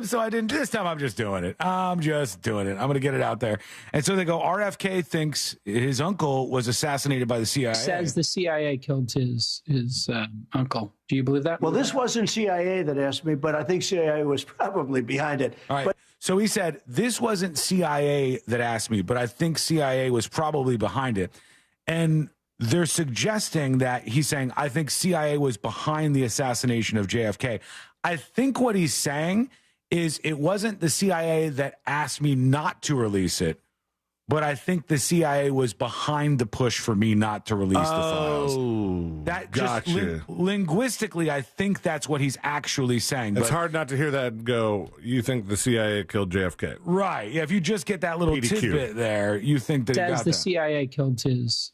So I didn't. This time, I'm just doing it. I'm going to get it out there. And so they go, RFK thinks his uncle was assassinated by the CIA. Says the CIA killed his uncle. Do you believe that? Well, this wasn't CIA that asked me, but I think CIA was probably behind it. All right. So he said, this wasn't CIA that asked me, but I think CIA was probably behind it. And they're suggesting that he's saying, I think CIA was behind the assassination of JFK. I think what he's saying is it wasn't the CIA that asked me not to release it, but I think the CIA was behind the push for me not to release the files. That gotcha. Just linguistically, I think that's what he's actually saying. It's hard not to hear that go, you think the CIA killed JFK. Right. Yeah, if you just get that little tidbit there, you think that Says the CIA killed his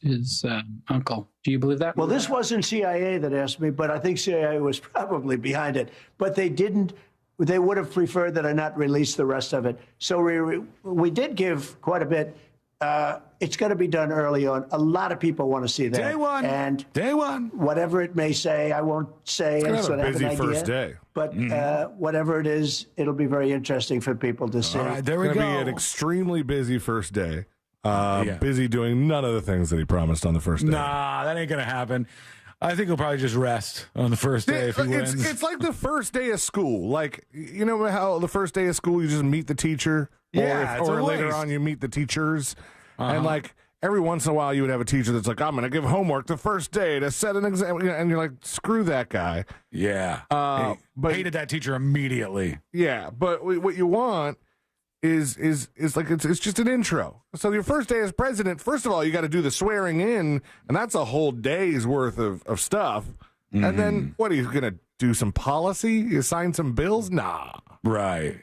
uncle. Do you believe that? Well, this wasn't CIA that asked me, but I think CIA was probably behind it. But they didn't. They would have preferred that I not release the rest of it. So we did give quite a bit. It's going to be done early on. A lot of people want to see that. Day one. And day one. Whatever it may say, I won't say. It's going to have a busy idea, first day. But whatever it is, it'll be very interesting for people to see. All right, there we go. It's going to be an extremely busy first day. Busy doing none of the things that he promised on the first day. Nah, that ain't going to happen. I think he'll probably just rest on the first day if he wins. It's like the first day of school. Like, you know how the first day of school you just meet the teacher? Yeah, or later on you meet the teachers. And like every once in a while you would have a teacher that's like, I'm going to give homework the first day to set an exam. And you're like, screw that guy. Yeah. But hated that teacher immediately. Yeah. But what you want is like it's just an intro. So your first day as president, first of all, you got to do the swearing in, and that's a whole day's worth of stuff. Mm-hmm. And then what are you going to do? Some policy? You sign some bills? Nah. Right.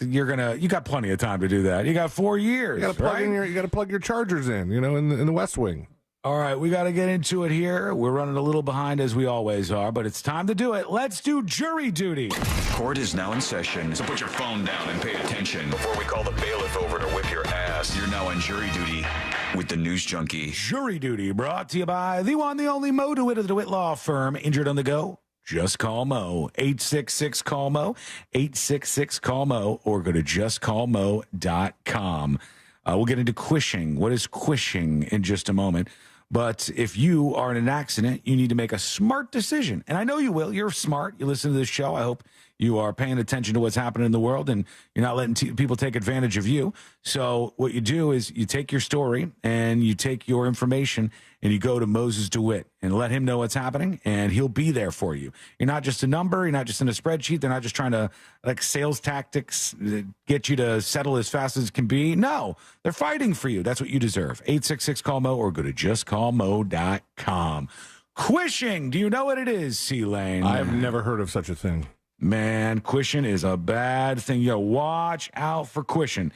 You got plenty of time to do that. You got 4 years. You got to plug you got to plug your chargers in, in the West Wing. All right, we got to get into it here. We're running a little behind as we always are, but it's time to do it. Let's do jury duty. Court is now in session, so put your phone down and pay attention. Before we call the bailiff over to whip your ass, you're now on jury duty with the News Junkie. Jury duty brought to you by the one, the only Mo DeWitt of the DeWitt Law Firm. Injured on the go? Just call Mo. 866-CALL-MO, 866-CALL-MO, or go to justcallmo.com. We'll get into quishing. What is quishing in just a moment. But if you are in an accident, you need to make a smart decision. And I know you will. You're smart. You listen to this show. I hope You are paying attention to what's happening in the world, and you're not letting people take advantage of you. So what you do is you take your story and you take your information and you go to Moses DeWitt and let him know what's happening, and he'll be there for you. You're not just a number. You're not just in a spreadsheet. They're not just trying to, like, sales tactics get you to settle as fast as it can be. No, they're fighting for you. That's what you deserve. 866-CALL-MO or go to justcallmo.com. Quishing. Do you know what it is, C-Lane? I have never heard of such a thing. Man, quishing is a bad thing. You watch out for quishing.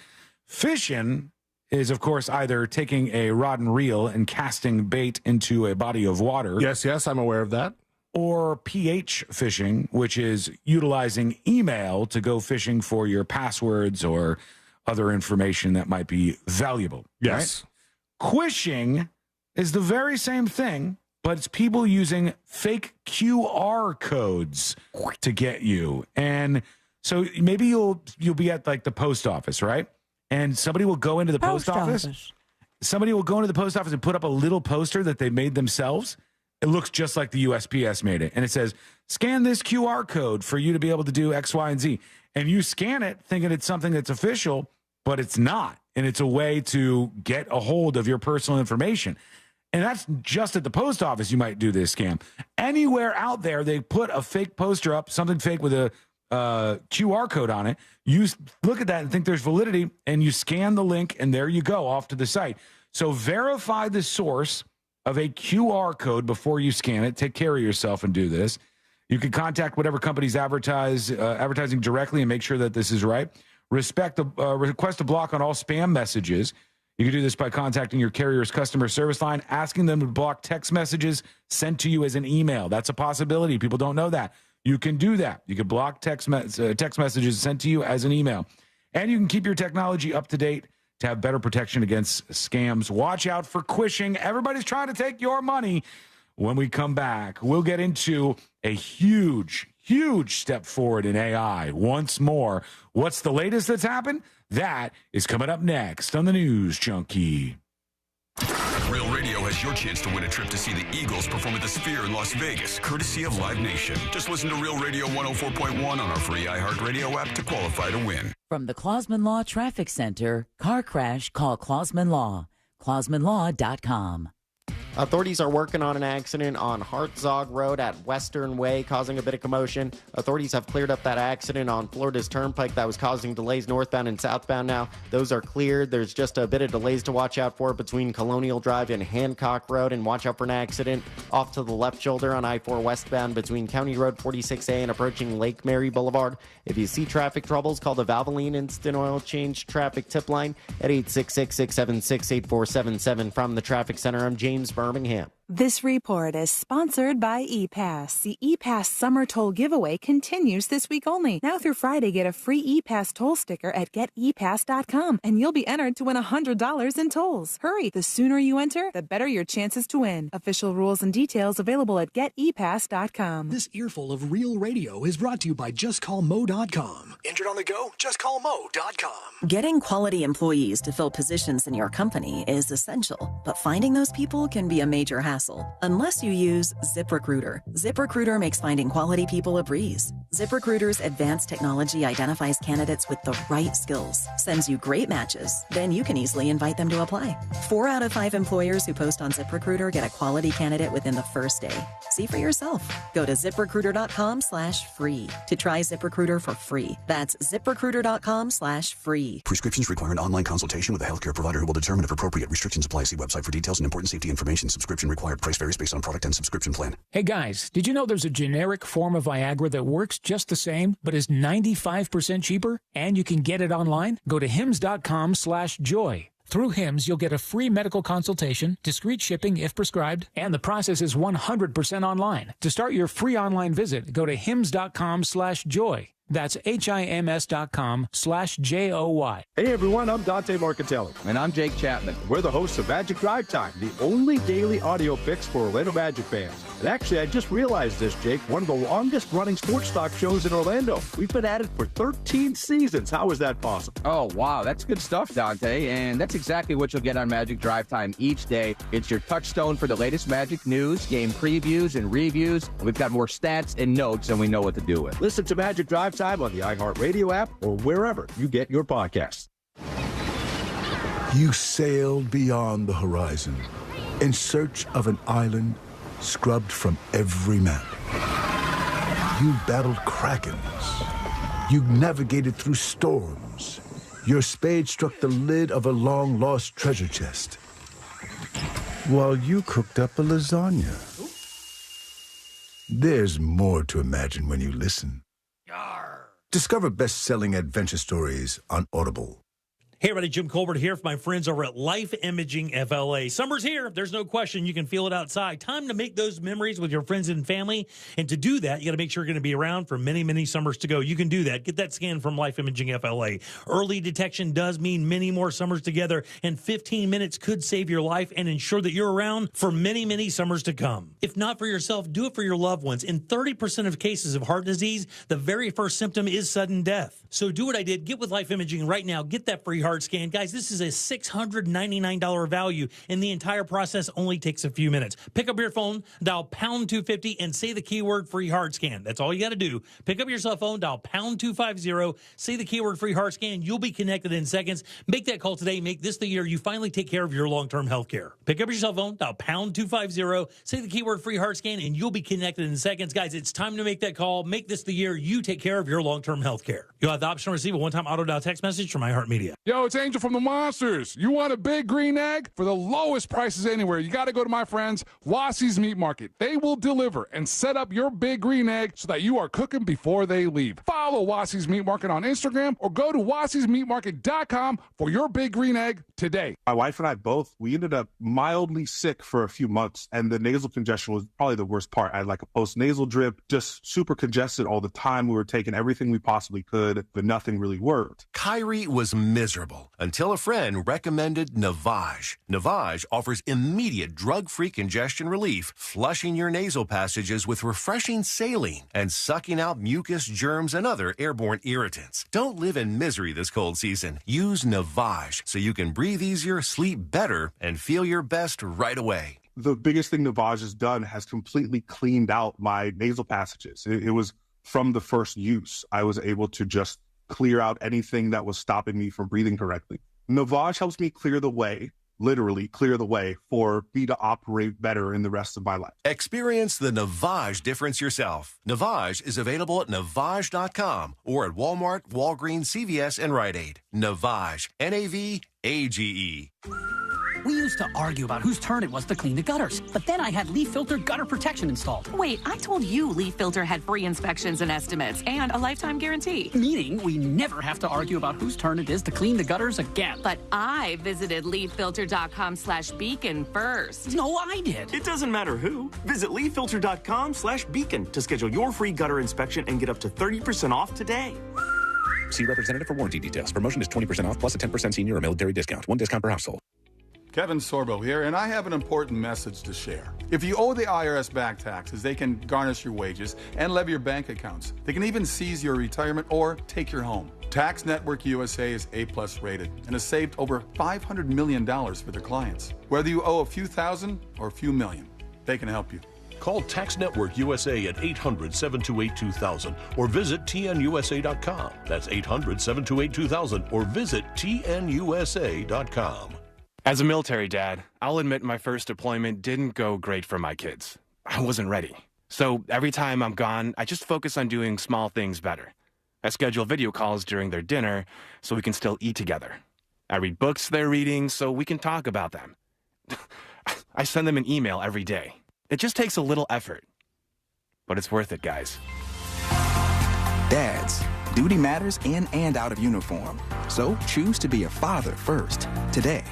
Fishing is, of course, either taking a rod and reel and casting bait into a body of water. Yes, I'm aware of that. Or pH fishing, which is utilizing email to go fishing for your passwords or other information that might be valuable. Yes. Right? Quishing is the very same thing, but it's people using fake QR codes to get you. And so maybe you'll be at, like, the post office, right? And somebody will go into the post office. Somebody will go into the post office and put up a little poster that they made themselves. It looks just like the USPS made it. And it says, scan this QR code for you to be able to do X, Y, and Z. And you scan it thinking it's something that's official, but it's not. And it's a way to get a hold of your personal information. And that's just at the post office you might do this scam. Anywhere out there, they put a fake poster up, something fake with a QR code on it. You look at that and think there's validity, and you scan the link, and there you go, off to the site. So verify the source of a QR code before you scan it. Take care of yourself and do this. You can contact whatever company's advertising directly and make sure that this is right. Request a block on all spam messages. You can do this by contacting your carrier's customer service line, asking them to block text messages sent to you as an email. That's a possibility. People don't know that. You can do that. You can block text messages sent to you as an email. And you can keep your technology up to date to have better protection against scams. Watch out for quishing. Everybody's trying to take your money. When we come back, we'll get into a huge step forward in AI once more. What's the latest that's happened? That is coming up next on the News Junkie. Real Radio has your chance to win a trip to see the Eagles perform at the Sphere in Las Vegas, courtesy of Live Nation. Just listen to Real Radio 104.1 on our free iHeartRadio app to qualify to win. From the Clausman Law Traffic Center, car crash, call Clausman Law. ClausmanLaw.com. Authorities are working on an accident on Hartzog Road at Western Way, causing a bit of commotion. Authorities have cleared up that accident on Florida's Turnpike that was causing delays northbound and southbound now. Those are cleared. There's just a bit of delays to watch out for between Colonial Drive and Hancock Road, and watch out for an accident off to the left shoulder on I-4 westbound between County Road 46A and approaching Lake Mary Boulevard. If you see traffic troubles, call the Valvoline Instant Oil Change Traffic Tip Line at 866-676-8477. From the Traffic Center, I'm James Birmingham. This report is sponsored by ePass. The ePass Summer Toll Giveaway continues this week only. Now through Friday, get a free ePass toll sticker at getepass.com, and you'll be entered to win $100 in tolls. Hurry, the sooner you enter, the better your chances to win. Official rules and details available at getepass.com. This earful of Real Radio is brought to you by JustCallMo.com. Injured on the go? JustCallMo.com. Getting quality employees to fill positions in your company is essential, but finding those people can be a major hassle. Unless you use ZipRecruiter. ZipRecruiter makes finding quality people a breeze. ZipRecruiter's advanced technology identifies candidates with the right skills, sends you great matches, then you can easily invite them to apply. 4 out of 5 employers who post on ZipRecruiter get a quality candidate within the first day. See for yourself. Go to ZipRecruiter.com/free to try ZipRecruiter for free. That's ZipRecruiter.com/free. Prescriptions require an online consultation with a healthcare provider who will determine if appropriate restrictions apply. See website for details and important safety information. Subscription required. Price varies based on product and subscription plan. Hey guys, did you know there's a generic form of Viagra that works just the same, but is 95% cheaper? And you can get it online? Go to hims.com/joy. Through Hims, you'll get a free medical consultation, discreet shipping if prescribed, and the process is 100% online. To start your free online visit, go to hims.com/joy. That's HIMS.com/JOY. Hey everyone, I'm Dante Marcatelli. And I'm Jake Chapman. We're the hosts of Magic Drive Time, the only daily audio fix for Orlando Magic fans. And actually, I just realized this, Jake, one of the longest running sports talk shows in Orlando. We've been at it for 13 seasons. How is that possible? Oh, wow. That's good stuff, Dante. And that's exactly what you'll get on Magic Drive Time each day. It's your touchstone for the latest Magic news, game previews and reviews. And we've got more stats and notes than we know what to do with. Listen to Magic Drive Drive Time on the iHeartRadio app or wherever you get your podcasts. You sailed beyond the horizon in search of an island scrubbed from every map. You battled krakens. You navigated through storms. Your spade struck the lid of a long-lost treasure chest, while you cooked up a lasagna. There's more to imagine when you listen. Discover best-selling adventure stories on Audible. Hey everybody, Jim Colbert here for my friends over at Life Imaging FLA. Summer's here. There's no question. You can feel it outside. Time to make those memories with your friends and family. And to do that, you got to make sure you're going to be around for many, many summers to go. You can do that. Get that scan from Life Imaging FLA. Early detection does mean many more summers together, and 15 minutes could save your life and ensure that you're around for many, many summers to come. If not for yourself, do it for your loved ones. In 30% of cases of heart disease, the very first symptom is sudden death. So do what I did. Get with Life Imaging right now. Get that free heart scan. Guys, this is a $699 value, and the entire process only takes a few minutes. Pick up your phone, dial pound 250, and say the keyword free heart scan. That's all you got to do. Pick up your cell phone, dial pound 250, say the keyword free heart scan. You'll be connected in seconds. Make that call today. Make this the year you finally take care of your long-term health care. Pick up your cell phone, dial pound 250, say the keyword free heart scan, and you'll be connected in seconds. Guys, it's time to make that call. Make this the year you take care of your long-term health care. You'll have the option to receive a one-time auto-dial text message from iHeartMedia. Yo, it's Angel from the Monsters. You want a big green egg? For the lowest prices anywhere, you got to go to my friends, Wassie's Meat Market. They will deliver and set up your big green egg so that you are cooking before they leave. Follow Wassie's Meat Market on Instagram or go to wassiesmeatmarket.com for your big green egg today. My wife and I both, we ended up mildly sick for a few months, and the nasal congestion was probably the worst part. I had like a post-nasal drip, just super congested all the time. We were taking everything we possibly could, but nothing really worked. Kyrie was miserable until a friend recommended Navage. Navage offers immediate drug-free congestion relief, flushing your nasal passages with refreshing saline and sucking out mucus, germs, and other airborne irritants. Don't live in misery this cold season. Use Navage so you can breathe easier, sleep better, and feel your best right away. The biggest thing Navage has done has completely cleaned out my nasal passages. It was from the first use. I was able to just clear out anything that was stopping me from breathing correctly. Navage helps me clear the way, literally clear the way, for me to operate better in the rest of my life. Experience the Navage difference yourself. Navage is available at Navage.com or at Walmart, Walgreens, CVS, and Rite Aid. Navage, N-A-V-A-G-E. We used to argue about whose turn it was to clean the gutters, but then I had Leaf Filter gutter protection installed. Wait, I told you Leaf Filter had free inspections and estimates and a lifetime guarantee. Meaning we never have to argue about whose turn it is to clean the gutters again. But I visited leaffilter.com/beacon first. No, I did. It doesn't matter who. Visit leaffilter.com/beacon to schedule your free gutter inspection and get up to 30% off today. See representative for warranty details. Promotion is 20% off plus a 10% senior or military discount. One discount per household. Kevin Sorbo here, and I have an important message to share. If you owe the IRS back taxes, they can garnish your wages and levy your bank accounts. They can even seize your retirement or take your home. Tax Network USA is A+ rated and has saved over $500 million for their clients. Whether you owe a few thousand or a few million, they can help you. Call Tax Network USA at 800-728-2000 or visit tnusa.com. That's 800-728-2000 or visit tnusa.com. As a military dad, I'll admit my first deployment didn't go great for my kids. I wasn't ready. So every time I'm gone, I just focus on doing small things better. I schedule video calls during their dinner so we can still eat together. I read books they're reading so we can talk about them. I send them an email every day. It just takes a little effort. But it's worth it, guys. Dads, duty matters in and out of uniform. So choose to be a father first, today.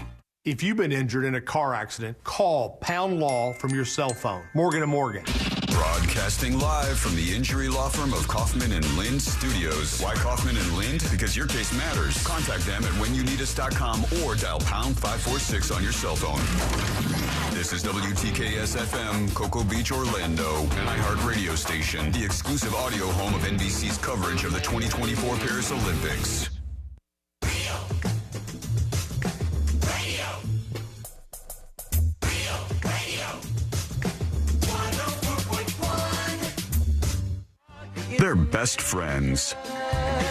If you've been injured in a car accident, call Pound Law from your cell phone. Morgan & Morgan. Broadcasting live from the injury law firm of Kaufman and Lind Studios. Why Kaufman and Lind? Because your case matters. Contact them at whenyounneedus.com or dial pound 546 on your cell phone. This is WTKS-FM, Cocoa Beach, Orlando, an iHeart radio station, the exclusive audio home of NBC's coverage of the 2024 Paris Olympics. They're best friends.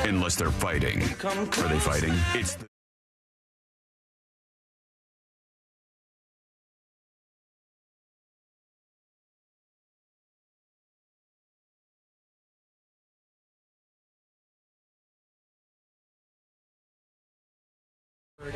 Unless they're fighting. Are they fighting? It's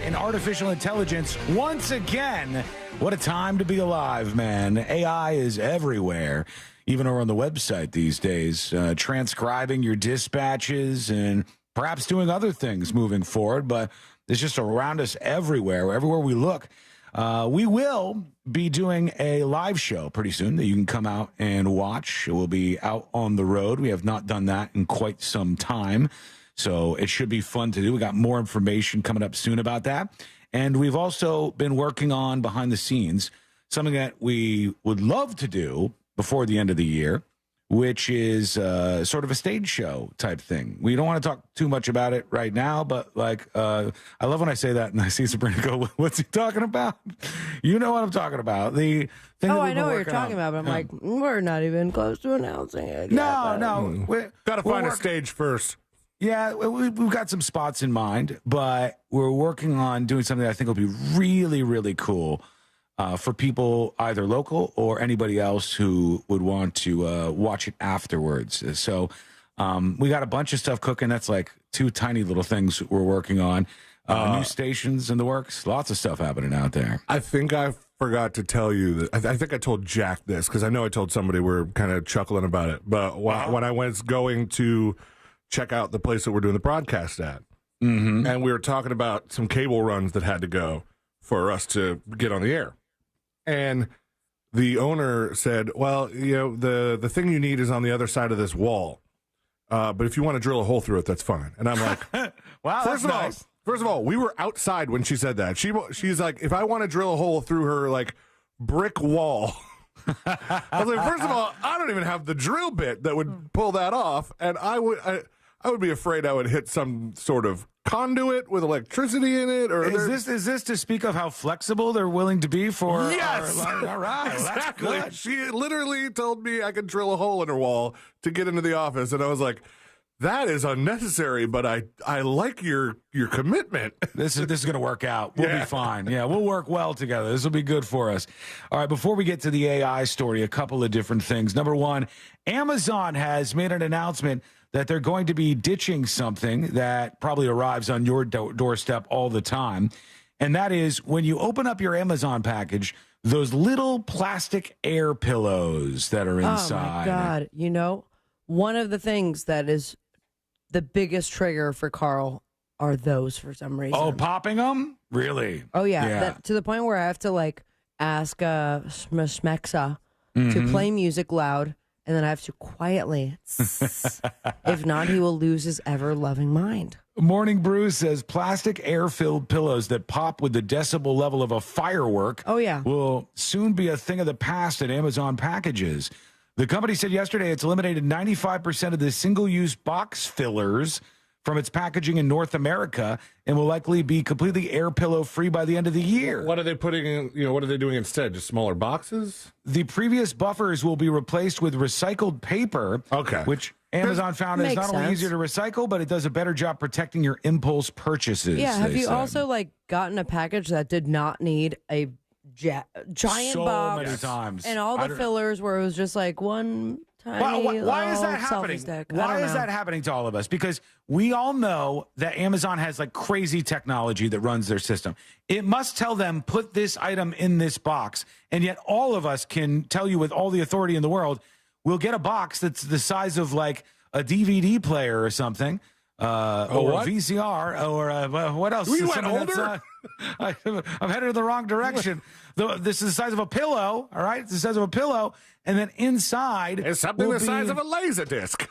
in artificial intelligence once again. What a time to be alive, man. AI is everywhere, even over on the website these days, transcribing your dispatches and perhaps doing other things moving forward, but it's just around us everywhere we look. We will be doing a live show pretty soon that you can come out and watch. It will be out on the road. We have not done that in quite some time. So it should be fun to do. We got more information coming up soon about that. And we've also been working on behind the scenes something that we would love to do before the end of the year, which is sort of a stage show type thing. We don't want to talk too much about it right now, but like I love when I say that and I see Sabrina go, what's he talking about? You know what I'm talking about. The thing I know what you're talking about, but I'm like, we're not even close to announcing it. No. Got to find a stage first. Yeah, we've got some spots in mind, but we're working on doing something that I think will be really, really cool for people either local or anybody else who would want to watch it afterwards. So we got a bunch of stuff cooking. That's like 2 tiny little things we're working on. New stations in the works. Lots of stuff happening out there. I think I forgot to tell you that. I think I told Jack this because I know I told somebody we're kind of chuckling about it. But when I was going to check out the place that we're doing the broadcast at. Mm-hmm. And we were talking about some cable runs that had to go for us to get on the air. And the owner said, well, the thing you need is on the other side of this wall. But if you want to drill a hole through it, that's fine. And I'm like, wow, first of all, we were outside when she said that. She's like, if I want to drill a hole through her like brick wall, I was like, first of all, I don't even have the drill bit that would pull that off. And I would be afraid I would hit some sort of conduit with electricity in it. Or is this to speak of how flexible they're willing to be for? Yes, all right, exactly. Well, that's good. She literally told me I could drill a hole in her wall to get into the office, and I was like, that is unnecessary, but I like your commitment. This is going to work out. We'll be fine. Yeah, we'll work well together. This will be good for us. All right, before we get to the AI story, a couple of different things. Number one, Amazon has made an announcement that they're going to be ditching something that probably arrives on your doorstep all the time. And that is when you open up your Amazon package, those little plastic air pillows that are inside. Oh, my God. One of the things that is the biggest trigger for Carl are those for some reason. Oh, popping them? Really? Oh, yeah. To the point where I have to, ask Smexxa to play music loud, and then I have to quietly. If not, he will lose his ever-loving mind. Morning Brew says plastic air-filled pillows that pop with the decibel level of a firework will soon be a thing of the past at Amazon packages. The company said yesterday it's eliminated 95% of the single-use box fillers from its packaging in North America and will likely be completely air pillow free by the end of the year. What are they putting in, what are they doing instead? Just smaller boxes? The previous buffers will be replaced with recycled paper, which Amazon found is not only easier to recycle, but it does a better job protecting your impulse purchases. Yeah, have you also gotten a package that did not need a giant box many times, and all the fillers where it was just one tiny why is that happening? Why is that happening to all of us? Because we all know that Amazon has crazy technology that runs their system. It must tell them put this item in this box, and yet all of us can tell you with all the authority in the world, we'll get a box that's the size of a DVD player or something. Or a VCR, or what else? You went older? I'm headed in the wrong direction. This is the size of a pillow, all right? It's the size of a pillow, and then inside it's something the size of a laser disc.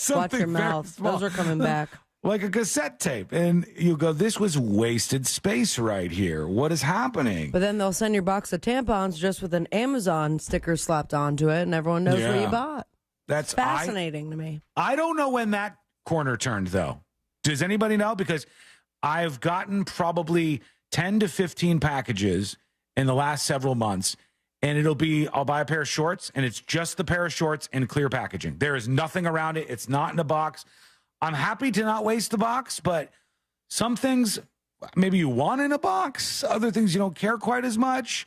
Watch your mouth. Those are coming back. Like a cassette tape. And you go, this was wasted space right here. What is happening? But then they'll send your box of tampons just with an Amazon sticker slapped onto it, and everyone knows what you bought. That's fascinating to me. I don't know when that corner turned, though. Does anybody know? Because I've gotten probably 10 to 15 packages in the last several months, and I'll buy a pair of shorts, and it's just the pair of shorts in clear packaging. There is nothing around it. It's not in a box. I'm happy to not waste the box, but some things maybe you want in a box. Other things you don't care quite as much.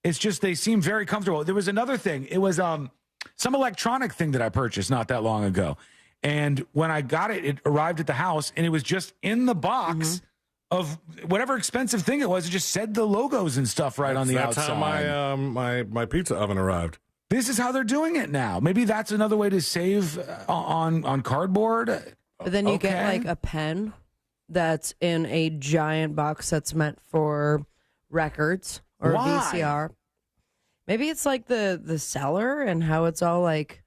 It's just they seem very comfortable. There was another thing. It was some electronic thing that I purchased not that long ago. And when I got it, it arrived at the house, and it was just in the box of whatever expensive thing it was. It just said the logos and stuff right on the outside. That's how my pizza oven arrived. This is how they're doing it now. Maybe that's another way to save on cardboard. But then you get like a pen that's in a giant box that's meant for records or VCR. Maybe it's like the seller and how it's all like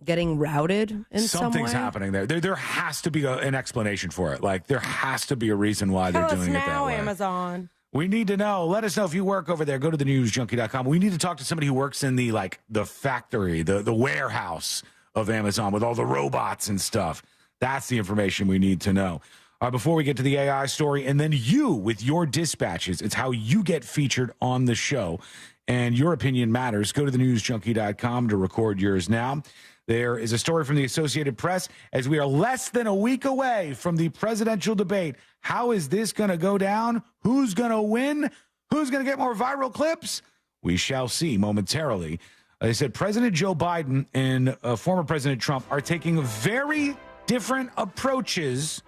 getting routed in some way. Something's happening there. There has to be an explanation for it. Like there has to be a reason why they're doing it that way. Amazon. We need to know. Let us know if you work over there. Go to thenewsjunkie.com. We need to talk to somebody who works in the factory, the warehouse of Amazon with all the robots and stuff. That's the information we need to know. Before we get to the AI story, and then you with your dispatches, it's how you get featured on the show, and your opinion matters. Go to thenewsjunkie.com to record yours now. There is a story from the Associated Press as we are less than a week away from the presidential debate. How is this going to go down? Who's going to win? Who's going to get more viral clips? We shall see momentarily. They said President Joe Biden and former President Trump are taking very different approaches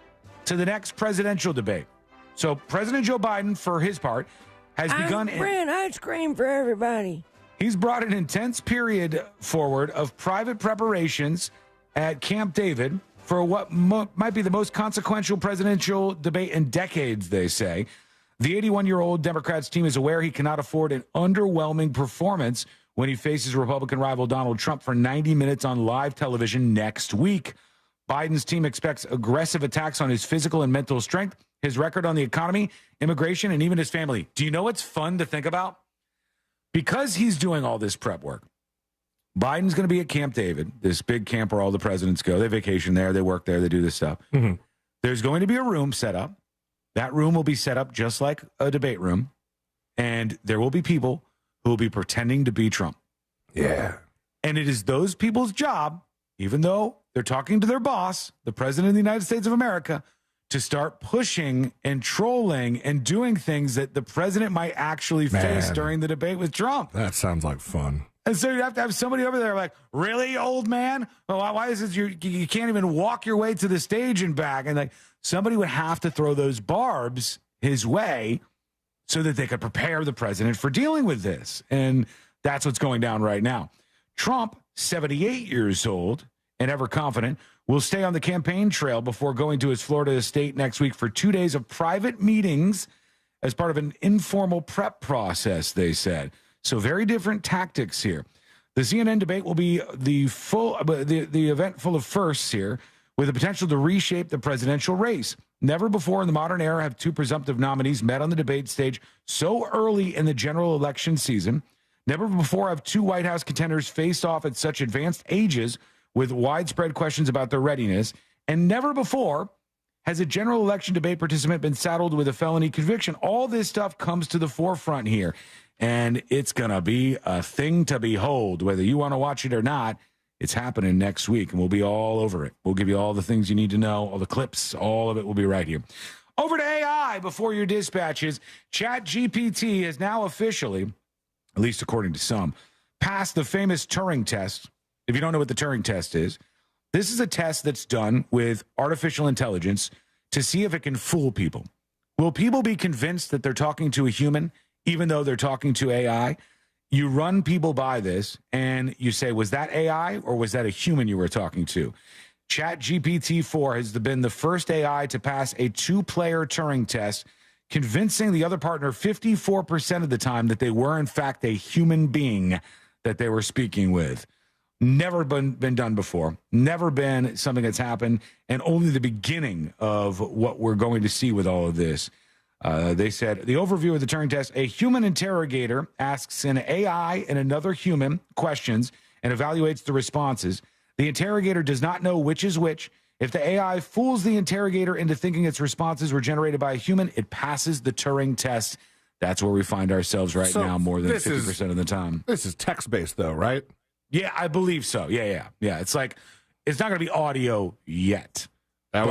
to the next presidential debate. So President Joe Biden, for his part, has begun... bringing ice cream for everybody. He's brought an intense period forward of private preparations at Camp David for what might be the most consequential presidential debate in decades, they say. The 81-year-old Democrats team is aware he cannot afford an underwhelming performance when he faces Republican rival Donald Trump for 90 minutes on live television next week. Biden's team expects aggressive attacks on his physical and mental strength, his record on the economy, immigration, and even his family. Do you know what's fun to think about? Because he's doing all this prep work, Biden's going to be at Camp David, this big camp where all the presidents go. They vacation there, they work there, they do this stuff. Mm-hmm. There's going to be a room set up. That room will be set up just like a debate room, and there will be people who will be pretending to be Trump. Yeah. And it is those people's job, even though they're talking to their boss, the president of the United States of America, to start pushing and trolling and doing things that the president might actually face during the debate with Trump. That sounds like fun. And so you have to have somebody over there like, really, old man? Well, why is it you can't even walk your way to the stage and back? And like somebody would have to throw those barbs his way so that they could prepare the president for dealing with this. And that's what's going down right now. Trump, 78 years old and ever confident, will stay on the campaign trail before going to his Florida estate next week for 2 days of private meetings as part of an informal prep process, they said. So very different tactics here. The CNN debate will be the event full of firsts here, with the potential to reshape the presidential race. Never before in the modern era have two presumptive nominees met on the debate stage so early in the general election season. Never before have two White House contenders faced off at such advanced ages with widespread questions about their readiness. And never before has a general election debate participant been saddled with a felony conviction. All this stuff comes to the forefront here, and it's going to be a thing to behold. Whether you want to watch it or not, it's happening next week, and we'll be all over it. We'll give you all the things you need to know, all the clips, all of it will be right here. Over to AI before your dispatches. ChatGPT has now officially, at least according to some, passed the famous Turing test. If you don't know what the Turing test is, this is a test that's done with artificial intelligence to see if it can fool people. Will people be convinced that they're talking to a human, even though they're talking to AI? You run people by this, and you say, was that AI or was that a human you were talking to? ChatGPT-4 has been the first AI to pass a two-player Turing test, convincing the other partner 54% of the time that they were, in fact, a human being that they were speaking with. Never been done before. Never been something that's happened, and only the beginning of what we're going to see with all of this. They said, the overview of the Turing test, a human interrogator asks an AI and another human questions and evaluates the responses. The interrogator does not know which is which. If the AI fools the interrogator into thinking its responses were generated by a human, it passes the Turing test. That's where we find ourselves right now more than 50% of the time. This is text-based, though, right? Yeah, I believe so. Yeah. It's like, it's not going to be audio yet. That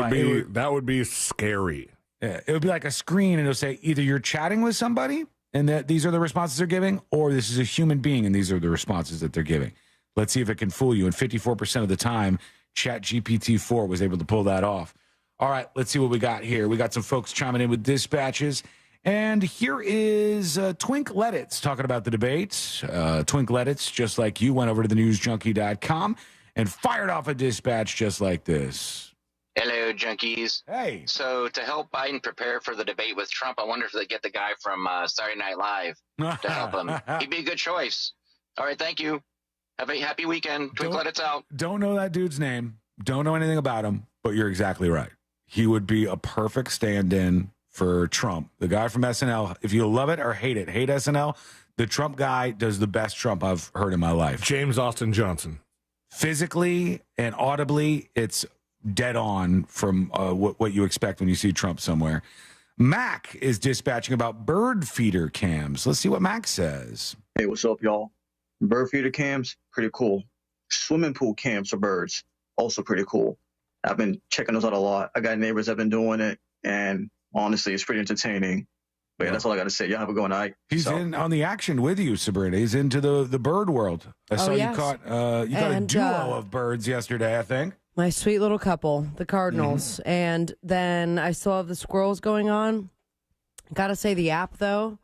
would be scary. Yeah, it would be like a screen, and it'll say either you're chatting with somebody, and that these are the responses they're giving, or this is a human being, and these are the responses that they're giving. Let's see if it can fool you. And 54% of the time, ChatGPT-4 was able to pull that off. All right, let's see what we got here. We got some folks chiming in with dispatches. And here is Twink Lettitz talking about the debates. Twink Lettitz, just like you, went over to thenewsjunkie.com and fired off a dispatch just like this. Hello, junkies. Hey. So to help Biden prepare for the debate with Trump, I wonder if they get the guy from Saturday Night Live to help him. He'd be a good choice. All right, thank you. Have a happy weekend. Twink Lettitz out. Don't know that dude's name. Don't know anything about him, but you're exactly right. He would be a perfect stand-in for Trump. The guy from SNL, if you love it or hate SNL, the Trump guy does the best Trump I've heard in my life. James Austin Johnson. Physically and audibly, it's dead on from what you expect when you see Trump somewhere. Mac is dispatching about bird feeder cams. Let's see what Mac says. Hey, what's up, y'all? Bird feeder cams, pretty cool. Swimming pool cams for birds, also pretty cool. I've been checking those out a lot. I got neighbors that have been doing it, and honestly, it's pretty entertaining. But yeah, that's all I got to say. Y'all have a good night. He's in on the action with you, Sabrina. He's into the bird world. I saw you caught a duo of birds yesterday, I think. My sweet little couple, the Cardinals. Mm-hmm. And then I still have the squirrels going on. Gotta say, the app, though,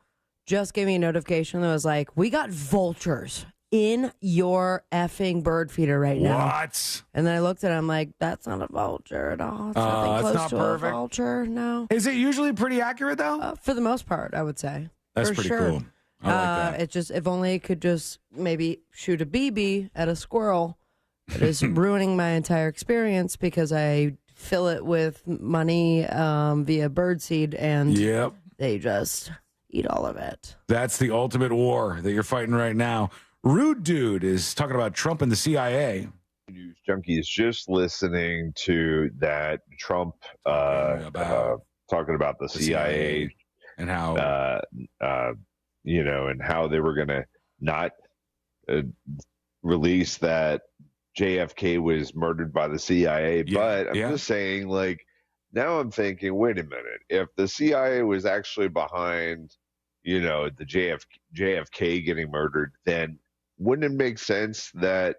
just gave me a notification that was like, we got vultures in your effing bird feeder right now. What? And then I looked at it, I'm like, that's not a vulture at all. It's nothing close not to perfect. A vulture, no. Is it usually pretty accurate, though? For the most part, I would say. That's for pretty sure. cool. I like that. It just, if only it could just maybe shoot a BB at a squirrel. It is ruining my entire experience because I fill it with money via birdseed, and they just eat all of it. That's the ultimate war that you're fighting right now. Rude Dude is talking about Trump and the CIA. News Junkie is just listening to that Trump talking about the CIA and how and how they were going to not release that JFK was murdered by the CIA. But I'm just saying, like, now I'm thinking, wait a minute, if the CIA was actually behind, the JFK getting murdered, then wouldn't it make sense that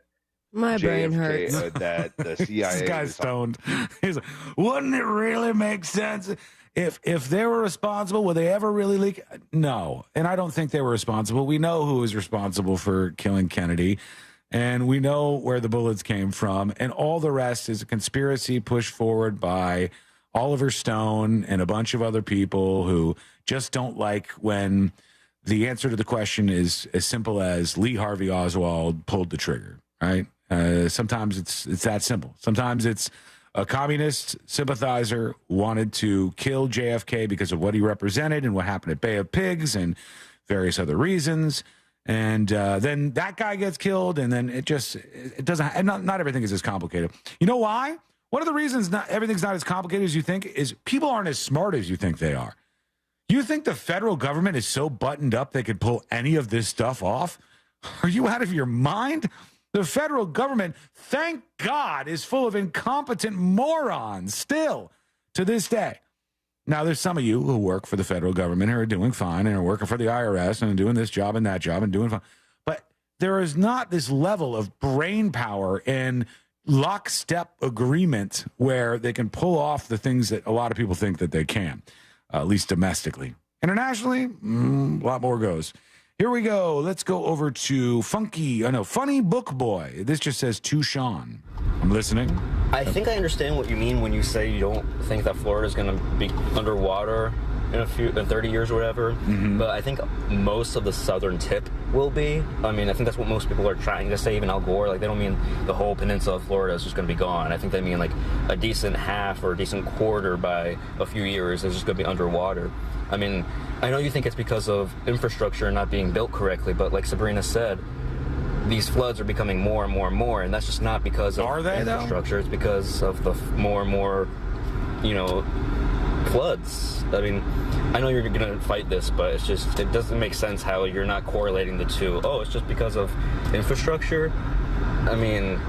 my brain hurts that the CIA? This guy's stoned. He's like, wouldn't it really make sense if they were responsible? Would they ever really leak? No, and I don't think they were responsible. We know who was responsible for killing Kennedy, and we know where the bullets came from, and all the rest is a conspiracy pushed forward by Oliver Stone and a bunch of other people who just don't like when the answer to the question is as simple as Lee Harvey Oswald pulled the trigger, right? Sometimes it's that simple. Sometimes it's a communist sympathizer wanted to kill JFK because of what he represented and what happened at Bay of Pigs and various other reasons. And then that guy gets killed, and then it doesn't, and not everything is as complicated. You know why? One of the reasons everything's not as complicated as you think is people aren't as smart as you think they are. You think the federal government is so buttoned up they could pull any of this stuff off? Are you out of your mind? The federal government, thank God, is full of incompetent morons still to this day. Now, there's some of you who work for the federal government who are doing fine and are working for the IRS and doing this job and that job and doing fine. But there is not this level of brain power and lockstep agreement where they can pull off the things that a lot of people think that they can. At least domestically. Internationally, a lot more goes. Here we go. Let's go over to Funny Book Boy. This just says to Sean. I'm listening. I think I understand what you mean when you say you don't think that Florida is going to be underwater in 30 years or whatever. Mm-hmm. But I think most of the southern tip will be. I mean, I think that's what most people are trying to say, even Al Gore. Like, they don't mean the whole peninsula of Florida is just going to be gone. I think they mean like a decent half or a decent quarter by a few years is just going to be underwater. I mean, I know you think it's because of infrastructure not being built correctly, but like Sabrina said, these floods are becoming more and more and more, and that's just not because of infrastructure. Though? It's because of the more and more, floods. I mean, I know you're going to fight this, but it doesn't make sense how you're not correlating the two. Oh, it's just because of infrastructure? I mean,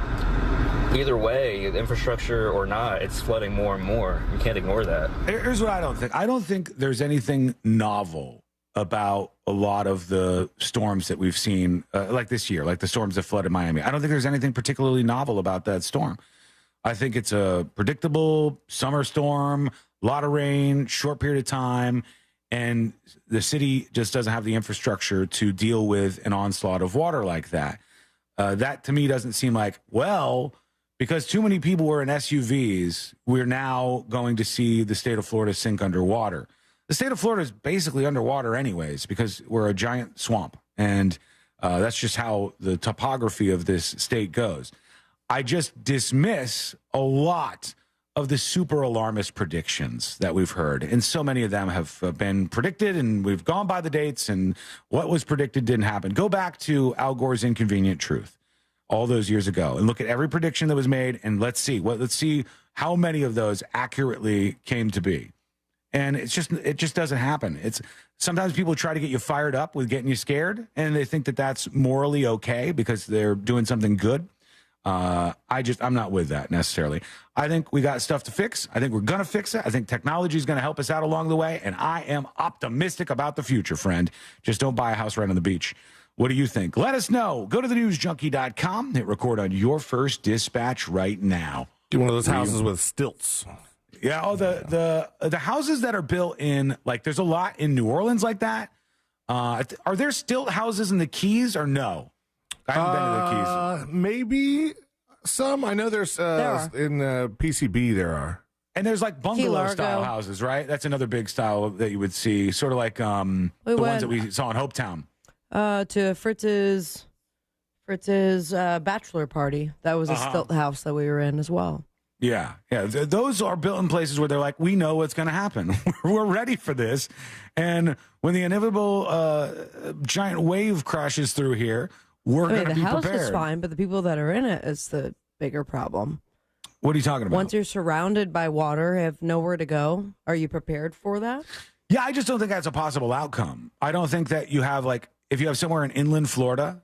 either way, infrastructure or not, it's flooding more and more. You can't ignore that. Here's what I don't think. I don't think there's anything novel about a lot of the storms that we've seen, like this year, like the storms that flooded Miami. I don't think there's anything particularly novel about that storm. I think it's a predictable summer storm, a lot of rain, short period of time, and the city just doesn't have the infrastructure to deal with an onslaught of water like that. That, to me, doesn't seem like, well, because too many people were in SUVs, we're now going to see the state of Florida sink underwater. The state of Florida is basically underwater anyways because we're a giant swamp, and that's just how the topography of this state goes. I just dismiss a lot of the super alarmist predictions that we've heard, and so many of them have been predicted, and we've gone by the dates, and what was predicted didn't happen. Go back to Al Gore's Inconvenient Truth all those years ago and look at every prediction that was made, and let's see how many of those accurately came to be. And it just doesn't happen. It's sometimes people try to get you fired up with getting you scared, and they think that that's morally okay because they're doing something good. I'm not with that necessarily. I think we got stuff to fix. I think we're going to fix it. I think technology is going to help us out along the way, and I am optimistic about the future, friend. Just don't buy a house right on the beach. What do you think? Let us know. Go to thenewsjunkie.com. Hit record on your first dispatch right now. Do one of those houses with stilts. Yeah, the houses that are built in, like, there's a lot in New Orleans like that. Are there still houses in the Keys or no? I haven't been to the Keys. Maybe some. I know there's in PCB there are. And there's like bungalow-style houses, right? That's another big style that you would see, sort of like the ones that we saw in Hopetown. To Fritz's bachelor party. That was a stilt house that we were in as well. Yeah. Those are built in places where they're like, we know what's going to happen. We're ready for this. And when the inevitable giant wave crashes through here, we're going to be prepared. The house is fine, but the people that are in it is the bigger problem. What are you talking about? Once you're surrounded by water, have nowhere to go, are you prepared for that? Yeah, I just don't think that's a possible outcome. I don't think that you have, like, if you have somewhere in inland Florida,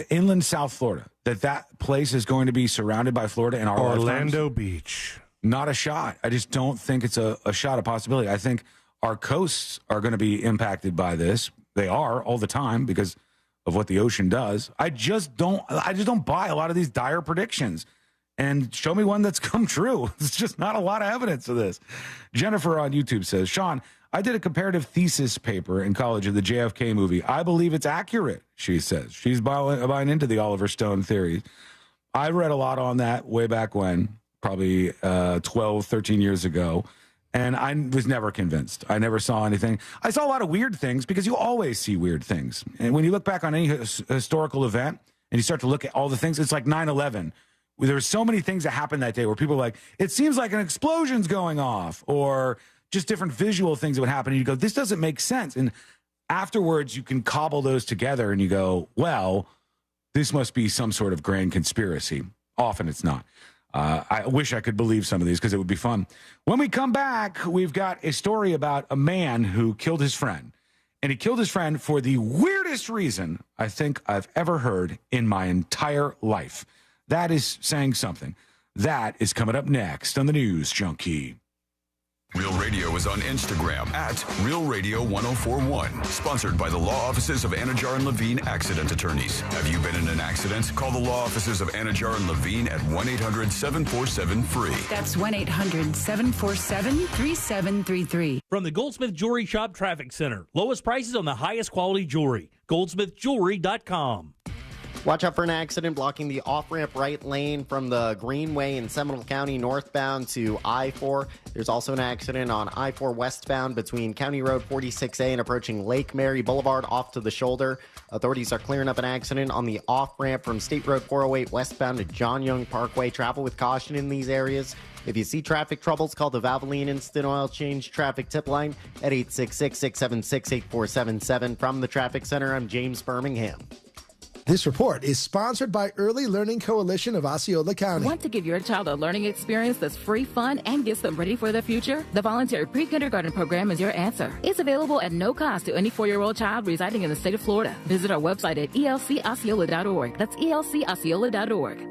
inland South Florida, that place is going to be surrounded by Florida in our Orlando lifetimes. Beach. Not a shot. I just don't think it's a shot of possibility. I think our coasts are going to be impacted by this. They are all the time because of what the ocean does. I just don't buy a lot of these dire predictions. And show me one that's come true. There's just not a lot of evidence of this. Jennifer on YouTube says, Sean, I did a comparative thesis paper in college of the JFK movie. I believe it's accurate, she says. She's buying into the Oliver Stone theory. I read a lot on that way back when, probably 12, 13 years ago, and I was never convinced. I never saw anything. I saw a lot of weird things because you always see weird things. And when you look back on any historical event and you start to look at all the things, it's like 9/11. There's so many things that happened that day where people are like, it seems like an explosion's going off, or just different visual things that would happen. And you go, this doesn't make sense. And afterwards, you can cobble those together and you go, well, this must be some sort of grand conspiracy. Often it's not. I wish I could believe some of these because it would be fun. When we come back, we've got a story about a man who killed his friend. And he killed his friend for the weirdest reason I think I've ever heard in my entire life. That is saying something. That is coming up next on the News Junkie. Real Radio is on Instagram at Real Radio 1041. Sponsored by the law offices of Anajar and Levine Accident Attorneys. Have you been in an accident? Call the law offices of Anajar and Levine at 1-800-747-FREE. That's 1-800-747-3733. From the Goldsmith Jewelry Shop Traffic Center. Lowest prices on the highest quality jewelry. GoldsmithJewelry.com. Watch out for an accident blocking the off-ramp right lane from the Greenway in Seminole County northbound to I-4. There's also an accident on I-4 westbound between County Road 46A and approaching Lake Mary Boulevard off to the shoulder. Authorities are clearing up an accident on the off-ramp from State Road 408 westbound to John Young Parkway. Travel with caution in these areas. If you see traffic troubles, call the Valvoline Instant Oil Change Traffic Tip Line at 866-676-8477. From the Traffic Center, I'm James Birmingham. This report is sponsored by Early Learning Coalition of Osceola County. Want to give your child a learning experience that's free, fun, and gets them ready for the future? The voluntary pre-kindergarten program is your answer. It's available at no cost to any 4-year-old child residing in the state of Florida. Visit our website at elcosceola.org. That's elcosceola.org.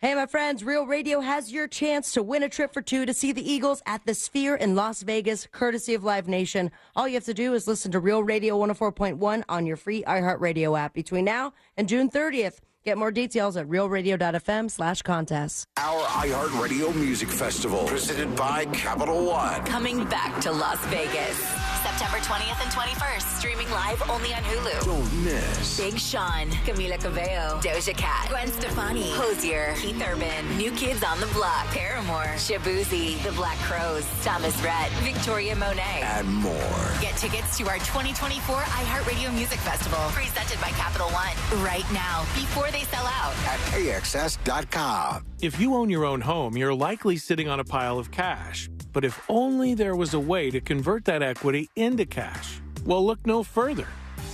Hey, my friends, Real Radio has your chance to win a trip for two to see the Eagles at the Sphere in Las Vegas, courtesy of Live Nation. All you have to do is listen to Real Radio 104.1 on your free iHeartRadio app between now and June 30th. Get more details at realradio.fm/contest. Our iHeartRadio Music Festival, presented by Capital One. Coming back to Las Vegas, September 20th and 21st. Streaming live only on Hulu. Don't miss Big Sean, Camila Cabello, Doja Cat, Gwen Stefani, Hozier, Keith Urban, New Kids on the Block, Paramore, Shabuzi, The Black Crowes, Thomas Rhett, Victoria Monet, and more. Get tickets to our 2024 iHeartRadio Music Festival, presented by Capital One, right now, before they sell out. At AXS.com. If you own your own home, you're likely sitting on a pile of cash. But if only there was a way to convert that equity into cash. Well, look no further.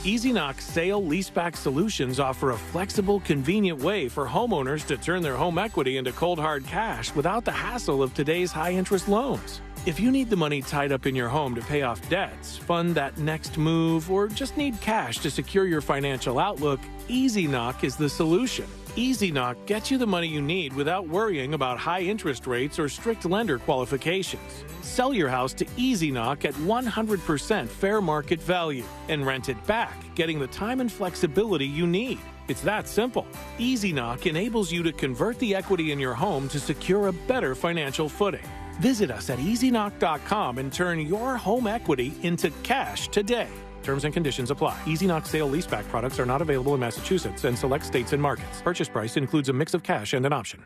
EasyKnock Sale Leaseback Solutions offer a flexible, convenient way for homeowners to turn their home equity into cold, hard cash without the hassle of today's high-interest loans. If you need the money tied up in your home to pay off debts, fund that next move, or just need cash to secure your financial outlook, EasyKnock is the solution. EasyKnock gets you the money you need without worrying about high interest rates or strict lender qualifications. Sell your house to EasyKnock at 100% fair market value and rent it back, getting the time and flexibility you need. It's that simple. EasyKnock enables you to convert the equity in your home to secure a better financial footing. Visit us at EasyKnock.com and turn your home equity into cash today. Terms and conditions apply. EasyKnock sale leaseback products are not available in Massachusetts and select states and markets. Purchase price includes a mix of cash and an option.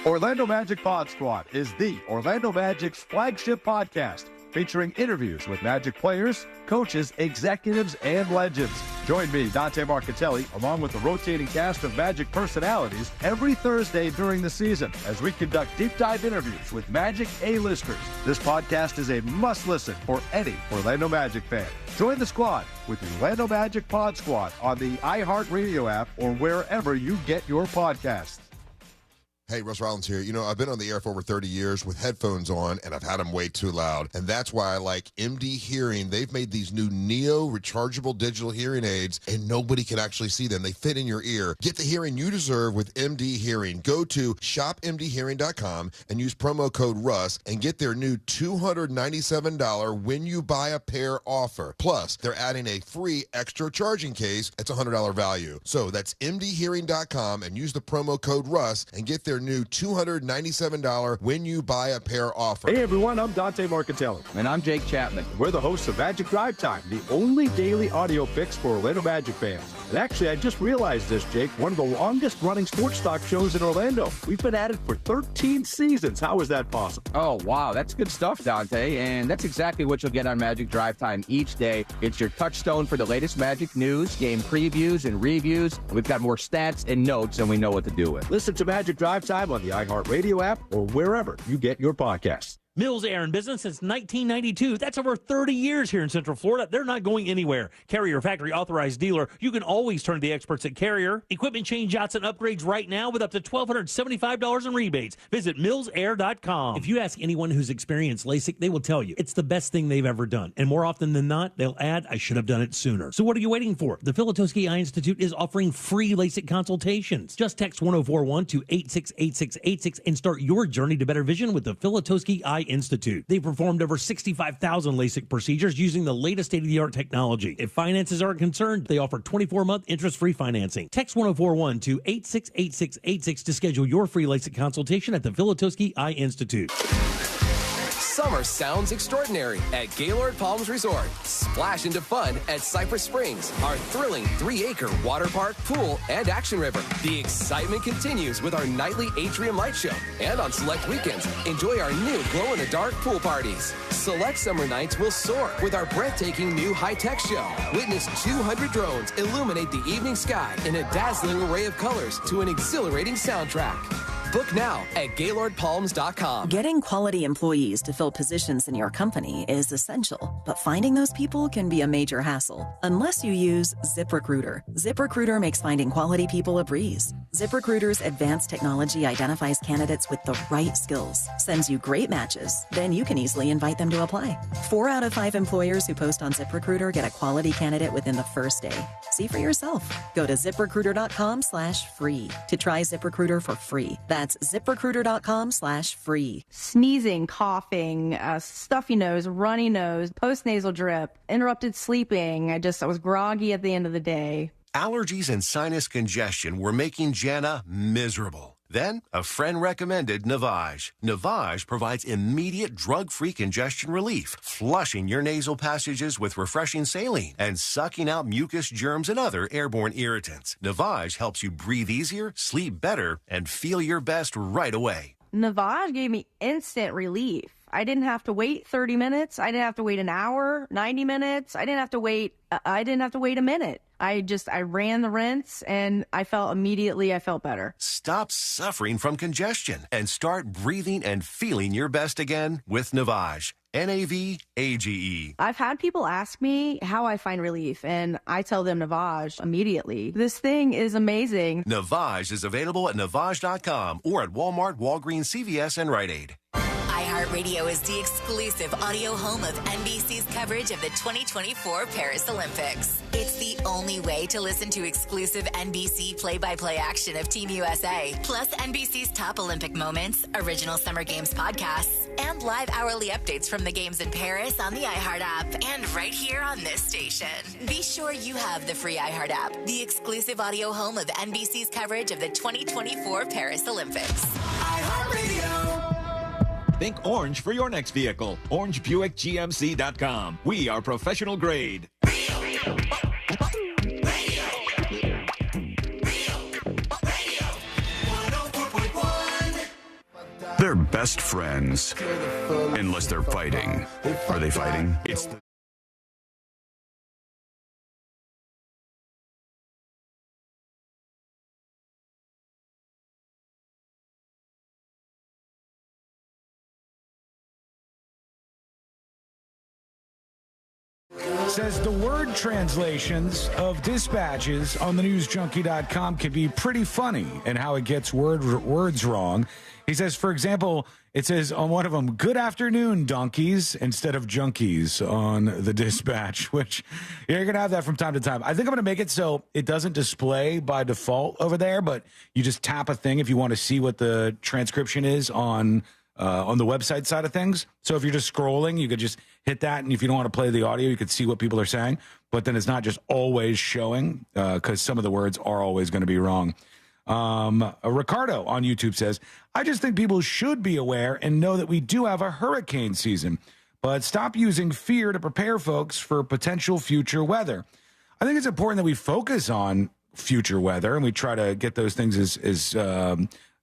Orlando Magic Pod Squad is the Orlando Magic's flagship podcast, featuring interviews with Magic players, coaches, executives, and legends. Join me, Dante Marchitelli, along with the rotating cast of Magic personalities every Thursday during the season as we conduct deep dive interviews with Magic A-listers. This podcast is a must-listen for any Orlando Magic fan. Join the squad with the Orlando Magic Pod Squad on the iHeartRadio app or wherever you get your podcasts. Hey, Russ Rollins here. You know, I've been on the air for over 30 years with headphones on, and I've had them way too loud. And that's why I like MD Hearing. They've made these new Neo rechargeable digital hearing aids, and nobody can actually see them. They fit in your ear. Get the hearing you deserve with MD Hearing. Go to shopmdhearing.com and use promo code RUSS and get their new $297 when you buy a pair offer. Plus, they're adding a free extra charging case. It's a $100 value. So that's mdhearing.com and use the promo code RUSS and get their new $297 when you buy a pair offer. Hey everyone, I'm Dante Marchitelli. And I'm Jake Chapman. We're the hosts of Magic Drive Time, the only daily audio fix for Orlando Magic fans. And actually, I just realized this, Jake, one of the longest running sports talk shows in Orlando. We've been at it for 13 seasons. How is that possible? Oh, wow. That's good stuff, Dante. And that's exactly what you'll get on Magic Drive Time each day. It's your touchstone for the latest Magic news, game previews and reviews. We've got more stats and notes, and we know what to do with. Listen to Magic Drive Time on the iHeartRadio app or wherever you get your podcasts. Mills Air in business since 1992. That's over 30 years here in Central Florida. They're not going anywhere. Carrier factory authorized dealer. You can always turn to the experts at Carrier. Equipment change-outs and upgrades right now with up to $1,275 in rebates. Visit millsair.com. If you ask anyone who's experienced LASIK, they will tell you it's the best thing they've ever done. And more often than not, they'll add, I should have done it sooner. So what are you waiting for? The Filatowski Eye Institute is offering free LASIK consultations. Just text 1041 to 868686 and start your journey to better vision with the Filatowski Eye Institute. They've performed over 65,000 LASIK procedures using the latest state-of-the-art technology. If finances aren't concerned, they offer 24-month interest-free financing. Text 1041 to 868686 to schedule your free LASIK consultation at the Filatowski Eye Institute. Summer sounds extraordinary at Gaylord Palms Resort. Splash into fun at Cypress Springs, our thrilling 3-acre water park, pool, and action river. The excitement continues with our nightly atrium light show. And on select weekends, enjoy our new glow-in-the-dark pool parties. Select summer nights will soar with our breathtaking new high-tech show. Witness 200 drones illuminate the evening sky in a dazzling array of colors to an exhilarating soundtrack. Book now at GaylordPalms.com. Getting quality employees to fill positions in your company is essential, but finding those people can be a major hassle unless you use ZipRecruiter. ZipRecruiter makes finding quality people a breeze. ZipRecruiter's advanced technology identifies candidates with the right skills, sends you great matches, then you can easily invite them to apply. 4 out of 5 employers who post on ZipRecruiter get a quality candidate within the first day. See for yourself. Go to ZipRecruiter.com/free to try ZipRecruiter for free. That's ZipRecruiter.com/free. Sneezing, coughing, stuffy nose, runny nose, post-nasal drip, interrupted sleeping. I was groggy at the end of the day. Allergies and sinus congestion were making Jana miserable. Then, a friend recommended Navage. Navage provides immediate drug-free congestion relief, flushing your nasal passages with refreshing saline and sucking out mucus, germs, and other airborne irritants. Navage helps you breathe easier, sleep better, and feel your best right away. Navage gave me instant relief. I didn't have to wait 30 minutes. I didn't have to wait an hour, 90 minutes. I didn't have to wait a minute. I ran the rinse and I felt better. Stop suffering from congestion and start breathing and feeling your best again with Navage. Navage. I've had people ask me how I find relief, and I tell them Navage immediately. This thing is amazing. Navage is available at Navage.com or at Walmart, Walgreens, CVS, and Rite Aid. iHeartRadio is the exclusive audio home of NBC's coverage of the 2024 Paris Olympics. It's the only way to listen to exclusive NBC play-by-play action of Team USA, plus NBC's top Olympic moments, original Summer Games podcasts, and live hourly updates from the games in Paris on the iHeart app and right here on this station. Be sure you have the free iHeart app, the exclusive audio home of NBC's coverage of the 2024 Paris Olympics. iHeartRadio. Think orange for your next vehicle. OrangeBuickGMC.com. We are professional grade. They're best friends. Unless they're fighting. Are they fighting? It's the Says the word translations of dispatches on the newsjunkie.com can be pretty funny and how it gets words wrong. He says, for example, it says on one of them, "Good afternoon, donkeys," instead of junkies on the dispatch, which you're going to have that from time to time. I think I'm going to make it so it doesn't display by default over there, but you just tap a thing if you want to see what the transcription is on the website side of things. So if you're just scrolling, you could just hit that, and if you don't want to play the audio, you could see what people are saying. But then it's not just always showing, because some of the words are always going to be wrong. Ricardo on YouTube says, "I just think people should be aware and know that we do have a hurricane season, but stop using fear to prepare folks for potential future weather." I think it's important that we focus on future weather and we try to get those things as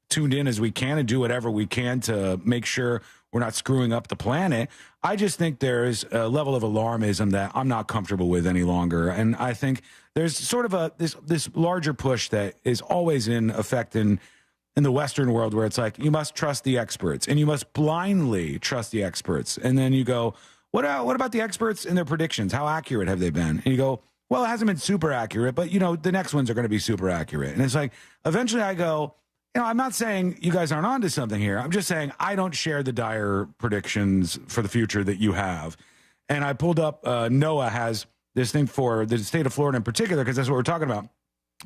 tuned in as we can and do whatever we can to make sure we're not screwing up the planet. I just think there's a level of alarmism that I'm not comfortable with any longer. And I think there's sort of this larger push that is always in effect in the Western world, where it's like, you must trust the experts and you must blindly trust the experts. And then you go, what about the experts and their predictions? How accurate have they been? And you go, well, it hasn't been super accurate, but the next ones are going to be super accurate. And it's like, eventually I go, I'm not saying you guys aren't onto something here. I'm just saying I don't share the dire predictions for the future that you have. And I pulled up, NOAA has this thing for the state of Florida in particular, because that's what we're talking about.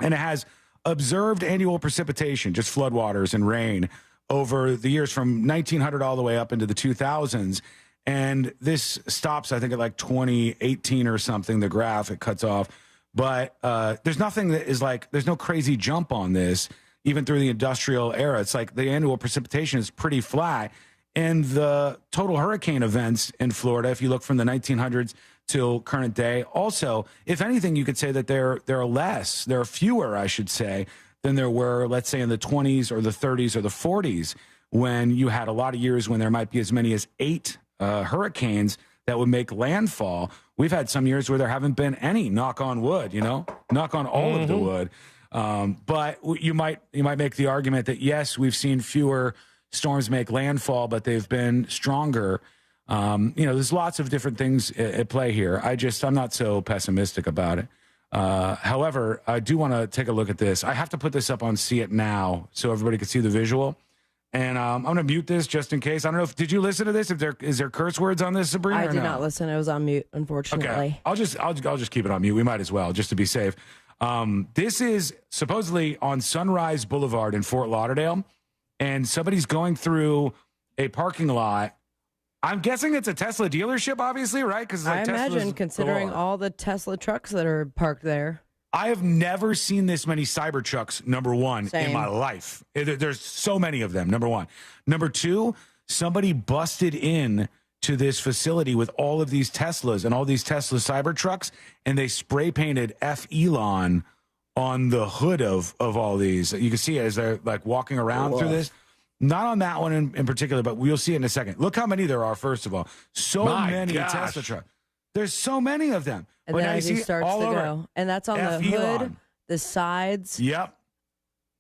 And it has observed annual precipitation, just floodwaters and rain, over the years from 1900 all the way up into the 2000s. And this stops, I think, at like 2018 or something, the graph, it cuts off. But there's nothing that is like, there's no crazy jump on this. Even through the industrial era, it's like the annual precipitation is pretty flat. And the total hurricane events in Florida, if you look from the 1900s till current day, also, if anything, you could say that there are fewer, I should say, than there were, let's say, in the 20s or the 30s or the 40s, when you had a lot of years when there might be as many as 8 hurricanes that would make landfall. We've had some years where there haven't been any, knock on wood, knock on all of the wood. But you might make the argument that, yes, we've seen fewer storms make landfall, but they've been stronger. There's lots of different things at play here. I'm not so pessimistic about it. However, I do want to take a look at this. I have to put this up on See It Now so everybody can see the visual. And I'm going to mute this just in case. I don't know did you listen to this? Is there curse words on this, Sabrina? I did not listen. I was on mute, unfortunately. Okay. I'll just keep it on mute. We might as well, just to be safe. This is supposedly on Sunrise Boulevard in Fort Lauderdale, and somebody's going through a parking lot. I'm guessing it's a Tesla dealership, obviously, right? Because I imagine, considering all the Tesla trucks that are parked there. I have never seen this many Cybertrucks, number one, in my life. There's so many of them, number one. Number two, somebody busted in to this facility with all of these Teslas and all these Tesla Cybertrucks, and they spray painted F Elon on the hood of all these. You can see it as they're like walking around through this. Not on that one in particular, but we'll see it in a second. Look how many there are, first of all. Many Tesla trucks. There's so many of them. And but then as he starts to go. And that's on the hood, the sides. Yep.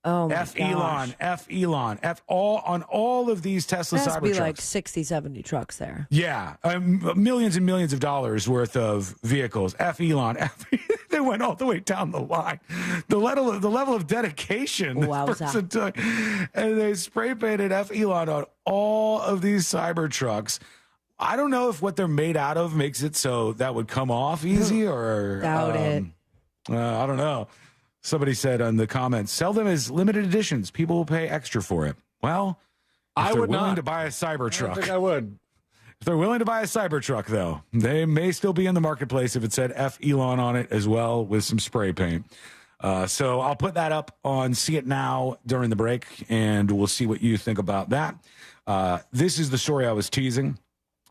Oh, my F gosh. Elon, on all of these Tesla There has to be Cybertrucks. like 60, 70 trucks there. Yeah, millions and millions of dollars worth of vehicles. F Elon, they went all the way down the line. The level of dedication this person took, and they spray painted F Elon on all of these Cybertrucks. I don't know if what they're made out of makes it so that would come off easy, or doubt it. I don't know. Somebody said in the comments, sell them as limited editions. People will pay extra for it. Well, if they're willing to buy a Cybertruck. I don't think I would. If they're willing to buy a Cybertruck, though, they may still be in the marketplace if it said F Elon on it as well with some spray paint. So I'll put that up on See It Now during the break, and we'll see what you think about that. This is the story I was teasing,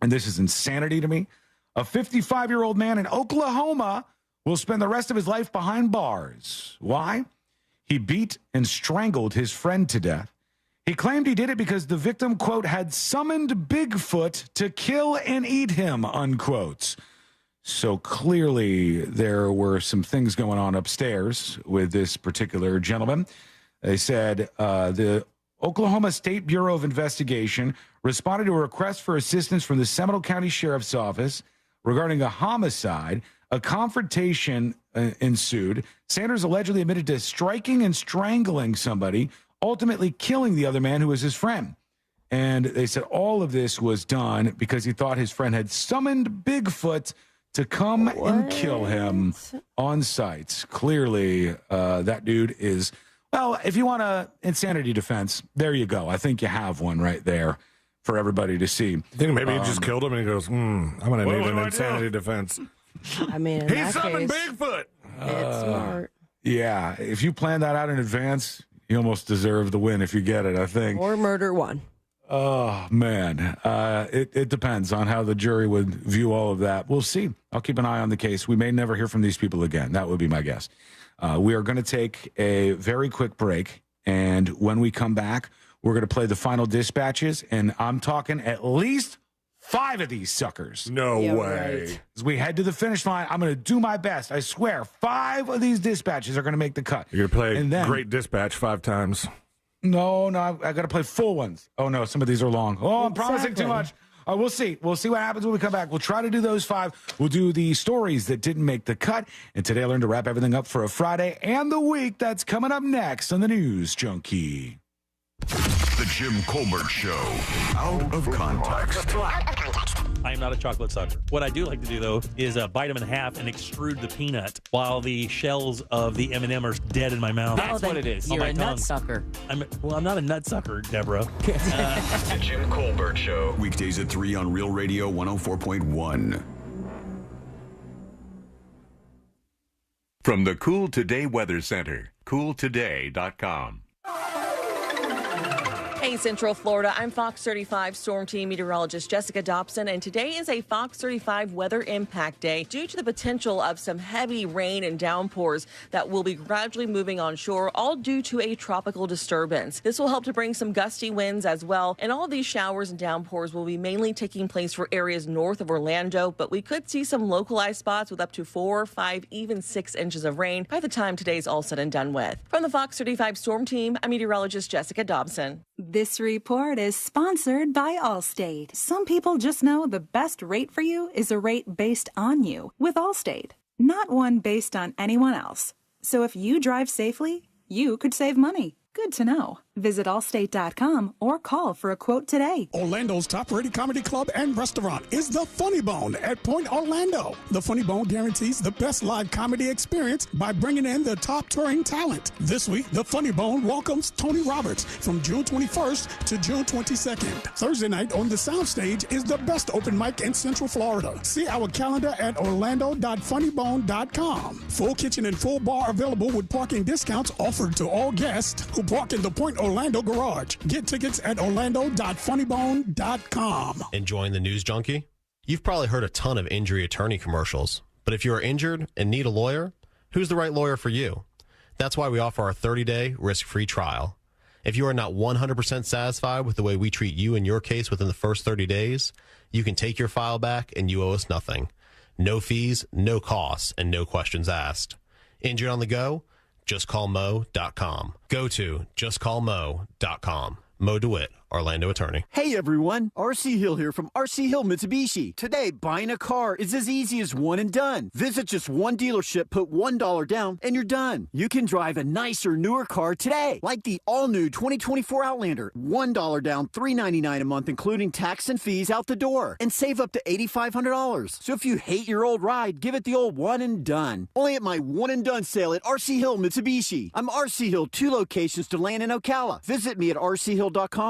and this is insanity to me. A 55-year-old man in Oklahoma will spend the rest of his life behind bars. Why? He beat and strangled his friend to death. He claimed he did it because the victim, quote, had summoned Bigfoot to kill and eat him, unquote. So clearly there were some things going on upstairs with this particular gentleman. They said the Oklahoma State Bureau of Investigation responded to a request for assistance from the Seminole County Sheriff's Office regarding a homicide. A confrontation ensued. Sanders allegedly admitted to striking and strangling somebody, ultimately killing the other man who was his friend. And they said all of this was done because he thought his friend had summoned Bigfoot to come and kill him on sight. Clearly, that dude is, well, if you want an insanity defense, there you go. I think you have one right there for everybody to see. I think maybe he just killed him and he goes, I'm going to need an insanity defense. I mean, in he that summoned case, Bigfoot. It's smart. Yeah, if you plan that out in advance, you almost deserve the win if you get it, I think. Or murder one. Oh, man. It depends on how the jury would view all of that. We'll see. I'll keep an eye on the case. We may never hear from these people again. That would be my guess. We are going to take a very quick break, and when we come back, we're going to play the final dispatches, and I'm talking at least 5 of these suckers. No way. Right. As we head to the finish line, I'm going to do my best. I swear, 5 of these dispatches are going to make the cut. You're going to play then, Great Dispatch 5 times. No, I got to play full ones. Oh, no, some of these are long. Oh, I'm promising too much. We'll see. We'll see what happens when we come back. We'll try to do those 5. We'll do the stories that didn't make the cut. And today I learned to wrap everything up for a Friday and the week. That's coming up next on the News Junkie. The Jim Colbert Show. Out of context. I am not a chocolate sucker. What I do like to do, though, is bite them in half and extrude the peanut while the shells of the M&M are dead in my mouth. That's what it is. You're a nut sucker. I'm not a nut sucker, Deborah. The Jim Colbert Show. Weekdays at 3 on Real Radio 104.1. From the Cool Today Weather Center, cooltoday.com. Hey, Central Florida, I'm Fox 35 Storm Team meteorologist Jessica Dobson, and today is a Fox 35 Weather Impact Day due to the potential of some heavy rain and downpours that will be gradually moving onshore, all due to a tropical disturbance. This will help to bring some gusty winds as well, and all of these showers and downpours will be mainly taking place for areas north of Orlando, but we could see some localized spots with up to 4, 5, even 6 inches of rain by the time today's all said and done with. From the Fox 35 Storm Team, I'm meteorologist Jessica Dobson. This report is sponsored by Allstate. Some people just know the best rate for you is a rate based on you with Allstate, not one based on anyone else. So if you drive safely, you could save money. Good to know. Visit allstate.com or call for a quote today. Orlando's top-rated comedy club and restaurant is the Funny Bone at Point Orlando. The Funny Bone guarantees the best live comedy experience by bringing in the top touring talent. This week, the Funny Bone welcomes Tony Roberts from June 21st to June 22nd. Thursday night on the soundstage is the best open mic in Central Florida. See our calendar at orlando.funnybone.com. Full kitchen and full bar available with parking discounts offered to all guests who park in the Point Orlando garage. Get tickets at orlando.funnybone.com. Enjoying the news junkie? You've probably heard a ton of injury attorney commercials, but if you are injured and need a lawyer, who's the right lawyer for you? That's why we offer our 30-day risk-free trial. If you are not 100% satisfied with the way we treat you and your case within the first 30 days, you can take your file back and you owe us nothing. No fees, no costs, and no questions asked. Injured on the go? JustCallMo.com. Go to JustCallMo.com. Mo DeWitt, Orlando attorney. Hey everyone, RC Hill here from RC Hill Mitsubishi. Today, buying a car is as easy as one and done. Visit just one dealership, put $1 down, and you're done. You can drive a nicer, newer car today, like the all-new 2024 Outlander. $1 down, $399 a month, including tax and fees out the door, and save up to $8,500. So if you hate your old ride, give it the old one and done. Only at my one and done sale at RC Hill Mitsubishi. I'm RC Hill, 2 locations to land in Ocala. Visit me at rchill.com.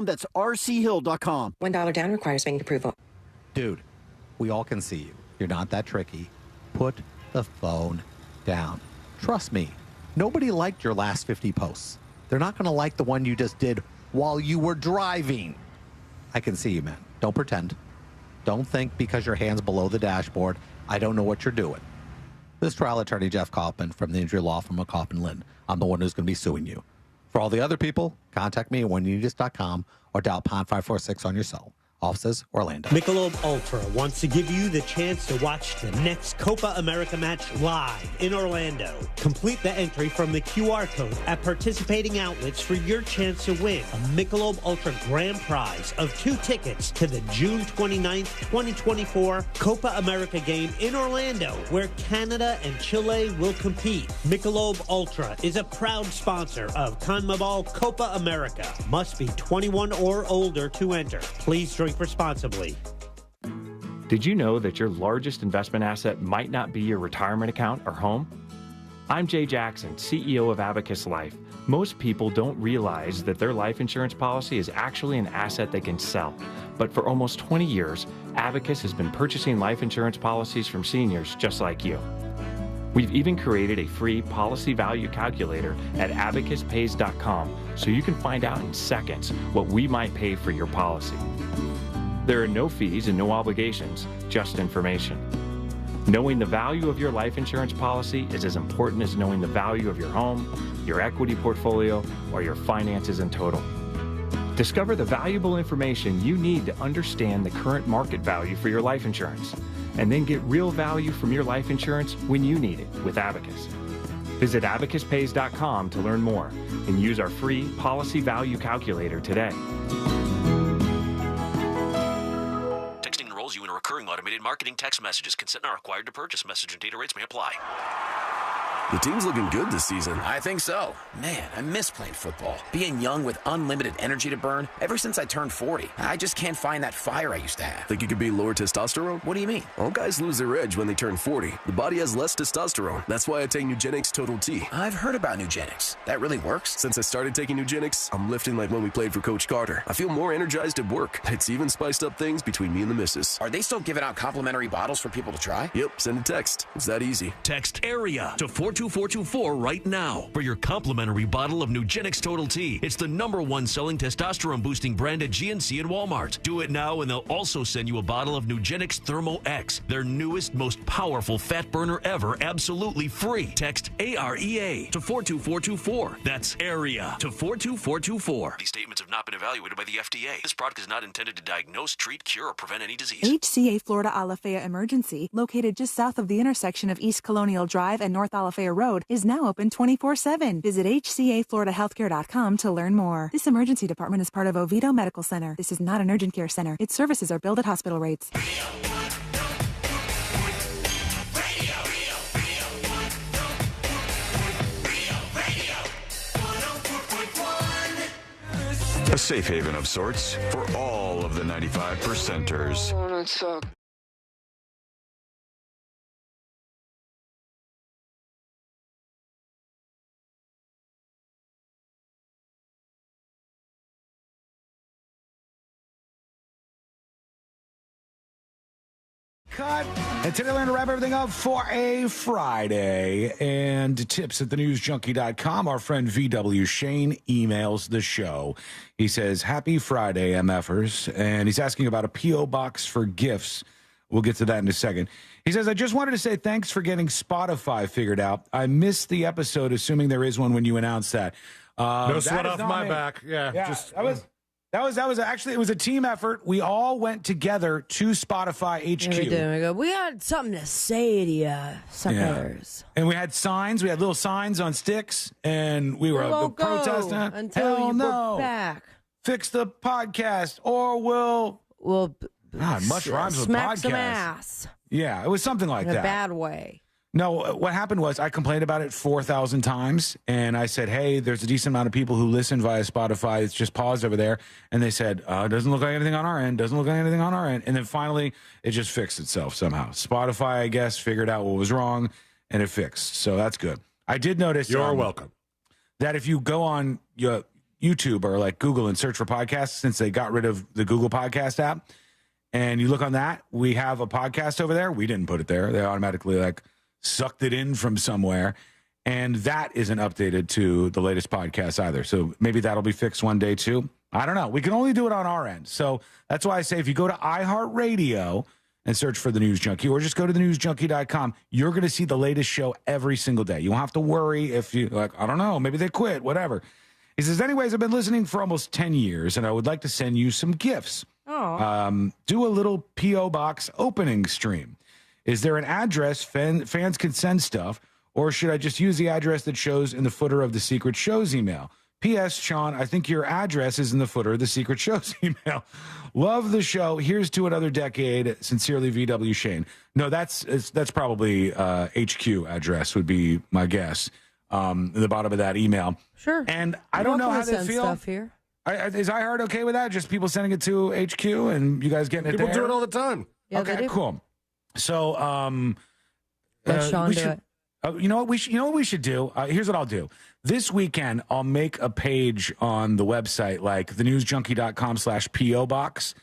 That's rchill.com. $1 down requires bank approval. Dude, we all can see you. You're not that tricky. Put the phone down. Trust me, nobody liked your last 50 posts. They're not going to like the one you just did while you were driving. I can see you, man. Don't pretend. Don't think because your hand's below the dashboard, I don't know what you're doing. This is trial attorney Jeff Kaufman from the injury law firm of Kaufman Lynn. I'm the one who's going to be suing you. For all the other people, contact me at whenyouneedus.com or dial pound 546 on your cell. Offices, Orlando. Michelob Ultra wants to give you the chance to watch the next Copa America match live in Orlando. Complete the entry from the QR code at participating outlets for your chance to win a Michelob Ultra grand prize of 2 tickets to the June 29th, 2024 Copa America game in Orlando, where Canada and Chile will compete. Michelob Ultra is a proud sponsor of CONMEBOL Copa America. Must be 21 or older to enter. Please drink responsibly. Did you know that your largest investment asset might not be your retirement account or home? I'm Jay Jackson, CEO of Abacus Life. Most people don't realize that their life insurance policy is actually an asset they can sell. But for almost 20 years, Abacus has been purchasing life insurance policies from seniors just like you. We've even created a free policy value calculator at abacuspays.com so you can find out in seconds what we might pay for your policy. There are no fees and no obligations, just information. Knowing the value of your life insurance policy is as important as knowing the value of your home, your equity portfolio, or your finances in total. Discover the valuable information you need to understand the current market value for your life insurance, and then get real value from your life insurance when you need it with Abacus. Visit abacuspays.com to learn more and use our free policy value calculator today. Texting enrolls you in a recurring automated marketing text messages. Consent not required to purchase. Message and data rates may apply. The team's looking good this season. I think so. Man, I miss playing football. Being young with unlimited energy to burn. Ever since I turned 40, I just can't find that fire I used to have. Think you could be lower testosterone? What do you mean? All guys lose their edge when they turn 40. The body has less testosterone. That's why I take Nugenix Total T. I've heard about Nugenix. That really works? Since I started taking Nugenix, I'm lifting like when we played for Coach Carter. I feel more energized at work. It's even spiced up things between me and the missus. Are they still giving out complimentary bottles for people to try? Yep, send a text. It's that easy. Text AREA to 4 42424 right now for your complimentary bottle of Nugenix Total T. It's the #1 selling testosterone boosting brand at GNC and Walmart. Do it now and they'll also send you a bottle of Nugenix Thermo X, their newest, most powerful fat burner ever, absolutely free. Text AREA to 42424. That's AREA to 42424. These statements have not been evaluated by the FDA. This product is not intended to diagnose, treat, cure, or prevent any disease. HCA Florida Alafaya Emergency, located just south of the intersection of East Colonial Drive and North Alafaya Road, is now open 24/7. Visit HCAFloridaHealthcare.com to learn more. This emergency department is part of Oviedo Medical Center. This is not an urgent care center. Its services are billed at hospital rates. A safe haven of sorts for all of the 95%ers. Cut. And today we're going to wrap everything up for a Friday. And tips at thenewsjunkie.com. Our friend VW Shane emails the show. He says, happy Friday, MFers. And he's asking about a P.O. box for gifts. We'll get to that in a second. He says, I just wanted to say thanks for getting Spotify figured out. I missed the episode, assuming there is one when you announced that. No sweat off my back. Yeah. That was actually, it was a team effort. We all went together to Spotify HQ. We did. We had something to say to you, suckers. Yeah. And we had signs. We had little signs on sticks, and we were protesting. Until you put back. Fix the podcast, or we'll much rhymes with smack podcast. Some ass. Yeah, it was something like in that. a bad way. No, what happened was I complained about it 4,000 times, and I said, hey, there's a decent amount of people who listen via Spotify. It's just paused over there. And they said, it doesn't look like anything on our end. Doesn't look like anything on our end. And then finally, it just fixed itself somehow. Spotify, I guess, figured out what was wrong, and it fixed. So that's good. I did notice. You're welcome. That if you go on your YouTube or like Google and search for podcasts, since they got rid of the Google Podcast app, and you look on that, we have a podcast over there. We didn't put it there. They automatically sucked it in from somewhere, and that isn't updated to the latest podcast either. So maybe that'll be fixed one day too. I don't know. We can only do it on our end. So that's why I say if you go to iHeartRadio and search for The News Junkie, or just go to thenewsjunkie.com, you're going to see the latest show every single day. You won't have to worry if you I don't know, maybe they quit, whatever. He says, anyways, I've been listening for almost 10 years, and I would like to send you some gifts. Do a little P.O. box opening stream. Is there an address fans can send stuff, or should I just use the address that shows in the footer of the Secret Shows email? P.S. Sean, I think your address is in the footer of the Secret Shows email. Love the show. Here's to another decade. Sincerely, VW Shane. No, that's probably HQ address would be my guess. The bottom of that email. Sure. And I don't know how they feel. Stuff here. Is iHeart okay with that? Just people sending it to HQ and you guys getting it there? People do it all the time. Yeah, okay, cool. So, let Sean do it. You know what we should do? Here's what I'll do. This weekend, I'll make a page on the website, like thenewsjunkie.com/PO box,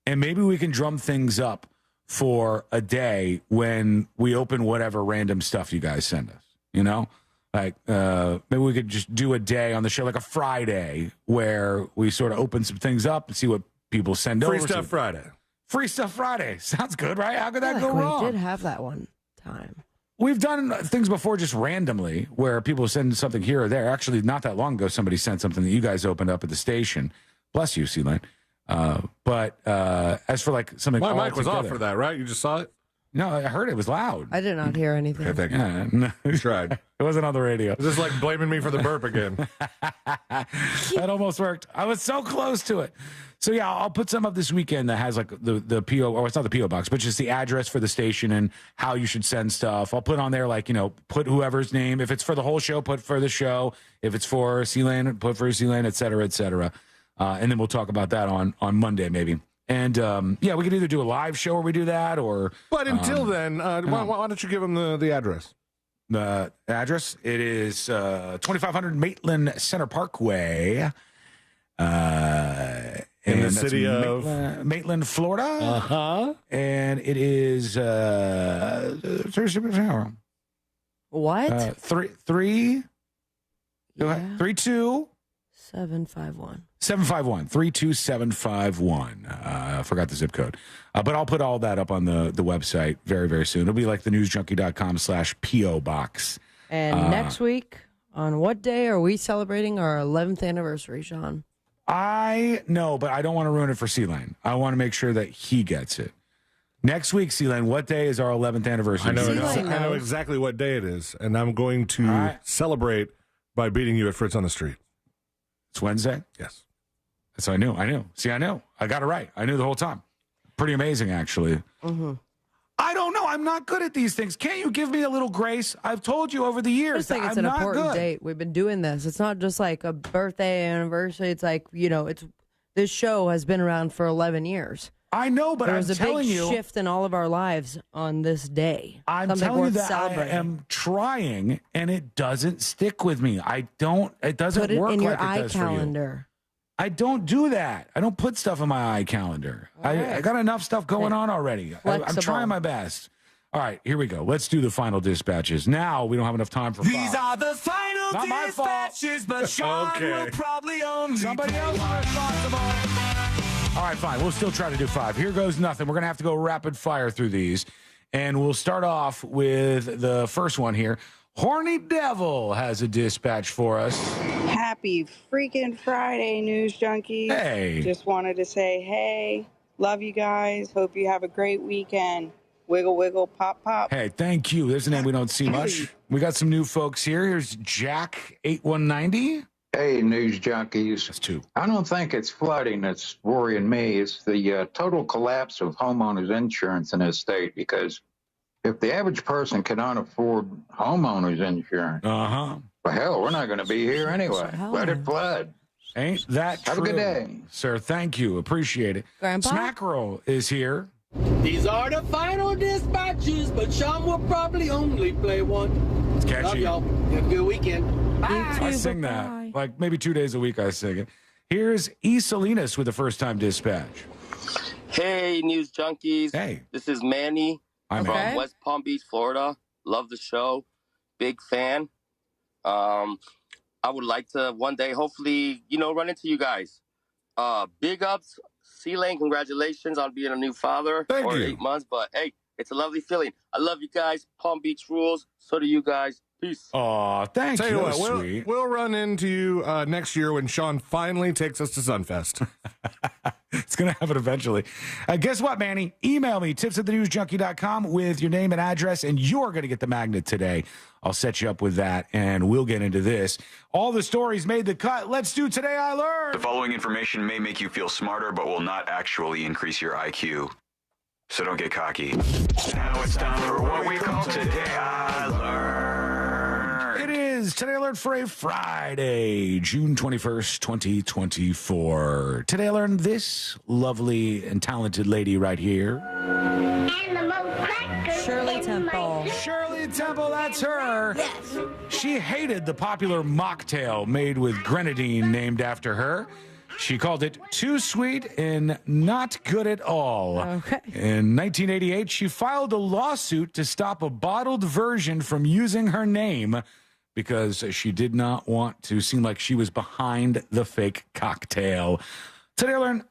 and maybe we can drum things up for a day when we open whatever random stuff you guys send us. You know, maybe we could just do a day on the show, like a Friday, where we sort of open some things up and see what people send over. Free Stuff Friday. Free Stuff Friday. Sounds good, right? How could that go wrong? We did have that one time. We've done things before just randomly where people send something here or there. Actually, not that long ago, somebody sent something that you guys opened up at the station. Bless you, C-Lane. But as for something my all mic was together, off for that, right? You just saw it? No, I heard it was loud. I did not hear anything. Okay, thank you. Yeah, no, You tried. It wasn't on the radio. This is like blaming me for the burp again. That almost worked. I was so close to it. So, yeah, I'll put some up this weekend that has the P.O., or it's not the P.O. box, but just the address for the station and how you should send stuff. I'll put on there, put whoever's name. If it's for the whole show, put for the show. If it's for C-Lane, put for C-Lane, et cetera, et cetera. And then we'll talk about that on Monday, maybe. And, we could either do a live show where we do that or... But until then, why don't you give them the address? The address, it is 2500 Maitland Center Parkway. In the city of Maitland, Florida. Uh-huh. And it is What? 32 751. 751 32751. I forgot the zip code. But I'll put all that up on the website very, very soon. It'll be like the newsjunkie.com/PO box. And next week, on what day are we celebrating our 11th anniversary, Sean? I know, but I don't want to ruin it for C-Lane. I want to make sure that he gets it. Next week, C-Lane, what day is our 11th anniversary? I know exactly what day it is, and I'm going to celebrate by beating you at Fritz on the Street. It's Wednesday? Yes. So I knew. See, I knew. I got it right. I knew the whole time. Pretty amazing, actually. Mm-hmm. I don't know. I'm not good at these things. Can't you give me a little grace? I've told you over the years I just think that it's I'm an not important good. date. We've been doing this. It's not just like a birthday anniversary. It's like, this show has been around for 11 years. I know, but there I'm was a telling big you, shift in all of our lives on this day. I'm Something telling you worth that celebrating. I am trying, and it doesn't stick with me. It doesn't Put it work in your like it eye does calendar. for you. I don't do that. I don't put stuff in my eye calendar. I got enough stuff going on already. I'm trying my best. All right, here we go. Let's do the final dispatches. Now we don't have enough time for These are the final Not my fault. dispatches, but Sean will probably own somebody else is responsible. All right, fine. We'll still try to do 5. Here goes nothing. We're going to have to go rapid fire through these. And we'll start off with the first one here. Horny Devil has a dispatch for us. Happy freaking Friday, News Junkies. Hey. Just wanted to say, hey, love you guys. Hope you have a great weekend. Wiggle, wiggle, pop, pop. Hey, thank you. There's a name we don't see much. We got some new folks here. Here's Jack8190. Hey, News Junkies. That's 2. I don't think it's flooding that's worrying me. It's the total collapse of homeowners insurance in this state, because if the average person cannot afford homeowners insurance, well, hell, we're not going to be here anyway. Let it flood. Ain't that Have true? a good day. Sir, thank you. Appreciate it. Grandpa? Smackerel is here. These are the final dispatches, but Sean will probably only play one. It's catchy. Love y'all. Have a good weekend. Bye. I sing that. Like maybe 2 days a week I sing it. Here's E. Salinas with the first-time dispatch. Hey, News Junkies. Hey. This is Manny Hi, from Manny. West Palm Beach, Florida. Love the show. Big fan. I would like to one day, hopefully, run into you guys. Big ups. C-Lane, congratulations on being a new father for 8 months. But, hey, it's a lovely feeling. I love you guys. Palm Beach rules. So do you guys. Peace. Aw, thank Tell you. you what, Sweet. we'll run into you next year when Sean finally takes us to Sunfest. It's going to happen eventually. Guess what, Manny? Email me, tips@thenewsjunkie.com with your name and address, and you're going to get the magnet today. I'll set you up with that, and we'll get into this. All the stories made the cut. Let's do Today I Learned. The following information may make you feel smarter, but will not actually increase your IQ. So don't get cocky. Now it's time for what we call Today I Learned. It is Today I Learned for a Friday, June 21st, 2024. Today I learned this lovely and talented lady right here. Shirley Temple. Shirley Temple, that's her. Yes. She hated the popular mocktail made with grenadine named after her. She called it too sweet and not good at all. Okay. In 1988, she filed a lawsuit to stop a bottled version from using her name because she did not want to seem like she was behind the fake cocktail. Today I learned,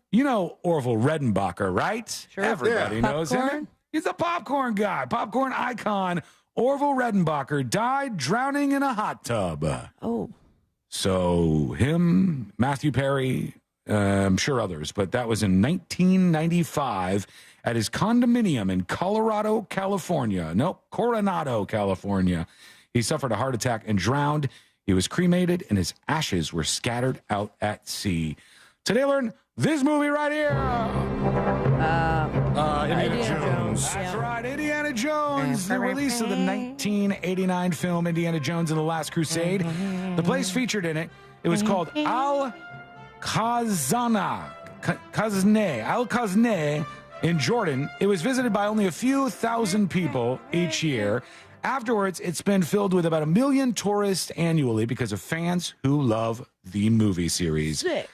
Orville Redenbacher, right? Sure. Everybody knows Popcorn? him. He's a popcorn guy, popcorn icon. Orville Redenbacher died drowning in a hot tub. Oh. So him, Matthew Perry, I'm sure others, but that was in 1995 at his condominium in Coronado, California. He suffered a heart attack and drowned. He was cremated, and his ashes were scattered out at sea. Today I learned this movie right here. Indiana Jones. That's right, Indiana Jones. The release of the 1989 film Indiana Jones and the Last Crusade. The place featured in it, it was called Al-Khazne in Jordan. It was visited by only a few thousand people each year. Afterwards, it's been filled with about 1 million tourists annually because of fans who love the movie series. Sick.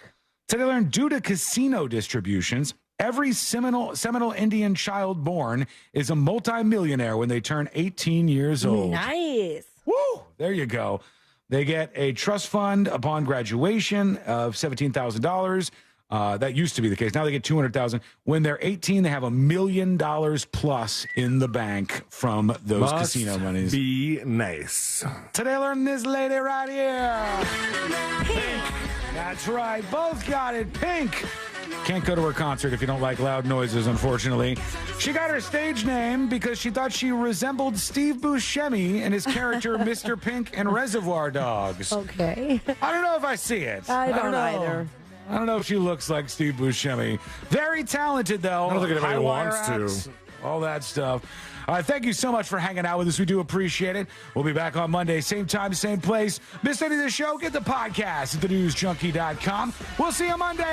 Today I learned due to casino distributions, every Seminole Indian child born is a multimillionaire when they turn 18 years old. Nice. There you go. They get a trust fund upon graduation of $17,000. That used to be the case. Now they get $200,000. When they're 18, they have $1 million plus in the bank from those casino monies. Be nice. Today, I learned this lady right here. Pink. That's right. Both got it. Pink. Can't go to her concert if you don't like loud noises, unfortunately. She got her stage name because she thought she resembled Steve Buscemi and his character Mr. Pink in Reservoir Dogs. Okay. I don't know if I see it. I don't know. either. I don't know if she looks like Steve Buscemi. Very talented, though. I don't think anybody High wire wants acts, all that stuff. Thank you so much for hanging out with us. We do appreciate it. We'll be back on Monday, same time, same place. Missed any of the show? Get the podcast at thenewsjunkie.com. We'll see you Monday.